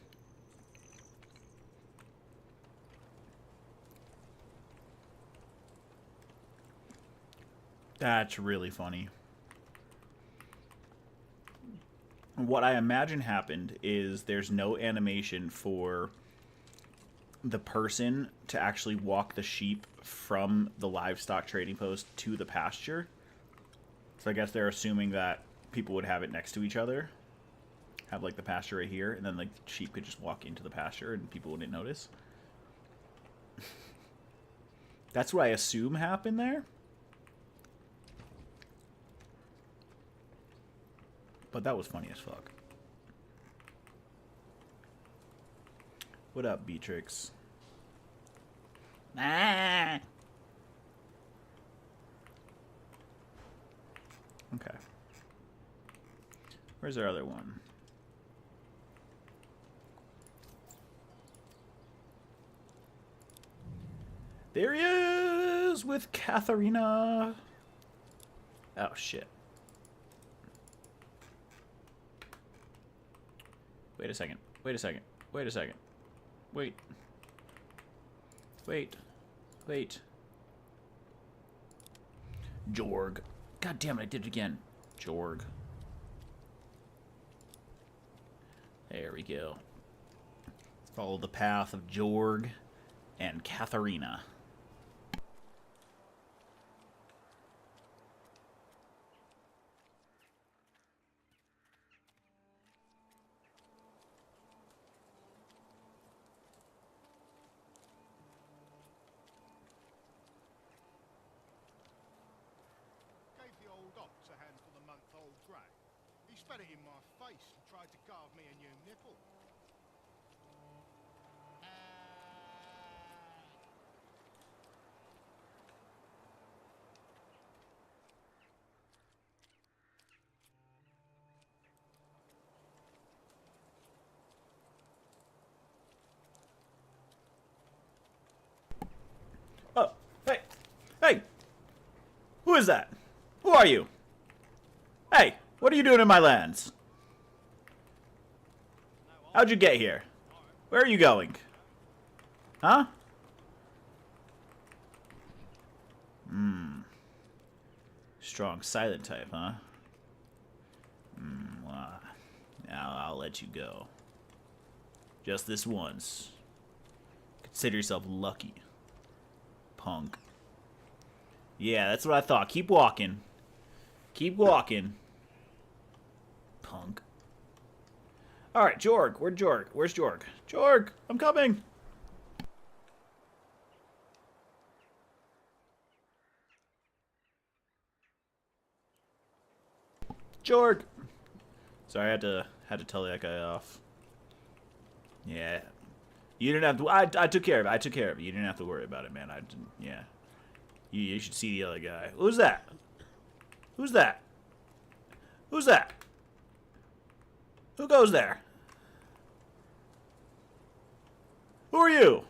That's really funny. What I imagine happened is there's no animation for the person to actually walk the sheep from the livestock trading post to the pasture. So I guess they're assuming that people would have it next to each other. Have like the pasture right here, and then like the sheep could just walk into the pasture and people wouldn't notice. That's what I assume happened there. But that was funny as fuck. What up, Beatrix? Ah! Okay. Where's our other one? There he is with Katharina. Oh, shit. Wait a second. Wait a second. Wait a second. Wait. Wait. Wait. Jorg. God damn it, I did it again. Jorg. There we go. Follow the path of Jorg and Katharina. Gave the old ox a handful of month-old drag. He spat it in my face and tried to carve me a new nipple. Oh, hey. Hey! Who is that? Who are you? Hey, what are you doing in my lands? How'd you get here? Where are you going? Huh? Strong silent type, huh? Well, now I'll let you go. Just this once. Consider yourself lucky. Punk. Yeah, that's what I thought. Keep walking. Keep walking. punk. Alright, Jorg. Where's Jorg? Where's Jorg? Jorg! I'm coming! Jorg! Sorry, I had to tell that guy off. Yeah. You didn't have to... I took care of it. I took care of it. You didn't have to worry about it, man. I didn't... Yeah. You should see the other guy. Who's that? Who's that? Who's that? Who goes there? Who are you?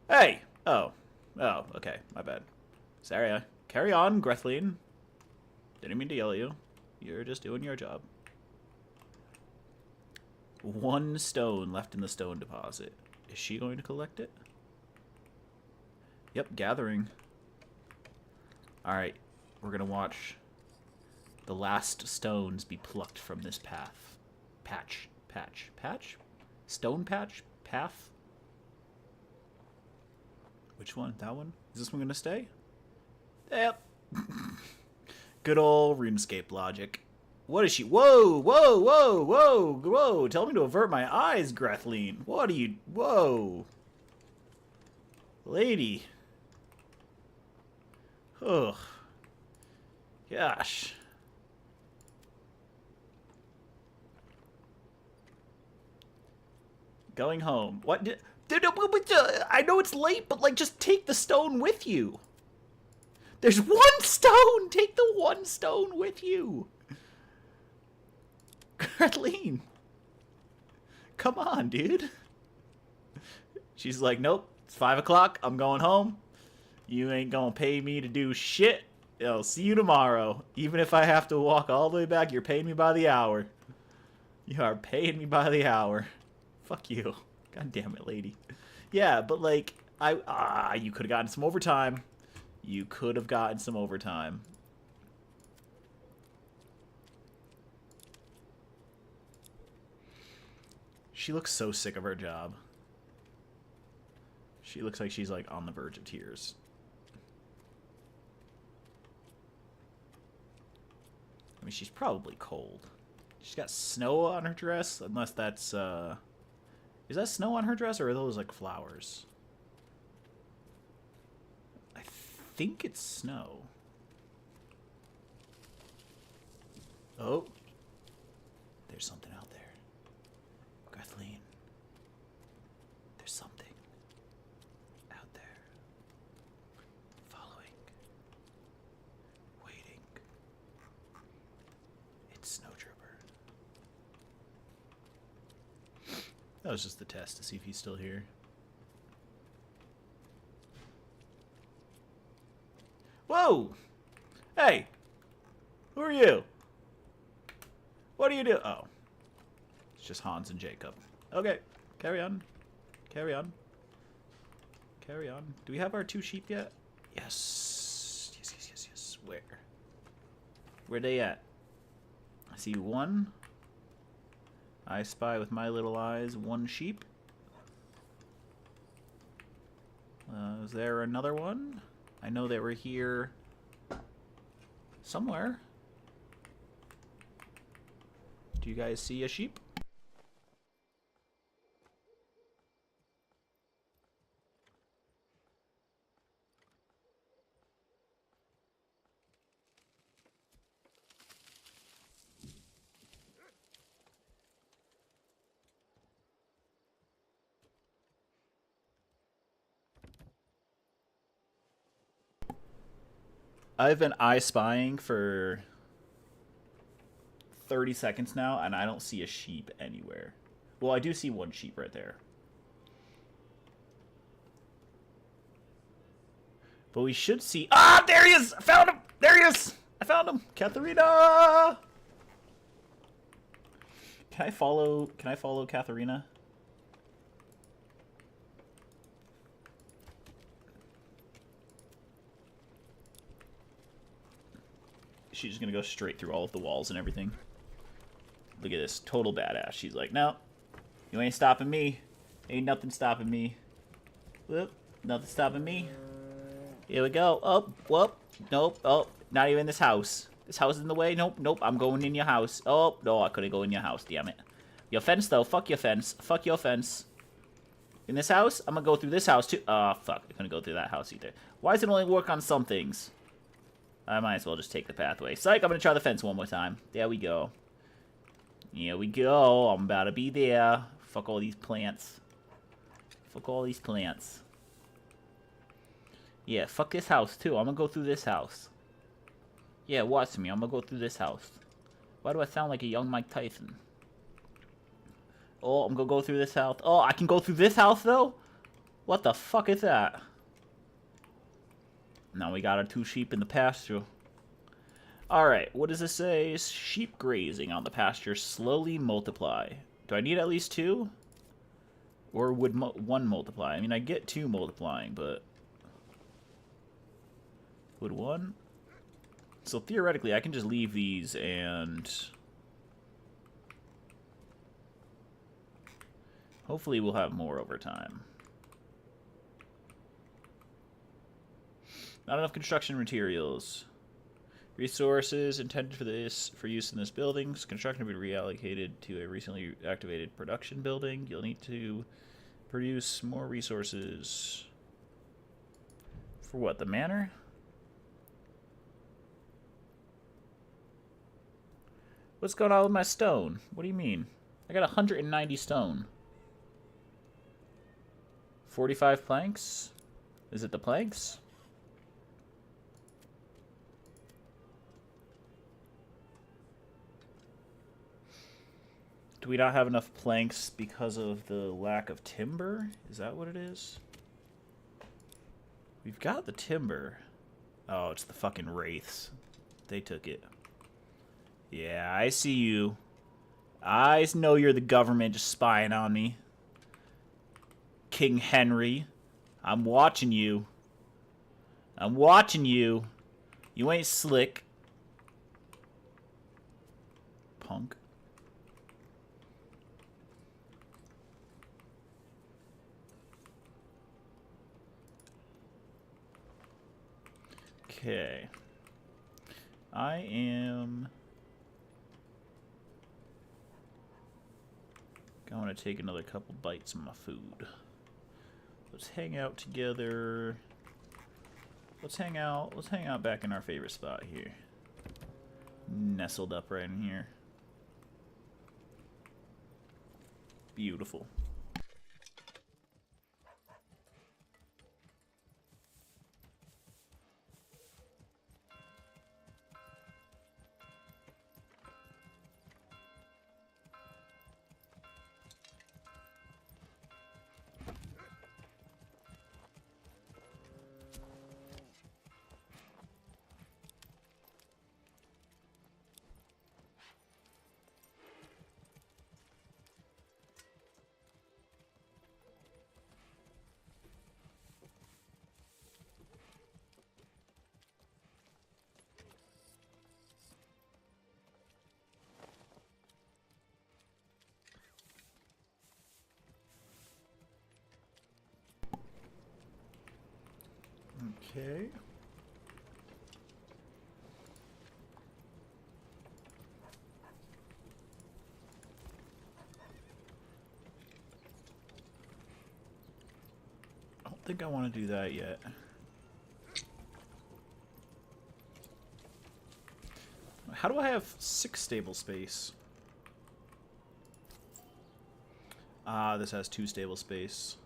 Hey! Oh. Oh, okay. My bad. Sorry. Carry on, Grethleen. Didn't mean to yell at you. You're just doing your job. 1 stone left in the stone deposit. Is she going to collect it? Yep, gathering. Alright, we're gonna watch the last stones be plucked from this path. Patch? Stone patch? Path? Which one? That one? Is this one gonna stay? Yep. Good old RuneScape logic. What is she? Whoa, whoa, whoa, whoa, whoa. Tell me to avert my eyes, Grethleen. What are you? Whoa. Lady. Ugh. Gosh. Going home. What? I know it's late, but, like, just take the stone with you. There's 1 stone! Take the 1 stone with you. Grethleen. Come on, dude. She's like, nope, it's 5 o'clock. I'm going home. You ain't gonna pay me to do shit. I'll see you tomorrow. Even if I have to walk all the way back, you're paying me by the hour. You are paying me by the hour. Fuck you. God damn it, lady. Yeah, but, like, you could have gotten some overtime. You could have gotten some overtime. She looks so sick of her job. She looks like she's, like, on the verge of tears. I mean, she's probably cold. She's got snow on her dress, unless that's, is that snow on her dress, or are those, like, flowers? I think it's snow. Oh. There's something out there. Grethleen. There's something out there. Following. Waiting. It's Snowtrooper. That was just the test to see if he's still here. Whoa! Hey! Who are you? What do you do? Oh. It's just Hans and Jacob. Okay. Carry on. Carry on. Carry on. Do we have our 2 sheep yet? Yes. Yes. Where? Where they at? I see 1. I spy with my little eyes 1 sheep. Is there another one? I know they were here somewhere. Do you guys see a sheep? I've been eye spying for 30 seconds now, and I don't see a sheep anywhere. Well, I do see 1 sheep right there. But we should see... Ah, there he is! I found him! There he is! I found him! Katharina! Can I follow Katharina? She's just gonna go straight through all of the walls and everything. Look at this. Total badass. She's like, no, you ain't stopping me. Ain't nothing stopping me. Whoop. Nothing stopping me. Here we go. Oh, whoop. Nope. Oh, not even in this house. This house is in the way. Nope, nope. I'm going in your house. Oh, no, I couldn't go in your house. Damn it. Your fence, though. Fuck your fence. Fuck your fence. In this house? I'm gonna go through this house, too. Oh, fuck. I couldn't go through that house either. Why does it only work on some things? I might as well just take the pathway. Psych, I'm gonna try the fence one more time. There we go. Here we go. I'm about to be there. Fuck all these plants. Fuck all these plants. Yeah, fuck this house, too. I'm gonna go through this house. Yeah, watch me. I'm gonna go through this house. Why do I sound like a young Mike Tyson? Oh, I'm gonna go through this house. Oh, I can go through this house, though? What the fuck is that? Now we got our 2 sheep in the pasture. Alright, what does this say? Sheep grazing on the pasture slowly multiply. Do I need at least 2? Or would 1 multiply? I mean, I get 2 multiplying, but... would 1? So theoretically, I can just leave these and... hopefully we'll have more over time. Not enough construction materials. Resources intended for use in this building. Construction will be reallocated to a recently activated production building. You'll need to produce more resources. For what, the manor? What's going on with my stone? What do you mean? I got 190 stone. 45 planks? Is it the planks? Do we not have enough planks because of the lack of timber? Is that what it is? We've got the timber. Oh, it's the fucking wraiths. They took it. Yeah, I see you. I know you're the government just spying on me. King Henry. I'm watching you. I'm watching you. You ain't slick. Punk. Okay. I am going to take another couple bites of my food. Let's hang out together. Let's hang out back in our favorite spot here. Nestled up right in here. Beautiful. Okay. I don't think I want to do that yet. How do I have 6 stable space? Ah, this has 2 stable space.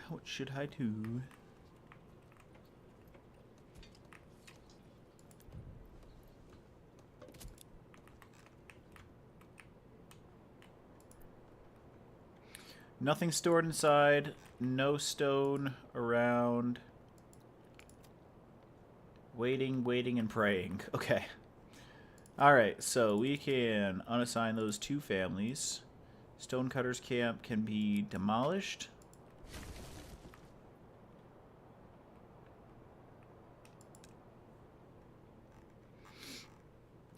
What should I do? Nothing stored inside. No stone around. Waiting, waiting, and praying. Okay. Alright, so we can unassign those 2 families. Stonecutter's camp can be demolished.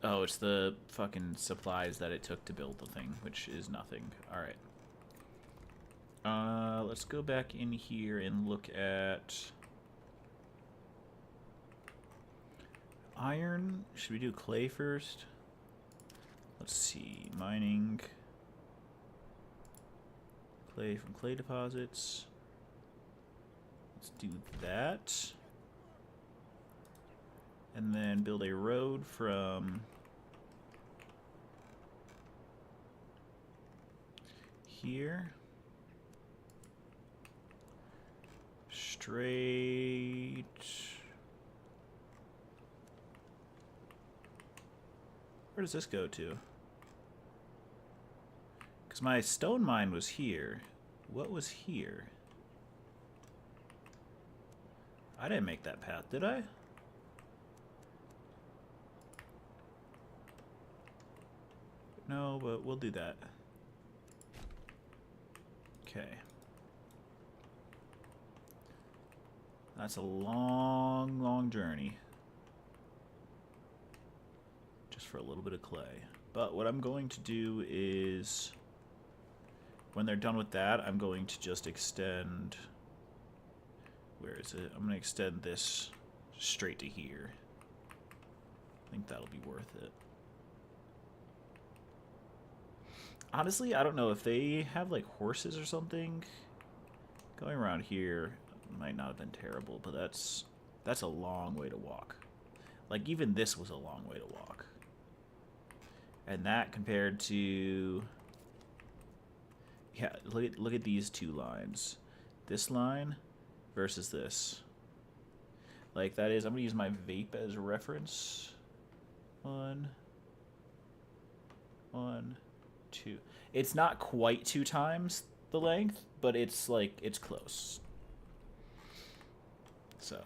Oh, it's the fucking supplies that it took to build the thing, which is nothing. Alright. Let's go back in here and look at Iron. Should we do clay first? Let's see. Mining. Clay from clay deposits. Let's do that. And then build a road from here straight. Where does this go to? Because my stone mine was here. What was here? I didn't make that path, did I? No, but we'll do that. Okay. That's a long, long journey. Just for a little bit of clay. But what I'm going to do is, when they're done with that, I'm going to just extend... Where is it? I'm going to extend this straight to here. I think that'll be worth it. Honestly, I don't know if they have like horses or something. Going around here might not have been terrible, but that's a long way to walk. Like even this was a long way to walk. And that compared to, yeah, look at these two lines. This line versus this. Like that is, I'm gonna use my vape as a reference. 1, 2. It's not quite 2 times the length, but it's like, it's close. So,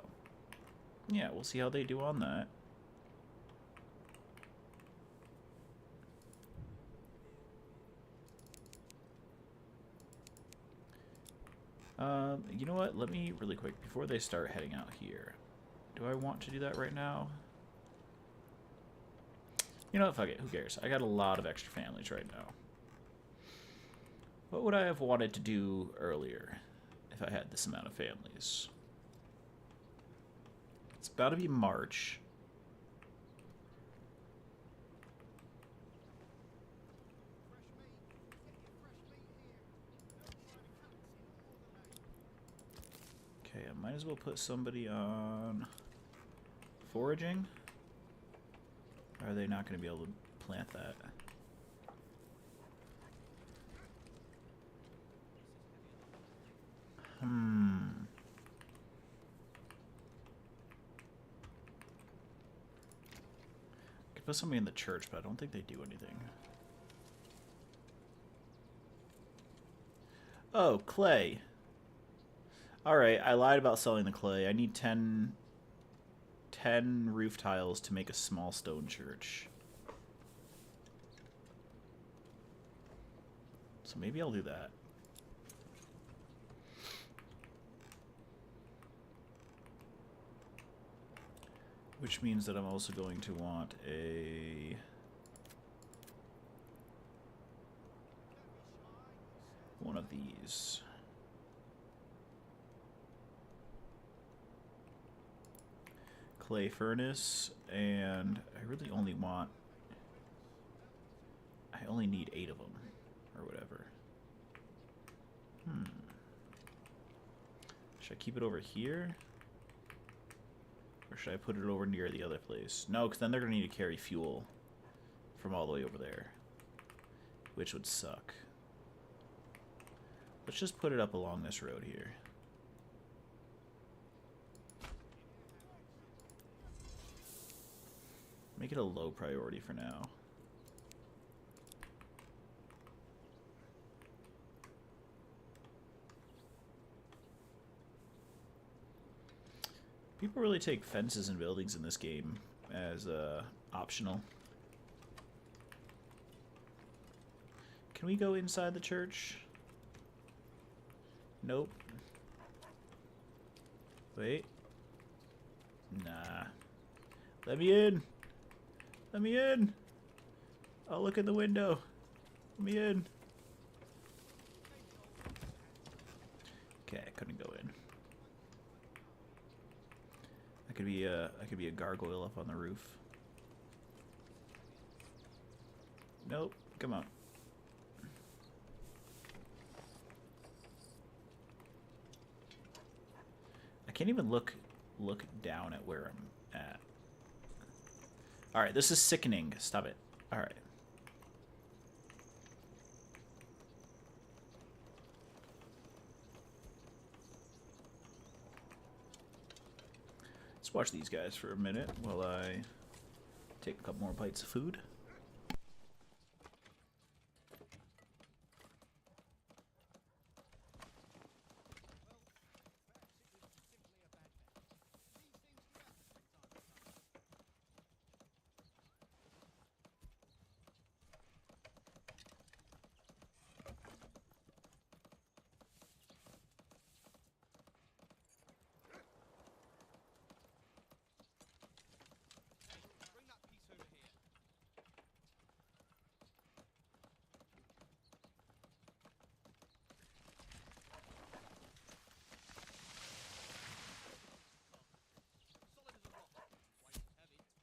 yeah, we'll see how they do on that. You know what? Let me, really quick, before they start heading out here, do I want to do that right now? You know what? Fuck it. Who cares? I got a lot of extra families right now. What would I have wanted to do earlier if I had this amount of families? It's about to be March. Okay, I might as well put somebody on foraging. Or are they not going to be able to plant that? I could put somebody in the church, but I don't think they do anything. Oh, clay. Alright, I lied about selling the clay. I need 10 roof tiles to make a small stone church. So maybe I'll do that. Which means that I'm also going to want a... one of these. Clay furnace, and I really only want... I only need 8 of them, or whatever. Should I keep it over here? Or should I put it over near the other place? No, because then they're going to need to carry fuel from all the way over there, which would suck. Let's just put it up along this road here. Make it a low priority for now. People really take fences and buildings in this game as optional. Can we go inside the church? Nope. Wait. Nah. Let me in. Let me in. I'll look in the window. Let me in. Okay, I couldn't go in. I could be a gargoyle up on the roof. Nope. Come on. I can't even look down at where I'm at. All right, this is sickening. Stop it. All right. Let's watch these guys for a minute while I take a couple more bites of food. Bring that piece over here. Solid as a rock. Weight heavy.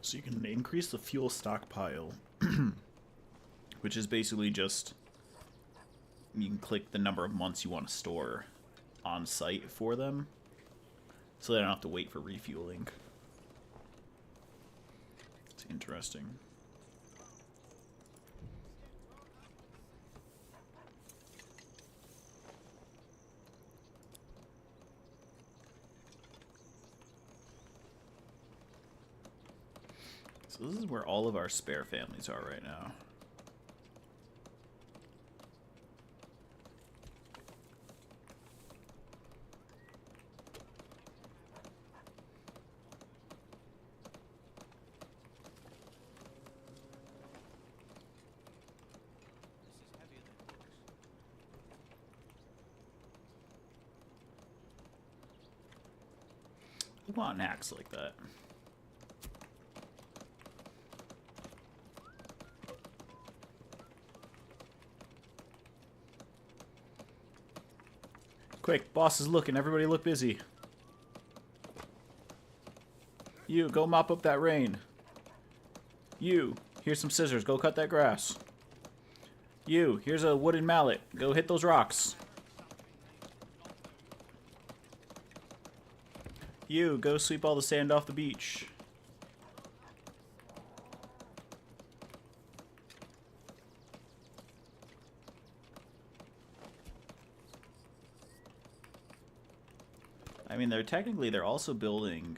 So you can increase the fuel stockpile, which is basically just you can click the number of months you want to store on site for them, so they don't have to wait for refueling. It's interesting. So this is where all of our spare families are right now. This is heavier than it looks. I want an axe like that. Quick, boss is looking. Everybody look busy. You, go mop up that rain. You, here's some scissors. Go cut that grass. You, here's a wooden mallet. Go hit those rocks. You, go sweep all the sand off the beach. I mean, they're also building.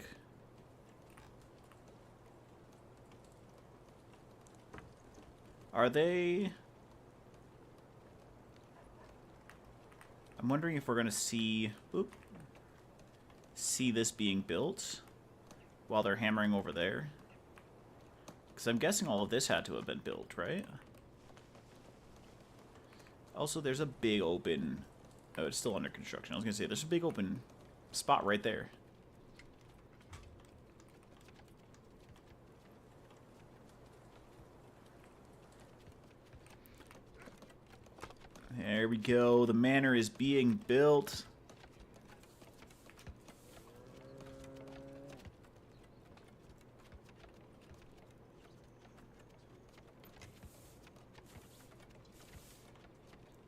Are they? I'm wondering if we're gonna see this being built while they're hammering over there. Because I'm guessing all of this had to have been built, right? Also, there's a big open. Oh, it's still under construction. I was gonna say there's a big open spot right there. There we go. The manor is being built.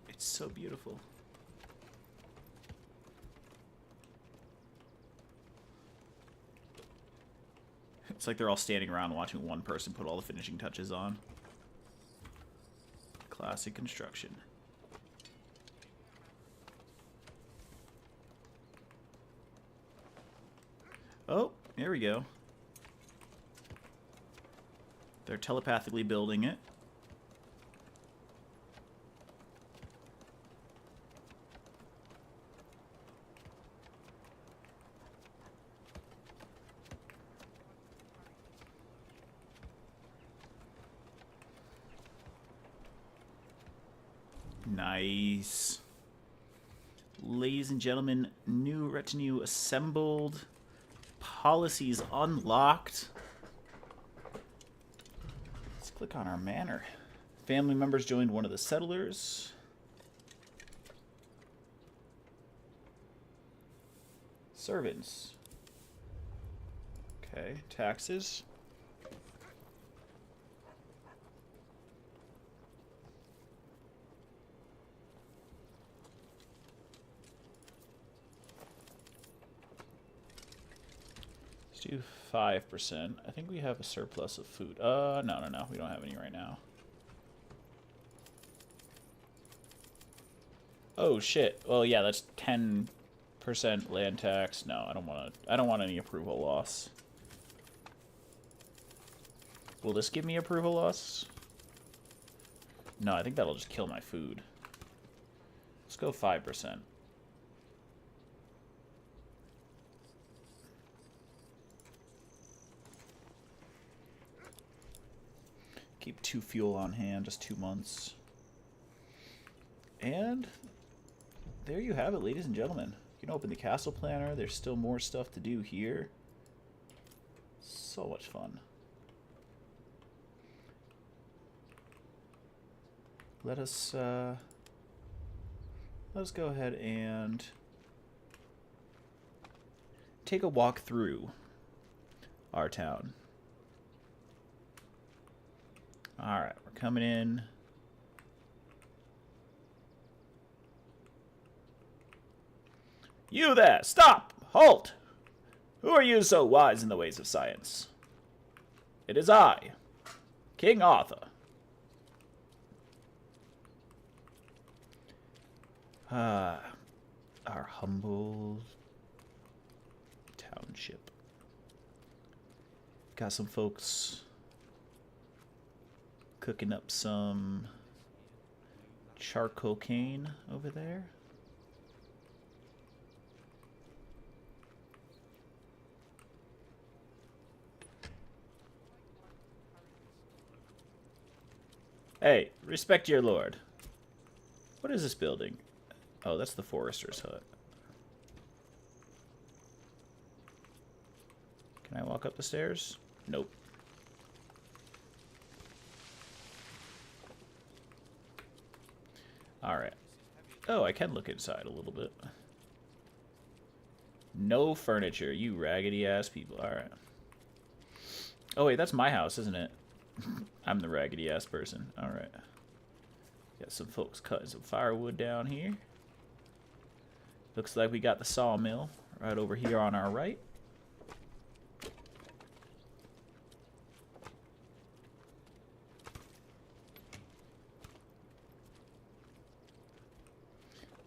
It's so beautiful. It's like they're all standing around watching one person put all the finishing touches on. Classic construction. Oh, there we go. They're telepathically building it. Nice. Ladies and gentlemen, new retinue assembled. Policies unlocked. Let's click on our manor. Family members joined one of the settlers. Servants. Okay, taxes. Let's do 5%. I think we have a surplus of food. No. We don't have any right now. Oh shit. Well, yeah, that's 10% land tax. No, I don't want any approval loss. Will this give me approval loss? No, I think that'll just kill my food. Let's go 5%. Keep 2 fuel on hand, just 2 months. And there you have it, ladies and gentlemen. You can open the castle planner. There's still more stuff to do here. So much fun. Let us go ahead and take a walk through our town. Alright, we're coming in. You there! Stop! Halt! Who are you so wise in the ways of science? It is I, King Arthur. Our humble township. Got some folks cooking up some charcoal cane over there. Hey, respect your lord. What is this building? Oh, that's the forester's hut. Can I walk up the stairs? Nope. Alright. Oh, I can look inside a little bit. No furniture, you raggedy ass people. Alright. Oh wait, that's my house, isn't it? I'm the raggedy ass person. Alright. Got some folks cutting some firewood down here. Looks like we got the sawmill right over here on our right.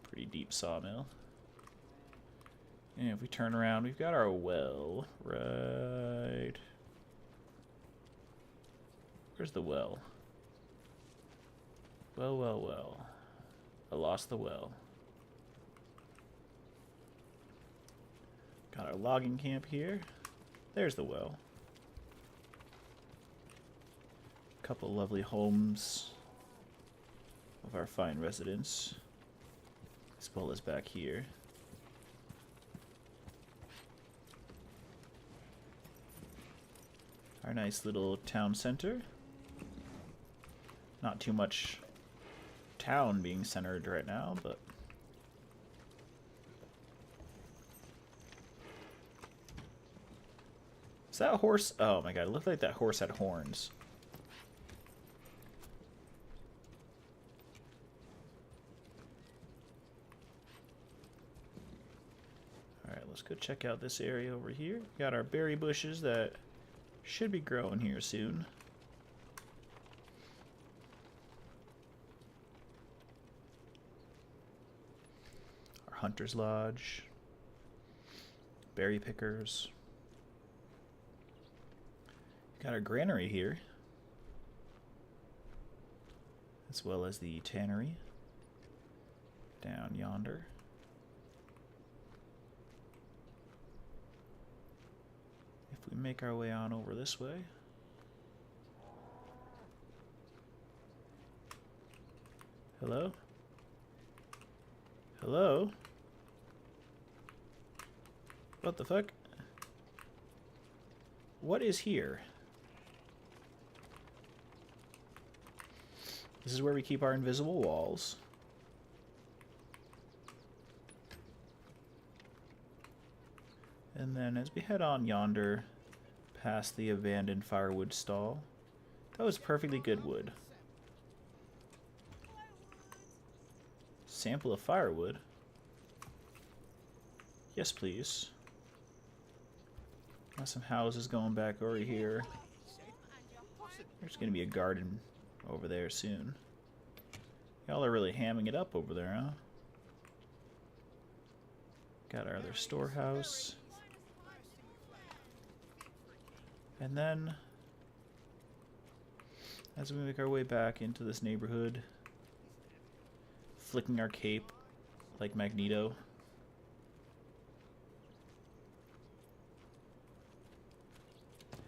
Pretty deep sawmill. And if we turn around, we've got our well right. Where's the well? Well. I lost the well. Got our logging camp here. There's the well. A couple lovely homes of our fine residents, as well as back here. Our nice little town center. Not too much town being centered right now, but is that a horse? Oh my god, it looked like that horse had horns. Alright, let's go check out this area over here. Got our berry bushes that should be growing here soon. Our hunter's lodge. Berry pickers. Got our granary here, as well as the tannery down yonder. If we make our way on over this way. Hello? Hello? What the fuck? What is here? This is where we keep our invisible walls. And then as we head on yonder, past the abandoned firewood stall, that was perfectly good wood. Sample of firewood? Yes, please. Got some houses going back over here. There's gonna be a garden over there soon. Y'all are really hamming it up over there, huh? Got our other storehouse. And then, as we make our way back into this neighborhood, flicking our cape like Magneto.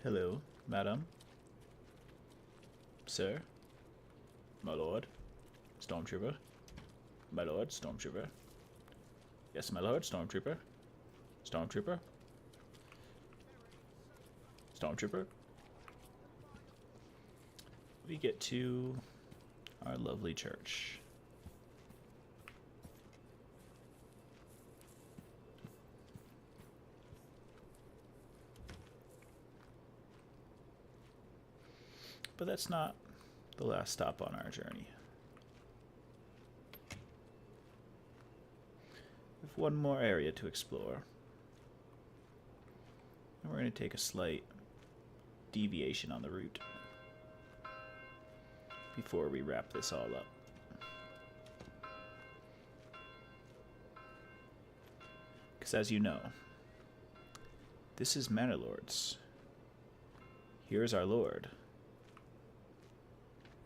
Hello, madam. Sir. My lord. Stormtrooper. My lord, Stormtrooper. Yes, my lord, Stormtrooper. Stormtrooper. Stormtrooper. We get to our lovely church. But that's not the last stop on our journey. We have one more area to explore. And we're going to take a slight deviation on the route before we wrap this all up. Because as you know, this is Manor Lords. Here is our lord.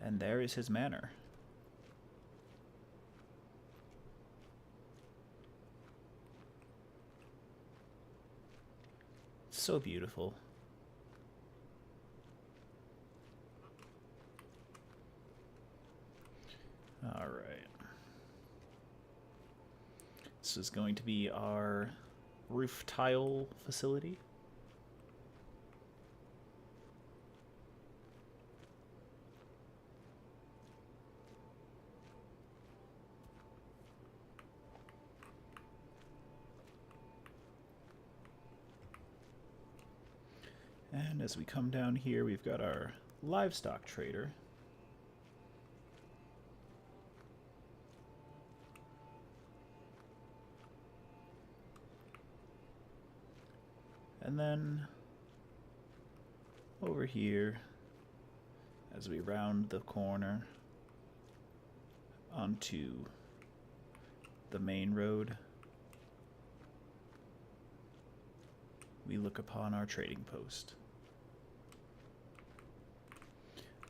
And there is his manor. It's so beautiful. All right. This is going to be our roof tile facility. And as we come down here, we've got our livestock trader. And then over here, as we round the corner onto the main road, we look upon our trading post.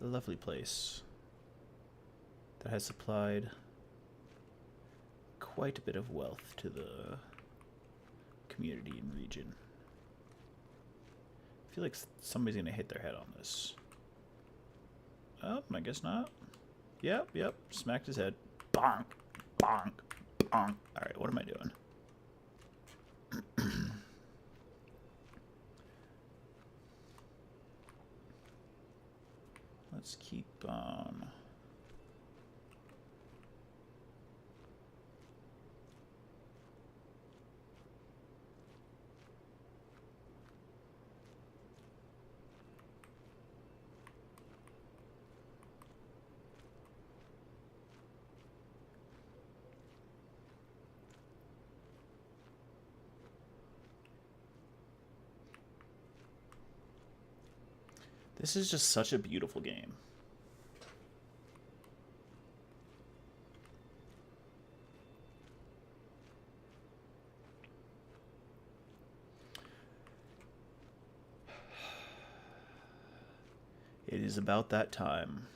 A lovely place that has supplied quite a bit of wealth to the community and region. I feel like somebody's gonna hit their head on this. Oh, I guess not. Yep, smacked his head. Bonk, bonk, bonk. Alright, what am I doing? Let's keep on. This is just such a beautiful game. It is about that time,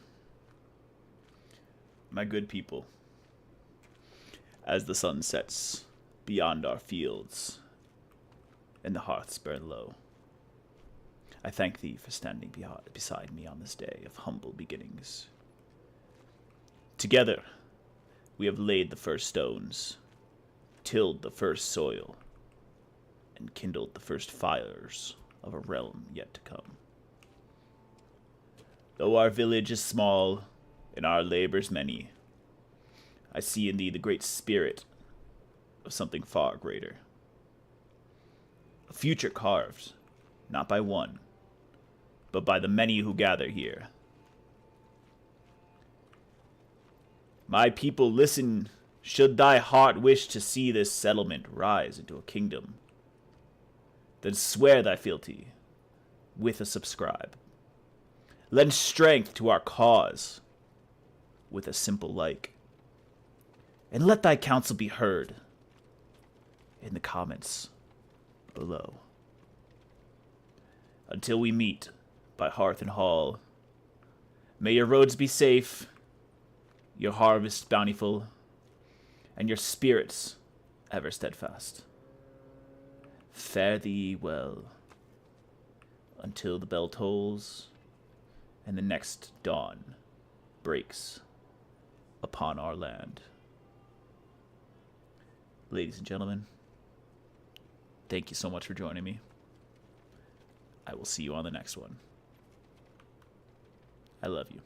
my good people, as the sun sets beyond our fields and the hearths burn low. I thank thee for standing beside me on this day of humble beginnings. Together, we have laid the first stones tilled the first soil, and kindled the first fires of a realm yet to come. Though our village is small, and our labors many, I see in thee the great spirit of something far greater. A future carved, not by one, but by the many who gather here. My people, listen, should thy heart wish to see this settlement rise into a kingdom, then swear thy fealty with a subscribe. Lend strength to our cause with a simple like. And let thy counsel be heard in the comments below. Until we meet by hearth and hall, may your roads be safe, your harvest bountiful, and your spirits ever steadfast. Fare thee well, until the bell tolls, and the next dawn breaks upon our land. Ladies and gentlemen, thank you so much for joining me. I will see you on the next one. I love you.